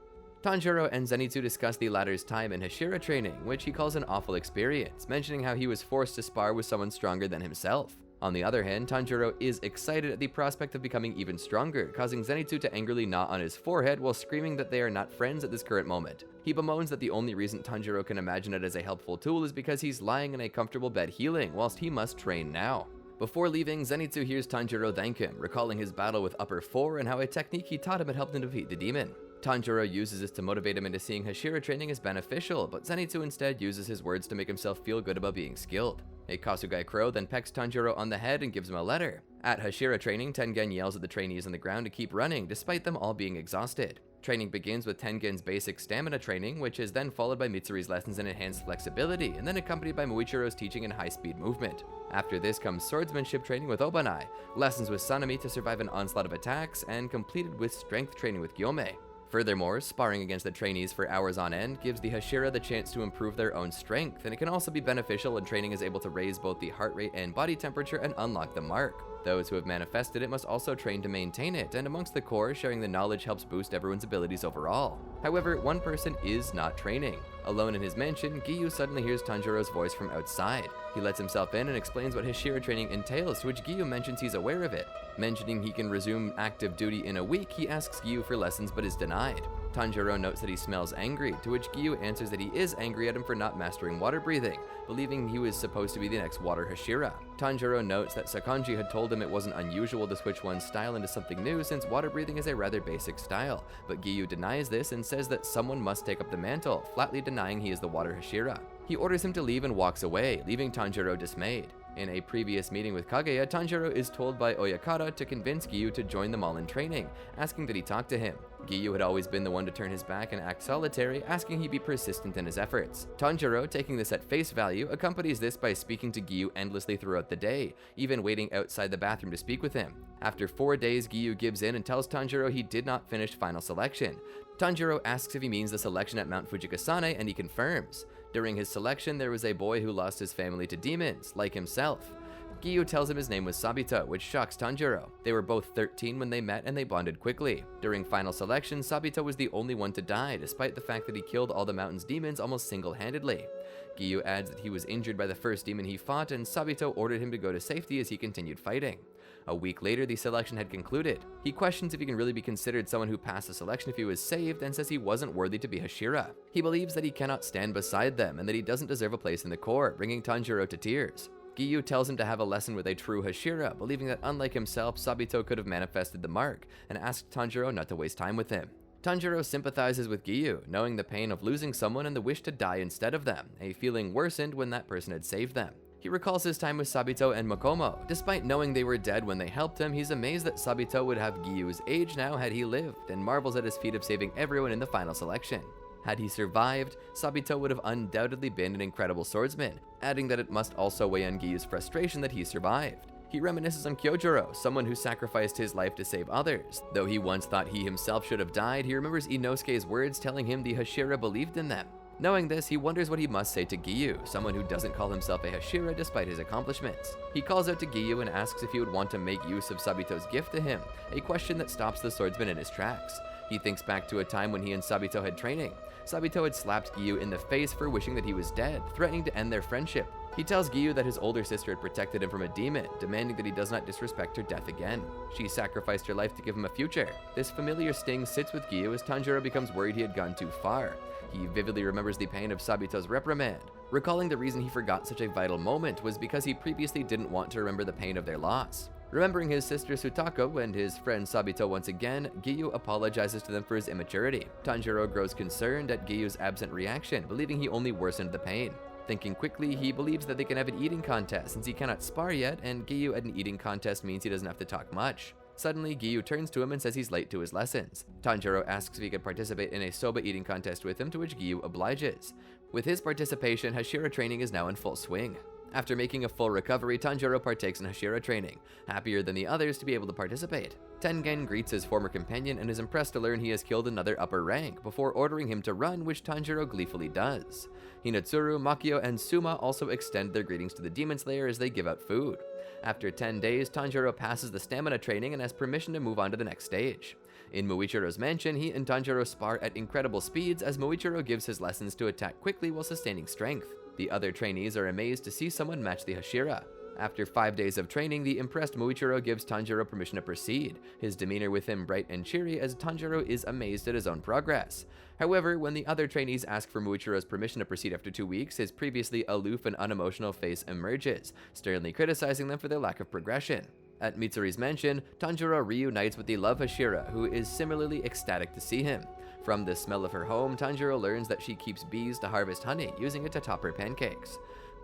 Tanjiro and Zenitsu discuss the latter's time in Hashira training, which he calls an awful experience, mentioning how he was forced to spar with someone stronger than himself. On the other hand, Tanjiro is excited at the prospect of becoming even stronger, causing Zenitsu to angrily gnaw on his forehead while screaming that they are not friends at this current moment. He bemoans that the only reason Tanjiro can imagine it as a helpful tool is because he's lying in a comfortable bed healing, whilst he must train now. Before leaving, Zenitsu hears Tanjiro thank him, recalling his battle with Upper 4 and how a technique he taught him had helped him defeat the demon. Tanjiro uses this to motivate him into seeing Hashira training as beneficial, but Zenitsu instead uses his words to make himself feel good about being skilled. A Kasugai crow then pecks Tanjiro on the head and gives him a letter. At Hashira training, Tengen yells at the trainees on the ground to keep running, despite them all being exhausted. Training begins with Tengen's basic stamina training, which is then followed by Mitsuri's lessons in enhanced flexibility, and then accompanied by Muichiro's teaching in high-speed movement. After this comes swordsmanship training with Obanai, lessons with Sanemi to survive an onslaught of attacks, and completed with strength training with Gyome. Furthermore, sparring against the trainees for hours on end gives the Hashira the chance to improve their own strength, and it can also be beneficial when training is able to raise both the heart rate and body temperature and unlock the mark. Those who have manifested it must also train to maintain it, and amongst the core, sharing the knowledge helps boost everyone's abilities overall. However, one person is not training. Alone in his mansion, Giyu suddenly hears Tanjiro's voice from outside. He lets himself in and explains what Hashira training entails, to which Giyu mentions he's aware of it. Mentioning he can resume active duty in a week, he asks Giyu for lessons but is denied. Tanjiro notes that he smells angry, to which Giyu answers that he is angry at him for not mastering water breathing, believing he was supposed to be the next water Hashira. Tanjiro notes that Sakonji had told him it wasn't unusual to switch one's style into something new since water breathing is a rather basic style, but Giyu denies this and says that someone must take up the mantle, flatly denying he is the water Hashira. He orders him to leave and walks away, leaving Tanjiro dismayed. In a previous meeting with Kaguya, Tanjiro is told by Oyakata to convince Giyu to join them all in training, asking that he talk to him. Giyu had always been the one to turn his back and act solitary, asking he be persistent in his efforts. Tanjiro, taking this at face value, accompanies this by speaking to Giyu endlessly throughout the day, even waiting outside the bathroom to speak with him. After 4 days, Giyu gives in and tells Tanjiro he did not finish final selection. Tanjiro asks if he means the selection at Mount Fujikasane, and he confirms. During his selection, there was a boy who lost his family to demons, like himself. Giyu tells him his name was Sabito, which shocks Tanjiro. They were both 13 when they met and they bonded quickly. During final selection, Sabito was the only one to die, despite the fact that he killed all the mountain's demons almost single-handedly. Giyu adds that he was injured by the first demon he fought, and Sabito ordered him to go to safety as he continued fighting. A week later, the selection had concluded. He questions if he can really be considered someone who passed the selection if he was saved, and says he wasn't worthy to be Hashira. He believes that he cannot stand beside them, and that he doesn't deserve a place in the Corps, bringing Tanjiro to tears. Giyu tells him to have a lesson with a true Hashira, believing that unlike himself, Sabito could have manifested the mark, and asked Tanjiro not to waste time with him. Tanjiro sympathizes with Giyu, knowing the pain of losing someone and the wish to die instead of them, a feeling worsened when that person had saved them. He recalls his time with Sabito and Mokomo. Despite knowing they were dead when they helped him, he's amazed that Sabito would have Giyu's age now had he lived, and marvels at his feat of saving everyone in the final selection. Had he survived, Sabito would have undoubtedly been an incredible swordsman, adding that it must also weigh on Giyu's frustration that he survived. He reminisces on Kyojuro, someone who sacrificed his life to save others. Though he once thought he himself should have died, he remembers Inosuke's words telling him the Hashira believed in them. Knowing this, he wonders what he must say to Giyu, someone who doesn't call himself a Hashira despite his accomplishments. He calls out to Giyu and asks if he would want to make use of Sabito's gift to him, a question that stops the swordsman in his tracks. He thinks back to a time when he and Sabito had training. Sabito had slapped Giyu in the face for wishing that he was dead, threatening to end their friendship. He tells Giyu that his older sister had protected him from a demon, demanding that he does not disrespect her death again. She sacrificed her life to give him a future. This familiar sting sits with Giyu as Tanjiro becomes worried he had gone too far. He vividly remembers the pain of Sabito's reprimand, recalling the reason he forgot such a vital moment was because he previously didn't want to remember the pain of their loss. Remembering his sister Sutako and his friend Sabito once again, Giyu apologizes to them for his immaturity. Tanjiro grows concerned at Giyu's absent reaction, believing he only worsened the pain. Thinking quickly, he believes that they can have an eating contest since he cannot spar yet, and Giyu at an eating contest means he doesn't have to talk much. Suddenly, Giyu turns to him and says he's late to his lessons. Tanjiro asks if he could participate in a soba eating contest with him, to which Giyu obliges. With his participation, Hashira training is now in full swing. After making a full recovery, Tanjiro partakes in Hashira training, happier than the others to be able to participate. Tengen greets his former companion and is impressed to learn he has killed another upper rank, before ordering him to run, which Tanjiro gleefully does. Hinatsuru, Makio, and Suma also extend their greetings to the Demon Slayer as they give out food. After 10 days, Tanjiro passes the stamina training and has permission to move on to the next stage. In Muichiro's mansion, he and Tanjiro spar at incredible speeds as Muichiro gives his lessons to attack quickly while sustaining strength. The other trainees are amazed to see someone match the Hashira. After 5 days of training, the impressed Muichiro gives Tanjiro permission to proceed, his demeanor with him bright and cheery as Tanjiro is amazed at his own progress. However, when the other trainees ask for Muichiro's permission to proceed after 2 weeks, his previously aloof and unemotional face emerges, sternly criticizing them for their lack of progression. At Mitsuri's mansion, Tanjiro reunites with the love Hashira, who is similarly ecstatic to see him. From the smell of her home, Tanjiro learns that she keeps bees to harvest honey, using it to top her pancakes.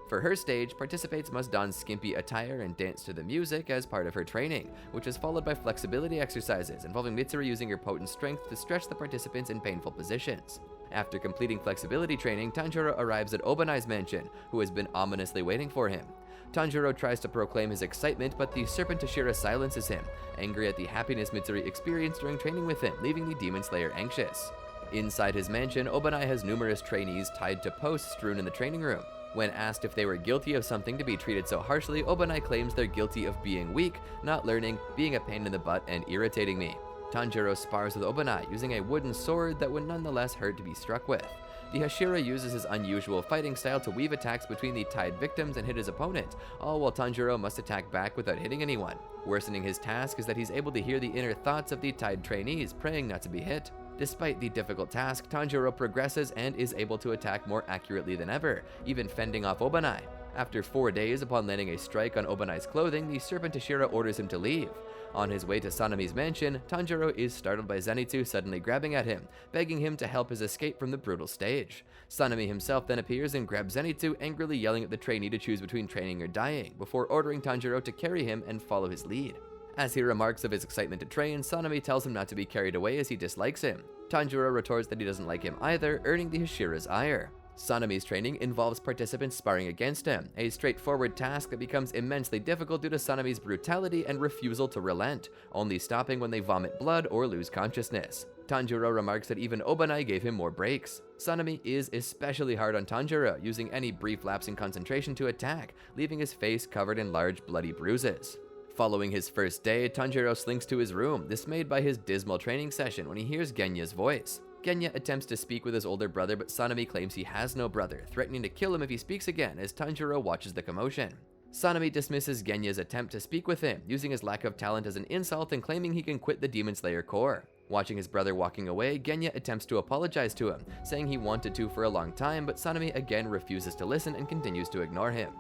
For her stage, participants must don skimpy attire and dance to the music as part of her training, which is followed by flexibility exercises involving Mitsuri using her potent strength to stretch the participants in painful positions. After completing flexibility training, Tanjiro arrives at Obanai's mansion, who has been ominously waiting for him. Tanjiro tries to proclaim his excitement, but the serpent Hashira silences him, angry at the happiness Mitsuri experienced during training with him, leaving the Demon Slayer anxious. Inside his mansion, Obanai has numerous trainees tied to posts strewn in the training room. When asked if they were guilty of something to be treated so harshly, Obanai claims they're guilty of being weak, not learning, being a pain in the butt, and irritating me. Tanjiro spars with Obanai, using a wooden sword that would nonetheless hurt to be struck with. The Hashira uses his unusual fighting style to weave attacks between the tied victims and hit his opponent, all while Tanjiro must attack back without hitting anyone. Worsening his task is that he's able to hear the inner thoughts of the tied trainees, praying not to be hit. Despite the difficult task, Tanjiro progresses and is able to attack more accurately than ever, even fending off Obanai. After 4 days upon landing a strike on Obanai's clothing, the serpent Hashira orders him to leave. On his way to Sanami's mansion, Tanjiro is startled by Zenitsu suddenly grabbing at him, begging him to help his escape from the brutal stage. Sanami himself then appears and grabs Zenitsu, angrily yelling at the trainee to choose between training or dying, before ordering Tanjiro to carry him and follow his lead. As he remarks of his excitement to train, Sanami tells him not to be carried away as he dislikes him. Tanjiro retorts that he doesn't like him either, earning the Hashira's ire. Sanami's training involves participants sparring against him, a straightforward task that becomes immensely difficult due to Sanami's brutality and refusal to relent, only stopping when they vomit blood or lose consciousness. Tanjiro remarks that even Obanai gave him more breaks. Sanami is especially hard on Tanjiro, using any brief lapse in concentration to attack, leaving his face covered in large bloody bruises. Following his first day, Tanjiro slinks to his room, dismayed by his dismal training session when he hears Genya's voice. Genya attempts to speak with his older brother, but Sanami claims he has no brother, threatening to kill him if he speaks again as Tanjiro watches the commotion. Sanami dismisses Genya's attempt to speak with him, using his lack of talent as an insult and claiming he can quit the Demon Slayer Corps. Watching his brother walking away, Genya attempts to apologize to him, saying he wanted to for a long time, but Sanami again refuses to listen and continues to ignore him.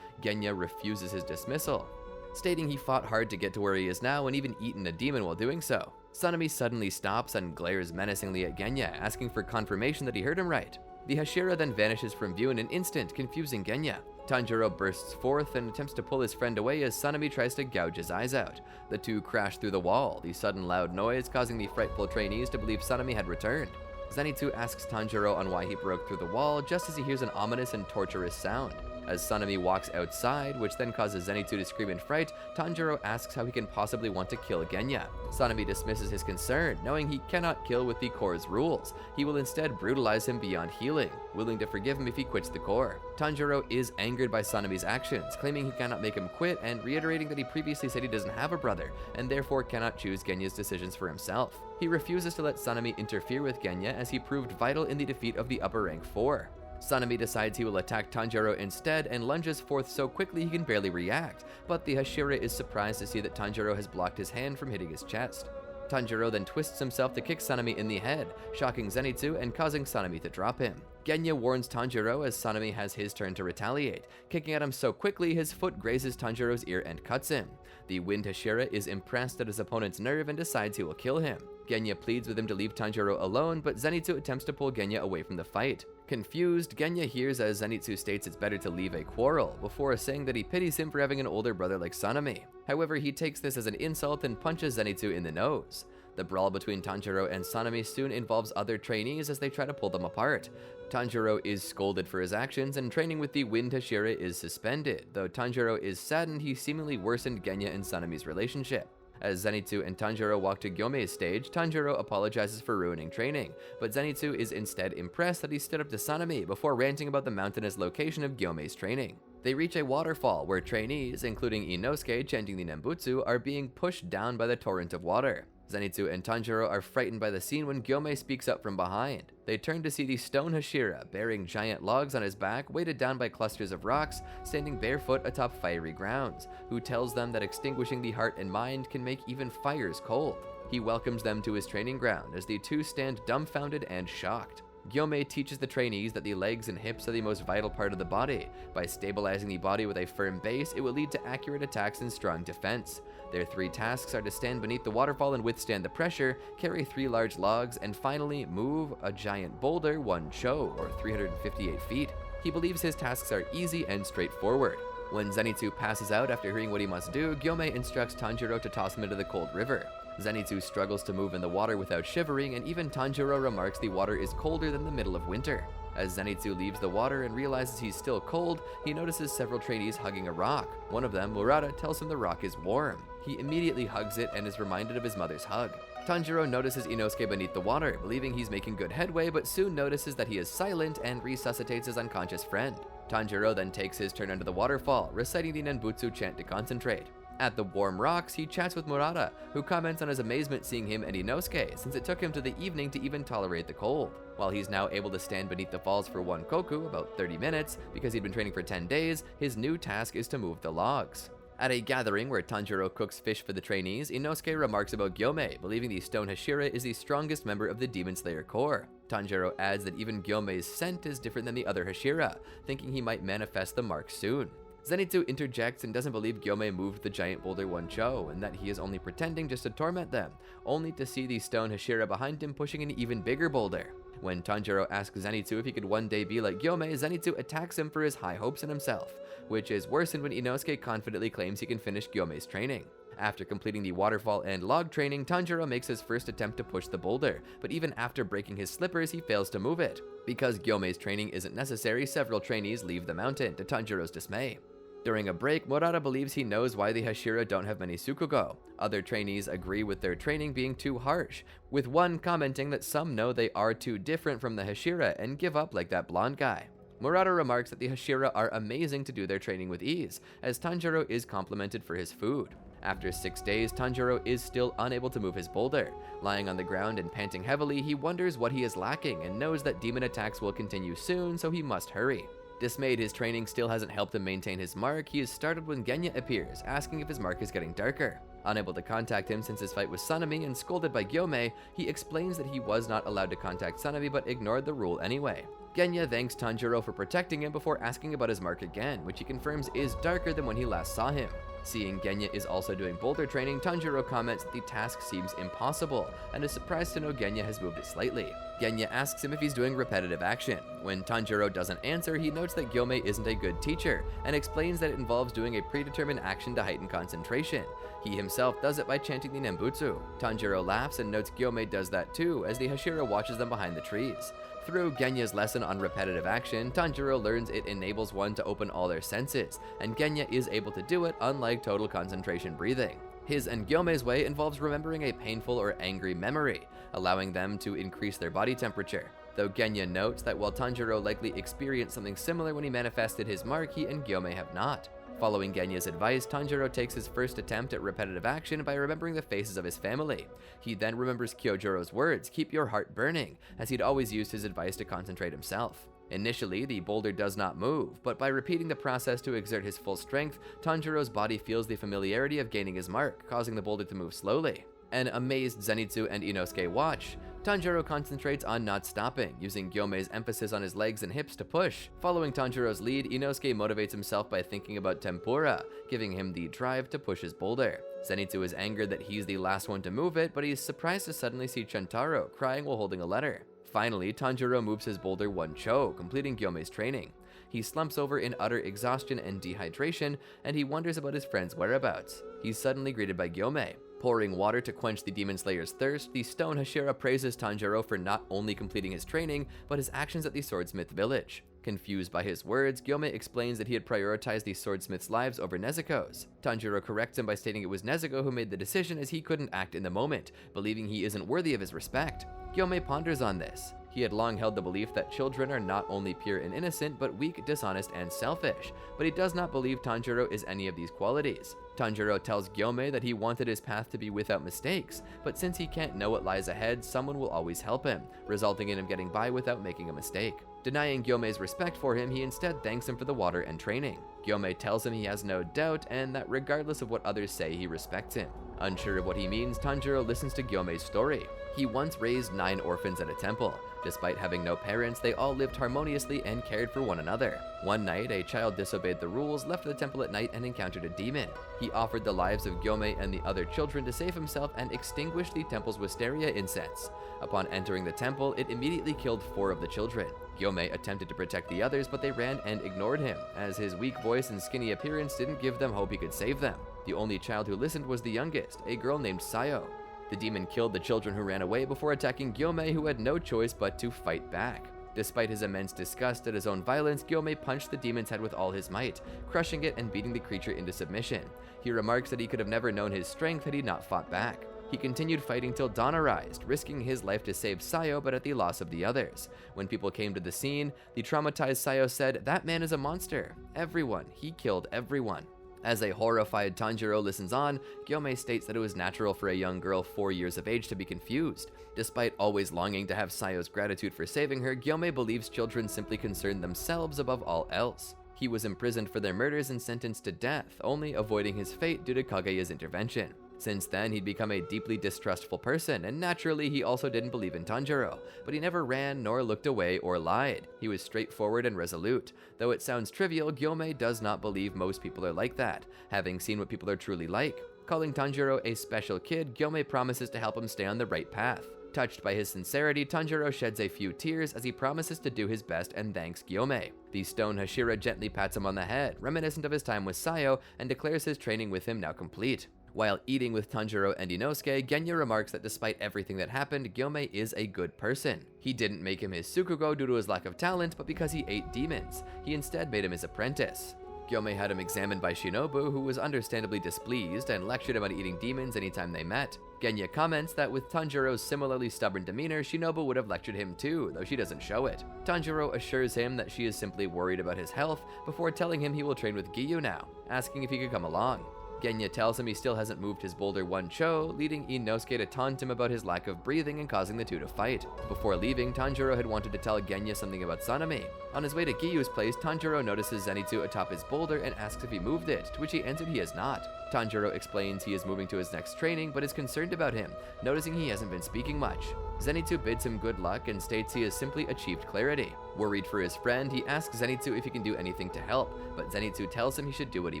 Genya refuses his dismissal, stating he fought hard to get to where he is now and even eaten a demon while doing so. Sanami suddenly stops and glares menacingly at Genya, asking for confirmation that he heard him right. The Hashira then vanishes from view in an instant, confusing Genya. Tanjiro bursts forth and attempts to pull his friend away as Sanami tries to gouge his eyes out. The two crash through the wall, the sudden loud noise causing the frightful trainees to believe Sanami had returned. Zenitsu asks Tanjiro on why he broke through the wall just as he hears an ominous and torturous sound. As Sanami walks outside, which then causes Zenitsu to scream in fright, Tanjiro asks how he can possibly want to kill Genya. Sanami dismisses his concern, knowing he cannot kill with the Corps' rules. He will instead brutalize him beyond healing, willing to forgive him if he quits the Corps. Tanjiro is angered by Sanami's actions, claiming he cannot make him quit and reiterating that he previously said he doesn't have a brother, and therefore cannot choose Genya's decisions for himself. He refuses to let Sanami interfere with Genya as he proved vital in the defeat of the upper rank 4. Sanami decides he will attack Tanjiro instead and lunges forth so quickly he can barely react, but the Hashira is surprised to see that Tanjiro has blocked his hand from hitting his chest. Tanjiro then twists himself to kick Sanami in the head, shocking Zenitsu and causing Sanami to drop him. Genya warns Tanjiro as Sanami has his turn to retaliate, kicking at him so quickly his foot grazes Tanjiro's ear and cuts him. The Wind Hashira is impressed at his opponent's nerve and decides he will kill him. Genya pleads with him to leave Tanjiro alone, but Zenitsu attempts to pull Genya away from the fight. Confused, Genya hears as Zenitsu states it's better to leave a quarrel, before saying that he pities him for having an older brother like Sanami. However, he takes this as an insult and punches Zenitsu in the nose. The brawl between Tanjiro and Sanami soon involves other trainees as they try to pull them apart. Tanjiro is scolded for his actions, and training with the Wind Hashira is suspended, though Tanjiro is saddened he seemingly worsened Genya and Sanami's relationship. As Zenitsu and Tanjiro walk to Gyomei's stage, Tanjiro apologizes for ruining training, but Zenitsu is instead impressed that he stood up to Sanami before ranting about the mountainous location of Gyomei's training. They reach a waterfall where trainees, including Inosuke chanting the Nembutsu, are being pushed down by the torrent of water. Zenitsu and Tanjiro are frightened by the scene when Gyomei speaks up from behind. They turn to see the stone Hashira, bearing giant logs on his back, weighted down by clusters of rocks, standing barefoot atop fiery grounds, who tells them that extinguishing the heart and mind can make even fires cold. He welcomes them to his training ground as the two stand dumbfounded and shocked. Gyomei teaches the trainees that the legs and hips are the most vital part of the body. By stabilizing the body with a firm base, it will lead to accurate attacks and strong defense. Their 3 tasks are to stand beneath the waterfall and withstand the pressure, carry 3 large logs, and finally move a giant boulder 1 cho, or 358 feet. He believes his tasks are easy and straightforward. When Zenitsu passes out after hearing what he must do, Gyomei instructs Tanjiro to toss him into the cold river. Zenitsu struggles to move in the water without shivering, and even Tanjiro remarks the water is colder than the middle of winter. As Zenitsu leaves the water and realizes he's still cold, he notices several trainees hugging a rock. One of them, Murata, tells him the rock is warm. He immediately hugs it and is reminded of his mother's hug. Tanjiro notices Inosuke beneath the water, believing he's making good headway, but soon notices that he is silent and resuscitates his unconscious friend. Tanjiro then takes his turn under the waterfall, reciting the Nenbutsu chant to concentrate. At the warm rocks, he chats with Murata, who comments on his amazement seeing him and Inosuke, since it took him to the evening to even tolerate the cold. While he's now able to stand beneath the falls for 1 koku, about 30 minutes, because he'd been training for 10 days, his new task is to move the logs. At a gathering where Tanjiro cooks fish for the trainees, Inosuke remarks about Gyomei, believing the stone Hashira is the strongest member of the Demon Slayer Corps. Tanjiro adds that even Gyomei's scent is different than the other Hashira, thinking he might manifest the mark soon. Zenitsu interjects and doesn't believe Gyomei moved the giant boulder 1 cho, and that he is only pretending just to torment them, only to see the stone Hashira behind him pushing an even bigger boulder. When Tanjiro asks Zenitsu if he could one day be like Gyomei, Zenitsu attacks him for his high hopes in himself, which is worsened when Inosuke confidently claims he can finish Gyomei's training. After completing the waterfall and log training, Tanjiro makes his first attempt to push the boulder, but even after breaking his slippers, he fails to move it. Because Gyomei's training isn't necessary, several trainees leave the mountain, to Tanjiro's dismay. During a break, Murata believes he knows why the Hashira don't have many Tsukugo. Other trainees agree with their training being too harsh, with one commenting that some know they are too different from the Hashira and give up like that blonde guy. Murata remarks that the Hashira are amazing to do their training with ease, as Tanjiro is complimented for his food. After 6 days, Tanjiro is still unable to move his boulder. Lying on the ground and panting heavily, he wonders what he is lacking and knows that demon attacks will continue soon, so he must hurry. Dismayed his training still hasn't helped him maintain his mark, he is startled when Genya appears, asking if his mark is getting darker. Unable to contact him since his fight with Sanemi and scolded by Gyomei, he explains that he was not allowed to contact Sanemi but ignored the rule anyway. Genya thanks Tanjiro for protecting him before asking about his mark again, which he confirms is darker than when he last saw him. Seeing Genya is also doing boulder training, Tanjiro comments that the task seems impossible, and is surprised to know Genya has moved it slightly. Genya asks him if he's doing repetitive action. When Tanjiro doesn't answer, he notes that Gyomei isn't a good teacher, and explains that it involves doing a predetermined action to heighten concentration. He himself does it by chanting the Nenbutsu. Tanjiro laughs and notes Gyomei does that too, as the Hashira watches them behind the trees. Through Genya's lesson on repetitive action, Tanjiro learns it enables one to open all their senses, and Genya is able to do it unlike total concentration breathing. His and Gyomei's way involves remembering a painful or angry memory, allowing them to increase their body temperature. Though Genya notes that while Tanjiro likely experienced something similar when he manifested his mark, he and Gyomei have not. Following Genya's advice, Tanjiro takes his first attempt at repetitive action by remembering the faces of his family. He then remembers Kyojuro's words, "Keep your heart burning," as he'd always used his advice to concentrate himself. Initially, the boulder does not move, but by repeating the process to exert his full strength, Tanjiro's body feels the familiarity of gaining his mark, causing the boulder to move slowly. An amazed Zenitsu and Inosuke watch. Tanjiro concentrates on not stopping, using Gyomei's emphasis on his legs and hips to push. Following Tanjiro's lead, Inosuke motivates himself by thinking about tempura, giving him the drive to push his boulder. Zenitsu is angered that he's the last one to move it, but he's surprised to suddenly see Chuntaro crying while holding a letter. Finally, Tanjiro moves his boulder 1 cho, completing Gyomei's training. He slumps over in utter exhaustion and dehydration, and he wonders about his friend's whereabouts. He's suddenly greeted by Gyomei. Pouring water to quench the Demon Slayer's thirst, the stone Hashira praises Tanjiro for not only completing his training, but his actions at the Swordsmith Village. Confused by his words, Gyomei explains that he had prioritized the swordsmith's lives over Nezuko's. Tanjiro corrects him by stating it was Nezuko who made the decision as he couldn't act in the moment, believing he isn't worthy of his respect. Gyomei ponders on this. He had long held the belief that children are not only pure and innocent, but weak, dishonest, and selfish, but he does not believe Tanjiro is any of these qualities. Tanjiro tells Gyomei that he wanted his path to be without mistakes, but since he can't know what lies ahead, someone will always help him, resulting in him getting by without making a mistake. Denying Gyomei's respect for him, he instead thanks him for the water and training. Gyomei tells him he has no doubt, and that regardless of what others say, he respects him. Unsure of what he means, Tanjiro listens to Gyomei's story. He once raised 9 orphans at a temple. Despite having no parents, they all lived harmoniously and cared for one another. One night, a child disobeyed the rules, left the temple at night, and encountered a demon. He offered the lives of Gyomei and the other children to save himself and extinguish the temple's wisteria incense. Upon entering the temple, it immediately killed 4 of the children. Gyomei attempted to protect the others, but they ran and ignored him, as his weak voice and skinny appearance didn't give them hope he could save them. The only child who listened was the youngest, a girl named Sayo. The demon killed the children who ran away before attacking Gyomei, who had no choice but to fight back. Despite his immense disgust at his own violence, Gyomei punched the demon's head with all his might, crushing it and beating the creature into submission. He remarks that he could have never known his strength had he not fought back. He continued fighting till dawn arose, risking his life to save Sayo but at the loss of the others. When people came to the scene, the traumatized Sayo said, "That man is a monster. Everyone. He killed everyone." As a horrified Tanjiro listens on, Gyomei states that it was natural for a young girl 4 years of age to be confused. Despite always longing to have Sayo's gratitude for saving her, Gyomei believes children simply concern themselves above all else. He was imprisoned for their murders and sentenced to death, only avoiding his fate due to Kaguya's intervention. Since then, he'd become a deeply distrustful person, and naturally he also didn't believe in Tanjiro, but he never ran nor looked away or lied. He was straightforward and resolute. Though it sounds trivial, Gyomei does not believe most people are like that, having seen what people are truly like. Calling Tanjiro a special kid, Gyomei promises to help him stay on the right path. Touched by his sincerity, Tanjiro sheds a few tears as he promises to do his best and thanks Gyomei. The stone Hashira gently pats him on the head, reminiscent of his time with Sayo, and declares his training with him now complete. While eating with Tanjiro and Inosuke, Genya remarks that despite everything that happened, Gyomei is a good person. He didn't make him his Tsukugo due to his lack of talent, but because he ate demons. He instead made him his apprentice. Gyomei had him examined by Shinobu, who was understandably displeased and lectured him on eating demons anytime they met. Genya comments that with Tanjiro's similarly stubborn demeanor, Shinobu would have lectured him too, though she doesn't show it. Tanjiro assures him that she is simply worried about his health, before telling him he will train with Giyu now, asking if he could come along. Genya tells him he still hasn't moved his boulder one cho, leading Inosuke to taunt him about his lack of breathing and causing the two to fight. Before leaving, Tanjiro had wanted to tell Genya something about Sanemi. On his way to Giyu's place, Tanjiro notices Zenitsu atop his boulder and asks if he moved it, to which he answered he has not. Tanjiro explains he is moving to his next training, but is concerned about him, noticing he hasn't been speaking much. Zenitsu bids him good luck and states he has simply achieved clarity. Worried for his friend, he asks Zenitsu if he can do anything to help, but Zenitsu tells him he should do what he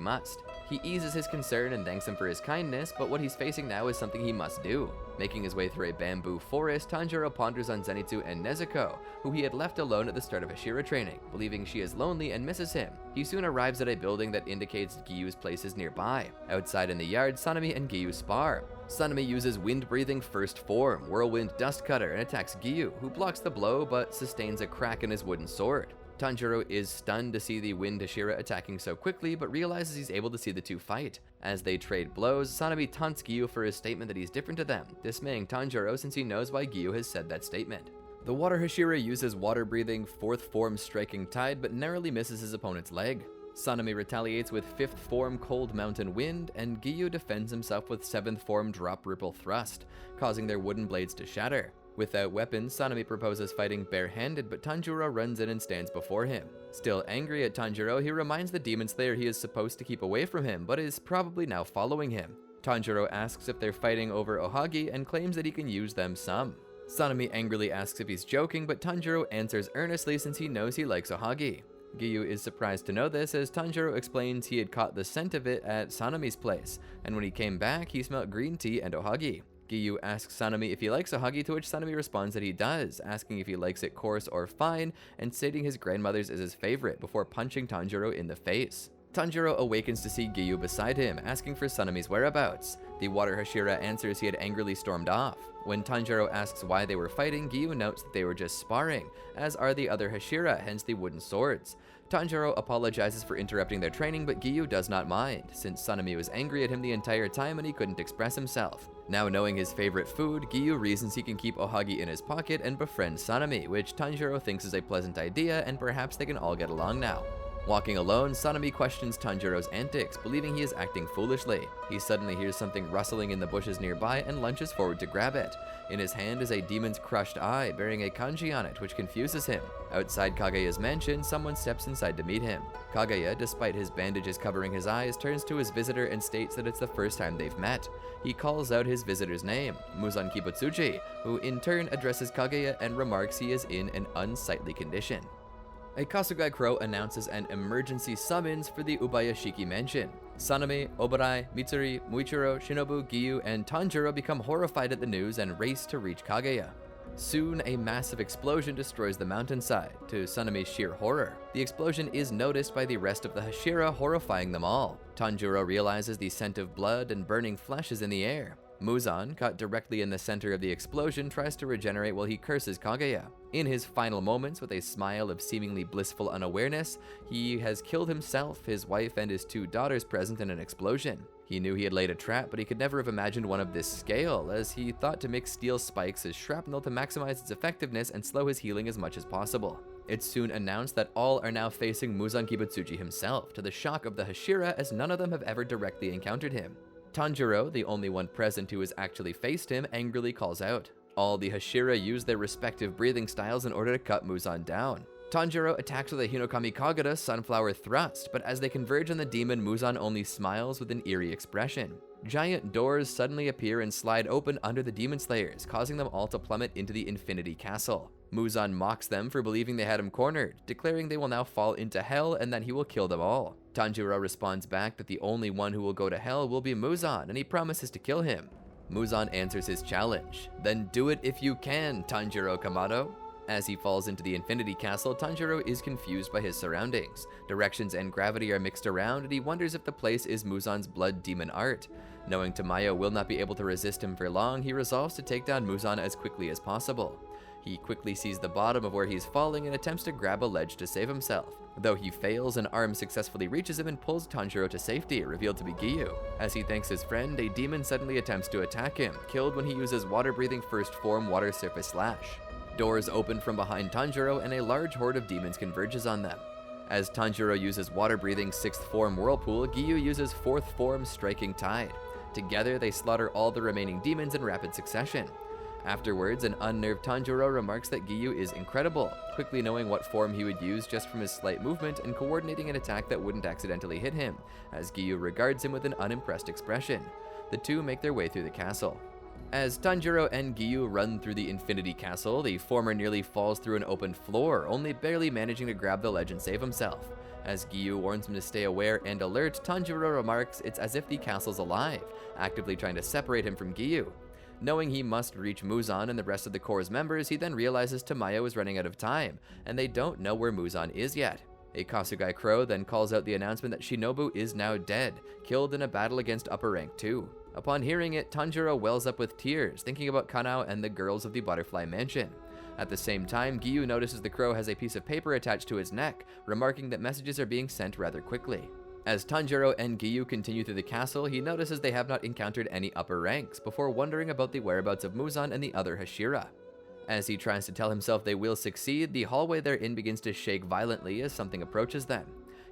must. He eases his concern and thanks him for his kindness, but what he's facing now is something he must do. Making his way through a bamboo forest, Tanjiro ponders on Zenitsu and Nezuko, who he had left alone at the start of Hashira training, believing she is lonely and misses him. He soon arrives at a building that indicates Giyu's place is nearby. Outside in the yard, Sanemi and Giyu spar. Sanemi uses wind-breathing first form, Whirlwind Dust Cutter, and attacks Giyu, who blocks the blow but sustains a crack in his wooden sword. Tanjiro is stunned to see the Wind Hashira attacking so quickly, but realizes he's able to see the two fight. As they trade blows, Sanemi taunts Giyu for his statement that he's different to them, dismaying Tanjiro since he knows why Giyu has said that statement. The Water Hashira uses water-breathing, fourth form Striking Tide, but narrowly misses his opponent's leg. Sanemi retaliates with 5th form Cold Mountain Wind, and Giyu defends himself with 7th form Drop Ripple Thrust, causing their wooden blades to shatter. Without weapons, Sanemi proposes fighting barehanded, but Tanjiro runs in and stands before him. Still angry at Tanjiro, he reminds the Demon Slayer he is supposed to keep away from him, but is probably now following him. Tanjiro asks if they're fighting over Ohagi and claims that he can use them some. Sanemi angrily asks if he's joking, but Tanjiro answers earnestly since he knows he likes Ohagi. Giyu is surprised to know this, as Tanjiro explains he had caught the scent of it at Sanemi's place, and when he came back, he smelled green tea and Ohagi. Giyu asks Sanemi if he likes Ohagi, to which Sanemi responds that he does, asking if he likes it coarse or fine, and stating his grandmother's is his favorite, before punching Tanjiro in the face. Tanjiro awakens to see Giyu beside him, asking for Sanemi's whereabouts. The Water Hashira answers he had angrily stormed off. When Tanjiro asks why they were fighting, Giyu notes that they were just sparring, as are the other Hashira, hence the wooden swords. Tanjiro apologizes for interrupting their training, but Giyu does not mind, since Sanemi was angry at him the entire time and he couldn't express himself. Now knowing his favorite food, Giyu reasons he can keep Ohagi in his pocket and befriend Sanemi, which Tanjiro thinks is a pleasant idea and perhaps they can all get along now. Walking alone, Sanemi questions Tanjiro's antics, believing he is acting foolishly. He suddenly hears something rustling in the bushes nearby and lunges forward to grab it. In his hand is a demon's crushed eye, bearing a kanji on it, which confuses him. Outside Kaguya's mansion, someone steps inside to meet him. Kaguya, despite his bandages covering his eyes, turns to his visitor and states that it's the first time they've met. He calls out his visitor's name, Muzan Kibutsuji, who in turn addresses Kaguya and remarks he is in an unsightly condition. A Kasugai crow announces an emergency summons for the Ubayashiki mansion. Sanemi, Obarai, Mitsuri, Muichiro, Shinobu, Giyu, and Tanjiro become horrified at the news and race to reach Kaguya. Soon, a massive explosion destroys the mountainside, to Sanemi's sheer horror. The explosion is noticed by the rest of the Hashira, horrifying them all. Tanjiro realizes the scent of blood and burning flesh is in the air. Muzan, caught directly in the center of the explosion, tries to regenerate while he curses Kaguya. In his final moments, with a smile of seemingly blissful unawareness, he has killed himself, his wife, and his 2 daughters present in an explosion. He knew he had laid a trap, but he could never have imagined one of this scale, as he thought to mix steel spikes as shrapnel to maximize its effectiveness and slow his healing as much as possible. It's soon announced that all are now facing Muzan Kibutsuji himself, to the shock of the Hashira, as none of them have ever directly encountered him. Tanjiro, the only one present who has actually faced him, angrily calls out. All the Hashira use their respective breathing styles in order to cut Muzan down. Tanjiro attacks with a Hinokami Kagura Sunflower Thrust, but as they converge on the demon, Muzan only smiles with an eerie expression. Giant doors suddenly appear and slide open under the demon slayers, causing them all to plummet into the Infinity Castle. Muzan mocks them for believing they had him cornered, declaring they will now fall into hell and that he will kill them all. Tanjiro responds back that the only one who will go to hell will be Muzan, and he promises to kill him. Muzan answers his challenge. Then do it if you can, Tanjiro Kamado. As he falls into the Infinity Castle, Tanjiro is confused by his surroundings. Directions and gravity are mixed around, and he wonders if the place is Muzan's blood demon art. Knowing Tamayo will not be able to resist him for long, he resolves to take down Muzan as quickly as possible. He quickly sees the bottom of where he's falling and attempts to grab a ledge to save himself. Though he fails, an arm successfully reaches him and pulls Tanjiro to safety, revealed to be Giyu. As he thanks his friend, a demon suddenly attempts to attack him, killed when he uses water-breathing first form Water Surface Slash. Doors open from behind Tanjiro and a large horde of demons converges on them. As Tanjiro uses water-breathing 6th form Whirlpool, Giyu uses 4th form Striking Tide. Together, they slaughter all the remaining demons in rapid succession. Afterwards, an unnerved Tanjiro remarks that Giyu is incredible, quickly knowing what form he would use just from his slight movement and coordinating an attack that wouldn't accidentally hit him, as Giyu regards him with an unimpressed expression. The two make their way through the castle. As Tanjiro and Giyu run through the Infinity Castle, the former nearly falls through an open floor, only barely managing to grab the ledge and save himself. As Giyu warns him to stay aware and alert, Tanjiro remarks it's as if the castle's alive, actively trying to separate him from Giyu. Knowing he must reach Muzan and the rest of the Corps' members, he then realizes Tamayo is running out of time, and they don't know where Muzan is yet. A Kasugai crow then calls out the announcement that Shinobu is now dead, killed in a battle against Upper Rank 2. Upon hearing it, Tanjiro wells up with tears, thinking about Kanao and the girls of the Butterfly Mansion. At the same time, Giyu notices the crow has a piece of paper attached to his neck, remarking that messages are being sent rather quickly. As Tanjiro and Giyu continue through the castle, he notices they have not encountered any upper ranks, before wondering about the whereabouts of Muzan and the other Hashira. As he tries to tell himself they will succeed, the hallway they're in begins to shake violently as something approaches them.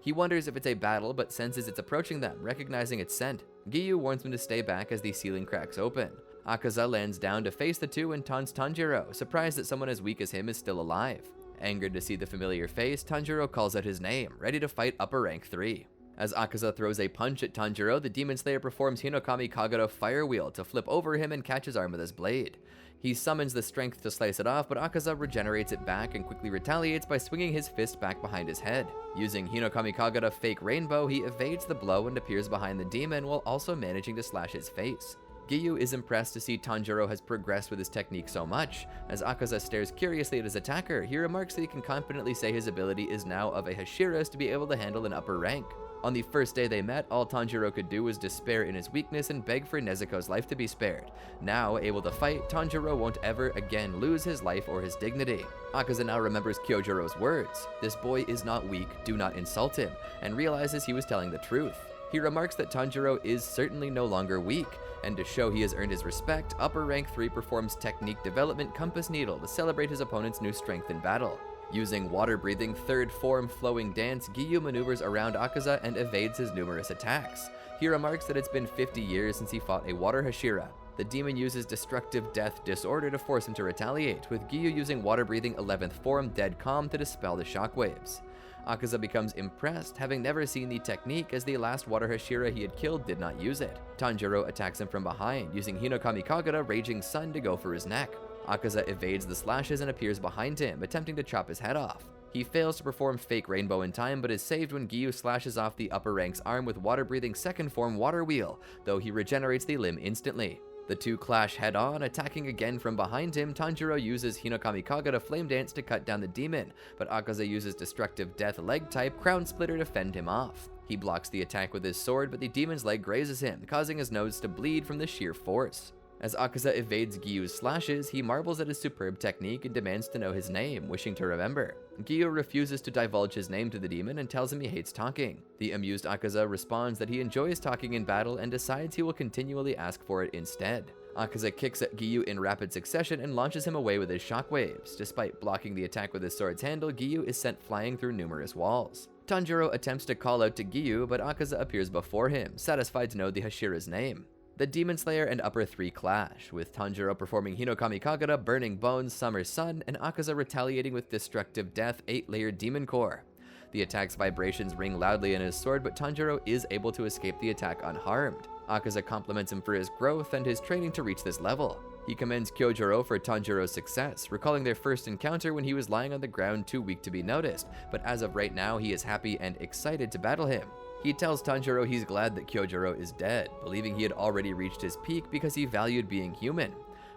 He wonders if it's a battle, but senses it's approaching them, recognizing its scent. Giyu warns him to stay back as the ceiling cracks open. Akaza lands down to face the two and taunts Tanjiro, surprised that someone as weak as him is still alive. Angered to see the familiar face, Tanjiro calls out his name, ready to fight Upper Rank 3. As Akaza throws a punch at Tanjiro, the Demon Slayer performs Hinokami Kagura Fire Wheel to flip over him and catch his arm with his blade. He summons the strength to slice it off, but Akaza regenerates it back and quickly retaliates by swinging his fist back behind his head. Using Hinokami Kagura Fake Rainbow, he evades the blow and appears behind the demon while also managing to slash his face. Giyu is impressed to see Tanjiro has progressed with his technique so much. As Akaza stares curiously at his attacker, he remarks that he can confidently say his ability is now of a Hashira's to be able to handle an upper rank. On the first day they met, all Tanjiro could do was despair in his weakness and beg for Nezuko's life to be spared. Now, able to fight, Tanjiro won't ever again lose his life or his dignity. Akaza now remembers Kyojiro's words, "This boy is not weak, do not insult him," and realizes he was telling the truth. He remarks that Tanjiro is certainly no longer weak, and to show he has earned his respect, Upper Rank 3 performs Technique Development Compass Needle to celebrate his opponent's new strength in battle. Using water-breathing third form flowing dance, Giyu maneuvers around Akaza and evades his numerous attacks. He remarks that it's been 50 years since he fought a water Hashira. The demon uses Destructive Death Disorder to force him to retaliate, with Giyu using water-breathing 11th form Dead Calm to dispel the shockwaves. Akaza becomes impressed, having never seen the technique as the last water Hashira he had killed did not use it. Tanjiro attacks him from behind, using Hinokami Kagura Raging Sun to go for his neck. Akaza evades the slashes and appears behind him, attempting to chop his head off. He fails to perform Fake Rainbow in time, but is saved when Giyu slashes off the upper rank's arm with water-breathing second form Water Wheel, though he regenerates the limb instantly. The two clash head-on, attacking again from behind him. Tanjiro uses Hinokami Kagura Flame Dance to cut down the demon, but Akaza uses Destructive Death Leg type Crown Splitter to fend him off. He blocks the attack with his sword, but the demon's leg grazes him, causing his nose to bleed from the sheer force. As Akaza evades Giyu's slashes, he marvels at his superb technique and demands to know his name, wishing to remember. Giyu refuses to divulge his name to the demon and tells him he hates talking. The amused Akaza responds that he enjoys talking in battle and decides he will continually ask for it instead. Akaza kicks at Giyu in rapid succession and launches him away with his shockwaves. Despite blocking the attack with his sword's handle, Giyu is sent flying through numerous walls. Tanjiro attempts to call out to Giyu, but Akaza appears before him, satisfied to know the Hashira's name. The Demon Slayer and Upper 3 clash, with Tanjiro performing Hinokami Kagura, Burning Bones, Summer Sun, and Akaza retaliating with Destructive Death 8-layered Demon Core. The attack's vibrations ring loudly in his sword, but Tanjiro is able to escape the attack unharmed. Akaza compliments him for his growth and his training to reach this level. He commends Kyojuro for Tanjiro's success, recalling their first encounter when he was lying on the ground too weak to be noticed, but as of right now he is happy and excited to battle him. He tells Tanjiro he's glad that Kyojuro is dead, believing he had already reached his peak because he valued being human.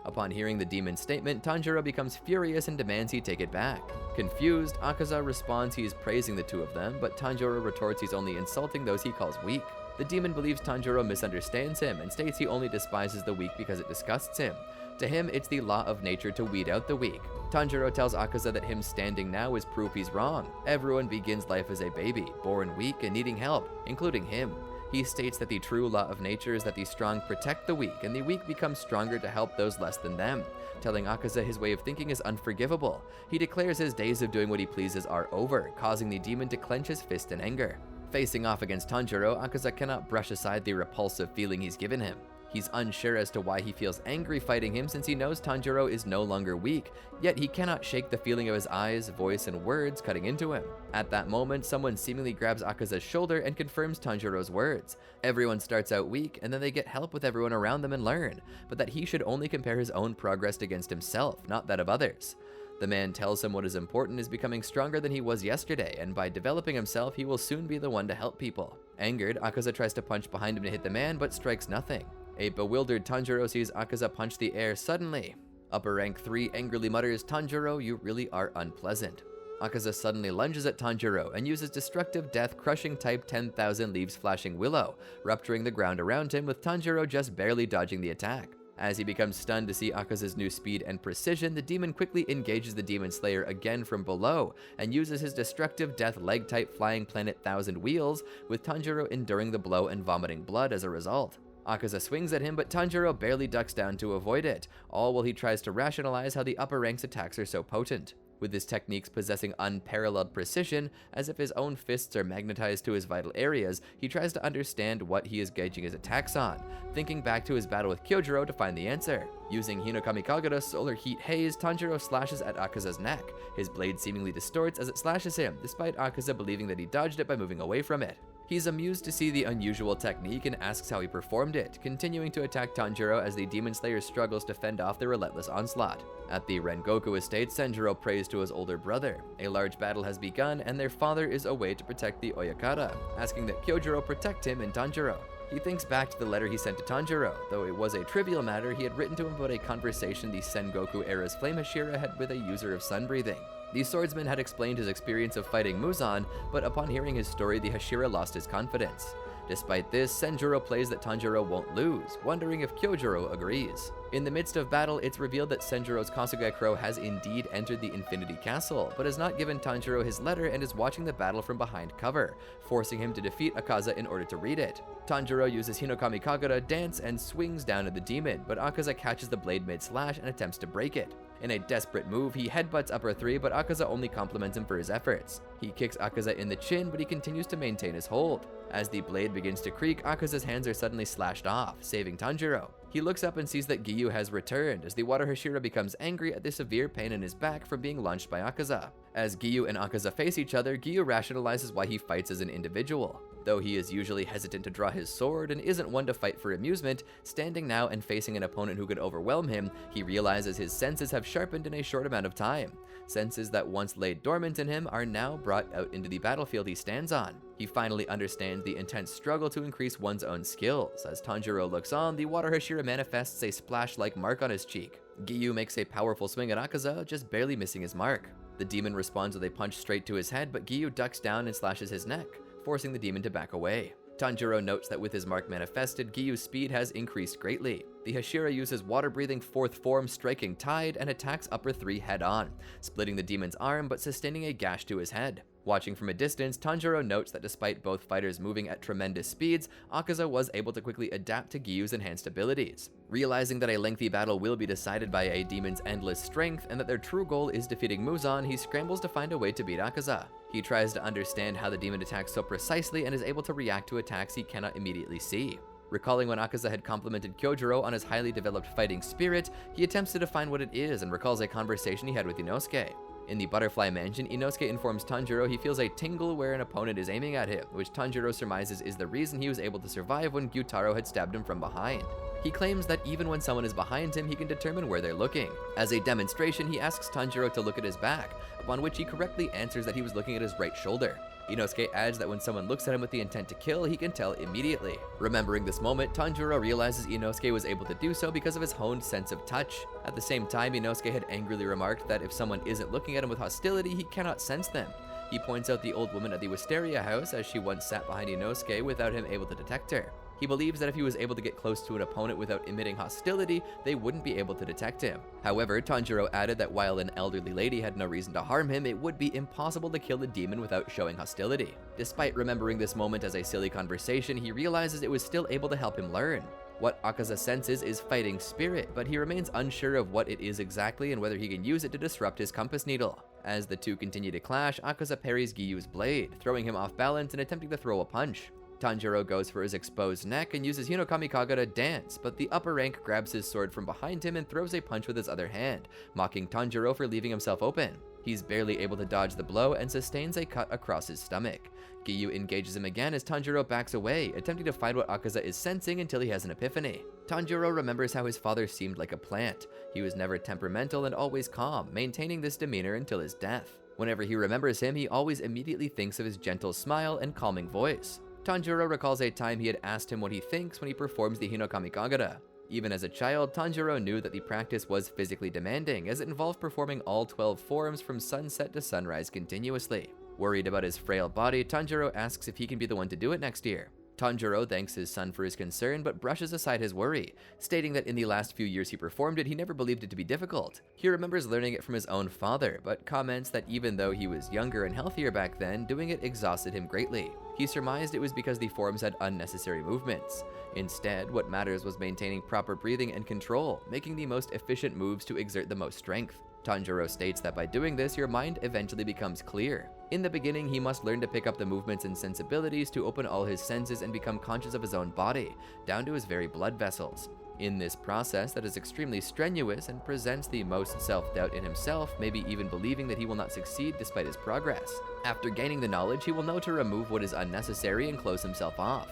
Upon hearing the demon's statement, Tanjiro becomes furious and demands he take it back. Confused, Akaza responds he is praising the two of them, but Tanjiro retorts he's only insulting those he calls weak. The demon believes Tanjiro misunderstands him and states he only despises the weak because it disgusts him. To him, it's the law of nature to weed out the weak. Tanjiro tells Akaza that him standing now is proof he's wrong. Everyone begins life as a baby, born weak and needing help, including him. He states that the true law of nature is that the strong protect the weak, and the weak become stronger to help those less than them. Telling Akaza his way of thinking is unforgivable. He declares his days of doing what he pleases are over, causing the demon to clench his fist in anger. Facing off against Tanjiro, Akaza cannot brush aside the repulsive feeling he's given him. He's unsure as to why he feels angry fighting him since he knows Tanjiro is no longer weak, yet he cannot shake the feeling of his eyes, voice, and words cutting into him. At that moment, someone seemingly grabs Akaza's shoulder and confirms Tanjiro's words. Everyone starts out weak, and then they get help with everyone around them and learn, but that he should only compare his own progress against himself, not that of others. The man tells him what is important is becoming stronger than he was yesterday, and by developing himself, he will soon be the one to help people. Angered, Akaza tries to punch behind him to hit the man, but strikes nothing. A bewildered Tanjiro sees Akaza punch the air suddenly. Upper rank 3 angrily mutters, "Tanjiro, you really are unpleasant." Akaza suddenly lunges at Tanjiro and uses Destructive Death Crushing type 10,000 Leaves Flashing Willow, rupturing the ground around him with Tanjiro just barely dodging the attack. As he becomes stunned to see Akaza's new speed and precision, the demon quickly engages the Demon Slayer again from below and uses his Destructive Death Leg type Flying Planet 1000 Wheels, with Tanjiro enduring the blow and vomiting blood as a result. Akaza swings at him, but Tanjiro barely ducks down to avoid it, all while he tries to rationalize how the upper ranks attacks are so potent. With his techniques possessing unparalleled precision, as if his own fists are magnetized to his vital areas, he tries to understand what he is gauging his attacks on, thinking back to his battle with Kyojuro to find the answer. Using Hinokami Kagura Solar Heat Haze, Tanjiro slashes at Akaza's neck. His blade seemingly distorts as it slashes him, despite Akaza believing that he dodged it by moving away from it. He's amused to see the unusual technique and asks how he performed it, continuing to attack Tanjiro as the Demon Slayer struggles to fend off the relentless onslaught. At the Rengoku estate, Senjuro prays to his older brother. A large battle has begun, and their father is away to protect the Oyakata, asking that Kyojuro protect him and Tanjiro. He thinks back to the letter he sent to Tanjiro. Though it was a trivial matter, he had written to him about a conversation the Sengoku era's Flame Hashira had with a user of sun breathing. The swordsman had explained his experience of fighting Muzan, but upon hearing his story, the Hashira lost his confidence. Despite this, Senjuro plays that Tanjiro won't lose, wondering if Kyojuro agrees. In the midst of battle, it's revealed that Senjuro's Kasuga Crow has indeed entered the Infinity Castle, but has not given Tanjiro his letter and is watching the battle from behind cover, forcing him to defeat Akaza in order to read it. Tanjiro uses Hinokami Kagura dance and swings down at the demon, but Akaza catches the blade mid-slash and attempts to break it. In a desperate move, he headbutts upper 3, but Akaza only compliments him for his efforts. He kicks Akaza in the chin, but he continues to maintain his hold. As the blade begins to creak, Akaza's hands are suddenly slashed off, saving Tanjiro. He looks up and sees that Giyu has returned, as the water Hashira becomes angry at the severe pain in his back from being launched by Akaza. As Giyu and Akaza face each other, Giyu rationalizes why he fights as an individual. Though he is usually hesitant to draw his sword and isn't one to fight for amusement, standing now and facing an opponent who could overwhelm him, he realizes his senses have sharpened in a short amount of time. Senses that once lay dormant in him are now brought out into the battlefield he stands on. He finally understands the intense struggle to increase one's own skills. As Tanjiro looks on, the water Hashira manifests a splash-like mark on his cheek. Giyu makes a powerful swing at Akaza, just barely missing his mark. The demon responds with a punch straight to his head, but Giyu ducks down and slashes his neck, forcing the demon to back away. Tanjiro notes that with his mark manifested, Giyu's speed has increased greatly. The Hashira uses water-breathing fourth form Striking Tide and attacks upper 3 head-on, splitting the demon's arm but sustaining a gash to his head. Watching from a distance, Tanjiro notes that despite both fighters moving at tremendous speeds, Akaza was able to quickly adapt to Giyu's enhanced abilities. Realizing that a lengthy battle will be decided by a demon's endless strength and that their true goal is defeating Muzan, he scrambles to find a way to beat Akaza. He tries to understand how the demon attacks so precisely and is able to react to attacks he cannot immediately see. Recalling when Akaza had complimented Kyojuro on his highly developed fighting spirit, he attempts to define what it is and recalls a conversation he had with Inosuke. In the Butterfly Mansion, Inosuke informs Tanjiro he feels a tingle where an opponent is aiming at him, which Tanjiro surmises is the reason he was able to survive when Gyutaro had stabbed him from behind. He claims that even when someone is behind him, he can determine where they're looking. As a demonstration, he asks Tanjiro to look at his back, upon which he correctly answers that he was looking at his right shoulder. Inosuke adds that when someone looks at him with the intent to kill, he can tell immediately. Remembering this moment, Tanjiro realizes Inosuke was able to do so because of his honed sense of touch. At the same time, Inosuke had angrily remarked that if someone isn't looking at him with hostility, he cannot sense them. He points out the old woman at the Wisteria house, as she once sat behind Inosuke without him able to detect her. He believes that if he was able to get close to an opponent without emitting hostility, they wouldn't be able to detect him. However, Tanjiro added that while an elderly lady had no reason to harm him, it would be impossible to kill the demon without showing hostility. Despite remembering this moment as a silly conversation, he realizes it was still able to help him learn. What Akaza senses is fighting spirit, but he remains unsure of what it is exactly and whether he can use it to disrupt his compass needle. As the two continue to clash, Akaza parries Giyu's blade, throwing him off balance and attempting to throw a punch. Tanjiro goes for his exposed neck and uses Hinokami Kagura dance, but the upper rank grabs his sword from behind him and throws a punch with his other hand, mocking Tanjiro for leaving himself open. He's barely able to dodge the blow and sustains a cut across his stomach. Giyu engages him again as Tanjiro backs away, attempting to find what Akaza is sensing until he has an epiphany. Tanjiro remembers how his father seemed like a plant. He was never temperamental and always calm, maintaining this demeanor until his death. Whenever he remembers him, he always immediately thinks of his gentle smile and calming voice. Tanjiro recalls a time he had asked him what he thinks when he performs the Hinokami Kagura. Even as a child, Tanjiro knew that the practice was physically demanding, as it involved performing all 12 forms from sunset to sunrise continuously. Worried about his frail body, Tanjiro asks if he can be the one to do it next year. Tanjiro thanks his son for his concern, but brushes aside his worry, stating that in the last few years he performed it, he never believed it to be difficult. He remembers learning it from his own father, but comments that even though he was younger and healthier back then, doing it exhausted him greatly. He surmised it was because the forms had unnecessary movements. Instead, what matters was maintaining proper breathing and control, making the most efficient moves to exert the most strength. Tanjiro states that by doing this, your mind eventually becomes clear. In the beginning, he must learn to pick up the movements and sensibilities to open all his senses and become conscious of his own body, down to his very blood vessels. In this process that is extremely strenuous and presents the most self-doubt in himself, maybe even believing that he will not succeed despite his progress. After gaining the knowledge, he will know to remove what is unnecessary and close himself off.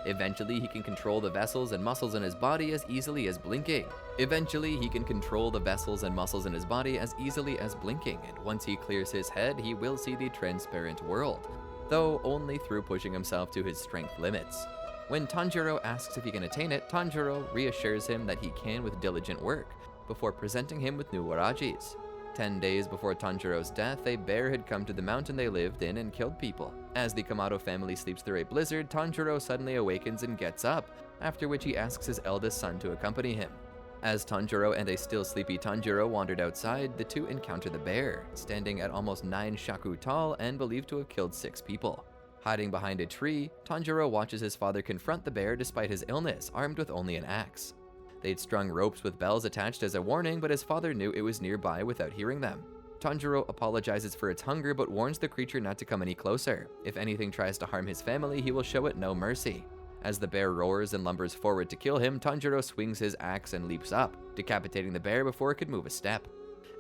Eventually, he can control the vessels and muscles in his body as easily as blinking. And once he clears his head, he will see the transparent world, though only through pushing himself to his strength limits. When Tanjiro asks if he can attain it, Tanjiro reassures him that he can with diligent work, before presenting him with new warajis. 10 days before Tanjiro's death, a bear had come to the mountain they lived in and killed people. As the Kamado family sleeps through a blizzard, Tanjiro suddenly awakens and gets up, after which he asks his eldest son to accompany him. As Tanjiro and a still sleepy Tanjiro wandered outside, the two encounter the bear, standing at almost 9 shaku tall and believed to have killed 6 people. Hiding behind a tree, Tanjiro watches his father confront the bear despite his illness, armed with only an axe. They'd strung ropes with bells attached as a warning, but his father knew it was nearby without hearing them. Tanjiro apologizes for its hunger but warns the creature not to come any closer. If anything tries to harm his family, he will show it no mercy. As the bear roars and lumbers forward to kill him, Tanjiro swings his axe and leaps up, decapitating the bear before it could move a step.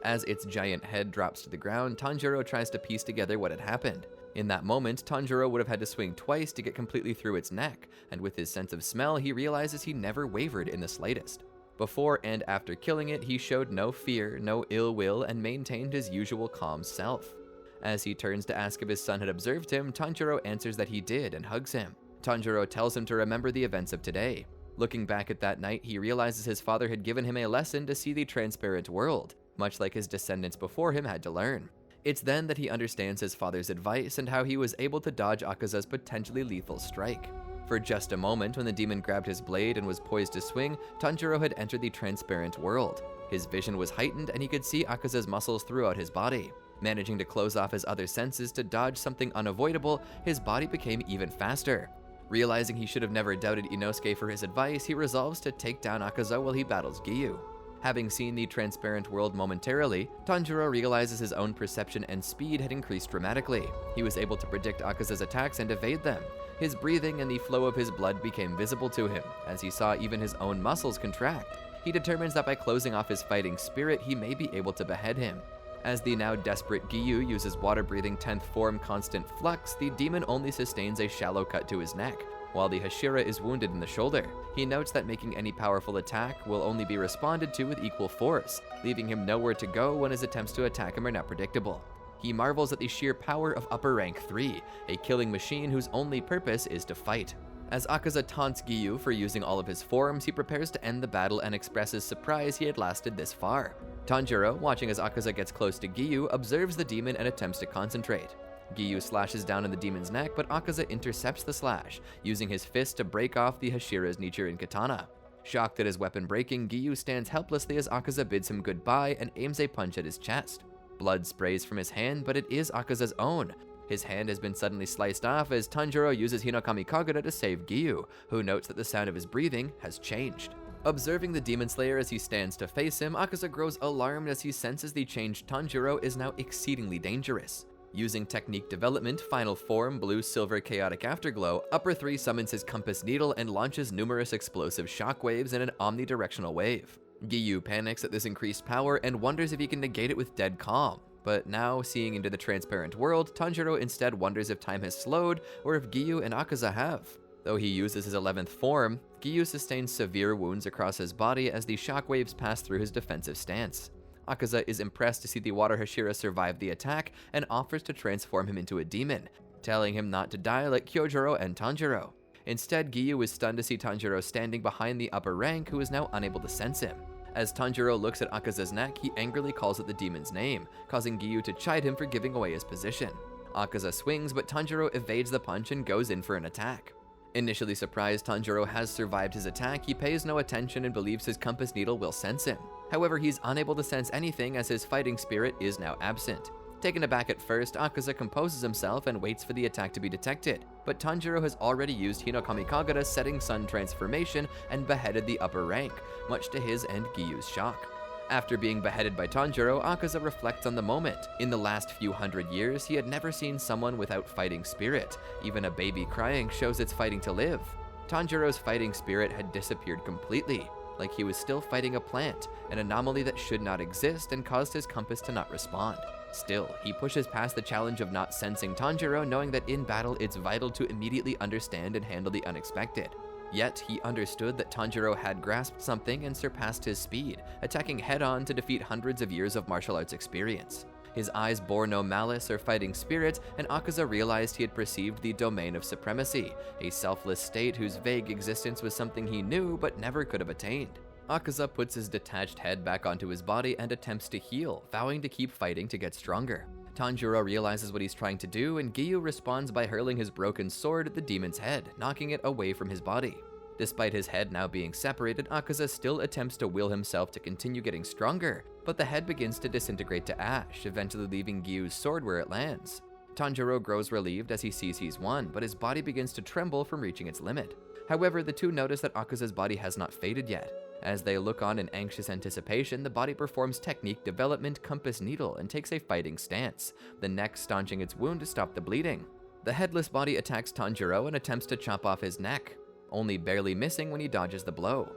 As its giant head drops to the ground, Tanjiro tries to piece together what had happened. In that moment, Tanjiro would have had to swing twice to get completely through its neck, and with his sense of smell, he realizes he never wavered in the slightest. Before and after killing it, he showed no fear, no ill will, and maintained his usual calm self. As he turns to ask if his son had observed him, Tanjiro answers that he did and hugs him. Tanjiro tells him to remember the events of today. Looking back at that night, he realizes his father had given him a lesson to see the transparent world, much like his descendants before him had to learn. It's then that he understands his father's advice and how he was able to dodge Akaza's potentially lethal strike. For just a moment, when the demon grabbed his blade and was poised to swing, Tanjiro had entered the transparent world. His vision was heightened and he could see Akaza's muscles throughout his body. Managing to close off his other senses to dodge something unavoidable, his body became even faster. Realizing he should have never doubted Inosuke for his advice, he resolves to take down Akaza while he battles Giyu. Having seen the transparent world momentarily, Tanjiro realizes his own perception and speed had increased dramatically. He was able to predict Akaza's attacks and evade them. His breathing and the flow of his blood became visible to him, as he saw even his own muscles contract. He determines that by closing off his fighting spirit, he may be able to behead him. As the now desperate Giyu uses water-breathing 10th form Constant Flux, the demon only sustains a shallow cut to his neck, while the Hashira is wounded in the shoulder. He notes that making any powerful attack will only be responded to with equal force, leaving him nowhere to go when his attempts to attack him are not predictable. He marvels at the sheer power of Upper Rank 3, a killing machine whose only purpose is to fight. As Akaza taunts Giyu for using all of his forms, he prepares to end the battle and expresses surprise he had lasted this far. Tanjiro, watching as Akaza gets close to Giyu, observes the demon and attempts to concentrate. Giyu slashes down on the demon's neck, but Akaza intercepts the slash, using his fist to break off the Hashira's Nichiren katana. Shocked at his weapon breaking, Giyu stands helplessly as Akaza bids him goodbye and aims a punch at his chest. Blood sprays from his hand, but it is Akaza's own. His hand has been suddenly sliced off as Tanjiro uses Hinokami Kagura to save Giyu, who notes that the sound of his breathing has changed. Observing the Demon Slayer as he stands to face him, Akaza grows alarmed as he senses the changed Tanjiro is now exceedingly dangerous. Using technique development, Final Form, Blue Silver Chaotic Afterglow, Upper 3 summons his Compass Needle and launches numerous explosive shockwaves in an omnidirectional wave. Giyu panics at this increased power and wonders if he can negate it with Dead Calm. But now, seeing into the transparent world, Tanjiro instead wonders if time has slowed or if Giyu and Akaza have. Though he uses his 11th form, Giyu sustains severe wounds across his body as the shockwaves pass through his defensive stance. Akaza is impressed to see the Water Hashira survive the attack and offers to transform him into a demon, telling him not to die like Kyojuro and Tanjiro. Instead, Giyu is stunned to see Tanjiro standing behind the upper rank, who is now unable to sense him. As Tanjiro looks at Akaza's neck, he angrily calls out the demon's name, causing Giyu to chide him for giving away his position. Akaza swings, but Tanjiro evades the punch and goes in for an attack. Initially surprised Tanjiro has survived his attack, he pays no attention and believes his Compass Needle will sense him. However, he's unable to sense anything as his fighting spirit is now absent. Taken aback at first, Akaza composes himself and waits for the attack to be detected, but Tanjiro has already used Hinokami Kagura's Setting Sun transformation and beheaded the upper rank, much to his and Giyu's shock. After being beheaded by Tanjiro, Akaza reflects on the moment. In the last few hundred years, he had never seen someone without fighting spirit. Even a baby crying shows it's fighting to live. Tanjiro's fighting spirit had disappeared completely, like he was still fighting a plant, an anomaly that should not exist and caused his compass to not respond. Still, he pushes past the challenge of not sensing Tanjiro, knowing that in battle it's vital to immediately understand and handle the unexpected. Yet, he understood that Tanjiro had grasped something and surpassed his speed, attacking head-on to defeat hundreds of years of martial arts experience. His eyes bore no malice or fighting spirit, and Akaza realized he had perceived the domain of supremacy, a selfless state whose vague existence was something he knew but never could have attained. Akaza puts his detached head back onto his body and attempts to heal, vowing to keep fighting to get stronger. Tanjiro realizes what he's trying to do, and Giyu responds by hurling his broken sword at the demon's head, knocking it away from his body. Despite his head now being separated, Akaza still attempts to will himself to continue getting stronger, but the head begins to disintegrate to ash, eventually leaving Gyu's sword where it lands. Tanjiro grows relieved as he sees he's won, but his body begins to tremble from reaching its limit. However, the two notice that Akaza's body has not faded yet. As they look on in anxious anticipation, the body performs technique development compass needle and takes a fighting stance, the neck staunching its wound to stop the bleeding. The headless body attacks Tanjiro and attempts to chop off his neck, only barely missing when he dodges the blow.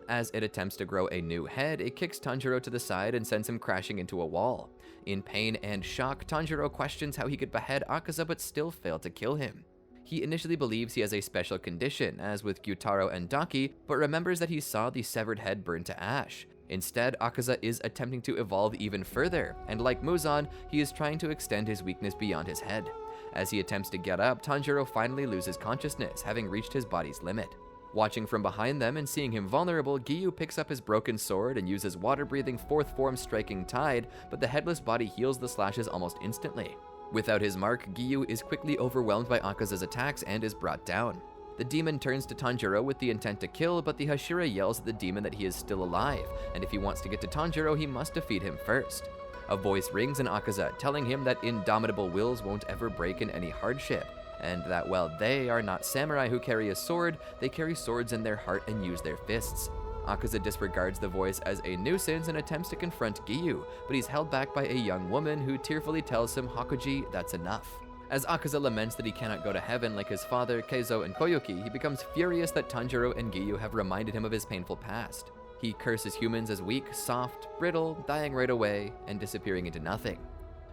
As it attempts to grow a new head, it kicks Tanjiro to the side and sends him crashing into a wall. In pain and shock, Tanjiro questions how he could behead Akaza but still fail to kill him. He initially believes he has a special condition, as with Gyutaro and Daki, but remembers that he saw the severed head burn to ash. Instead, Akaza is attempting to evolve even further, and like Muzan, he is trying to extend his weakness beyond his head. As he attempts to get up, Tanjiro finally loses consciousness, having reached his body's limit. Watching from behind them and seeing him vulnerable, Gyu picks up his broken sword and uses water-breathing fourth form striking Tide, but the headless body heals the slashes almost instantly. Without his mark, Gyu is quickly overwhelmed by Akaza's attacks and is brought down. The demon turns to Tanjiro with the intent to kill, but the Hashira yells at the demon that he is still alive, and if he wants to get to Tanjiro, he must defeat him first. A voice rings in Akaza, telling him that indomitable wills won't ever break in any hardship, and that while they are not samurai who carry a sword, they carry swords in their heart and use their fists. Akaza disregards the voice as a nuisance and attempts to confront Gyu, but he's held back by a young woman who tearfully tells him, "Hakuji, that's enough." As Akaza laments that he cannot go to heaven like his father, Keizo, and Koyuki, he becomes furious that Tanjiro and Gyu have reminded him of his painful past. He curses humans as weak, soft, brittle, dying right away, and disappearing into nothing.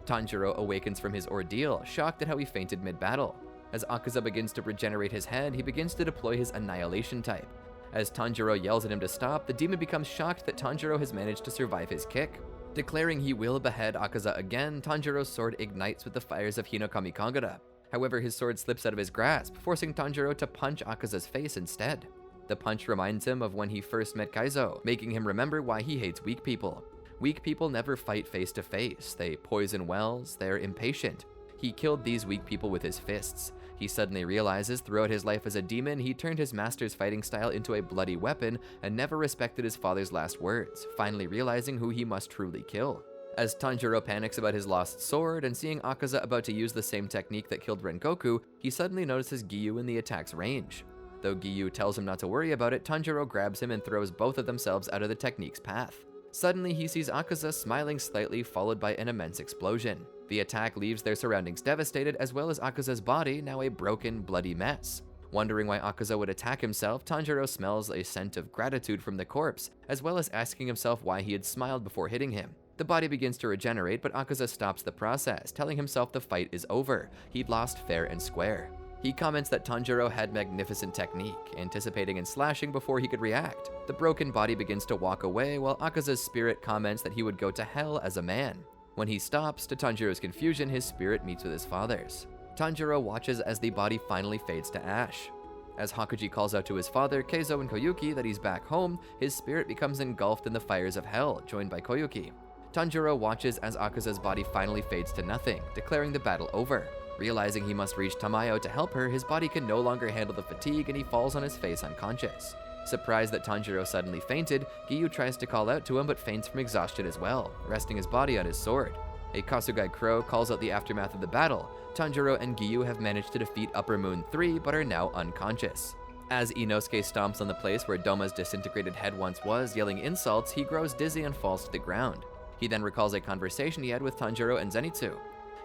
Tanjiro awakens from his ordeal, shocked at how he fainted mid-battle. As Akaza begins to regenerate his head, he begins to deploy his Annihilation type. As Tanjiro yells at him to stop, the demon becomes shocked that Tanjiro has managed to survive his kick. Declaring he will behead Akaza again, Tanjiro's sword ignites with the fires of Hinokami Kagura. However, his sword slips out of his grasp, forcing Tanjiro to punch Akaza's face instead. The punch reminds him of when he first met Kaizo, making him remember why he hates weak people. Weak people never fight face to face, they poison wells, they're impatient. He killed these weak people with his fists. He suddenly realizes throughout his life as a demon, he turned his master's fighting style into a bloody weapon and never respected his father's last words, finally realizing who he must truly kill. As Tanjiro panics about his lost sword and seeing Akaza about to use the same technique that killed Rengoku, he suddenly notices Gyu in the attack's range. Though Gyu tells him not to worry about it, Tanjiro grabs him and throws both of themselves out of the technique's path. Suddenly, he sees Akaza smiling slightly, followed by an immense explosion. The attack leaves their surroundings devastated, as well as Akaza's body, now a broken, bloody mess. Wondering why Akaza would attack himself, Tanjiro smells a scent of gratitude from the corpse, as well as asking himself why he had smiled before hitting him. The body begins to regenerate, but Akaza stops the process, telling himself the fight is over. He'd lost fair and square. He comments that Tanjiro had magnificent technique, anticipating and slashing before he could react. The broken body begins to walk away, while Akaza's spirit comments that he would go to hell as a man. When he stops, to Tanjiro's confusion, his spirit meets with his father's. Tanjiro watches as the body finally fades to ash. As Hakuji calls out to his father, Keizo, and Koyuki that he's back home, his spirit becomes engulfed in the fires of hell, joined by Koyuki. Tanjiro watches as Akaza's body finally fades to nothing, declaring the battle over. Realizing he must reach Tamayo to help her, his body can no longer handle the fatigue and he falls on his face unconscious. Surprised that Tanjiro suddenly fainted, Gyu tries to call out to him but faints from exhaustion as well, resting his body on his sword. A Kasugai crow calls out the aftermath of the battle. Tanjiro and Gyu have managed to defeat Upper Moon 3 but are now unconscious. As Inosuke stomps on the place where Doma's disintegrated head once was, yelling insults, he grows dizzy and falls to the ground. He then recalls a conversation he had with Tanjiro and Zenitsu.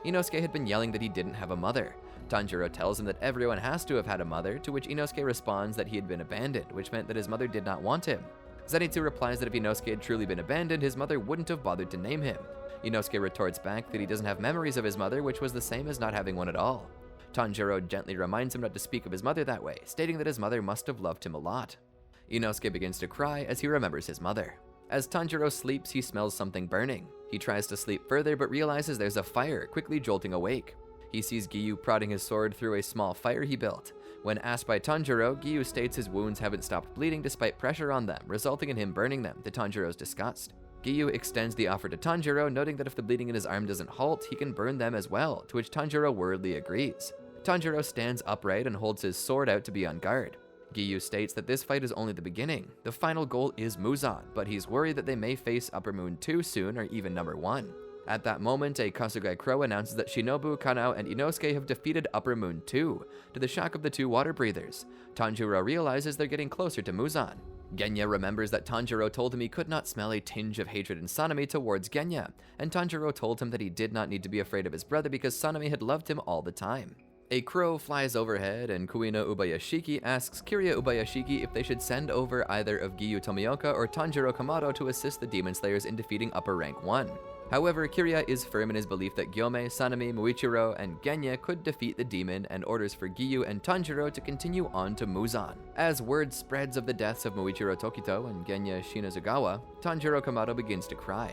Inosuke had been yelling that he didn't have a mother. Tanjiro tells him that everyone has to have had a mother, to which Inosuke responds that he had been abandoned, which meant that his mother did not want him. Zenitsu replies that if Inosuke had truly been abandoned, his mother wouldn't have bothered to name him. Inosuke retorts back that he doesn't have memories of his mother, which was the same as not having one at all. Tanjiro gently reminds him not to speak of his mother that way, stating that his mother must have loved him a lot. Inosuke begins to cry as he remembers his mother. As Tanjiro sleeps, he smells something burning. He tries to sleep further but realizes there's a fire, quickly jolting awake. He sees Gyu prodding his sword through a small fire he built. When asked by Tanjiro, Gyu states his wounds haven't stopped bleeding despite pressure on them, resulting in him burning them, to Tanjiro's disgust. Gyu extends the offer to Tanjiro, noting that if the bleeding in his arm doesn't halt, he can burn them as well, to which Tanjiro worriedly agrees. Tanjiro stands upright and holds his sword out to be on guard. Giyu states that this fight is only the beginning. The final goal is Muzan, but he's worried that they may face Upper Moon 2 soon, or even number 1. At that moment, a Kasugai Crow announces that Shinobu, Kanao, and Inosuke have defeated Upper Moon 2, to the shock of the two water breathers. Tanjiro realizes they're getting closer to Muzan. Genya remembers that Tanjiro told him he could not smell a tinge of hatred in Sanemi towards Genya, and Tanjiro told him that he did not need to be afraid of his brother because Sanemi had loved him all the time. A crow flies overhead, and Kuina Ubayashiki asks Kiryu Ubayashiki if they should send over either of Giyu Tomioka or Tanjiro Kamado to assist the Demon Slayers in defeating Upper Rank 1. However, Kiryu is firm in his belief that Gyome, Sanemi, Muichiro, and Genya could defeat the demon and orders for Giyu and Tanjiro to continue on to Muzan. As word spreads of the deaths of Muichiro Tokito and Genya Shinazugawa, Tanjiro Kamado begins to cry.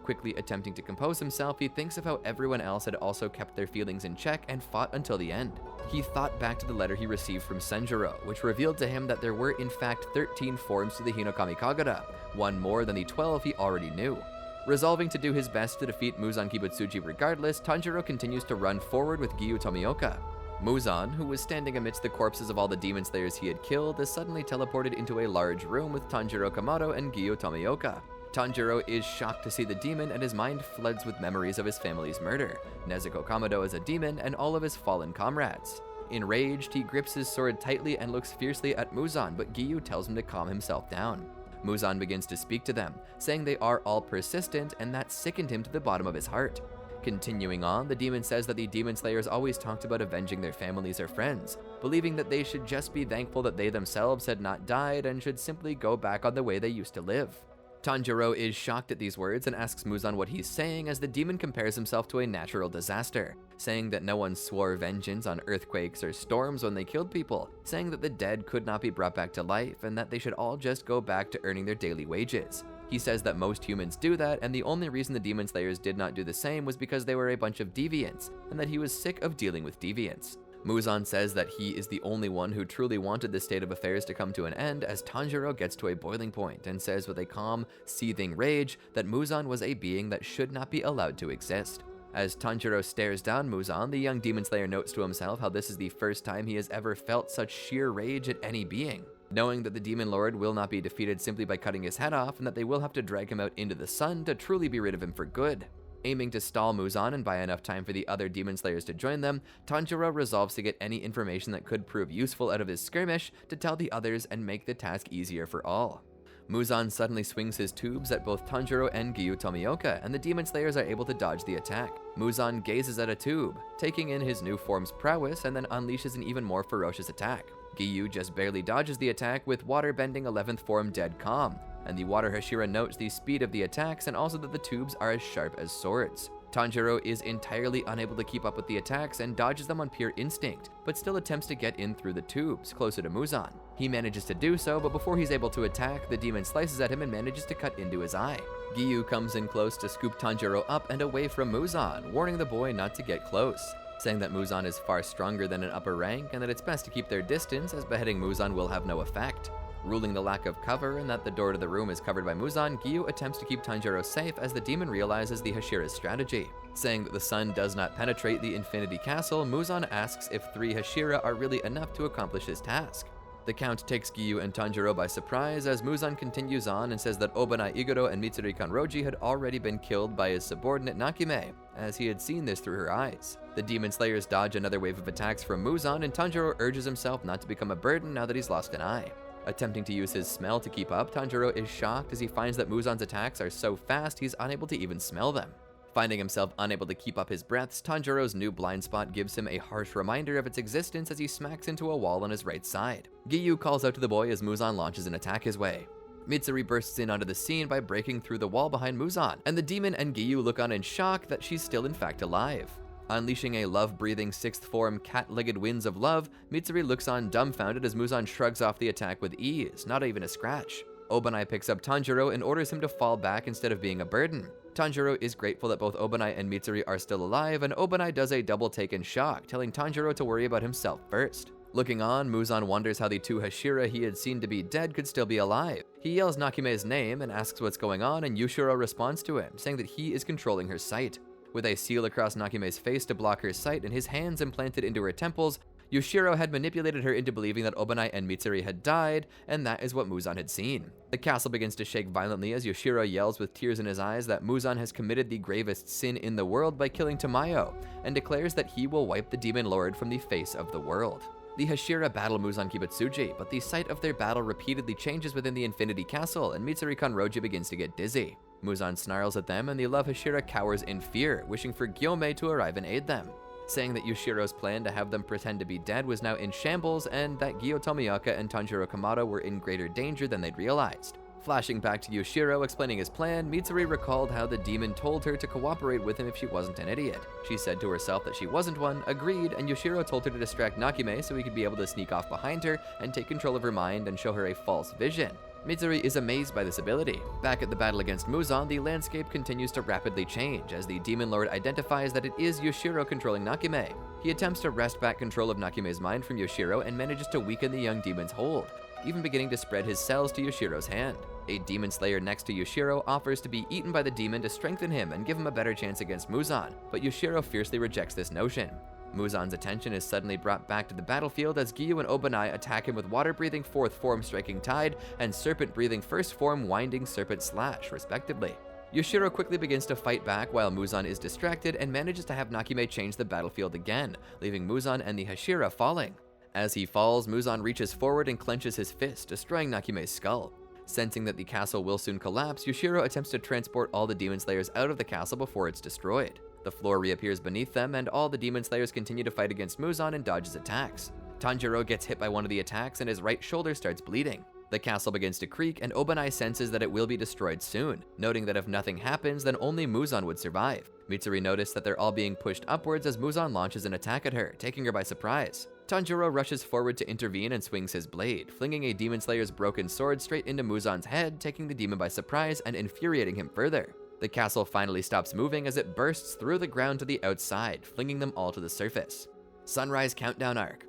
Quickly attempting to compose himself, he thinks of how everyone else had also kept their feelings in check and fought until the end. He thought back to the letter he received from Senjuro, which revealed to him that there were in fact 13 forms to the Hinokami Kagura, one more than the 12 he already knew. Resolving to do his best to defeat Muzan Kibutsuji regardless, Tanjiro continues to run forward with Giyu Tomioka. Muzan, who was standing amidst the corpses of all the demon slayers he had killed, is suddenly teleported into a large room with Tanjiro Kamado and Giyu Tomioka. Tanjiro is shocked to see the demon, and his mind floods with memories of his family's murder, Nezuko Kamado as a demon, and all of his fallen comrades. Enraged, he grips his sword tightly and looks fiercely at Muzan, but Giyu tells him to calm himself down. Muzan begins to speak to them, saying they are all persistent, and that sickened him to the bottom of his heart. Continuing on, the demon says that the demon slayers always talked about avenging their families or friends, believing that they should just be thankful that they themselves had not died and should simply go back on the way they used to live. Tanjiro is shocked at these words and asks Muzan what he's saying, as the demon compares himself to a natural disaster, saying that no one swore vengeance on earthquakes or storms when they killed people, saying that the dead could not be brought back to life and that they should all just go back to earning their daily wages. He says that most humans do that, and the only reason the Demon Slayers did not do the same was because they were a bunch of deviants, and that he was sick of dealing with deviants. Muzan says that he is the only one who truly wanted this state of affairs to come to an end, as Tanjiro gets to a boiling point and says with a calm, seething rage that Muzan was a being that should not be allowed to exist. As Tanjiro stares down Muzan, the young Demon Slayer notes to himself how this is the first time he has ever felt such sheer rage at any being, knowing that the Demon Lord will not be defeated simply by cutting his head off, and that they will have to drag him out into the sun to truly be rid of him for good. Aiming to stall Muzan and buy enough time for the other Demon Slayers to join them, Tanjiro resolves to get any information that could prove useful out of his skirmish to tell the others and make the task easier for all. Muzan suddenly swings his tubes at both Tanjiro and Giyu Tomioka, and the Demon Slayers are able to dodge the attack. Muzan gazes at a tube, taking in his new form's prowess, and then unleashes an even more ferocious attack. Giyu just barely dodges the attack with water-bending 11th form Dead Calm, and the Water Hashira notes the speed of the attacks and also that the tubes are as sharp as swords. Tanjiro is entirely unable to keep up with the attacks and dodges them on pure instinct, but still attempts to get in through the tubes, closer to Muzan. He manages to do so, but before he's able to attack, the demon slices at him and manages to cut into his eye. Giyu comes in close to scoop Tanjiro up and away from Muzan, warning the boy not to get close, saying that Muzan is far stronger than an upper rank and that it's best to keep their distance, as beheading Muzan will have no effect. Ruling the lack of cover and that the door to the room is covered by Muzan, Giyu attempts to keep Tanjiro safe as the demon realizes the Hashira's strategy. Saying that the sun does not penetrate the Infinity Castle, Muzan asks if 3 Hashira are really enough to accomplish his task. The Count takes Giyu and Tanjiro by surprise as Muzan continues on and says that Obanai Iguro and Mitsuri Kanroji had already been killed by his subordinate Nakime, as he had seen this through her eyes. The Demon Slayers dodge another wave of attacks from Muzan, and Tanjiro urges himself not to become a burden now that he's lost an eye. Attempting to use his smell to keep up, Tanjiro is shocked as he finds that Muzan's attacks are so fast he's unable to even smell them. Finding himself unable to keep up his breaths, Tanjiro's new blind spot gives him a harsh reminder of its existence as he smacks into a wall on his right side. Giyu calls out to the boy as Muzan launches an attack his way. Mitsuri bursts in onto the scene by breaking through the wall behind Muzan, and the demon and Giyu look on in shock that she's still in fact alive. Unleashing a love-breathing 6th form cat-legged winds of love, Mitsuri looks on dumbfounded as Muzan shrugs off the attack with ease, not even a scratch. Obanai picks up Tanjiro and orders him to fall back instead of being a burden. Tanjiro is grateful that both Obanai and Mitsuri are still alive, and Obanai does a double take in shock, telling Tanjiro to worry about himself first. Looking on, Muzan wonders how the 2 Hashira he had seen to be dead could still be alive. He yells Nakime's name and asks what's going on, and Yushiro responds to him, saying that he is controlling her sight. With a seal across Nakime's face to block her sight and his hands implanted into her temples, Yushiro had manipulated her into believing that Obanai and Mitsuri had died, and that is what Muzan had seen. The castle begins to shake violently as Yushiro yells with tears in his eyes that Muzan has committed the gravest sin in the world by killing Tamayo, and declares that he will wipe the demon lord from the face of the world. The Hashira battle Muzan Kibutsuji, but the site of their battle repeatedly changes within the Infinity Castle, and Mitsuri Kanroji begins to get dizzy. Muzan snarls at them, and the love Hashira cowers in fear, wishing for Gyomei to arrive and aid them, saying that Yushiro's plan to have them pretend to be dead was now in shambles, and that Gyo Tomioka and Tanjiro Kamado were in greater danger than they'd realized. Flashing back to Yushiro explaining his plan, Mitsuri recalled how the demon told her to cooperate with him if she wasn't an idiot. She said to herself that she wasn't one, agreed, and Yushiro told her to distract Nakime so he could be able to sneak off behind her and take control of her mind and show her a false vision. Mitsuri is amazed by this ability. Back at the battle against Muzan, the landscape continues to rapidly change as the Demon Lord identifies that it is Yushiro controlling Nakime. He attempts to wrest back control of Nakime's mind from Yushiro and manages to weaken the young demon's hold, even beginning to spread his cells to Yushiro's hand. A demon slayer next to Yushiro offers to be eaten by the demon to strengthen him and give him a better chance against Muzan, but Yushiro fiercely rejects this notion. Muzan's attention is suddenly brought back to the battlefield as Giyu and Obanai attack him with water-breathing fourth form Striking Tide and serpent-breathing first form Winding Serpent Slash, respectively. Yushiro quickly begins to fight back while Muzan is distracted and manages to have Nakime change the battlefield again, leaving Muzan and the Hashira falling. As he falls, Muzan reaches forward and clenches his fist, destroying Nakime's skull. Sensing that the castle will soon collapse, Yushiro attempts to transport all the demon slayers out of the castle before it's destroyed. The floor reappears beneath them, and all the demon slayers continue to fight against Muzan and dodges attacks. Tanjiro gets hit by one of the attacks and his right shoulder starts bleeding. The castle begins to creak, and Obanai senses that it will be destroyed soon, noting that if nothing happens, then only Muzan would survive. Mitsuri noticed that they're all being pushed upwards as Muzan launches an attack at her, taking her by surprise. Tanjiro rushes forward to intervene and swings his blade, flinging a demon slayer's broken sword straight into Muzan's head, taking the demon by surprise and infuriating him further. The castle finally stops moving as it bursts through the ground to the outside, flinging them all to the surface. Sunrise Countdown Arc.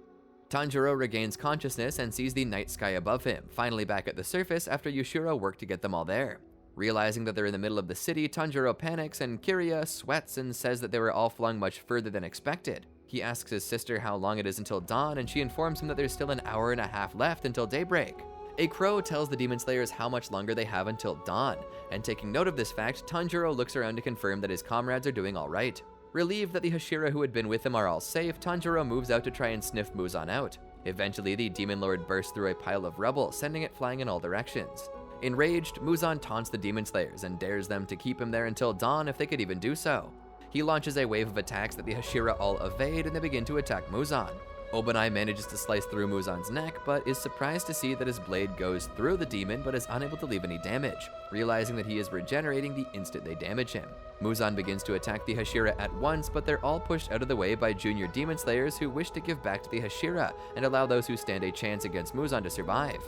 Tanjiro regains consciousness and sees the night sky above him, finally back at the surface after Yushiro worked to get them all there. Realizing that they're in the middle of the city, Tanjiro panics and Kiria sweats and says that they were all flung much further than expected. He asks his sister how long it is until dawn, and she informs him that there's still an hour and a half left until daybreak. A crow tells the demon slayers how much longer they have until dawn, and taking note of this fact, Tanjiro looks around to confirm that his comrades are doing alright. Relieved that the Hashira who had been with him are all safe, Tanjiro moves out to try and sniff Muzan out. Eventually, the demon lord bursts through a pile of rubble, sending it flying in all directions. Enraged, Muzan taunts the demon slayers and dares them to keep him there until dawn if they could even do so. He launches a wave of attacks that the Hashira all evade, and they begin to attack Muzan. Obanai manages to slice through Muzan's neck, but is surprised to see that his blade goes through the demon but is unable to leave any damage, realizing that he is regenerating the instant they damage him. Muzan begins to attack the Hashira at once, but they're all pushed out of the way by junior demon slayers who wish to give back to the Hashira and allow those who stand a chance against Muzan to survive.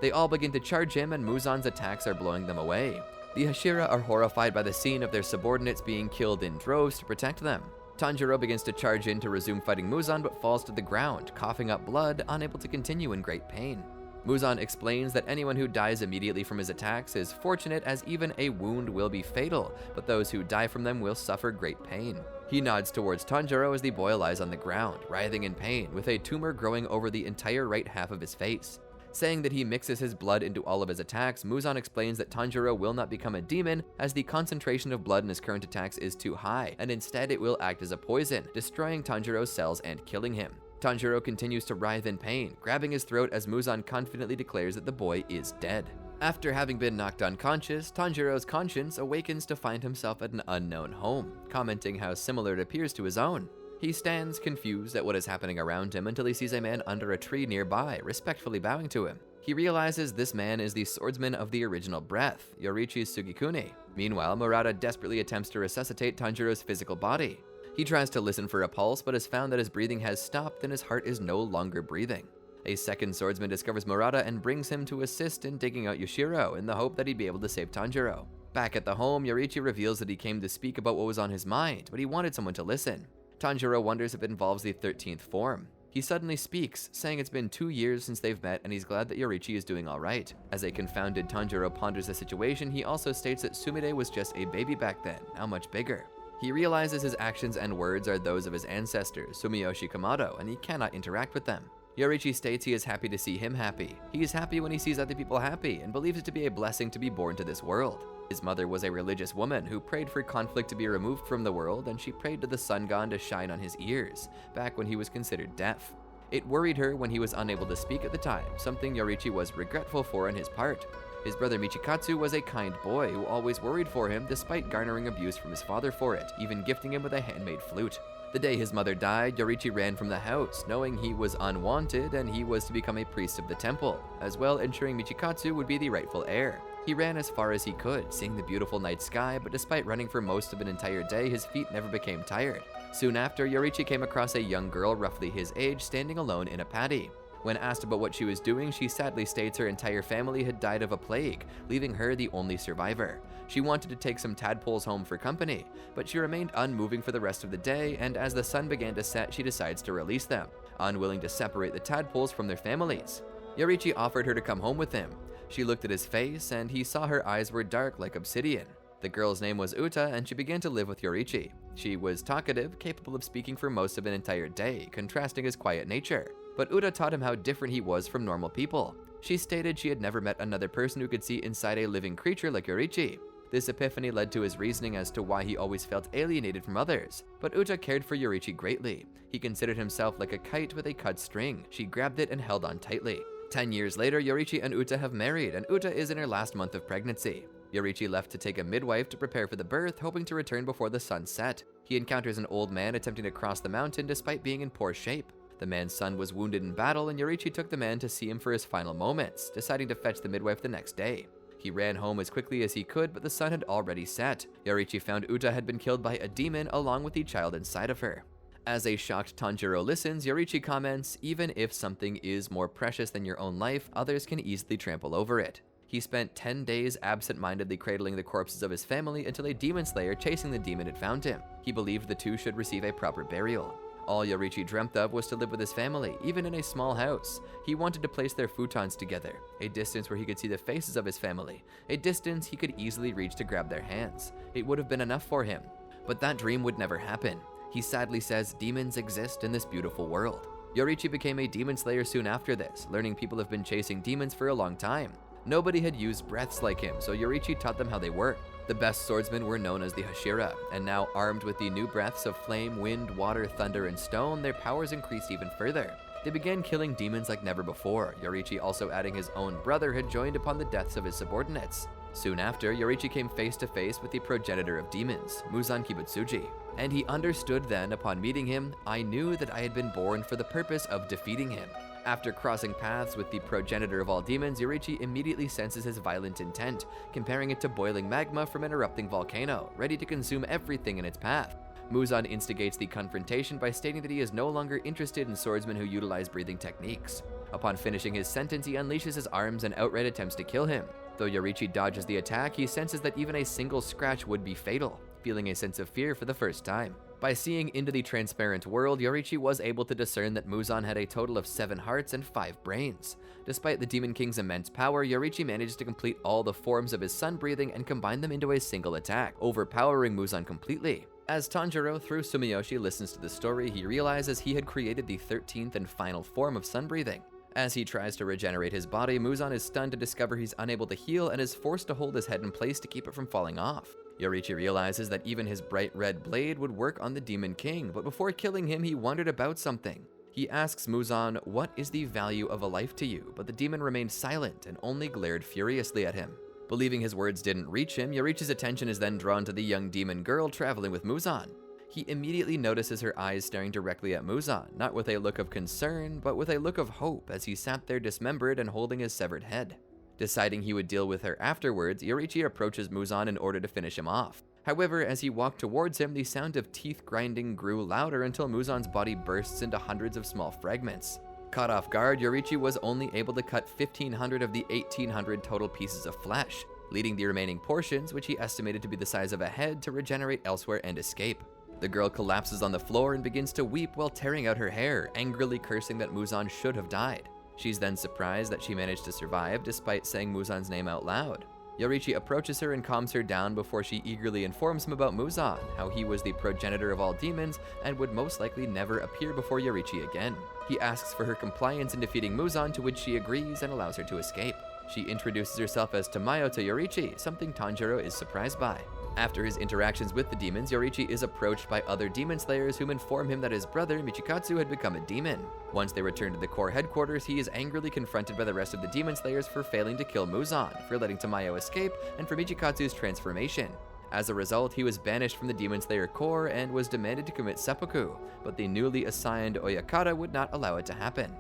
They all begin to charge him, and Muzan's attacks are blowing them away. The Hashira are horrified by the scene of their subordinates being killed in droves to protect them. Tanjiro begins to charge in to resume fighting Muzan but falls to the ground, coughing up blood, unable to continue in great pain. Muzan explains that anyone who dies immediately from his attacks is fortunate, as even a wound will be fatal, but those who die from them will suffer great pain. He nods towards Tanjiro as the boy lies on the ground, writhing in pain, with a tumor growing over the entire right half of his face. Saying that he mixes his blood into all of his attacks, Muzan explains that Tanjiro will not become a demon as the concentration of blood in his current attacks is too high, and instead it will act as a poison, destroying Tanjiro's cells and killing him. Tanjiro continues to writhe in pain, grabbing his throat as Muzan confidently declares that the boy is dead. After having been knocked unconscious, Tanjiro's conscience awakens to find himself at an unknown home, commenting how similar it appears to his own. He stands confused at what is happening around him until he sees a man under a tree nearby, respectfully bowing to him. He realizes this man is the swordsman of the original breath, Yorichi Sugikune. Meanwhile, Murata desperately attempts to resuscitate Tanjiro's physical body. He tries to listen for a pulse, but has found that his breathing has stopped and his heart is no longer breathing. A second swordsman discovers Murata and brings him to assist in digging out Yushiro in the hope that he'd be able to save Tanjiro. Back at the home, Yorichi reveals that he came to speak about what was on his mind, but he wanted someone to listen. Tanjiro wonders if it involves the 13th form. He suddenly speaks, saying it's been 2 years since they've met and he's glad that Yorichi is doing alright. As a confounded Tanjiro ponders the situation, he also states that Sumire was just a baby back then, now much bigger. He realizes his actions and words are those of his ancestors, Sumiyoshi Kamado, and he cannot interact with them. Yoriichi states he is happy to see him happy. He is happy when he sees other people happy, and believes it to be a blessing to be born to this world. His mother was a religious woman who prayed for conflict to be removed from the world, and she prayed to the sun god to shine on his ears, back when he was considered deaf. It worried her when he was unable to speak at the time, something Yoriichi was regretful for on his part. His brother Michikatsu was a kind boy who always worried for him despite garnering abuse from his father for it, even gifting him with a handmade flute. The day his mother died, Yoriichi ran from the house, knowing he was unwanted and he was to become a priest of the temple, as well ensuring Michikatsu would be the rightful heir. He ran as far as he could, seeing the beautiful night sky, but despite running for most of an entire day, his feet never became tired. Soon after, Yoriichi came across a young girl roughly his age standing alone in a paddy. When asked about what she was doing, she sadly states her entire family had died of a plague, leaving her the only survivor. She wanted to take some tadpoles home for company, but she remained unmoving for the rest of the day, and as the sun began to set, she decides to release them, unwilling to separate the tadpoles from their families. Yoriichi offered her to come home with him. She looked at his face, and he saw her eyes were dark like obsidian. The girl's name was Uta, and she began to live with Yoriichi. She was talkative, capable of speaking for most of an entire day, contrasting his quiet nature. But Uta taught him how different he was from normal people. She stated she had never met another person who could see inside a living creature like Yoriichi. This epiphany led to his reasoning as to why he always felt alienated from others. But Uta cared for Yoriichi greatly. He considered himself like a kite with a cut string. She grabbed it and held on tightly. 10 years later, Yoriichi and Uta have married, and Uta is in her last month of pregnancy. Yoriichi left to take a midwife to prepare for the birth, hoping to return before the sun set. He encounters an old man attempting to cross the mountain despite being in poor shape. The man's son was wounded in battle, and Yoriichi took the man to see him for his final moments, deciding to fetch the midwife the next day. He ran home as quickly as he could, but the sun had already set. Yoriichi found Uta had been killed by a demon along with the child inside of her. As a shocked Tanjiro listens, Yoriichi comments, "Even if something is more precious than your own life, others can easily trample over it." He spent 10 days absent-mindedly cradling the corpses of his family until a demon slayer chasing the demon had found him. He believed the two should receive a proper burial. All Yoriichi dreamt of was to live with his family, even in a small house. He wanted to place their futons together, a distance where he could see the faces of his family, a distance he could easily reach to grab their hands. It would have been enough for him. But that dream would never happen. He sadly says demons exist in this beautiful world. Yoriichi became a demon slayer soon after this, learning people have been chasing demons for a long time. Nobody had used breaths like him, so Yoriichi taught them how they work. The best swordsmen were known as the Hashira, and now armed with the new breaths of flame, wind, water, thunder, and stone, their powers increased even further. They began killing demons like never before. Yoriichi, also adding his own brother, had joined upon the deaths of his subordinates. Soon after, Yoriichi came face to face with the progenitor of demons, Muzan Kibutsuji. And he understood then, upon meeting him, "I knew that I had been born for the purpose of defeating him." After crossing paths with the progenitor of all demons, Yoriichi immediately senses his violent intent, comparing it to boiling magma from an erupting volcano, ready to consume everything in its path. Muzan instigates the confrontation by stating that he is no longer interested in swordsmen who utilize breathing techniques. Upon finishing his sentence, he unleashes his arms and outright attempts to kill him. Though Yoriichi dodges the attack, he senses that even a single scratch would be fatal, feeling a sense of fear for the first time. By seeing into the transparent world, Yoriichi was able to discern that Muzan had a total of 7 hearts and 5 brains. Despite the Demon King's immense power, Yoriichi managed to complete all the forms of his sun breathing and combine them into a single attack, overpowering Muzan completely. As Tanjiro, through Sumiyoshi, listens to the story, he realizes he had created the 13th and final form of sun breathing. As he tries to regenerate his body, Muzan is stunned to discover he's unable to heal and is forced to hold his head in place to keep it from falling off. Yoriichi realizes that even his bright red blade would work on the Demon King, but before killing him, he wondered about something. He asks Muzan, "What is the value of a life to you?" But the demon remained silent and only glared furiously at him. Believing his words didn't reach him, Yoriichi's attention is then drawn to the young demon girl traveling with Muzan. He immediately notices her eyes staring directly at Muzan, not with a look of concern, but with a look of hope as he sat there dismembered and holding his severed head. Deciding he would deal with her afterwards, Yoriichi approaches Muzan in order to finish him off. However, as he walked towards him, the sound of teeth grinding grew louder until Muzan's body bursts into hundreds of small fragments. Caught off guard, Yoriichi was only able to cut 1,500 of the 1,800 total pieces of flesh, leaving the remaining portions, which he estimated to be the size of a head, to regenerate elsewhere and escape. The girl collapses on the floor and begins to weep while tearing out her hair, angrily cursing that Muzan should have died. She's then surprised that she managed to survive despite saying Muzan's name out loud. Yorichi approaches her and calms her down before she eagerly informs him about Muzan, how he was the progenitor of all demons and would most likely never appear before Yorichi again. He asks for her compliance in defeating Muzan, to which she agrees and allows her to escape. She introduces herself as Tamayo to Yorichi, something Tanjiro is surprised by. After his interactions with the demons, Yorichi is approached by other demon slayers whom inform him that his brother, Michikatsu, had become a demon. Once they return to the core headquarters, he is angrily confronted by the rest of the demon slayers for failing to kill Muzan, for letting Tamayo escape, and for Michikatsu's transformation. As a result, he was banished from the demon slayer core and was demanded to commit seppuku, but the newly assigned Oyakata would not allow it to happen.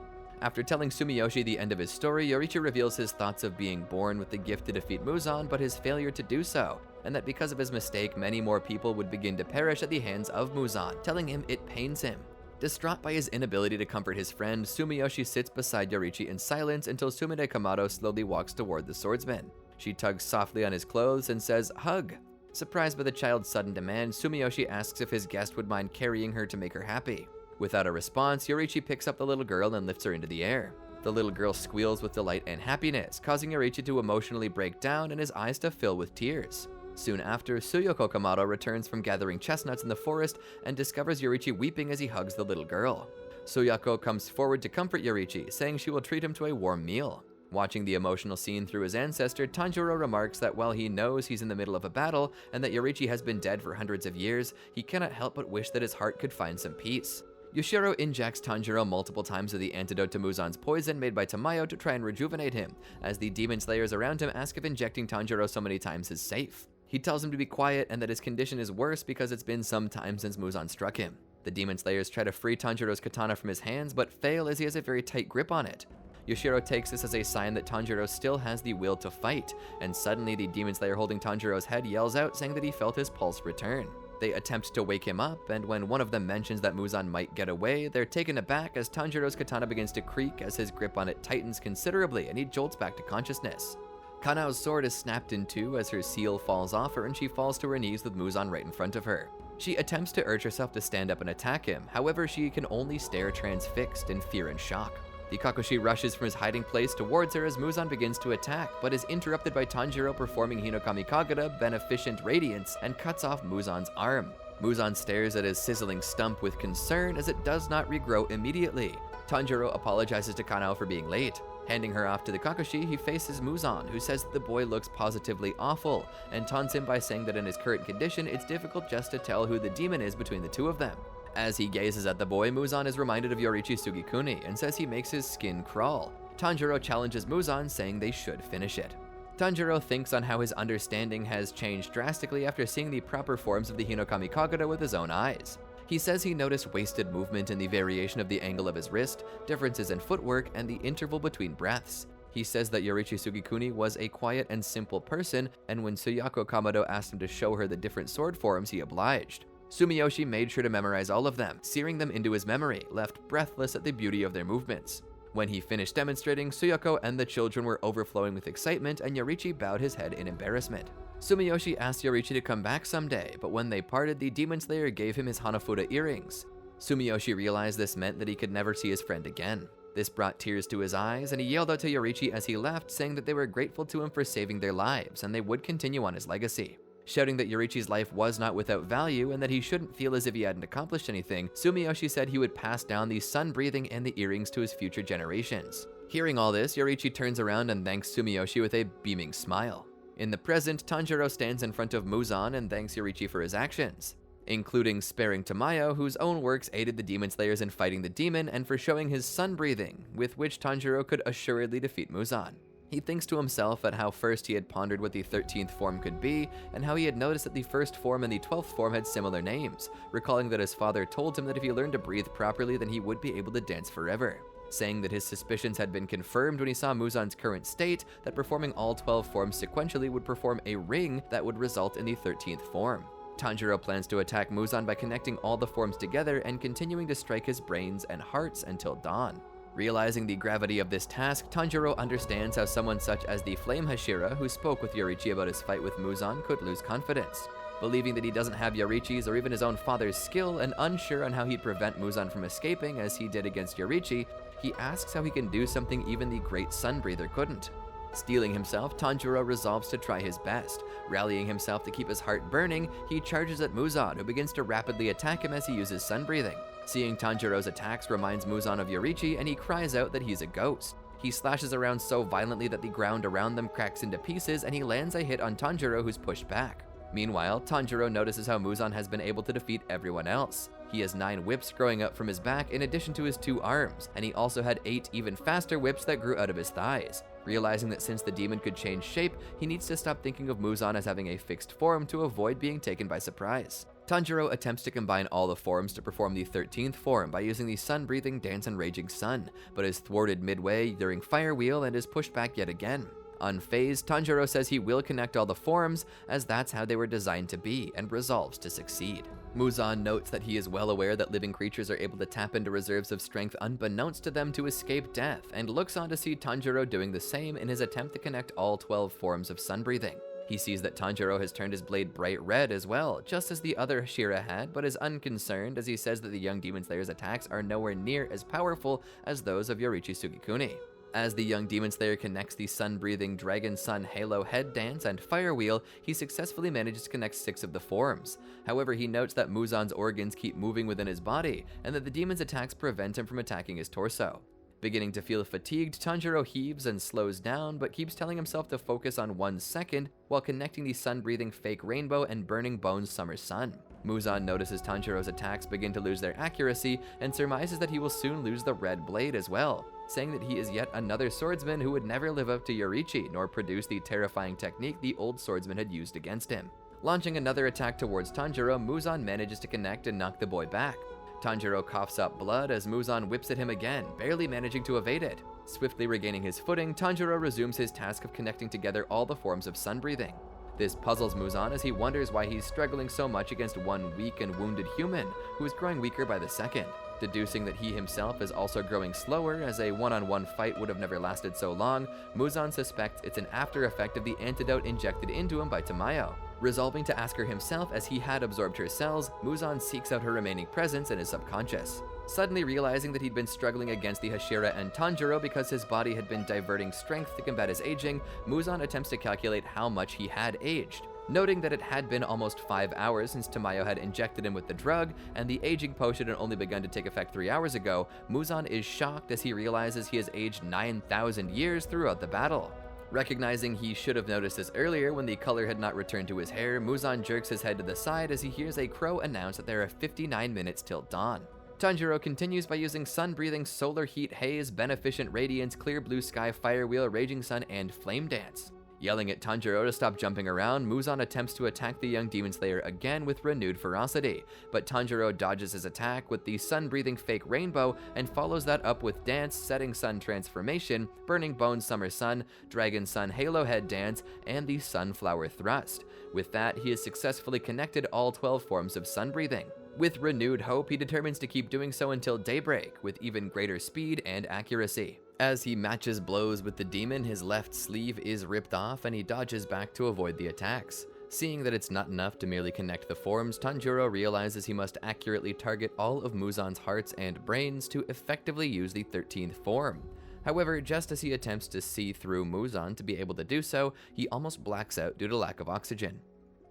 After telling Sumiyoshi the end of his story, Yorichi reveals his thoughts of being born with the gift to defeat Muzan, but his failure to do so, and that because of his mistake, many more people would begin to perish at the hands of Muzan, telling him it pains him. Distraught by his inability to comfort his friend, Sumiyoshi sits beside Yorichi in silence until Sumire Kamado slowly walks toward the swordsman. She tugs softly on his clothes and says, "Hug." Surprised by the child's sudden demand, Sumiyoshi asks if his guest would mind carrying her to make her happy. Without a response, Yorichi picks up the little girl and lifts her into the air. The little girl squeals with delight and happiness, causing Yorichi to emotionally break down and his eyes to fill with tears. Soon after, Suyoko Kamado returns from gathering chestnuts in the forest and discovers Yorichi weeping as he hugs the little girl. Suyoko comes forward to comfort Yorichi, saying she will treat him to a warm meal. Watching the emotional scene through his ancestor, Tanjiro remarks that while he knows he's in the middle of a battle and that Yorichi has been dead for hundreds of years, he cannot help but wish that his heart could find some peace. Yoshiro injects Tanjiro multiple times with the antidote to Muzan's poison made by Tamayo to try and rejuvenate him, as the demon slayers around him ask if injecting Tanjiro so many times is safe. He tells him to be quiet and that his condition is worse because it's been some time since Muzan struck him. The demon slayers try to free Tanjiro's katana from his hands but fail as he has a very tight grip on it. Yoshiro takes this as a sign that Tanjiro still has the will to fight, and suddenly the demon slayer holding Tanjiro's head yells out saying that he felt his pulse return. They attempt to wake him up, and when one of them mentions that Muzan might get away, they're taken aback as Tanjiro's katana begins to creak as his grip on it tightens considerably and he jolts back to consciousness. Kanao's sword is snapped in two as her seal falls off her and she falls to her knees with Muzan right in front of her. She attempts to urge herself to stand up and attack him, however she can only stare transfixed in fear and shock. The Kakushi rushes from his hiding place towards her as Muzan begins to attack, but is interrupted by Tanjiro performing Hinokami Kagura Beneficent Radiance and cuts off Muzan's arm. Muzan stares at his sizzling stump with concern as it does not regrow immediately. Tanjiro apologizes to Kanao for being late. Handing her off to the Kakashi, he faces Muzan, who says that the boy looks positively awful, and taunts him by saying that in his current condition, it's difficult just to tell who the demon is between the two of them. As he gazes at the boy, Muzan is reminded of Yorichi Sugikuni and says he makes his skin crawl. Tanjiro challenges Muzan, saying they should finish it. Tanjiro thinks on how his understanding has changed drastically after seeing the proper forms of the Hinokami Kagura with his own eyes. He says he noticed wasted movement in the variation of the angle of his wrist, differences in footwork, and the interval between breaths. He says that Yorichi Sugikuni was a quiet and simple person, and when Suyoko Kamado asked him to show her the different sword forms, he obliged. Sumiyoshi made sure to memorize all of them, searing them into his memory, left breathless at the beauty of their movements. When he finished demonstrating, Suyoko and the children were overflowing with excitement, and Yorichi bowed his head in embarrassment. Sumiyoshi asked Yorichi to come back someday, but when they parted, the demon slayer gave him his Hanafuda earrings. Sumiyoshi realized this meant that he could never see his friend again. This brought tears to his eyes, and he yelled out to Yorichi as he left, saying that they were grateful to him for saving their lives, and they would continue on his legacy. Shouting that Yorichi's life was not without value and that he shouldn't feel as if he hadn't accomplished anything, Sumiyoshi said he would pass down the sun-breathing and the earrings to his future generations. Hearing all this, Yorichi turns around and thanks Sumiyoshi with a beaming smile. In the present, Tanjiro stands in front of Muzan and thanks Yorichi for his actions, including sparing Tamayo, whose own works aided the demon slayers in fighting the demon, and for showing his sun-breathing, with which Tanjiro could assuredly defeat Muzan. He thinks to himself at how first he had pondered what the 13th form could be, and how he had noticed that the first form and the 12th form had similar names, recalling that his father told him that if he learned to breathe properly, then he would be able to dance forever. Saying that his suspicions had been confirmed when he saw Muzan's current state, that performing all 12 forms sequentially would perform a ring that would result in the 13th form. Tanjiro plans to attack Muzan by connecting all the forms together and continuing to strike his brains and hearts until dawn. Realizing the gravity of this task, Tanjiro understands how someone such as the Flame Hashira, who spoke with Yorichi about his fight with Muzan, could lose confidence. Believing that he doesn't have Yorichi's or even his own father's skill, and unsure on how he'd prevent Muzan from escaping as he did against Yorichi, he asks how he can do something even the great Sunbreather couldn't. Steeling himself, Tanjiro resolves to try his best. Rallying himself to keep his heart burning, he charges at Muzan, who begins to rapidly attack him as he uses sun breathing. Seeing Tanjiro's attacks reminds Muzan of Yoriichi, and he cries out that he's a ghost. He slashes around so violently that the ground around them cracks into pieces, and he lands a hit on Tanjiro, who's pushed back. Meanwhile, Tanjiro notices how Muzan has been able to defeat everyone else. He has 9 whips growing up from his back in addition to his 2 arms, and he also had 8 even faster whips that grew out of his thighs. Realizing that since the demon could change shape, he needs to stop thinking of Muzan as having a fixed form to avoid being taken by surprise. Tanjiro attempts to combine all the forms to perform the 13th form by using the sun-breathing Dance and Raging Sun, but is thwarted midway during Fire Wheel and is pushed back yet again. Unfazed, Tanjiro says he will connect all the forms, as that's how they were designed to be, and resolves to succeed. Muzan notes that he is well aware that living creatures are able to tap into reserves of strength unbeknownst to them to escape death, and looks on to see Tanjiro doing the same in his attempt to connect all 12 forms of sun breathing. He sees that Tanjiro has turned his blade bright red as well, just as the other Hashira had, but is unconcerned as he says that the young demon slayer's attacks are nowhere near as powerful as those of Yoriichi Sugikuni. As the young demon slayer connects the sun-breathing Dragon Sun Halo Head Dance and Fire Wheel, he successfully manages to connect 6 of the forms. However, he notes that Muzan's organs keep moving within his body, and that the demon's attacks prevent him from attacking his torso. Beginning to feel fatigued, Tanjiro heaves and slows down, but keeps telling himself to focus on 1 second while connecting the sun-breathing Fake Rainbow and Burning Bones Summer Sun. Muzan notices Tanjiro's attacks begin to lose their accuracy and surmises that he will soon lose the red blade as well, saying that he is yet another swordsman who would never live up to Yoriichi nor produce the terrifying technique the old swordsman had used against him. Launching another attack towards Tanjiro, Muzan manages to connect and knock the boy back. Tanjiro coughs up blood as Muzan whips at him again, barely managing to evade it. Swiftly regaining his footing, Tanjiro resumes his task of connecting together all the forms of sun breathing. This puzzles Muzan as he wonders why he's struggling so much against one weak and wounded human, who is growing weaker by the second. Deducing that he himself is also growing slower, as a one-on-one fight would have never lasted so long, Muzan suspects it's an after effect of the antidote injected into him by Tamayo. Resolving to ask her himself as he had absorbed her cells, Muzan seeks out her remaining presence in his subconscious. Suddenly realizing that he'd been struggling against the Hashira and Tanjiro because his body had been diverting strength to combat his aging, Muzan attempts to calculate how much he had aged. Noting that it had been almost 5 hours since Tamayo had injected him with the drug, and the aging potion had only begun to take effect 3 hours ago, Muzan is shocked as he realizes he has aged 9,000 years throughout the battle. Recognizing he should have noticed this earlier when the color had not returned to his hair, Muzan jerks his head to the side as he hears a crow announce that there are 59 minutes till dawn. Tanjiro continues by using sun-breathing Solar Heat Haze, Beneficent Radiance, Clear Blue Sky, Fire Wheel, Raging Sun, and Flame Dance. Yelling at Tanjiro to stop jumping around, Muzan attempts to attack the young demon slayer again with renewed ferocity, but Tanjiro dodges his attack with the sun-breathing Fake Rainbow and follows that up with Dance, Setting Sun Transformation, Burning Bones Summer Sun, Dragon Sun Halo Head Dance, and the Sunflower Thrust. With that, he has successfully connected all 12 forms of sun breathing. With renewed hope, he determines to keep doing so until daybreak, with even greater speed and accuracy. As he matches blows with the demon, his left sleeve is ripped off and he dodges back to avoid the attacks. Seeing that it's not enough to merely connect the forms, Tanjiro realizes he must accurately target all of Muzan's hearts and brains to effectively use the 13th form. However, just as he attempts to see through Muzan to be able to do so, he almost blacks out due to lack of oxygen.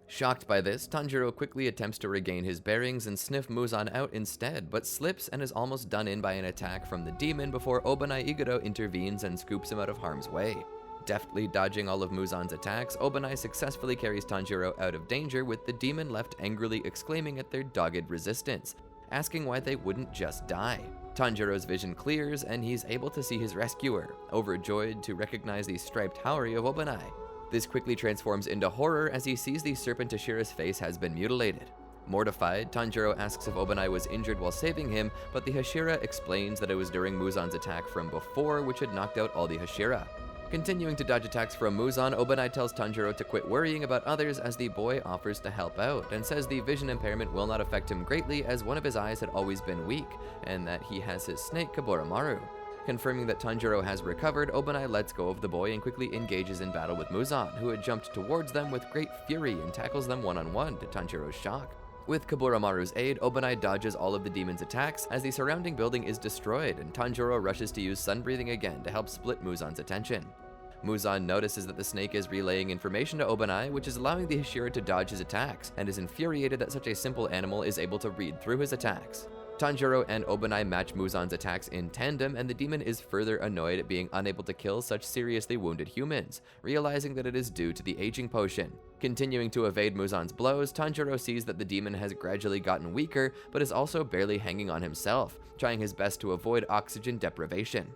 Shocked by this, Tanjiro quickly attempts to regain his bearings and sniff Muzan out instead, but slips and is almost done in by an attack from the demon before Obanai Iguro intervenes and scoops him out of harm's way. Deftly dodging all of Muzan's attacks, Obanai successfully carries Tanjiro out of danger, with the demon left angrily exclaiming at their dogged resistance, asking why they wouldn't just die. Tanjiro's vision clears and he's able to see his rescuer, overjoyed to recognize the striped Haori of Obanai. This quickly transforms into horror as he sees the serpent Hashira's face has been mutilated. Mortified, Tanjiro asks if Obanai was injured while saving him, but the Hashira explains that it was during Muzan's attack from before, which had knocked out all the Hashira. Continuing to dodge attacks from Muzan, Obanai tells Tanjiro to quit worrying about others as the boy offers to help out, and says the vision impairment will not affect him greatly as one of his eyes had always been weak, and that he has his snake Kaburamaru. Confirming that Tanjiro has recovered, Obanai lets go of the boy and quickly engages in battle with Muzan, who had jumped towards them with great fury and tackles them one-on-one to Tanjiro's shock. With Kaburamaru's aid, Obanai dodges all of the demon's attacks as the surrounding building is destroyed, and Tanjiro rushes to use sun breathing again to help split Muzan's attention. Muzan notices that the snake is relaying information to Obanai, which is allowing the Hashira to dodge his attacks, and is infuriated that such a simple animal is able to read through his attacks. Tanjiro and Obanai match Muzan's attacks in tandem, and the demon is further annoyed at being unable to kill such seriously wounded humans, realizing that it is due to the aging potion. Continuing to evade Muzan's blows, Tanjiro sees that the demon has gradually gotten weaker, but is also barely hanging on himself, trying his best to avoid oxygen deprivation.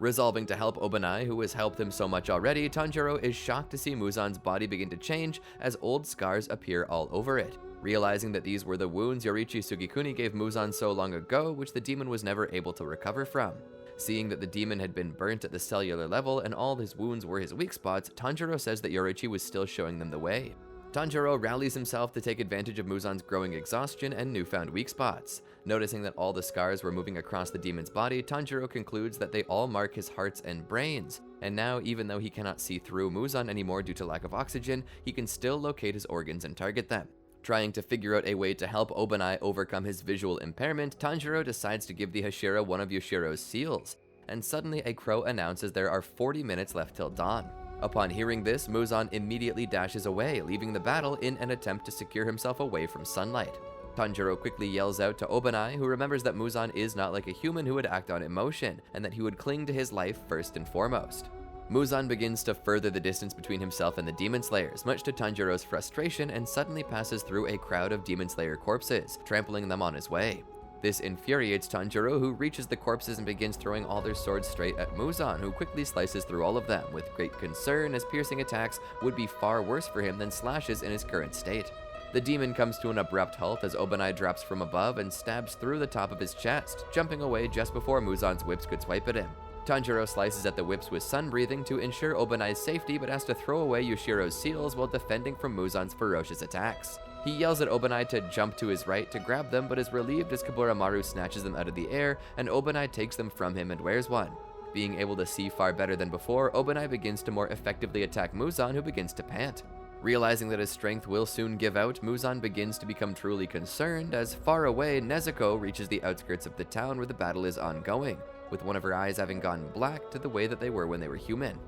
Resolving to help Obanai, who has helped him so much already, Tanjiro is shocked to see Muzan's body begin to change as old scars appear all over it. Realizing that these were the wounds Yoriichi Sugikuni gave Muzan so long ago, which the demon was never able to recover from. Seeing that the demon had been burnt at the cellular level and all his wounds were his weak spots, Tanjiro says that Yoriichi was still showing them the way. Tanjiro rallies himself to take advantage of Muzan's growing exhaustion and newfound weak spots. Noticing that all the scars were moving across the demon's body, Tanjiro concludes that they all mark his hearts and brains, and now, even though he cannot see through Muzan anymore due to lack of oxygen, he can still locate his organs and target them. Trying to figure out a way to help Obanai overcome his visual impairment, Tanjiro decides to give the Hashira one of Yoshiro's seals, and suddenly a crow announces there are 40 minutes left till dawn. Upon hearing this, Muzan immediately dashes away, leaving the battle in an attempt to secure himself away from sunlight. Tanjiro quickly yells out to Obanai, who remembers that Muzan is not like a human who would act on emotion, and that he would cling to his life first and foremost. Muzan begins to further the distance between himself and the Demon Slayers, much to Tanjiro's frustration, and suddenly passes through a crowd of Demon Slayer corpses, trampling them on his way. This infuriates Tanjiro, who reaches the corpses and begins throwing all their swords straight at Muzan, who quickly slices through all of them, with great concern as piercing attacks would be far worse for him than slashes in his current state. The demon comes to an abrupt halt as Obanai drops from above and stabs through the top of his chest, jumping away just before Muzan's whips could swipe at him. Tanjiro slices at the whips with sun breathing to ensure Obanai's safety, but has to throw away Yoshiro's seals while defending from Muzan's ferocious attacks. He yells at Obanai to jump to his right to grab them, but is relieved as Kaburamaru snatches them out of the air, and Obanai takes them from him and wears one. Being able to see far better than before, Obanai begins to more effectively attack Muzan, who begins to pant. Realizing that his strength will soon give out, Muzan begins to become truly concerned as far away Nezuko reaches the outskirts of the town where the battle is ongoing, with one of her eyes having gone black to the way that they were when they were human.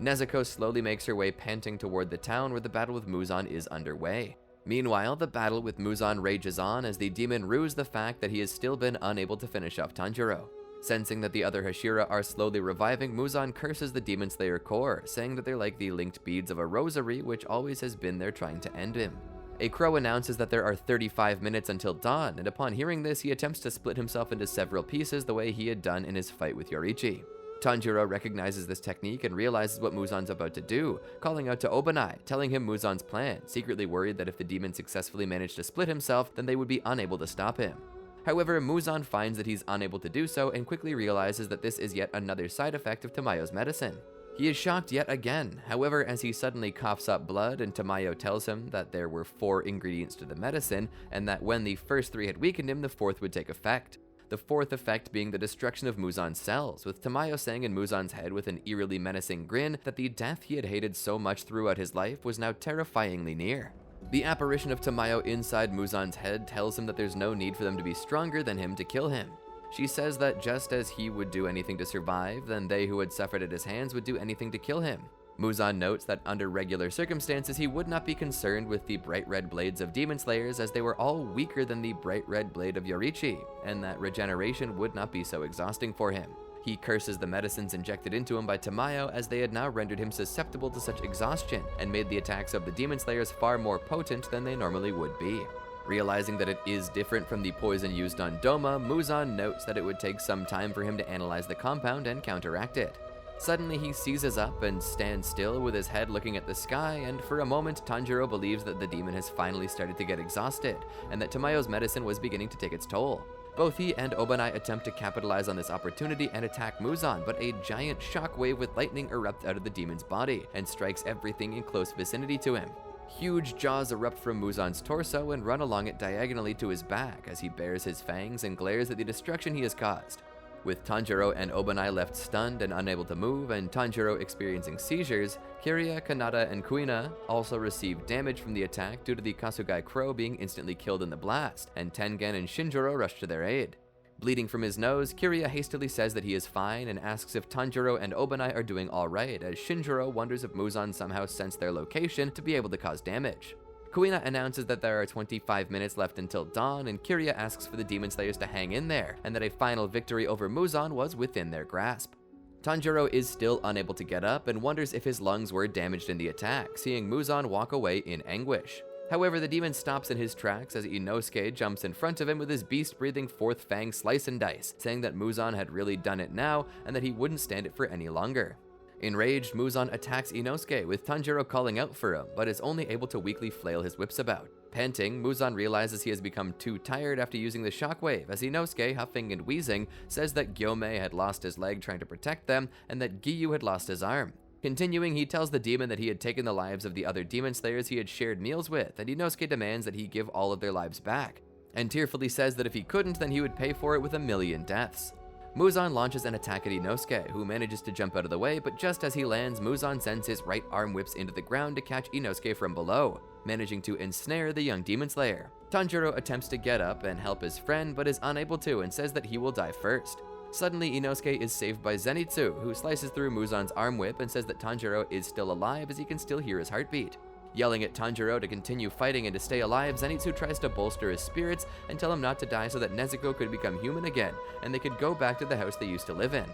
Nezuko slowly makes her way panting toward the town where the battle with Muzan is underway. Meanwhile, the battle with Muzan rages on as the demon rues the fact that he has still been unable to finish off Tanjiro. Sensing that the other Hashira are slowly reviving, Muzan curses the Demon Slayer Corps, saying that they're like the linked beads of a rosary which always has been there trying to end him. A crow announces that there are 35 minutes until dawn, and upon hearing this, he attempts to split himself into several pieces the way he had done in his fight with Yoriichi. Tanjiro recognizes this technique and realizes what Muzan's about to do, calling out to Obanai, telling him Muzan's plan, secretly worried that if the demon successfully managed to split himself, then they would be unable to stop him. However, Muzan finds that he's unable to do so and quickly realizes that this is yet another side effect of Tamayo's medicine. He is shocked yet again, however, as he suddenly coughs up blood and Tamayo tells him that there were 4 ingredients to the medicine, and that when the first 3 had weakened him, the 4th would take effect. The 4th effect being the destruction of Muzan's cells, with Tamayo saying in Muzan's head with an eerily menacing grin that the death he had hated so much throughout his life was now terrifyingly near. The apparition of Tamayo inside Muzan's head tells him that there's no need for them to be stronger than him to kill him. She says that just as he would do anything to survive, then they who had suffered at his hands would do anything to kill him. Muzan notes that under regular circumstances he would not be concerned with the bright red blades of demon slayers as they were all weaker than the bright red blade of Yoriichi, and that regeneration would not be so exhausting for him. He curses the medicines injected into him by Tamayo as they had now rendered him susceptible to such exhaustion and made the attacks of the demon slayers far more potent than they normally would be. Realizing that it is different from the poison used on Doma, Muzan notes that it would take some time for him to analyze the compound and counteract it. Suddenly he seizes up and stands still with his head looking at the sky, and for a moment Tanjiro believes that the demon has finally started to get exhausted, and that Tamayo's medicine was beginning to take its toll. Both he and Obanai attempt to capitalize on this opportunity and attack Muzan, but a giant shockwave with lightning erupts out of the demon's body and strikes everything in close vicinity to him. Huge jaws erupt from Muzan's torso and run along it diagonally to his back as he bares his fangs and glares at the destruction he has caused. With Tanjiro and Obanai left stunned and unable to move, and Tanjiro experiencing seizures, Kiria, Kanata, and Kuina also received damage from the attack due to the Kasugai Crow being instantly killed in the blast, and Tengen and Shinjiro rush to their aid. Bleeding from his nose, Kiryu hastily says that he is fine and asks if Tanjiro and Obanai are doing alright, as Shinjiro wonders if Muzan somehow sensed their location to be able to cause damage. Kuina announces that there are 25 minutes left until dawn, and Kiryu asks for the Demon Slayers to hang in there, and that a final victory over Muzan was within their grasp. Tanjiro is still unable to get up and wonders if his lungs were damaged in the attack, seeing Muzan walk away in anguish. However, the demon stops in his tracks as Inosuke jumps in front of him with his beast-breathing fourth fang slice and dice, saying that Muzan had really done it now and that he wouldn't stand it for any longer. Enraged, Muzan attacks Inosuke, with Tanjiro calling out for him, but is only able to weakly flail his whips about. Panting, Muzan realizes he has become too tired after using the shockwave, as Inosuke, huffing and wheezing, says that Gyomei had lost his leg trying to protect them, and that Giyu had lost his arm. Continuing, he tells the demon that he had taken the lives of the other demon slayers he had shared meals with, and Inosuke demands that he give all of their lives back, and tearfully says that if he couldn't, then he would pay for it with 1,000,000 deaths. Muzan launches an attack at Inosuke, who manages to jump out of the way, but just as he lands, Muzan sends his right arm whips into the ground to catch Inosuke from below, managing to ensnare the young demon slayer. Tanjiro attempts to get up and help his friend, but is unable to and says that he will die first. Suddenly, Inosuke is saved by Zenitsu, who slices through Muzan's arm whip and says that Tanjiro is still alive as he can still hear his heartbeat. Yelling at Tanjiro to continue fighting and to stay alive, Zenitsu tries to bolster his spirits and tell him not to die so that Nezuko could become human again, and they could go back to the house they used to live in.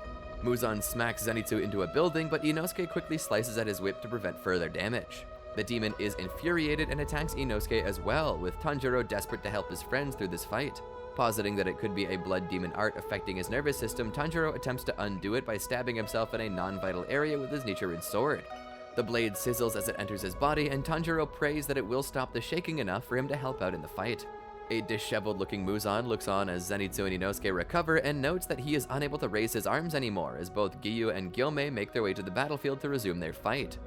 Muzan smacks Zenitsu into a building, but Inosuke quickly slices at his whip to prevent further damage. The demon is infuriated and attacks Inosuke as well, with Tanjiro desperate to help his friends through this fight. Positing that it could be a blood demon art affecting his nervous system, Tanjiro attempts to undo it by stabbing himself in a non-vital area with his Nichirin sword. The blade sizzles as it enters his body, and Tanjiro prays that it will stop the shaking enough for him to help out in the fight. A disheveled-looking Muzan looks on as Zenitsu and Inosuke recover and notes that he is unable to raise his arms anymore, as both Giyu and Gyomei make their way to the battlefield to resume their fight.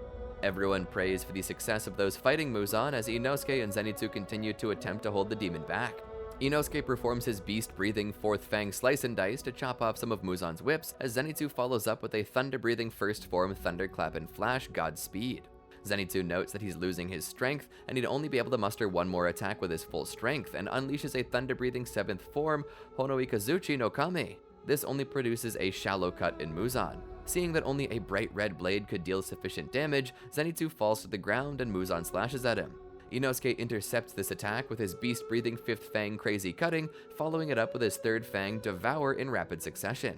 Everyone prays for the success of those fighting Muzan as Inosuke and Zenitsu continue to attempt to hold the demon back. Inosuke performs his beast-breathing fourth fang slice and dice to chop off some of Muzan's whips, as Zenitsu follows up with a thunder-breathing first form thunderclap and flash Godspeed. Zenitsu notes that he's losing his strength, and he'd only be able to muster one more attack with his full strength, and unleashes a thunder-breathing seventh form, Honoikazuchi no Kame. This only produces a shallow cut in Muzan. Seeing that only a bright red blade could deal sufficient damage, Zenitsu falls to the ground and Muzan slashes at him. Inosuke intercepts this attack with his beast-breathing fifth fang crazy cutting, following it up with his third fang devour in rapid succession.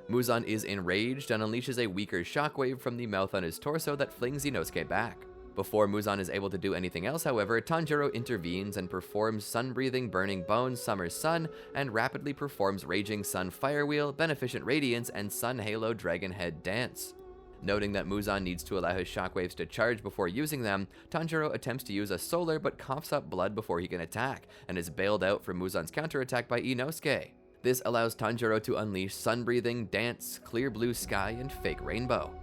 Muzan is enraged and unleashes a weaker shockwave from the mouth on his torso that flings Inosuke back. Before Muzan is able to do anything else, however, Tanjiro intervenes and performs Sun-breathing Burning Bones Summer Sun, and rapidly performs Raging Sun Firewheel, Beneficent Radiance, and Sun Halo Dragon Head Dance. Noting that Muzan needs to allow his shockwaves to charge before using them, Tanjiro attempts to use a solar but coughs up blood before he can attack, and is bailed out from Muzan's counterattack by Inosuke. This allows Tanjiro to unleash Sun-breathing Dance, Clear Blue Sky, and Fake Rainbow.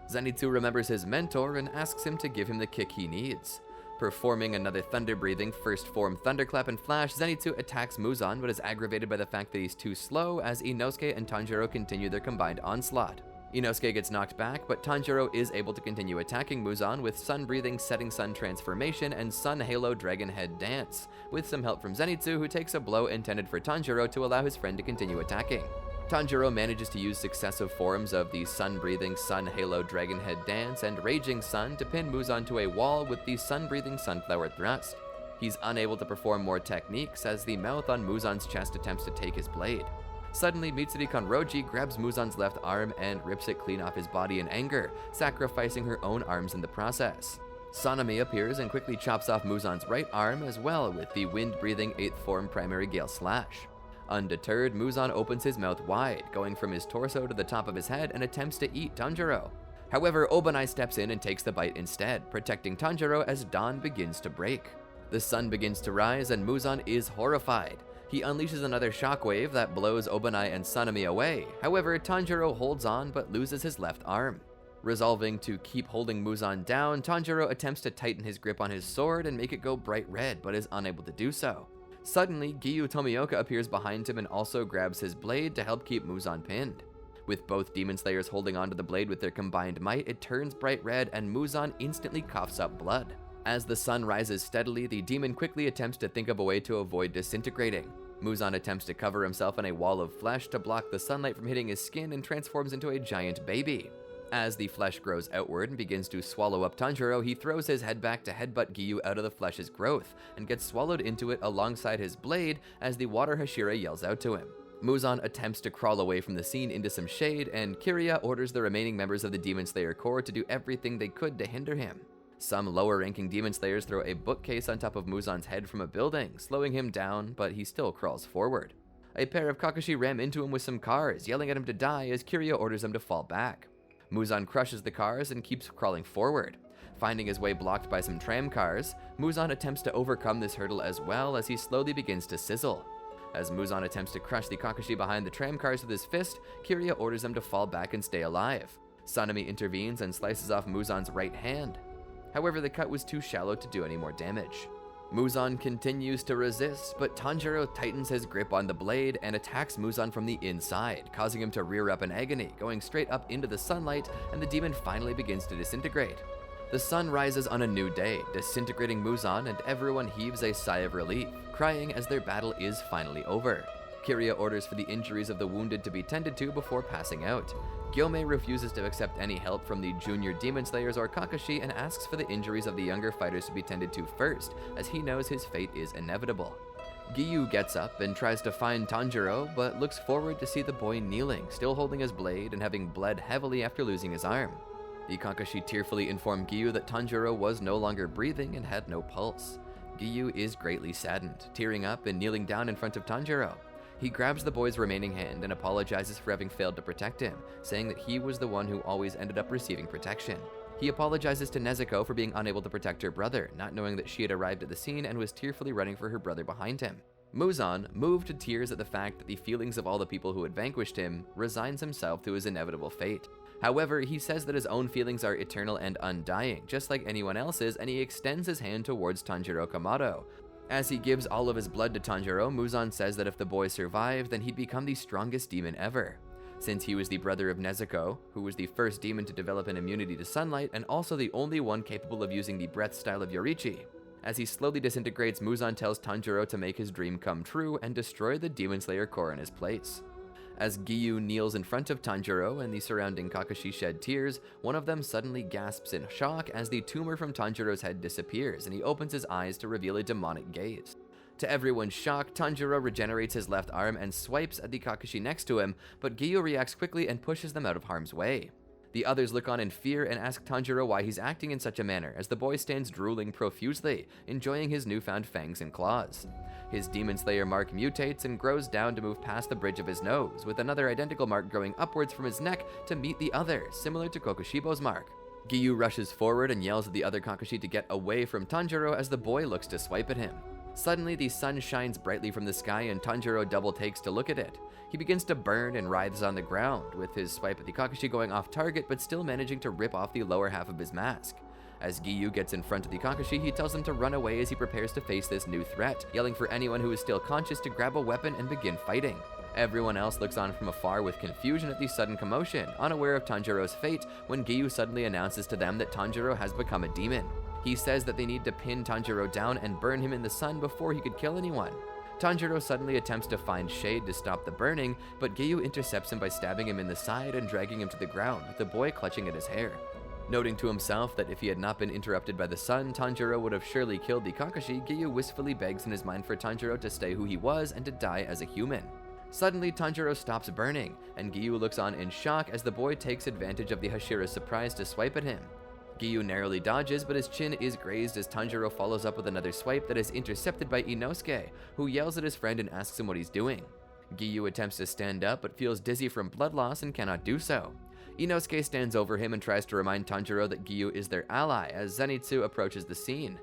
Zenitsu remembers his mentor and asks him to give him the kick he needs. Performing another thunder-breathing first form Thunderclap and Flash, Zenitsu attacks Muzan but is aggravated by the fact that he's too slow as Inosuke and Tanjiro continue their combined onslaught. Inosuke gets knocked back, but Tanjiro is able to continue attacking Muzan with Sun-breathing Setting Sun Transformation and Sun Halo Dragon Head Dance, with some help from Zenitsu, who takes a blow intended for Tanjiro to allow his friend to continue attacking. Tanjiro manages to use successive forms of the Sun-breathing Sun Halo Dragon Head Dance and Raging Sun to pin Muzan to a wall with the Sun-breathing Sunflower Thrust. He's unable to perform more techniques as the mouth on Muzan's chest attempts to take his blade. Suddenly, Mitsuri Konroji grabs Muzan's left arm and rips it clean off his body in anger, sacrificing her own arms in the process. Sanami appears and quickly chops off Muzan's right arm as well with the wind-breathing 8th form Primary Gale Slash. Undeterred, Muzan opens his mouth wide, going from his torso to the top of his head and attempts to eat Tanjiro. However, Obanai steps in and takes the bite instead, protecting Tanjiro as dawn begins to break. The sun begins to rise and Muzan is horrified. He unleashes another shockwave that blows Obanai and Sanami away. However, Tanjiro holds on but loses his left arm. Resolving to keep holding Muzan down, Tanjiro attempts to tighten his grip on his sword and make it go bright red, but is unable to do so. Suddenly, Giyu Tomioka appears behind him and also grabs his blade to help keep Muzan pinned. With both Demon Slayers holding onto the blade with their combined might, it turns bright red and Muzan instantly coughs up blood. As the sun rises steadily, the demon quickly attempts to think of a way to avoid disintegrating. Muzan attempts to cover himself in a wall of flesh to block the sunlight from hitting his skin and transforms into a giant baby. As the flesh grows outward and begins to swallow up Tanjiro, he throws his head back to headbutt Giyu out of the flesh's growth and gets swallowed into it alongside his blade as the water Hashira yells out to him. Muzan attempts to crawl away from the scene into some shade, and Kirya orders the remaining members of the Demon Slayer Corps to do everything they could to hinder him. Some lower-ranking Demon Slayers throw a bookcase on top of Muzan's head from a building, slowing him down, but he still crawls forward. A pair of Kakashi ram into him with some cars, yelling at him to die as Kirya orders him to fall back. Muzan crushes the cars and keeps crawling forward. Finding his way blocked by some tram cars, Muzan attempts to overcome this hurdle as well as he slowly begins to sizzle. As Muzan attempts to crush the Kakashi behind the tram cars with his fist, Kirya orders him to fall back and stay alive. Sanemi intervenes and slices off Muzan's right hand. However, the cut was too shallow to do any more damage. Muzan continues to resist, but Tanjiro tightens his grip on the blade and attacks Muzan from the inside, causing him to rear up in agony, going straight up into the sunlight, and the demon finally begins to disintegrate. The sun rises on a new day, disintegrating Muzan, and everyone heaves a sigh of relief, crying as their battle is finally over. Kirya orders for the injuries of the wounded to be tended to before passing out. Gyomei refuses to accept any help from the junior Demon Slayers or Kakashi and asks for the injuries of the younger fighters to be tended to first, as he knows his fate is inevitable. Giyu gets up and tries to find Tanjiro, but looks forward to see the boy kneeling, still holding his blade and having bled heavily after losing his arm. The Kakashi tearfully inform Giyu that Tanjiro was no longer breathing and had no pulse. Giyu is greatly saddened, tearing up and kneeling down in front of Tanjiro. He grabs the boy's remaining hand and apologizes for having failed to protect him, saying that he was the one who always ended up receiving protection. He apologizes to Nezuko for being unable to protect her brother, not knowing that she had arrived at the scene and was tearfully running for her brother behind him. Muzan, moved to tears at the fact that the feelings of all the people who had vanquished him, resigns himself to his inevitable fate. However, he says that his own feelings are eternal and undying, just like anyone else's, and he extends his hand towards Tanjiro Kamado. As he gives all of his blood to Tanjiro, Muzan says that if the boy survived, then he'd become the strongest demon ever. Since he was the brother of Nezuko, who was the first demon to develop an immunity to sunlight, and also the only one capable of using the breath style of Yorichi. As he slowly disintegrates, Muzan tells Tanjiro to make his dream come true and destroy the Demon Slayer Corps in his place. As Giyu kneels in front of Tanjiro and the surrounding Kakashi shed tears, one of them suddenly gasps in shock as the tumor from Tanjiro's head disappears and he opens his eyes to reveal a demonic gaze. To everyone's shock, Tanjiro regenerates his left arm and swipes at the Kakashi next to him, but Giyu reacts quickly and pushes them out of harm's way. The others look on in fear and ask Tanjiro why he's acting in such a manner, as the boy stands drooling profusely, enjoying his newfound fangs and claws. His Demon Slayer mark mutates and grows down to move past the bridge of his nose, with another identical mark growing upwards from his neck to meet the other, similar to Kokushibo's mark. Giyu rushes forward and yells at the other Kakashi to get away from Tanjiro as the boy looks to swipe at him. Suddenly, the sun shines brightly from the sky and Tanjiro double takes to look at it. He begins to burn and writhes on the ground, with his swipe at the Kakashi going off target but still managing to rip off the lower half of his mask. As Giyu gets in front of the Kakashi, he tells him to run away as he prepares to face this new threat, yelling for anyone who is still conscious to grab a weapon and begin fighting. Everyone else looks on from afar with confusion at the sudden commotion, unaware of Tanjiro's fate, when Giyu suddenly announces to them that Tanjiro has become a demon. He says that they need to pin Tanjiro down and burn him in the sun before he could kill anyone. Tanjiro suddenly attempts to find shade to stop the burning, but Giyu intercepts him by stabbing him in the side and dragging him to the ground, with the boy clutching at his hair. Noting to himself that if he had not been interrupted by the sun, Tanjiro would have surely killed the Kakashi, Giyu wistfully begs in his mind for Tanjiro to stay who he was and to die as a human. Suddenly, Tanjiro stops burning, and Giyu looks on in shock as the boy takes advantage of the Hashira's surprise to swipe at him. Giyu narrowly dodges, but his chin is grazed as Tanjiro follows up with another swipe that is intercepted by Inosuke, who yells at his friend and asks him what he's doing. Giyu attempts to stand up, but feels dizzy from blood loss and cannot do so. Inosuke stands over him and tries to remind Tanjiro that Giyu is their ally as Zenitsu approaches the scene.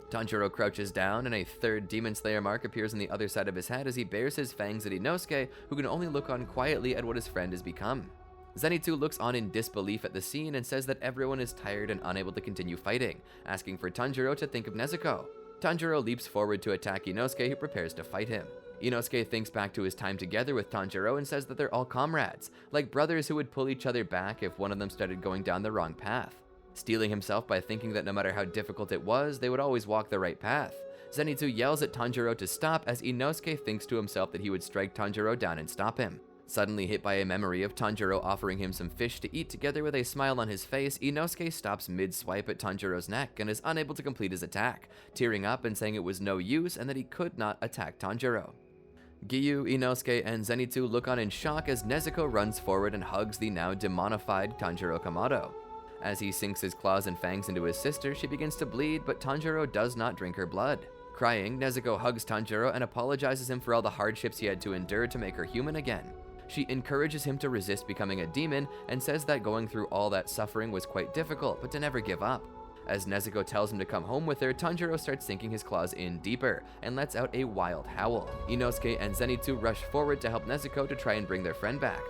Tanjiro crouches down and a third Demon Slayer mark appears on the other side of his head as he bares his fangs at Inosuke, who can only look on quietly at what his friend has become. Zenitsu looks on in disbelief at the scene and says that everyone is tired and unable to continue fighting, asking for Tanjiro to think of Nezuko. Tanjiro leaps forward to attack Inosuke, who prepares to fight him. Inosuke thinks back to his time together with Tanjiro and says that they're all comrades, like brothers who would pull each other back if one of them started going down the wrong path. Steeling himself by thinking that no matter how difficult it was, they would always walk the right path. Zenitsu yells at Tanjiro to stop as Inosuke thinks to himself that he would strike Tanjiro down and stop him. Suddenly hit by a memory of Tanjiro offering him some fish to eat together with a smile on his face, Inosuke stops mid-swipe at Tanjiro's neck and is unable to complete his attack, tearing up and saying it was no use and that he could not attack Tanjiro. Giyu, Inosuke, and Zenitsu look on in shock as Nezuko runs forward and hugs the now demonified Tanjiro Kamado. As he sinks his claws and fangs into his sister, she begins to bleed, but Tanjiro does not drink her blood. Crying, Nezuko hugs Tanjiro and apologizes him for all the hardships he had to endure to make her human again. She encourages him to resist becoming a demon and says that going through all that suffering was quite difficult, but to never give up. As Nezuko tells him to come home with her, Tanjiro starts sinking his claws in deeper and lets out a wild howl. Inosuke and Zenitsu rush forward to help Nezuko to try and bring their friend back.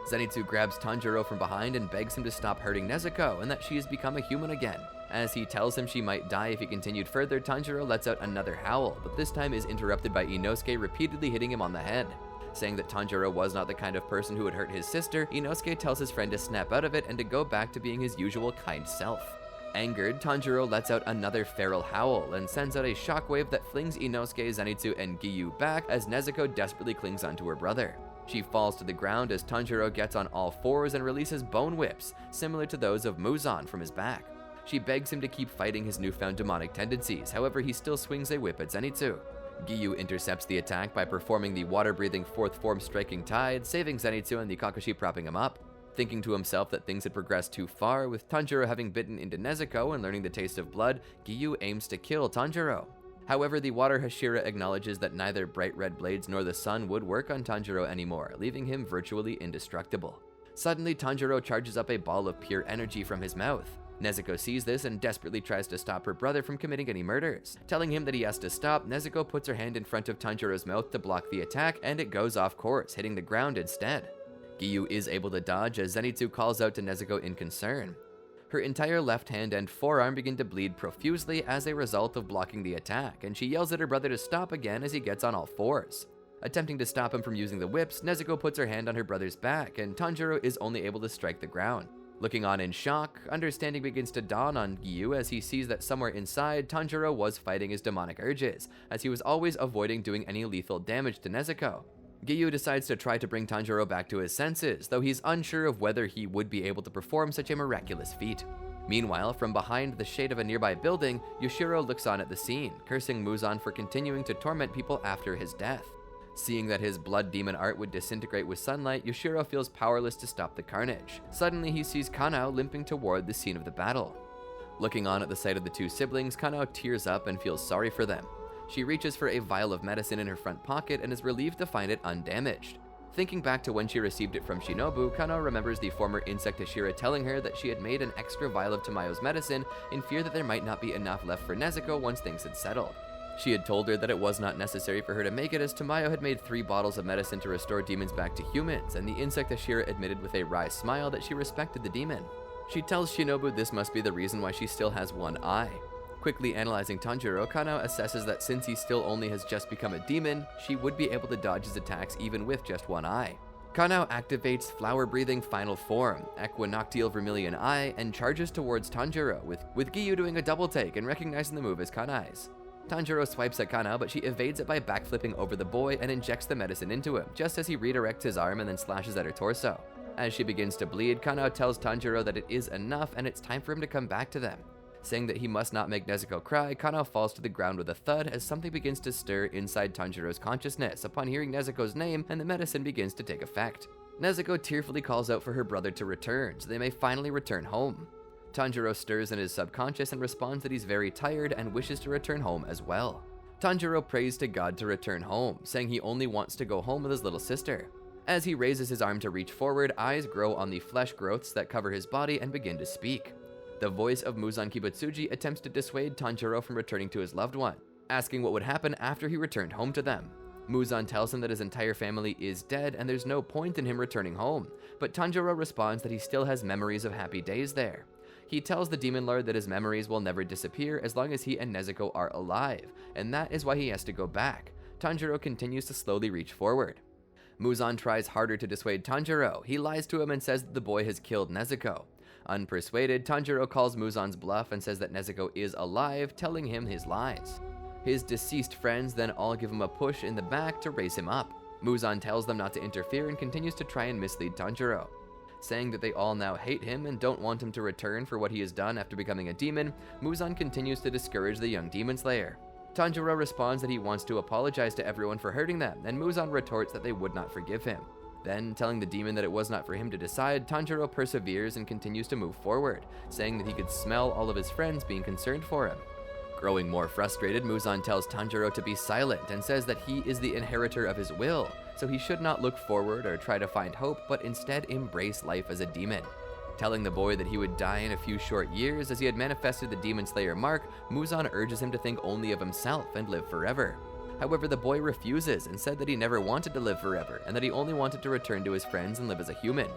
Zenitsu grabs Tanjiro from behind and begs him to stop hurting Nezuko and that she has become a human again. As he tells him she might die if he continued further, Tanjiro lets out another howl, but this time is interrupted by Inosuke repeatedly hitting him on the head. Saying that Tanjiro was not the kind of person who would hurt his sister, Inosuke tells his friend to snap out of it and to go back to being his usual kind self. Angered, Tanjiro lets out another feral howl and sends out a shockwave that flings Inosuke, Zenitsu, and Giyu back as Nezuko desperately clings onto her brother. She falls to the ground as Tanjiro gets on all fours and releases bone whips, similar to those of Muzan, from his back. She begs him to keep fighting his newfound demonic tendencies, however he still swings a whip at Zenitsu. Giyu intercepts the attack by performing the water-breathing fourth form striking tide, saving Zenitsu and the Kakashi propping him up. Thinking to himself that things had progressed too far, with Tanjiro having bitten into Nezuko and learning the taste of blood, Giyu aims to kill Tanjiro. However, the water Hashira acknowledges that neither bright red blades nor the sun would work on Tanjiro anymore, leaving him virtually indestructible. Suddenly, Tanjiro charges up a ball of pure energy from his mouth. Nezuko sees this and desperately tries to stop her brother from committing any murders. Telling him that he has to stop, Nezuko puts her hand in front of Tanjiro's mouth to block the attack, and it goes off course, hitting the ground instead. Giyu is able to dodge as Zenitsu calls out to Nezuko in concern. Her entire left hand and forearm begin to bleed profusely as a result of blocking the attack, and she yells at her brother to stop again as he gets on all fours. Attempting to stop him from using the whips, Nezuko puts her hand on her brother's back, and Tanjiro is only able to strike the ground. Looking on in shock, understanding begins to dawn on Giyu as he sees that somewhere inside, Tanjiro was fighting his demonic urges, as he was always avoiding doing any lethal damage to Nezuko. Giyu decides to try to bring Tanjiro back to his senses, though he's unsure of whether he would be able to perform such a miraculous feat. Meanwhile, from behind the shade of a nearby building, Yoshiro looks on at the scene, cursing Muzan for continuing to torment people after his death. Seeing that his blood demon art would disintegrate with sunlight, Yoshiro feels powerless to stop the carnage. Suddenly, he sees Kanao limping toward the scene of the battle. Looking on at the sight of the two siblings, Kanao tears up and feels sorry for them. She reaches for a vial of medicine in her front pocket and is relieved to find it undamaged. Thinking back to when she received it from Shinobu, Kanao remembers the former insect Hashira telling her that she had made an extra vial of Tamayo's medicine in fear that there might not be enough left for Nezuko once things had settled. She had told her that it was not necessary for her to make it, as Tamayo had made 3 bottles of medicine to restore demons back to humans, and the insect Hashira admitted with a wry smile that she respected the demon. She tells Shinobu this must be the reason why she still has one eye. Quickly analyzing Tanjiro, Kanao assesses that since he still only has just become a demon, she would be able to dodge his attacks even with just one eye. Kanao activates flower-breathing final form, Equinoctial Vermilion Eye, and charges towards Tanjiro, with Giyu doing a double take and recognizing the move as Kanai's. Tanjiro swipes at Kanao, but she evades it by backflipping over the boy and injects the medicine into him, just as he redirects his arm and then slashes at her torso. As she begins to bleed, Kanao tells Tanjiro that it is enough and it's time for him to come back to them. Saying that he must not make Nezuko cry, Kanao falls to the ground with a thud as something begins to stir inside Tanjiro's consciousness upon hearing Nezuko's name, and the medicine begins to take effect. Nezuko tearfully calls out for her brother to return, so they may finally return home. Tanjiro stirs in his subconscious and responds that he's very tired and wishes to return home as well. Tanjiro prays to God to return home, saying he only wants to go home with his little sister. As he raises his arm to reach forward, eyes grow on the flesh growths that cover his body and begin to speak. The voice of Muzan Kibutsuji attempts to dissuade Tanjiro from returning to his loved one, asking what would happen after he returned home to them. Muzan tells him that his entire family is dead and there's no point in him returning home, but Tanjiro responds that he still has memories of happy days there. He tells the Demon Lord that his memories will never disappear as long as he and Nezuko are alive, and that is why he has to go back. Tanjiro continues to slowly reach forward. Muzan tries harder to dissuade Tanjiro. He lies to him and says that the boy has killed Nezuko. Unpersuaded, Tanjiro calls Muzan's bluff and says that Nezuko is alive, telling him his lies. His deceased friends then all give him a push in the back to raise him up. Muzan tells them not to interfere and continues to try and mislead Tanjiro. Saying that they all now hate him and don't want him to return for what he has done after becoming a demon, Muzan continues to discourage the young demon slayer. Tanjiro responds that he wants to apologize to everyone for hurting them, and Muzan retorts that they would not forgive him. Then, telling the demon that it was not for him to decide, Tanjiro perseveres and continues to move forward, saying that he could smell all of his friends being concerned for him. Growing more frustrated, Muzan tells Tanjiro to be silent and says that he is the inheritor of his will, so he should not look forward or try to find hope, but instead embrace life as a demon. Telling the boy that he would die in a few short years as he had manifested the demon slayer mark, Muzan urges him to think only of himself and live forever. However, the boy refuses and said that he never wanted to live forever and that he only wanted to return to his friends and live as a human.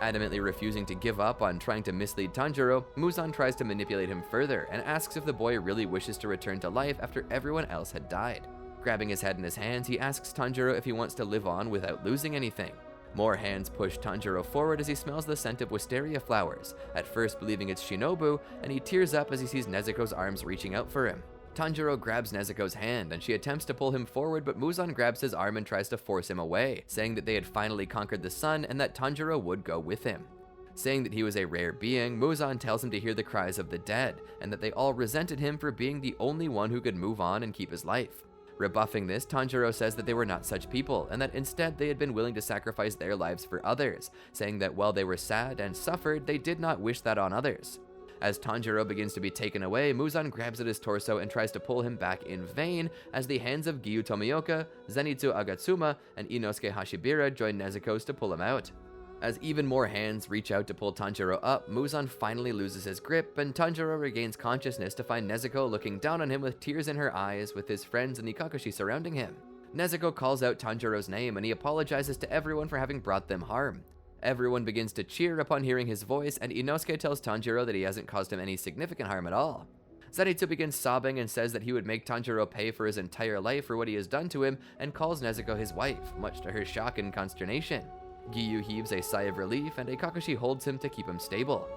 Adamantly refusing to give up on trying to mislead Tanjiro, Muzan tries to manipulate him further and asks if the boy really wishes to return to life after everyone else had died. Grabbing his head in his hands, he asks Tanjiro if he wants to live on without losing anything. More hands push Tanjiro forward as he smells the scent of wisteria flowers, at first believing it's Shinobu, and he tears up as he sees Nezuko's arms reaching out for him. Tanjiro grabs Nezuko's hand and she attempts to pull him forward, but Muzan grabs his arm and tries to force him away, saying that they had finally conquered the sun and that Tanjiro would go with him. Saying that he was a rare being, Muzan tells him to hear the cries of the dead, and that they all resented him for being the only one who could move on and keep his life. Rebuffing this, Tanjiro says that they were not such people, and that instead they had been willing to sacrifice their lives for others, saying that while they were sad and suffered, they did not wish that on others. As Tanjiro begins to be taken away, Muzan grabs at his torso and tries to pull him back in vain, as the hands of Giyu Tomioka, Zenitsu Agatsuma, and Inosuke Hashibira join Nezuko's to pull him out. As even more hands reach out to pull Tanjiro up, Muzan finally loses his grip, and Tanjiro regains consciousness to find Nezuko looking down on him with tears in her eyes, with his friends and the Kakashi surrounding him. Nezuko calls out Tanjiro's name and he apologizes to everyone for having brought them harm. Everyone begins to cheer upon hearing his voice, and Inosuke tells Tanjiro that he hasn't caused him any significant harm at all. Zenitsu begins sobbing and says that he would make Tanjiro pay for his entire life for what he has done to him, and calls Nezuko his wife, much to her shock and consternation. Giyu heaves a sigh of relief, and a Kakashi holds him to keep him stable.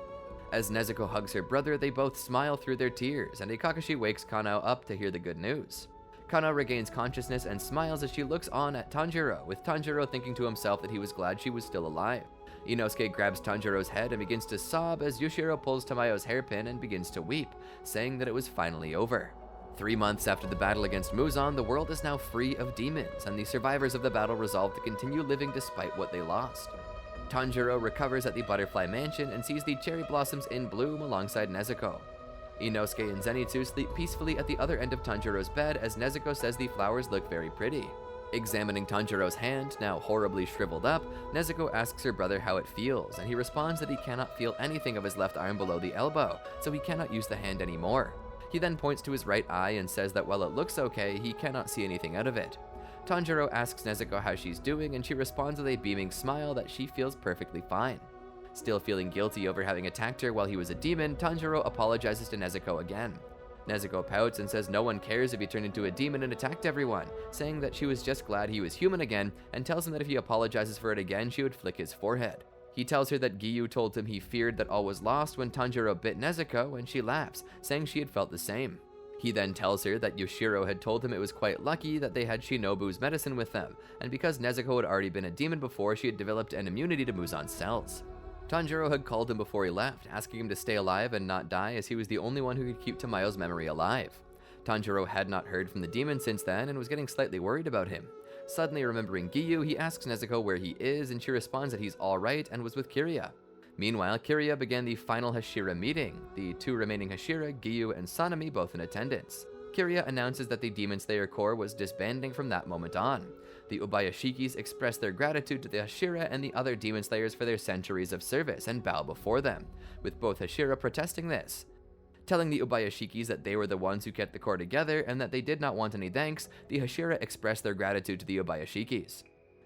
As Nezuko hugs her brother, they both smile through their tears, and a Kakashi wakes Kanao up to hear the good news. Kanao regains consciousness and smiles as she looks on at Tanjiro, with Tanjiro thinking to himself that he was glad she was still alive. Inosuke grabs Tanjiro's head and begins to sob as Yushiro pulls Tamayo's hairpin and begins to weep, saying that it was finally over. 3 months after the battle against Muzan, the world is now free of demons, and the survivors of the battle resolve to continue living despite what they lost. Tanjiro recovers at the Butterfly Mansion and sees the cherry blossoms in bloom alongside Nezuko. Inosuke and Zenitsu sleep peacefully at the other end of Tanjiro's bed as Nezuko says the flowers look very pretty. Examining Tanjiro's hand, now horribly shriveled up, Nezuko asks her brother how it feels, and he responds that he cannot feel anything of his left arm below the elbow, so he cannot use the hand anymore. He then points to his right eye and says that while it looks okay, he cannot see anything out of it. Tanjiro asks Nezuko how she's doing, and she responds with a beaming smile that she feels perfectly fine. Still feeling guilty over having attacked her while he was a demon, Tanjiro apologizes to Nezuko again. Nezuko pouts and says no one cares if he turned into a demon and attacked everyone, saying that she was just glad he was human again, and tells him that if he apologizes for it again, she would flick his forehead. He tells her that Giyu told him he feared that all was lost when Tanjiro bit Nezuko, and she laughs, saying she had felt the same. He then tells her that Yushiro had told him it was quite lucky that they had Shinobu's medicine with them, and because Nezuko had already been a demon before, she had developed an immunity to Muzan's cells. Tanjiro had called him before he left, asking him to stay alive and not die as he was the only one who could keep Tamayo's memory alive. Tanjiro had not heard from the demon since then and was getting slightly worried about him. Suddenly remembering Giyu, he asks Nezuko where he is, and she responds that he's alright and was with Kirya. Meanwhile, Kirya began the final Hashira meeting, the 2 remaining Hashira, Giyu, and Sanemi both in attendance. Kirya announces that the Demon Slayer Corps was disbanding from that moment on. The Ubayashikis express their gratitude to the Hashira and the other Demon Slayers for their centuries of service and bow before them, with both Hashira protesting this. Telling the Ubayashikis that they were the ones who kept the Corps together and that they did not want any thanks, the Hashira express their gratitude to the Ubayashikis.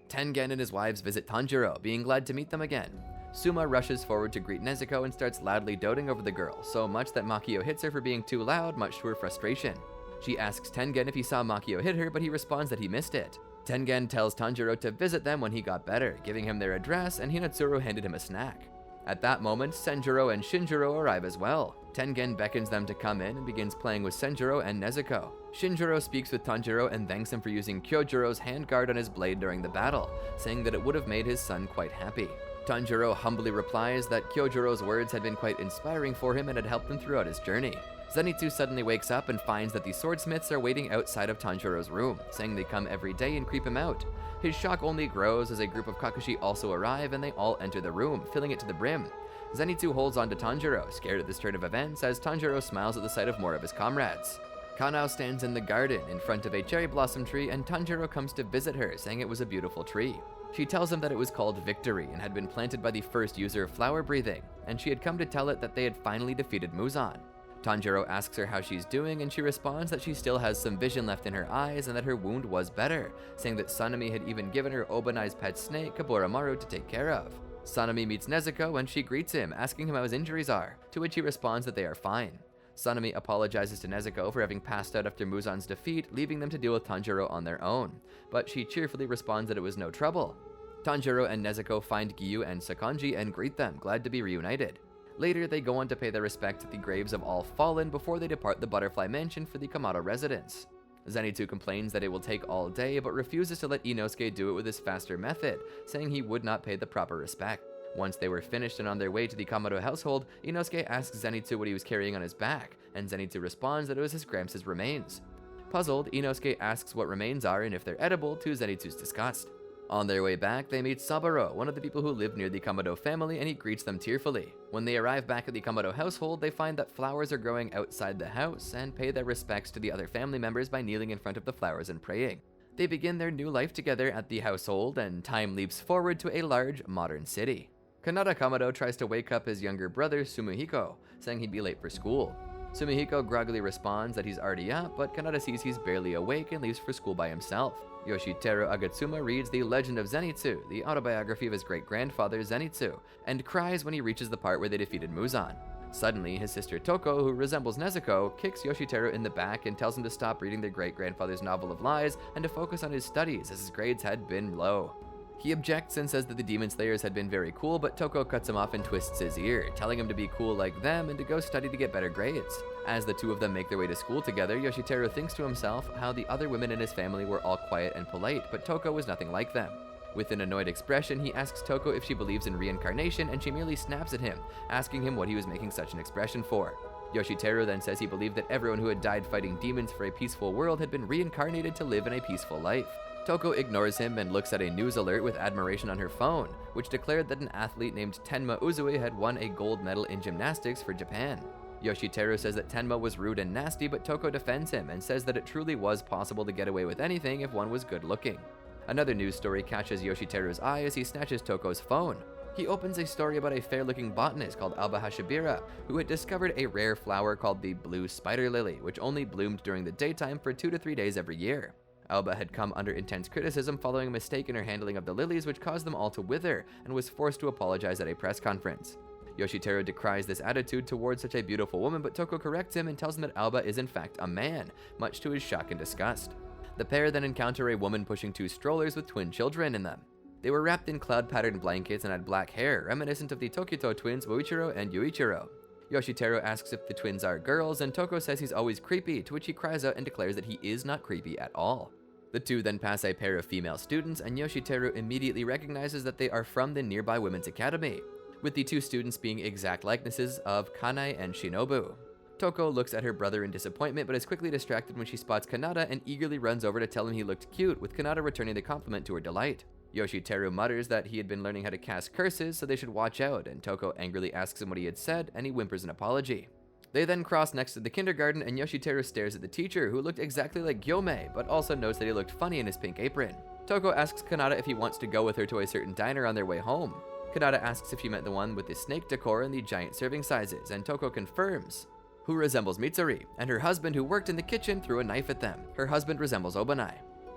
Tengen and his wives visit Tanjiro, being glad to meet them again. Suma rushes forward to greet Nezuko and starts loudly doting over the girl, so much that Makio hits her for being too loud, much to her frustration. She asks Tengen if he saw Makio hit her, but he responds that he missed it. Tengen tells Tanjiro to visit them when he got better, giving him their address, and Hinatsuru handed him a snack. At that moment, Senjuro and Shinjuro arrive as well. Tengen beckons them to come in and begins playing with Senjuro and Nezuko. Shinjuro speaks with Tanjiro and thanks him for using Kyojiro's handguard on his blade during the battle, saying that it would have made his son quite happy. Tanjiro humbly replies that Kyojiro's words had been quite inspiring for him and had helped him throughout his journey. Zenitsu suddenly wakes up and finds that the swordsmiths are waiting outside of Tanjiro's room, saying they come every day and creep him out. His shock only grows as a group of Kakashi also arrive and they all enter the room, filling it to the brim. Zenitsu holds on to Tanjiro, scared at this turn of events, as Tanjiro smiles at the sight of more of his comrades. Kanao stands in the garden in front of a cherry blossom tree and Tanjiro comes to visit her, saying it was a beautiful tree. She tells him that it was called Victory and had been planted by the first user of flower breathing, and she had come to tell it that they had finally defeated Muzan. Tanjiro asks her how she's doing and she responds that she still has some vision left in her eyes and that her wound was better, saying that Sanemi had even given her Obanai's pet snake, Kaburamaru, to take care of. Sanemi meets Nezuko and she greets him, asking him how his injuries are, to which he responds that they are fine. Sanemi apologizes to Nezuko for having passed out after Muzan's defeat, leaving them to deal with Tanjiro on their own, but she cheerfully responds that it was no trouble. Tanjiro and Nezuko find Giyu and Sakanji and greet them, glad to be reunited. Later, they go on to pay their respects at the graves of all fallen before they depart the Butterfly Mansion for the Kamado residence. Zenitsu complains that it will take all day, but refuses to let Inosuke do it with his faster method, saying he would not pay the proper respect. Once they were finished and on their way to the Kamado household, Inosuke asks Zenitsu what he was carrying on his back, and Zenitsu responds that it was his Gramps' remains. Puzzled, Inosuke asks what remains are and if they're edible, to Zenitsu's disgust. On their way back, they meet Saburo, one of the people who live near the Kamado family, and he greets them tearfully. When they arrive back at the Kamado household, they find that flowers are growing outside the house, and pay their respects to the other family members by kneeling in front of the flowers and praying. They begin their new life together at the household, and time leaps forward to a large, modern city. Kanata Kamado tries to wake up his younger brother, Sumihiko, saying he'd be late for school. Sumihiko groggily responds that he's already up, but Kanata sees he's barely awake and leaves for school by himself. Yoshiteru Agatsuma reads The Legend of Zenitsu, the autobiography of his great-grandfather Zenitsu, and cries when he reaches the part where they defeated Muzan. Suddenly, his sister Toko, who resembles Nezuko, kicks Yoshiteru in the back and tells him to stop reading their great-grandfather's novel of lies and to focus on his studies as his grades had been low. He objects and says that the Demon Slayers had been very cool, but Toko cuts him off and twists his ear, telling him to be cool like them and to go study to get better grades. As the two of them make their way to school together, Yoshiteru thinks to himself how the other women in his family were all quiet and polite, but Toko was nothing like them. With an annoyed expression, he asks Toko if she believes in reincarnation, and she merely snaps at him, asking him what he was making such an expression for. Yoshiteru then says he believed that everyone who had died fighting demons for a peaceful world had been reincarnated to live in a peaceful life. Toko ignores him and looks at a news alert with admiration on her phone, which declared that an athlete named Tenma Uzue had won a gold medal in gymnastics for Japan. Yoshiteru says that Tenma was rude and nasty, but Toko defends him and says that it truly was possible to get away with anything if one was good looking. Another news story catches Yoshiteru's eye as he snatches Toko's phone. He opens a story about a fair-looking botanist called Alba Hashibira, who had discovered a rare flower called the blue spider lily, which only bloomed during the daytime for 2 to 3 days every year. Alba had come under intense criticism following a mistake in her handling of the lilies, which caused them all to wither, and was forced to apologize at a press conference. Yoshiteru decries this attitude towards such a beautiful woman, but Toko corrects him and tells him that Alba is in fact a man, much to his shock and disgust. The pair then encounter a woman pushing 2 strollers with twin children in them. They were wrapped in cloud-patterned blankets and had black hair, reminiscent of the Tokito twins Moichiro and Yuichiro. Yoshiteru asks if the twins are girls, and Toko says he's always creepy, to which he cries out and declares that he is not creepy at all. The two then pass a pair of female students, and Yoshiteru immediately recognizes that they are from the nearby women's academy, with the 2 students being exact likenesses of Kanai and Shinobu. Toko looks at her brother in disappointment, but is quickly distracted when she spots Kanata and eagerly runs over to tell him he looked cute, with Kanata returning the compliment to her delight. Yoshiteru mutters that he had been learning how to cast curses, so they should watch out, and Toko angrily asks him what he had said, and he whimpers an apology. They then cross next to the kindergarten, and Yoshiteru stares at the teacher, who looked exactly like Gyome, but also notes that he looked funny in his pink apron. Toko asks Kanata if he wants to go with her to a certain diner on their way home. Kanata asks if she meant the one with the snake decor and the giant serving sizes, and Toko confirms, who resembles Mitsuri, and her husband who worked in the kitchen threw a knife at them. Her husband resembles Obanai.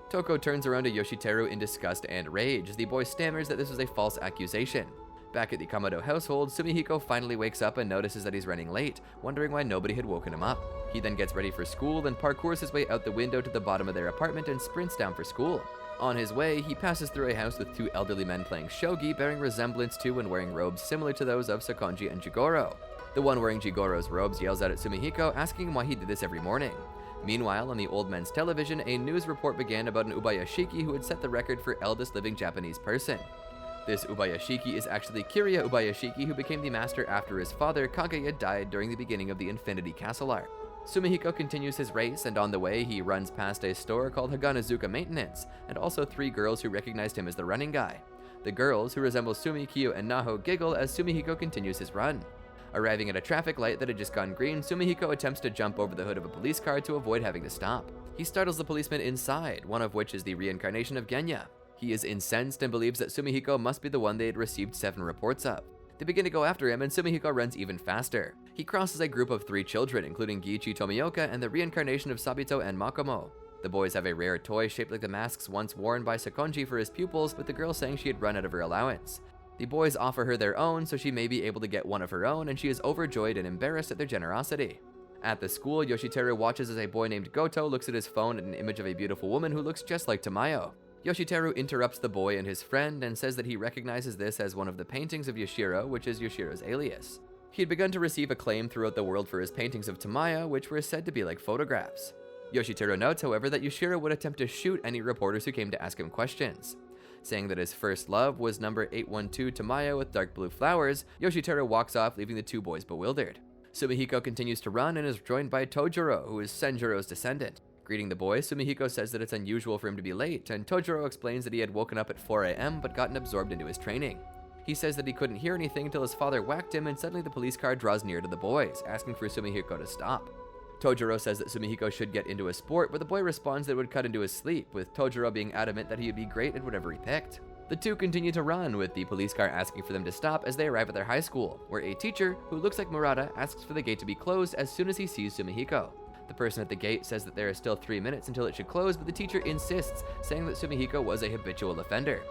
Toko turns around to Yoshiteru in disgust and rage as the boy stammers that this was a false accusation. Back at the Kamado household, Sumihiko finally wakes up and notices that he's running late, wondering why nobody had woken him up. He then gets ready for school and parkours his way out the window to the bottom of their apartment and sprints down for school. On his way, he passes through a house with two elderly men playing shogi bearing resemblance to and wearing robes similar to those of Sakonji and Jigoro. The one wearing Jigoro's robes yells out at Sumihiko, asking him why he did this every morning. Meanwhile, on the old men's television, a news report began about an Ubayashiki who had set the record for eldest living Japanese person. This Ubayashiki is actually Kirya Ubayashiki, who became the master after his father, Kaguya, died during the beginning of the Infinity Castle arc. Sumihiko continues his race, and on the way, he runs past a store called Haganazuka Maintenance, and also three girls who recognized him as the running guy. The girls, who resemble Sumi, Kyo, and Naho, giggle as Sumihiko continues his run. Arriving at a traffic light that had just gone green, Sumihiko attempts to jump over the hood of a police car to avoid having to stop. He startles the policemen inside, one of which is the reincarnation of Genya. He is incensed and believes that Sumihiko must be the one they had received 7 reports of. They begin to go after him, and Sumihiko runs even faster. He crosses a group of 3 children, including Giichi Tomioka and the reincarnation of Sabito and Makomo. The boys have a rare toy shaped like the masks once worn by Sakonji for his pupils, with the girl saying she had run out of her allowance. The boys offer her their own, so she may be able to get one of her own, and she is overjoyed and embarrassed at their generosity. At the school, Yoshiteru watches as a boy named Goto looks at his phone at an image of a beautiful woman who looks just like Tamayo. Yoshiteru interrupts the boy and his friend and says that he recognizes this as one of the paintings of Yoshiro, which is Yoshiro's alias. He had begun to receive acclaim throughout the world for his paintings of Tamayo, which were said to be like photographs. Yoshiteru notes, however, that Yoshiro would attempt to shoot any reporters who came to ask him questions. Saying that his first love was number 812 Tamayo with dark blue flowers, Yoshiteru walks off, leaving the 2 boys bewildered. Sumihiko continues to run and is joined by Tojiro, who is Senjuro's descendant. Greeting the boy, Sumihiko says that it's unusual for him to be late, and Tojiro explains that he had woken up at 4 a.m. but gotten absorbed into his training. He says that he couldn't hear anything until his father whacked him, and suddenly the police car draws near to the boys, asking for Sumihiko to stop. Tojiro says that Sumihiko should get into a sport, but the boy responds that it would cut into his sleep, with Tojiro being adamant that he would be great at whatever he picked. The 2 continue to run, with the police car asking for them to stop as they arrive at their high school, where a teacher, who looks like Murata, asks for the gate to be closed as soon as he sees Sumihiko. The person at the gate says that there are still 3 minutes until it should close, but the teacher insists, saying that Sumihiko was a habitual offender.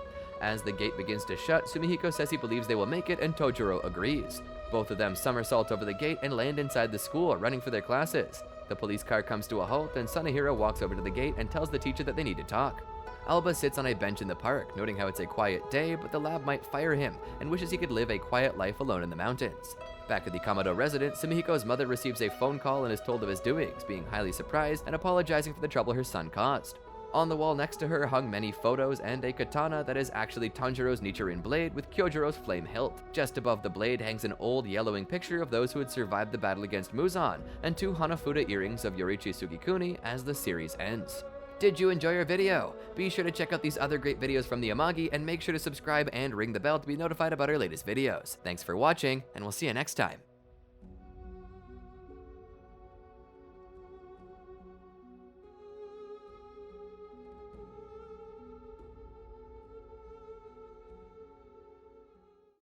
As the gate begins to shut, Sumihiko says he believes they will make it, and Tojiro agrees. Both of them somersault over the gate and land inside the school, running for their classes. The police car comes to a halt, and Sanehiro walks over to the gate and tells the teacher that they need to talk. Alba sits on a bench in the park, noting how it's a quiet day, but the lab might fire him, and wishes he could live a quiet life alone in the mountains. Back at the Kamado residence, Sumihiko's mother receives a phone call and is told of his doings, being highly surprised and apologizing for the trouble her son caused. On the wall next to her hung many photos and a katana that is actually Tanjiro's Nichirin blade with Kyojiro's flame hilt. Just above the blade hangs an old yellowing picture of those who had survived the battle against Muzan, and 2 Hanafuda earrings of Yorichi Sugikuni as the series ends. Did you enjoy our video? Be sure to check out these other great videos from the Amagi, and make sure to subscribe and ring the bell to be notified about our latest videos. Thanks for watching, and we'll see you next time.